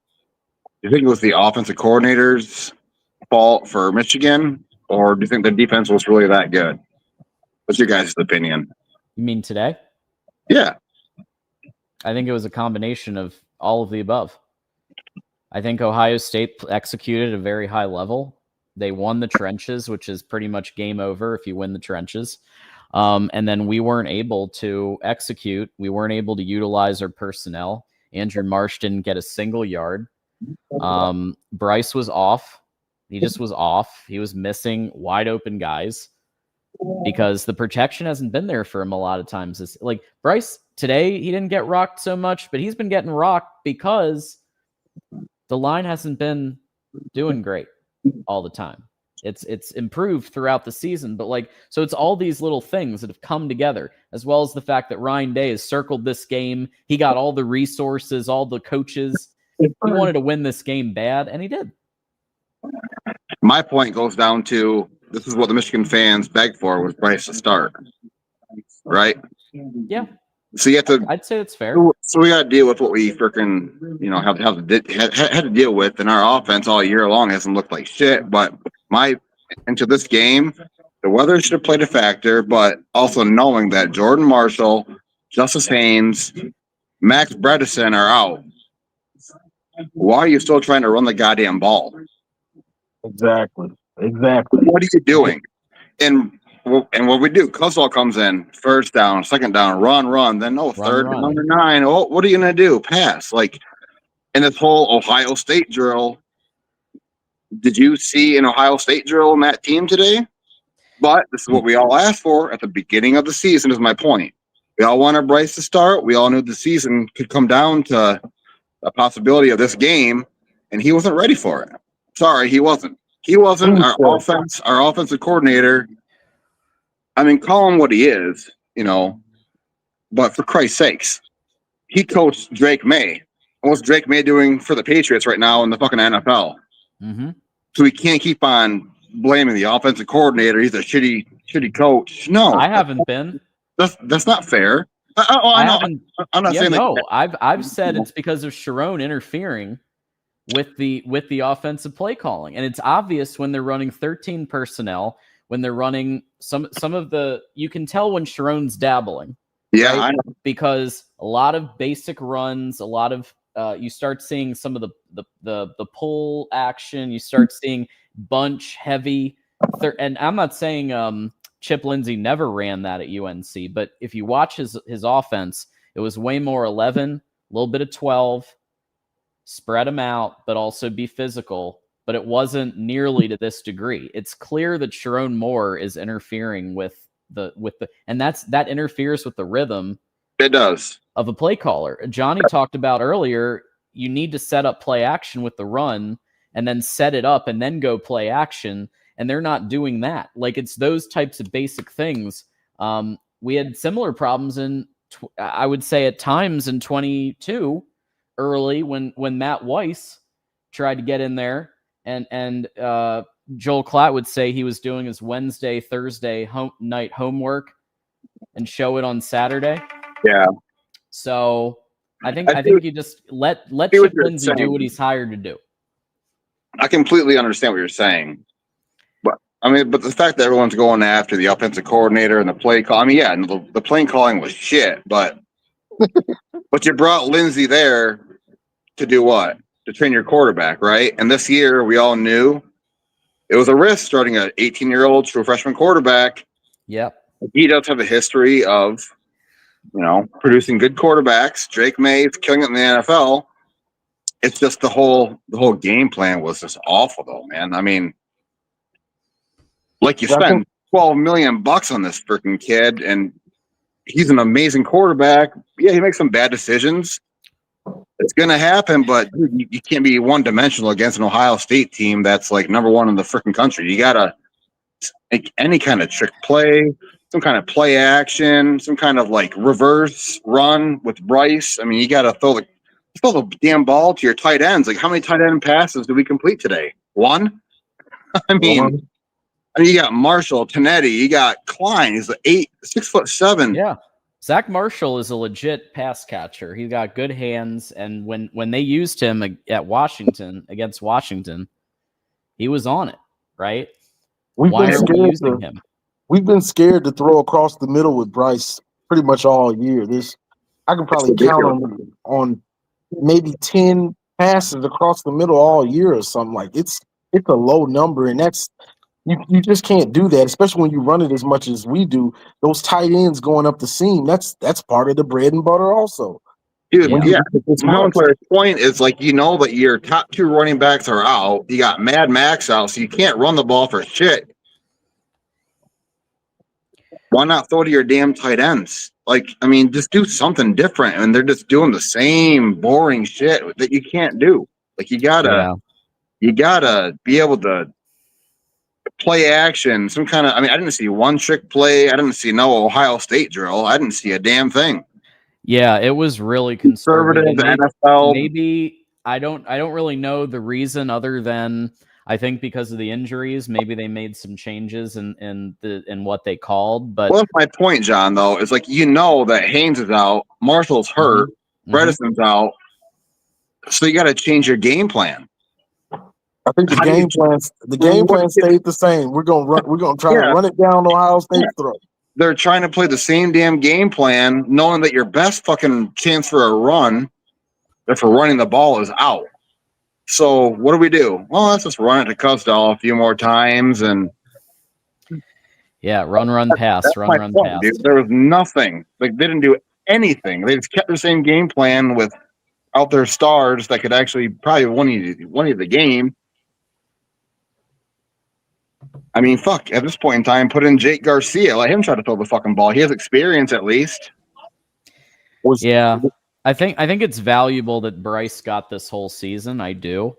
you think it was the offensive coordinator's fault for Michigan, or do you think the defense was really that good? What's your guys' opinion? You mean today? Yeah. I think it was a combination of all of the above. I think Ohio State executed at a very high level. They won the trenches, which is pretty much game over if you win the trenches. And then we weren't able to execute. We weren't able to utilize our personnel. Andrew Marsh didn't get a single yard. Bryce was off. He just was off. He was missing wide open guys because the protection hasn't been there for him a lot of times. It's like Bryce today, he didn't get rocked so much, but he's been getting rocked because the line hasn't been doing great all the time. It's improved throughout the season, but so it's all these little things that have come together, as well as the fact that Ryan Day has circled this game. He got all the resources, all the coaches. He wanted to win this game bad, and he did. My point goes down to this is what the Michigan fans begged for was Bryce to start, right? Yeah. So you have to. I'd say that's fair. So we got to deal with what we freaking had to deal with, and our offense all year long hasn't looked like shit. But into this game, the weather should have played a factor, but also knowing that Jordan Marshall, Justice Haynes, Max Bredesen are out. Why are you still trying to run the goddamn ball? Exactly. What are you doing? And what we do, Cuswell comes in, first down, second down, run, then third down, number 9. Oh, what are you gonna do? Pass. In this whole Ohio State drill. Did you see an Ohio State drill in that team today? But this is what we all asked for at the beginning of the season, is my point. We all wanted Bryce to start. We all knew the season could come down to a possibility of this game, and he wasn't ready for it. Sorry, he wasn't. He wasn't. Our offensive coordinator, I mean, call him what he is, but for Christ's sakes, he coached Drake May. What's Drake May doing for the Patriots right now in the fucking NFL? Mm-hmm. So we can't keep on blaming the offensive coordinator. He's a shitty coach. No, I haven't been. That's not fair. I know. I'm not saying no. that. I've said it's because of Sharon interfering with the offensive play calling, and it's obvious when they're running 13 personnel, when they're running some of the. You can tell when Sharon's dabbling. Yeah, right? I know. Because a lot of basic runs, a lot of you start seeing some of the pull action. You start seeing bunch heavy, and I'm not saying Chip Lindsey never ran that at UNC, but if you watch his offense, it was way more 11, a little bit of 12, spread them out, but also be physical. But it wasn't nearly to this degree. It's clear that Sharon Moore is interfering with the and that interferes with the rhythm. It does. Of a play caller. Johnny talked about earlier, you need to set up play action with the run and then set it up and then go play action. And they're not doing that. It's those types of basic things. We had similar problems I would say at times in 22 early when Matt Weiss tried to get in there and Joel Klatt would say he was doing his Wednesday, Thursday night homework and show it on Saturday. Yeah. So I think you just let Chip Lindsey do what he's hired to do. I completely understand what you're saying. But the fact that everyone's going after the offensive coordinator and the play call, the play calling was shit, but you brought Lindsey there to do what? To train your quarterback, right? And this year we all knew it was a risk starting an 18-year-old true freshman quarterback. Yep. He does have a history of producing good quarterbacks. Drake May is killing it in the NFL. It's just the whole game plan was just awful, though, man. You spend $12 million on this freaking kid, and he's an amazing quarterback. Yeah, he makes some bad decisions. It's gonna happen, but you can't be one-dimensional against an Ohio State team that's number 1 in the freaking country. You gotta make any kind of trick play, some kind of play action, some kind of reverse run with Bryce. You gotta throw the damn ball to your tight ends. How many tight end passes did we complete today? 1? You got Marshall, Tanetti, you got Klein. He's 6'7". Yeah. Zach Marshall is a legit pass catcher. He's got good hands, and when they used him against Washington, he was on it, right? Why are we using him? We've been scared to throw across the middle with Bryce pretty much all year. I can probably count on maybe 10 passes across the middle all year or something. It's a low number, and that's you just can't do that, especially when you run it as much as we do. Those tight ends going up the seam, that's part of the bread and butter also. Dude, Yeah. yeah. Montclair's point is like, you know that your top 2 running backs are out. You got Mad Max out, so you can't run the ball for shit. Why not throw to your damn tight ends? Like, I mean, just do something different. And they're just doing the same boring shit that you can't do. Like, you gotta be able to play action, some kind of. I mean, I didn't see one trick play. I didn't see no Ohio State drill. I didn't see a damn thing. Yeah, it was really conservative. NFL. Maybe I don't really know the reason other than I think because of the injuries. Maybe they made some changes in what they called. But well, that's my point, John. Though is like you know that Haynes is out, Marshall's hurt, Bredesen's out, so you got to change your game plan. I think the game plan stayed the same. We're gonna try to run it down Ohio State's throat. They're trying to play the same damn game plan, knowing that your best fucking chance for a run, or for running the ball, is out. So what do? Well, let's just run it to Cusdall a few more times and run, pass, run, pass. Dude. There was nothing. Like they didn't do anything. They just kept the same game plan without their stars that could actually probably win you the game. I mean, fuck. At this point in time, put in Jake Garcia. Let him try to throw the fucking ball. He has experience at least. I think it's valuable that Bryce got this whole season. I do.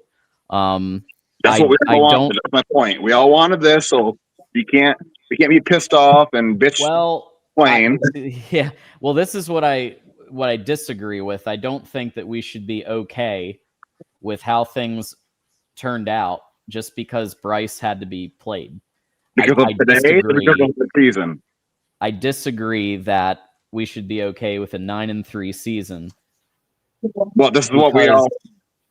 That's what we all wanted. That's my point. We all wanted this, so we can't be pissed off and bitch. Well, playing. Well, this is what I disagree with. I don't think that we should be okay with how things turned out just because Bryce had to be played. Because of today, or because of the season? I disagree that we should be okay with a 9-3 season. Well, this is what we all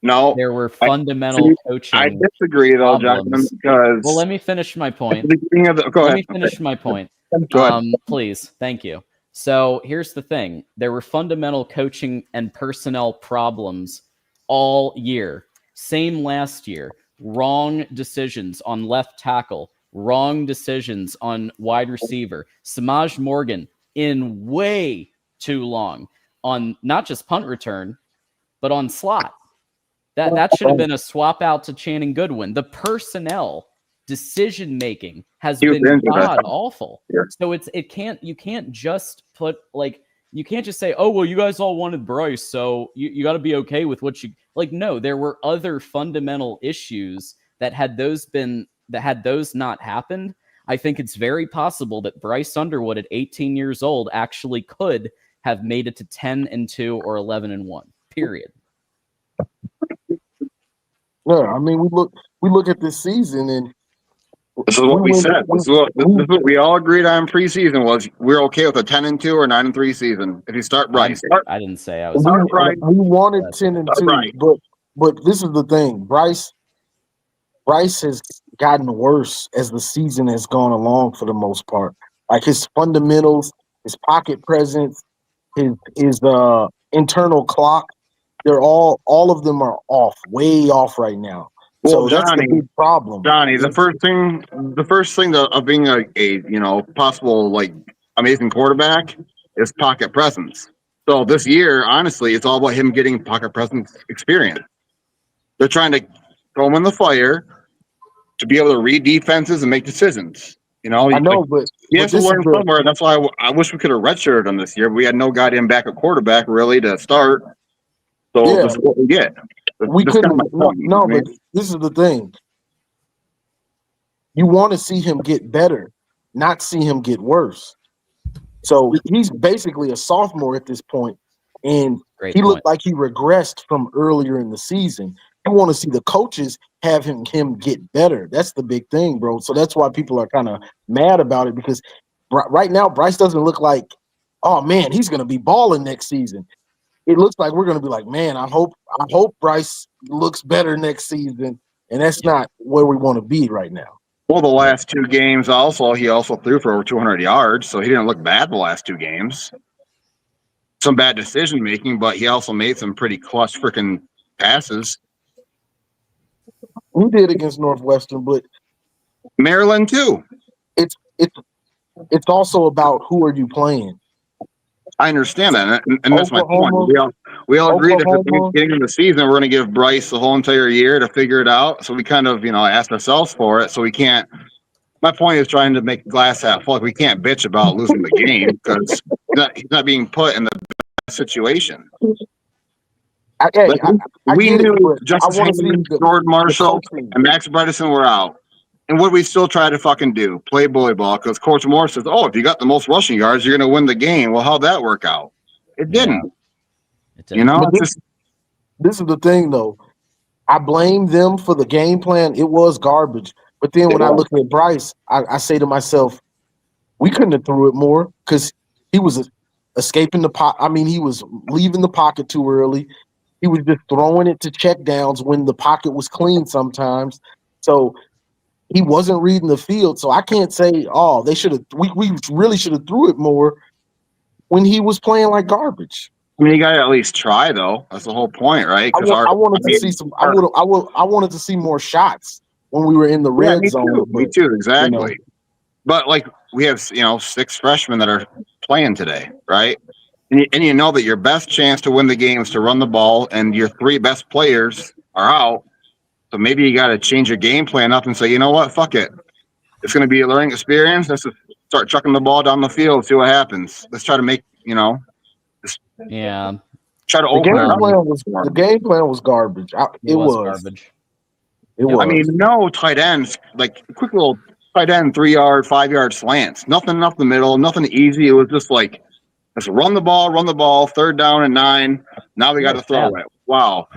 know. There were fundamental coaching. I disagree, though, Jonathan, because. Well, let me finish my point. Go ahead. Let me finish my point. Go ahead. Please. Thank you. So here's the thing. There were fundamental coaching and personnel problems all year. Same last year. Wrong decisions on left tackle. Wrong decisions on wide receiver. Samaj Morgan in way too long on not just punt return, but on slot. That should have been a swap out to Channing Goodwin. The personnel decision making has been god awful. So you can't just put you can't just say, oh well, you guys all wanted Bryce, so you got to be okay with what you like. No, there were other fundamental issues that had those not happened. I think it's very possible that Bryce Underwood at 18 years old actually could have made it to 10-2 or 11-1. Period. Yeah, I mean, we look at this season and this is what we said. This is what we all agreed on preseason was we're okay with a 10-2 or 9-3 season if you start Bryce. I didn't say I was. We wanted 10-2, but this is the thing. Bryce has gotten worse as the season has gone along for the most part. Like his fundamentals, his pocket presence, his internal clock, they're all of them are way off right now. Well, so that's the big problem. Johnny, the first thing of being a possible amazing quarterback is pocket presence. So this year, honestly, it's all about him getting pocket presence experience. They're trying to throw him in the fire to be able to read defenses and make decisions. I know, but he has to learn somewhere. That's why I wish we could have redshirted him this year. We had no goddamn backup quarterback really to start. So this is what we get. We couldn't. No, but this is the thing. You want to see him get better, not see him get worse. So he's basically a sophomore at this point, and he looked like he regressed from earlier in the season. You want to see the coaches have him get better. That's the big thing, bro. So that's why people are kind of mad about it, because right now Bryce doesn't look like, oh man, he's going to be balling next season. It looks like we're going to be like, man, I hope Bryce looks better next season, and that's not where we want to be right now. Well, the last 2 games he also threw for over 200 yards, so he didn't look bad the last 2 games. Some bad decision making, but he also made some pretty clutch freaking passes. We did against Northwestern, but Maryland too. It's also about who are you playing. I understand that, and that's my point. Oklahoma, We all agreed that at the Oklahoma. beginning of the season, we're going to give Bryce the whole entire year to figure it out. So we kind of, asked ourselves for it. So we can't. My point is trying to make glass half full. We can't bitch about losing the game because he's not being put in the best situation. We get knew it, but I Justice want to see Hayman, the Jordan Marshall, coaching. and Max Bredesen were out. And what we still try to fucking do? Play bully ball because Coach Moore says, "Oh, if you got the most rushing yards, you're going to win the game." Well, how'd that work out? It didn't. It didn't. But this is the thing, though. I blame them for the game plan. It was garbage. But then when I look at Bryce, I say to myself, we couldn't have threw it more because he was escaping the pocket. I mean, he was leaving the pocket too early. He was just throwing it to check downs when the pocket was clean sometimes. So he wasn't reading the field. So I can't say, oh, they should have. We really should have threw it more when he was playing like garbage. I mean, you got to at least try, though. That's the whole point, right? I wanted to see some. I wanted to see more shots when we were in the red zone. Me too, exactly. But like we have, 6 freshmen that are playing today, right? And you know that your best chance to win the game is to run the ball, and your 3 best players are out. So maybe you got to change your game plan up and say, you know what, fuck it. It's going to be a learning experience. Let's just start chucking the ball down the field, see what happens. Let's try to make, try to open it up. The game plan was garbage. It was garbage. It was. I mean, no tight ends, like quick little tight end, 3-yard, 5-yard slants. Nothing up the middle, nothing easy. It was just like, let's run the ball, 3rd down and 9. Now we got to throw it. Wow.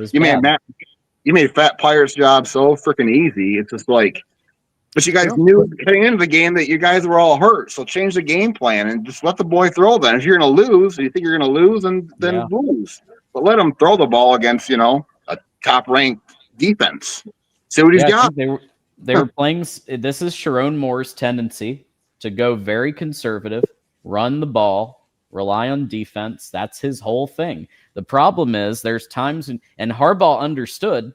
You made Fat Pirate's job so freaking easy. It's just like, but you guys knew heading into the game that you guys were all hurt. So change the game plan and just let the boy throw then. If you're going to lose, you think you're going to lose, and then lose. But let him throw the ball against, a top-ranked defense. See what he's got. They were playing. This is Sharon Moore's tendency to go very conservative, run the ball, rely on defense. That's his whole thing. The problem is there's times, and Harbaugh understood,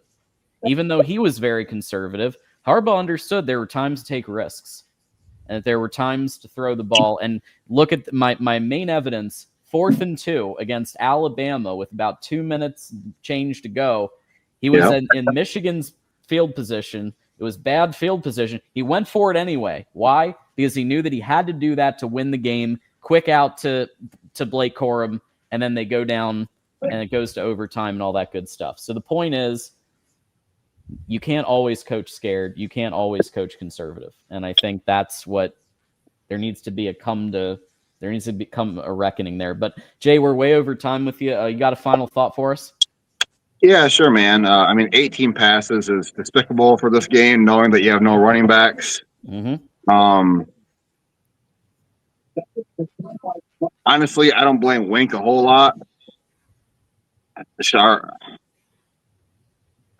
even though he was very conservative, Harbaugh understood there were times to take risks, and there were times to throw the ball. And look at my main evidence, 4th and 2 against Alabama with about 2 minutes change to go. He was in Michigan's field position. It was bad field position. He went for it anyway. Why? Because he knew that he had to do that to win the game. Quick out to Blake Corum, and then they go down, and it goes to overtime and all that good stuff. So the point is, you can't always coach scared. You can't always coach conservative. And I think that's what there needs to become a reckoning there. But Jay, we're way over time with you. You got a final thought for us? Yeah, sure, man. 18 passes is despicable for this game, knowing that you have no running backs. Honestly, I don't blame Wink a whole lot.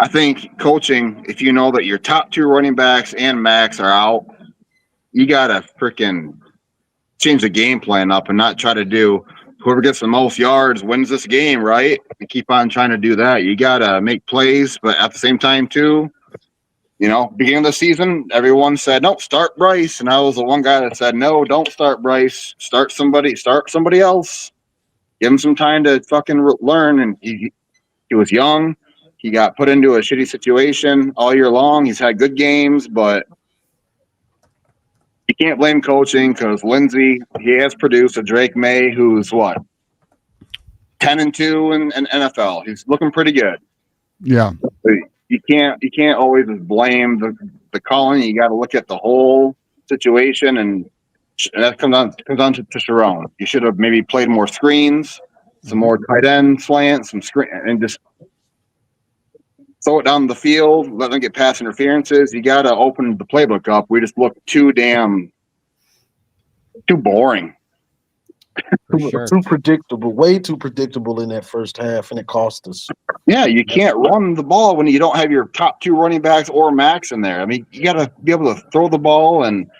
I think coaching, if you know that your top 2 running backs and Max are out, you got to freaking change the game plan up and not try to do whoever gets the most yards wins this game, right? And keep on trying to do that. You got to make plays, but at the same time, too, beginning of the season, everyone said, no, start Bryce. And I was the one guy that said, no, don't start Bryce. Start somebody else. Give him some time to fucking learn. And he was young. He got put into a shitty situation all year long. He's had good games, but you can't blame coaching because Lindsey, he has produced a Drake May who's 10-2 in NFL. He's looking pretty good. Yeah. You can't always just blame the calling. You got to look at the whole situation, and that comes on to Sharon. You should have maybe played more screens, some more tight end slants, some screen, and just throw it down the field, let them get pass interferences. You got to open the playbook up. We just look too boring. Too predictable, way too predictable in that first half, and it cost us. Yeah, you can't run the ball when you don't have your top 2 running backs or Max in there. I mean, you got to be able to throw the ball and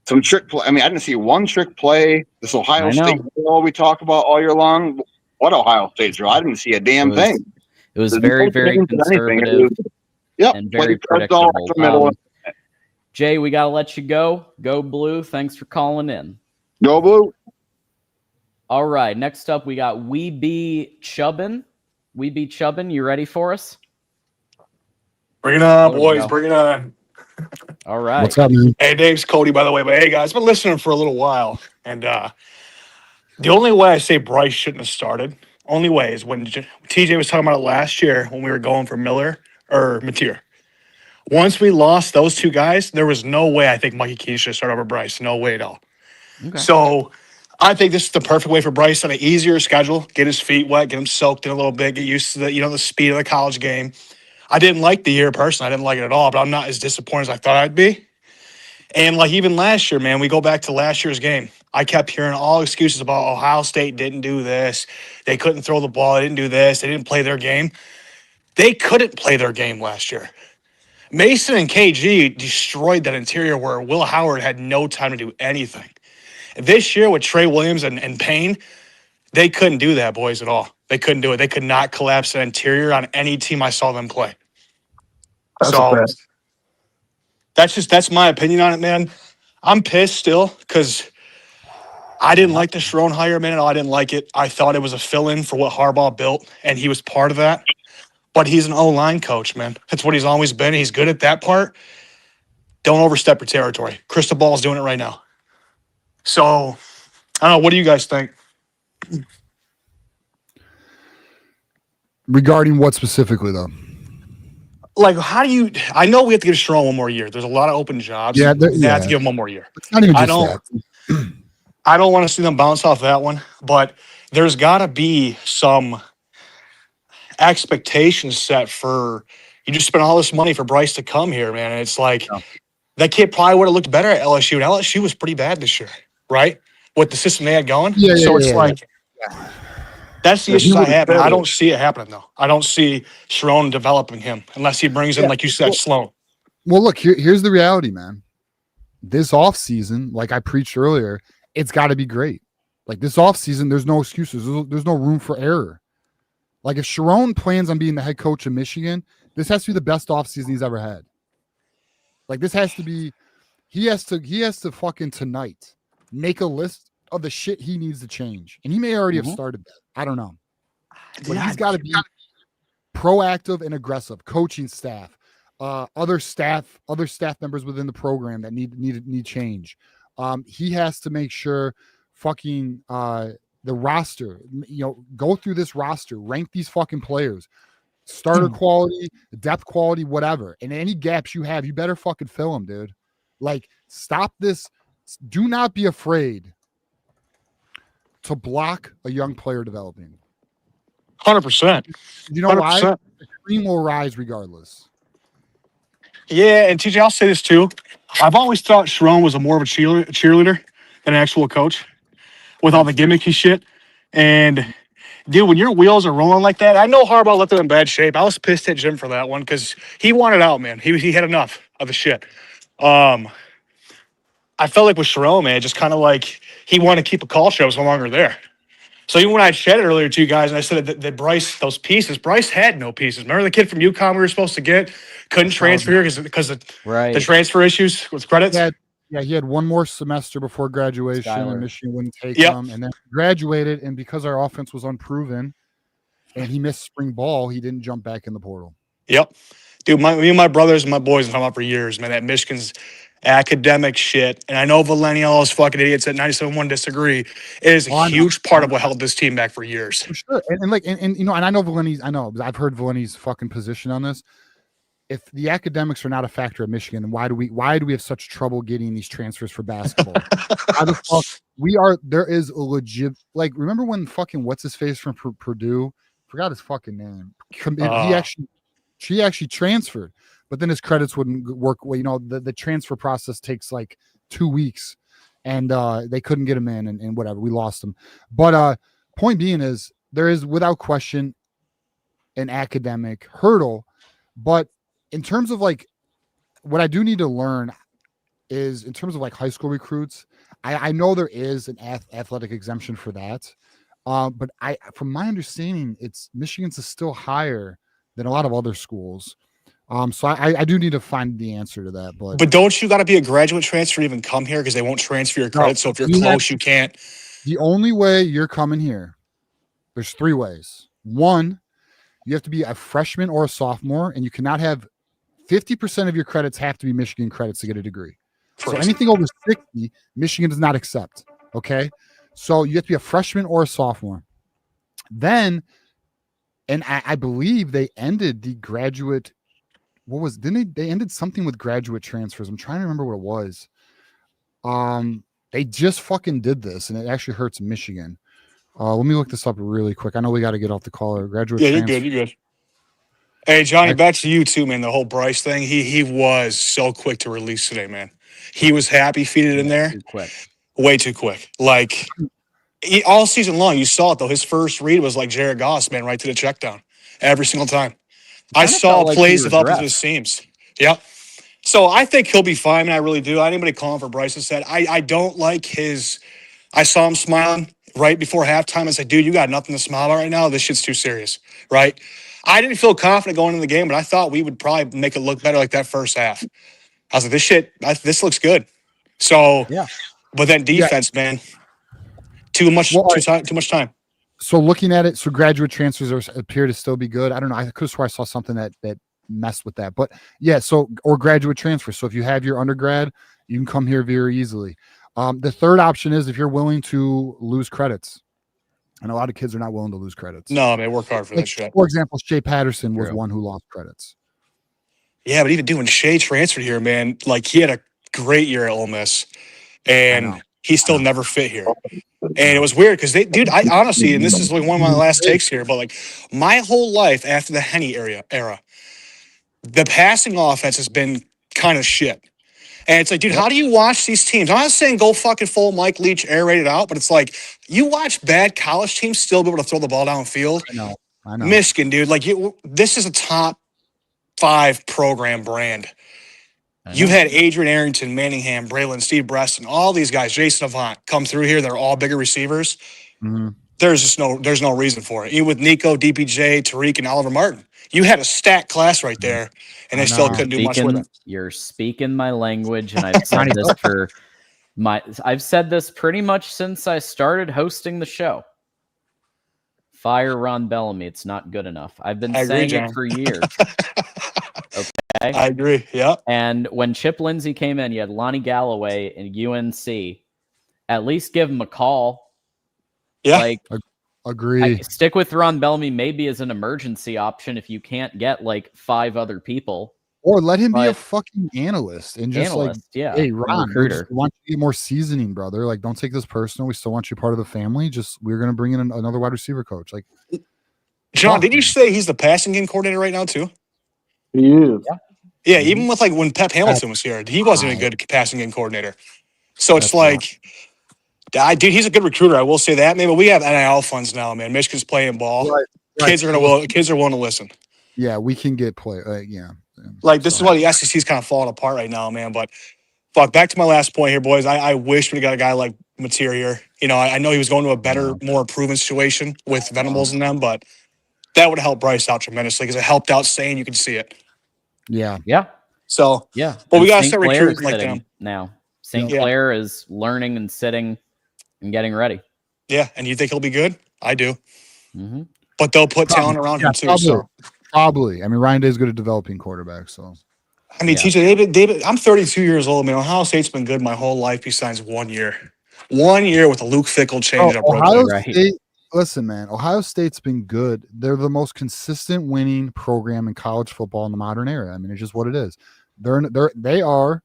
some trick play. I mean, I didn't see one trick play. This Ohio State drill we talk about all year long. What Ohio State drill? I didn't see a damn thing. It was very, very conservative and very predictable. Jay, we got to let you go. Go Blue. Thanks for calling in. Go Blue. All right. Next up, we got We Be Chubbin. We Be Chubbin. You ready for us? Bring it on, There we boys. go. Bring it on. All right. What's up, man? Hey, Dave's Cody, by the way. But hey, guys, been listening for a little while. And the only way I say Bryce shouldn't have started, only way is when TJ was talking about it last year when we were going for Miller or Mateer. Once we lost those two guys, there was no way I think Mikey Keene should start over Bryce. No way at all. Okay. So I think this is the perfect way for Bryce on an easier schedule. Get his feet wet, get him soaked in a little bit, get used to the speed of the college game. I didn't like the year personally. I didn't like it at all, but I'm not as disappointed as I thought I'd be. And like even last year, man, we go back to last year's game. I kept hearing all excuses about Ohio State didn't do this. They couldn't throw the ball. They didn't do this. They didn't play their game. They couldn't play their game last year. Mason and KG destroyed that interior where Will Howard had no time to do anything. This year with Trey Williams and Payne, they couldn't do that, boys, at all. They couldn't do it. They could not collapse an interior on any team I saw them play. That's So a fact. that's my opinion on it, man. I'm pissed still because I didn't like the Sharon hire, man. I didn't like it. I thought it was a fill-in for what Harbaugh built, and he was part of that. But he's an O-line coach, man. That's what he's always been. He's good at that part. Don't overstep your territory. Crystal Ball's doing it right now. So, I don't know. What do you guys think? Regarding what specifically, though? Like, how do you – I know we have to give Sharon one more year. There's a lot of open jobs. Yeah, we have to give him one more year. It's not even just that. I don't want to see them bounce off that one, but there's got to be some expectations set for – you just spent all this money for Bryce to come here, man. And it's like that kid probably would have looked better at LSU. And LSU was pretty bad this year, right? With the system they had going. That's the issues I have. And I don't see it happening, though. I don't see Sharon developing him unless he brings in, like you said, Sloan. Well, look, here's the reality, man. This offseason, like I preached earlier, it's got to be great. Like this offseason, there's no excuses. There's no room for error. Like if Sharon plans on being the head coach of Michigan, this has to be the best offseason he's ever had. Like this has to be, he has to fucking tonight make a list of the shit he needs to change. And he may already have started that. I don't know. But he's got to be proactive and aggressive. Coaching staff, other staff members within the program that need change. He has to make sure fucking the roster, go through this roster, rank these fucking players, starter quality, depth quality, whatever. And any gaps you have, you better fucking fill them, dude. Like, stop this. Do not be afraid to block a young player developing. 100%. You know 100%. Why? The cream will rise regardless. Yeah, and TJ, I'll say this too. I've always thought Sharon was more of a cheerleader than an actual coach with all the gimmicky shit. And, dude, when your wheels are rolling like that, I know Harbaugh left them in bad shape. I was pissed at Jim for that one because he wanted out, man. He had enough of the shit. I felt like with Sharon, man, just kind of like he wanted to keep a call show so longer there. So even when I chatted earlier to you guys and I said that Bryce, those pieces, Bryce had no pieces. Remember the kid from UConn we were supposed to get? Couldn't transfer here because of the transfer issues with credits? He had one more semester before graduation and Michigan wouldn't take him. And then graduated, and because our offense was unproven and he missed spring ball, he didn't jump back in the portal. Yep. Dude, me and my brothers and my boys have come up for years, man, that Michigan's academic shit. And I know millennials, fucking idiots at 97.1 disagree. It is a huge part of what held this team back for years. For sure. And I know Valenti's, I've heard Valenti's fucking position on this. If the academics are not a factor at Michigan, then why do we have such trouble getting these transfers for basketball? How the fuck there is a legit, like, remember when fucking what's his face from Purdue? Forgot his fucking name. She actually transferred, but then his credits wouldn't work. Well, the transfer process takes like 2 weeks, and they couldn't get him in, and whatever. We lost him. But point being is there is without question an academic hurdle, but in terms of like what I do need to learn is in terms of like high school recruits, I know there is an athletic exemption for that. But from my understanding, Michigan's is still higher than a lot of other schools. So I do need to find the answer to that. But don't you got to be a graduate transfer to even come here because they won't transfer your credit? So if you're close, you can't. The only way you're coming here, there's 3 ways. 1, you have to be a freshman or a sophomore, and you cannot have 50% of your credits have to be Michigan credits to get a degree. So anything over 60, Michigan does not accept. Okay. So you have to be a freshman or a sophomore. Then, and I believe they ended the graduate. Didn't they ended something with graduate transfers? I'm trying to remember what it was. They just fucking did this, and it actually hurts Michigan. Let me look this up really quick. I know we got to get off the call. Graduate transfer. You're good. Hey, Johnny, back to you too, man. The whole Bryce thing. He was so quick to release today, man. He was happy, feed it in there. Too quick. Way too quick. Like all season long, you saw it though. His first read was like Jared Goss, man, right to the check down every single time. I saw plays develop into his seams. Yep. So I think he'll be fine, man. I really do. Anybody calling for Bryce has said I don't like his. I saw him smiling right before halftime. I said, dude, you got nothing to smile about right now. This shit's too serious, right? I didn't feel confident going into the game, but I thought we would probably make it look better like that first half. I was like, this looks good. So, yeah. But then defense, man, too much time. So looking at it, so graduate transfers appear to still be good. I don't know. I could have swore I saw something that messed with that. But yeah, or graduate transfer. So if you have your undergrad, you can come here very easily. The third option is if you're willing to lose credits. And a lot of kids are not willing to lose credits. No, man, work hard for that shit. For example, Shea Patterson was one who lost credits. Yeah, but even doing Shea transferred here, man, like he had a great year at Ole Miss, and he still never fit here. And it was weird because I honestly, and this is like one of my last takes here, but like my whole life after the Henny era, the passing offense has been kind of shit. And it's like, dude, how do you watch these teams? I'm not saying go fucking full Mike Leach air raid it out, but it's like you watch bad college teams still be able to throw the ball downfield. I know. Michigan, dude, like this is a top 5 program brand. You've had Adrian Arrington, Manningham, Braylon, Steve Breston, all these guys, Jason Avant, come through here. They're all bigger receivers. Mm-hmm. There's no reason for it. Even with Nico, DPJ, Tariq, and Oliver Martin, you had a stacked class right there, and they still couldn't do much with it. You're speaking my language, and I've said this I've said this pretty much since I started hosting the show. Fire Ron Bellamy. It's not good enough. I've been saying it for years. Okay. I agree. Yeah. And when Chip Lindsey came in, you had Lonnie Galloway and UNC. At least give him a call. Yeah. Like, agree. Stick with Ron Bellamy maybe as an emergency option if you can't get like 5 other people. Or let him be a fucking analyst and just hey, Ron, we want you to get more seasoning, brother. Like, don't take this personal. We still want you part of the family. We're going to bring in another wide receiver coach. Like, John, did you say he's the passing game coordinator right now too? He is. Yeah, even with like when Pep Hamilton was here, he wasn't a good passing game coordinator. So it's like, dude, he's a good recruiter. I will say that. Maybe we have NIL funds now, man. Michigan's playing ball. Right. Kids are willing to listen. Yeah, we can get play. Like this is why the SEC's kind of falling apart right now, man. But fuck, back to my last point here, boys. I wish we got a guy like Mateer here. You know, I know he was going to a better, more proven situation with Venables and them, but that would help Bryce out tremendously because it helped out saying you can see it. Yeah. So but we gotta start recruiting like them now. St. Clair is learning and sitting and getting ready. Yeah, and you think he'll be good? I do. Mm-hmm. But they'll put talent around him too. Probably. I mean, Ryan Day's good at developing quarterbacks. So, I mean, TJ David. I'm 32 years old, man. Ohio State's been good my whole life besides 1 year. 1 year with a Luke Fickell change up. Ohio State. Listen, man. Ohio State's been good. They're the most consistent winning program in college football in the modern era. I mean, it's just what it is. They are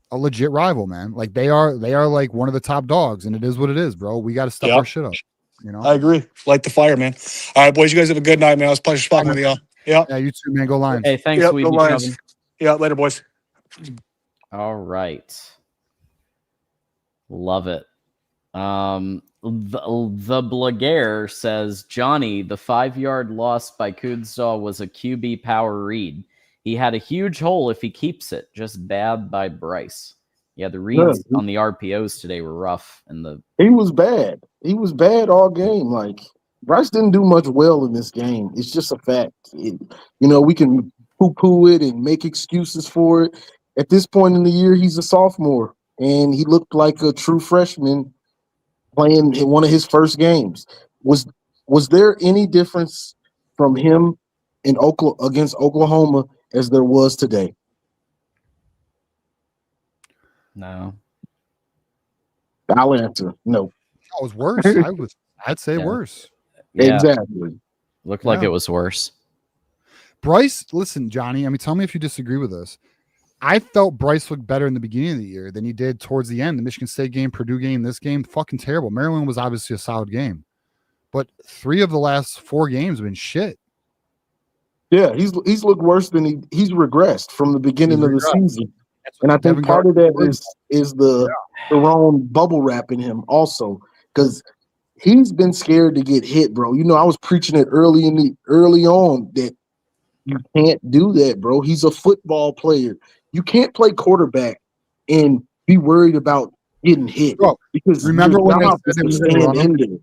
a legit rival, man. Like they are like one of the top dogs, and it is what it is, bro. We got to step our shit up. You know, I agree. Like the fire, man. All right, boys, you guys have a good night, man. It was a pleasure speaking with y'all. Yeah, you too, man. Go Lions. Hey, thanks, go Lions. Yeah, later, boys. All right. Love it. The Blaguer says, Johnny, the 5-yard loss by Kudzall was a QB power read. He had a huge hole if he keeps it. Just bad by Bryce. Yeah, the reads on the RPOs today were rough. He was bad. He was bad all game. Like, Bryce didn't do much well in this game. It's just a fact. We can poo-poo it and make excuses for it. At this point in the year, he's a sophomore. and he looked like a true freshman playing in one of his first games. Was there any difference from him in against Oklahoma as there was today? No. I'll answer no. It was worse. I'd say worse. Yeah. Exactly. Looked like it was worse. Bryce, listen, Johnny, I mean, tell me if you disagree with this. I felt Bryce looked better in the beginning of the year than he did towards the end. The Michigan State game, Purdue game, this game, fucking terrible. Maryland was obviously a solid game. But 3 of the last 4 games have been shit. Yeah, he's looked worse than he's regressed from the beginning of the season. And I think part of that is the Ronin bubble wrapping him also, because he's been scared to get hit, bro. You know, I was preaching it early on that you can't do that, bro. He's a football player. You can't play quarterback and be worried about getting hit. Bro, because remember when your job is to stand in there.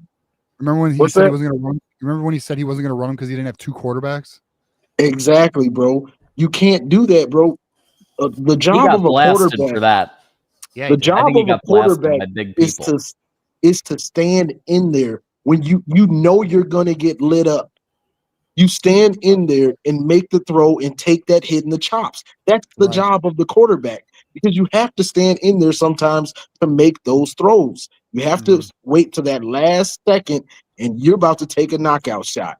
Remember when he said he wasn't going to run? Remember when he said he wasn't going to run him because he didn't have 2 quarterbacks? Exactly, bro. You can't do that, bro. The job of a quarterback for that. Yeah, the job of a quarterback is to stand in there when you know you're gonna get lit up. You stand in there and make the throw and take that hit in the chops. That's the job of the quarterback, because you have to stand in there sometimes to make those throws. You have to wait to that last second, and you're about to take a knockout shot.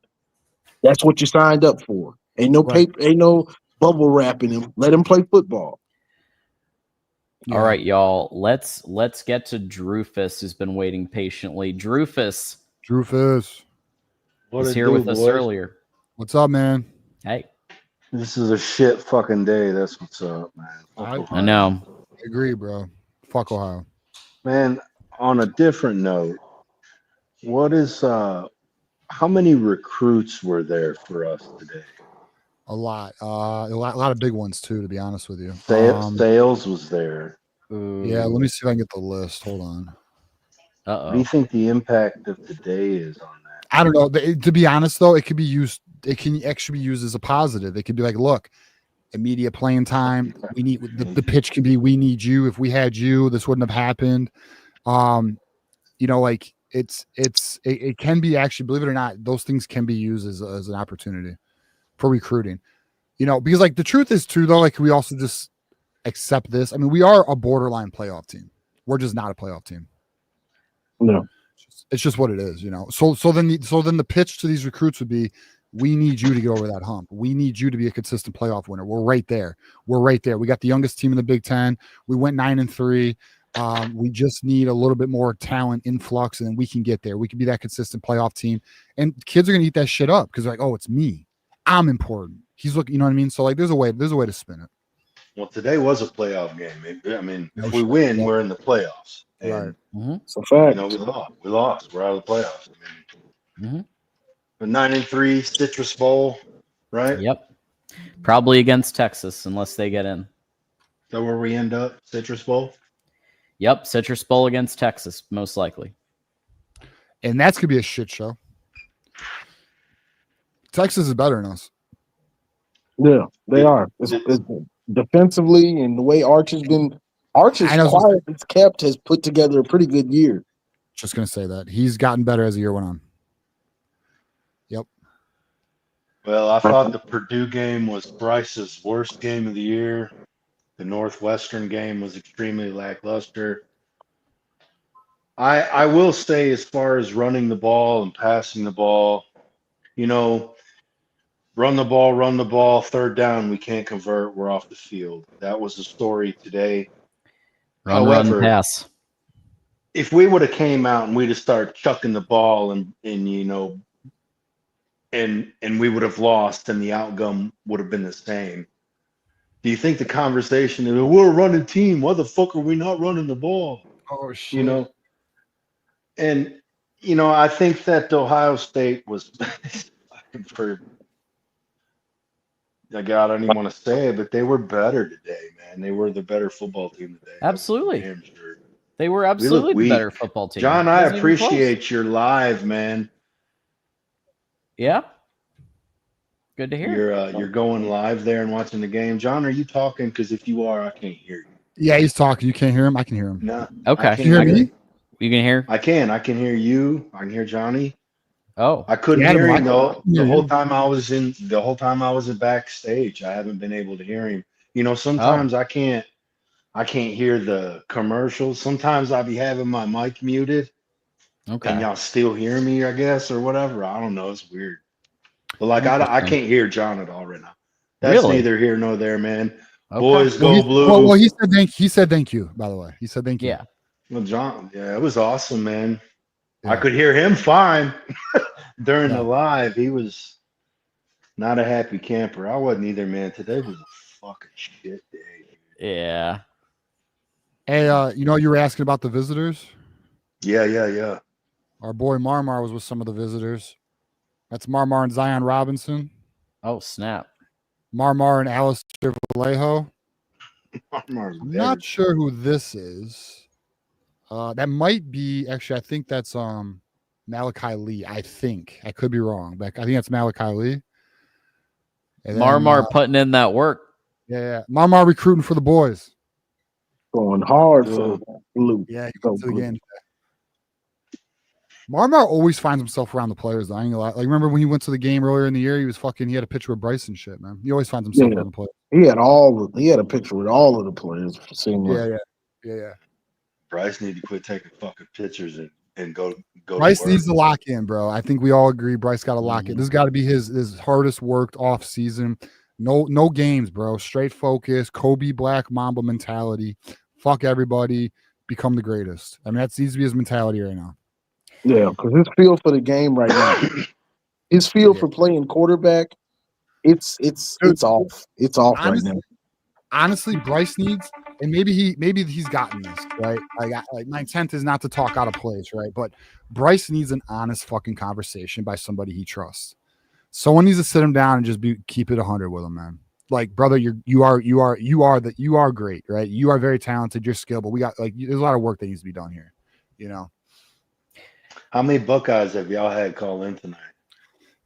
That's what you signed up for. Ain't no paper, ain't no bubble wrapping him. Let him play football. All right, y'all. Let's get to Drufus, who's been waiting patiently. Drufus was here with us earlier. What's up, man? Hey. This is a shit fucking day. That's what's up, man. I know. I agree, bro. Fuck Ohio. Man, on a different note, what is how many recruits were there for us today? A lot of big ones too, to be honest with you. Sales was there. Yeah, let me see if I can get the list. Hold on. What do you think the impact of today is on that? I don't know. To be honest, though, it could be used. It can actually be used as a positive. It could be like, look, immediate playing time. We need the pitch can be, we need you. If we had you, this wouldn't have happened. You know, like it can be actually, believe it or not, those things can be used as an opportunity for recruiting. You know, because like the truth is too, though, like we also just accept this. I mean, we are a borderline playoff team. We're just not a playoff team. No, it's just what it is, you know. So then the pitch to these recruits would be, we need you to get over that hump. We need you to be a consistent playoff winner. We're right there. We got the youngest team in the Big Ten. We went 9-3. We just need a little bit more talent influx, and then we can get there. We can be that consistent playoff team. And kids are gonna eat that shit up because they're like, oh, it's me. I'm important. He's looking, you know what I mean? So like there's a way to spin it. Well, today was a playoff game. I mean, if we win, we're in the playoffs. And, So fact. You know, we lost. We're out of the playoffs. I mean, the 9-3 Citrus Bowl, right? Yep. Probably against Texas, unless they get in. Is that where we end up? Citrus Bowl? Yep, Citrus Bowl against Texas, most likely. And that's gonna be a shit show. Texas is better than us. Yeah, they are. It's defensively, and the way Arch's quiet, it's kept, has put together a pretty good year. Just gonna say that he's gotten better as the year went on. Yep. Well, I thought the Purdue game was Bryce's worst game of the year. The Northwestern game was extremely lackluster. I will say, as far as running the ball and passing the ball, you know, run the ball, third down, we can't convert, we're off the field. That was the story today. However, run, pass. If we would have came out and we'd have started chucking the ball and you know, and we would have lost and the outcome would have been the same. Do you think the conversation is, we're a running team, why the fuck are we not running the ball? Oh shit. You know? And you know, I think that Ohio State was for I don't even want to say it, but they were better today, man. They were the better football team today. Absolutely. Damn sure. They were absolutely the better football team. John, I appreciate your live, man. Yeah. Good to hear. You're going live there and watching the game. John, are you talking? Because if you are, I can't hear you. Yeah, he's talking. You can't hear him. I can hear him. No. Okay. Can you hear me? You can hear? I can hear you. I can hear Johnny. Oh, I couldn't Yeah, hear Adam, him though. hear The whole you. time I was backstage. I haven't been able to hear him. You know, oh, sometimes I can't hear the commercials. Sometimes I'll be having my mic muted and okay. y'all still hear me, I guess, or whatever. I don't know. It's weird. But like I Interesting. can't hear John at all right now. That's Really? neither here nor there, man. Okay. Boys, Well, go blue. well, he said thank you, by the way. He said thank you. Yeah. Well, John, yeah, it was awesome, man. Yeah. I could hear him fine during Yeah. the live. He was not a happy camper. I wasn't either, man. Today was a fucking shit day. Yeah. Hey, you know, you were asking about the visitors. Yeah. Our boy Marmar was with some of the visitors. That's Marmar and Zion Robinson. Oh, snap. Marmar and Alistair Vallejo. Marmar's I'm not sure who this is. That might be actually. I think that's Malachi Lee. I think I could be wrong, but I think that's Malachi Lee. And Marmar putting in that work. Yeah. Marmar recruiting for the boys. Going hard for blue. Yeah, he Go went to the blue. game. Marmar always finds himself around the players. Though. I ain't gonna lie. Like, remember when he went to the game earlier in the year? He had a picture with Bryce and shit, man. He always finds himself around the players. He had a picture with all of the players. Yeah. Bryce need to quit taking fucking pictures and go. Bryce needs to lock in, bro. I think we all agree Bryce got to lock in. This got to be his hardest worked off season. No games, bro. Straight focus. Kobe Black Mamba mentality. Fuck everybody. Become the greatest. I mean, that needs to be his mentality right now. Yeah, because his feel for the game right now, his feel for playing quarterback, it's off. It's off right now. Honestly, Bryce needs, and maybe he's gotten this right. Like my intent is not to talk out of place, right? But Bryce needs an honest fucking conversation by somebody he trusts. Someone needs to sit him down and just keep it 100 with him, man. Like, brother, you are great, right? You are very talented. You're skilled, but there's a lot of work that needs to be done here. You know. How many Buckeyes have y'all had call in tonight?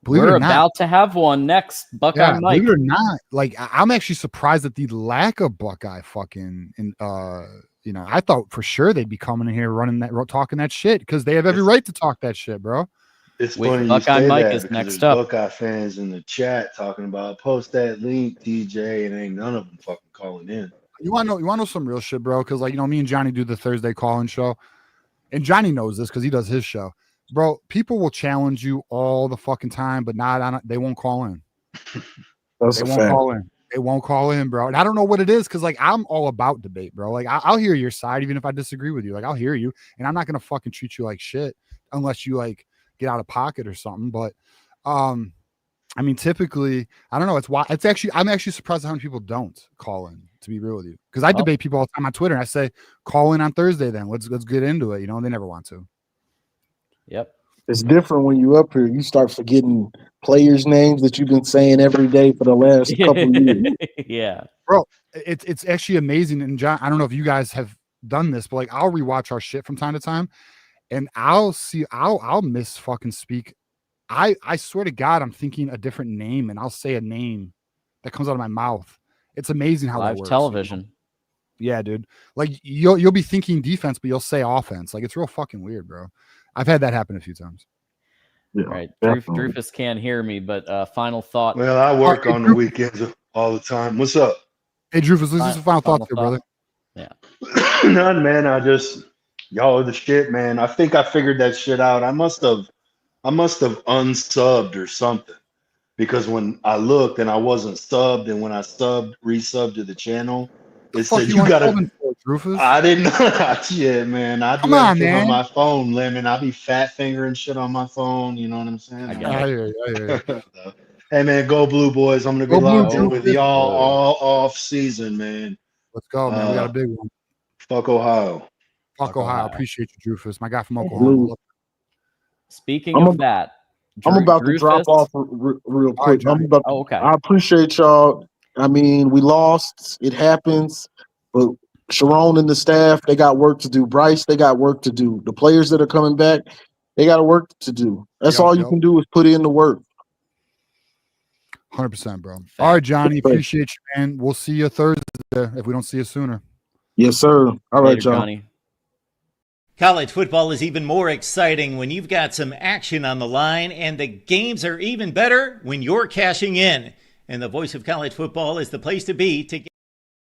We're about to have one next. Buckeye Mike. Believe it or not, like I'm actually surprised at the lack of Buckeye fucking. I thought for sure they'd be coming in here talking that shit because they have every right to talk that shit, bro. It's funny you say that because there's Buckeye fans in the chat talking about post that link, DJ, and ain't none of them fucking calling in. You want to know some real shit, bro? Because me and Johnny do the Thursday call-in show, and Johnny knows this because he does his show. Bro, people will challenge you all the fucking time, but they won't call in. They won't call in, bro. And I don't know what it is because, I'm all about debate, bro. Like, I'll hear your side even if I disagree with you. Like, I'll hear you, and I'm not going to fucking treat you like shit unless you, get out of pocket or something. But, typically, I don't know. I'm actually surprised how many people don't call in, to be real with you. Because I debate people all the time on Twitter, and I say, call in on Thursday then. Let's get into it, and they never want to. Yep. It's different when you up here. You start forgetting players' names that you've been saying every day for the last couple of years. Yeah, bro, it's actually amazing. And John, I don't know if you guys have done this, but I'll rewatch our shit from time to time, and I'll miss fucking speak. I swear to God, I'm thinking a different name, and I'll say a name that comes out of my mouth. It's amazing how live that works. Television. Yeah, dude. You'll be thinking defense, but you'll say offense. It's real fucking weird, bro. I've had that happen a few times. Yeah, right. Drufus can't hear me, but final thought. Well, I work on the weekends all the time. What's up? Hey, Drufus, this is a final thought here, brother. Yeah. None, man. Y'all are the shit, man. I think I figured that shit out. I must have unsubbed or something. Because when I looked and I wasn't subbed, and when I resubbed to the channel, it said you gotta. Rufus? I didn't know that shit, man. I do everything on my phone, Lemon. I be fat fingering shit on my phone. You know what I'm saying? I hear you. Hey, man, go Blue Boys. I'm gonna be locked in with y'all all off season, man. Let's go, man. We got a big one. Fuck Ohio. Fuck Ohio. Appreciate you, Drufus. My guy from Oklahoma. Speaking of that, I'm about to drop off real quick. Right, okay. I appreciate y'all. I mean, we lost. It happens. But Sharon and the staff, they got work to do. Bryce, they got work to do. The players that are coming back, they got work to do. That's all you can do is put in the work. 100%, bro. All right, Johnny. Appreciate you, man. We'll see you Thursday if we don't see you sooner. Yes, sir. All right, Later, y'all. Johnny. College football is even more Later, y'all. exciting when you've got some action on the line, and the games are even better when you're cashing in. And the voice of college football is the place to be to get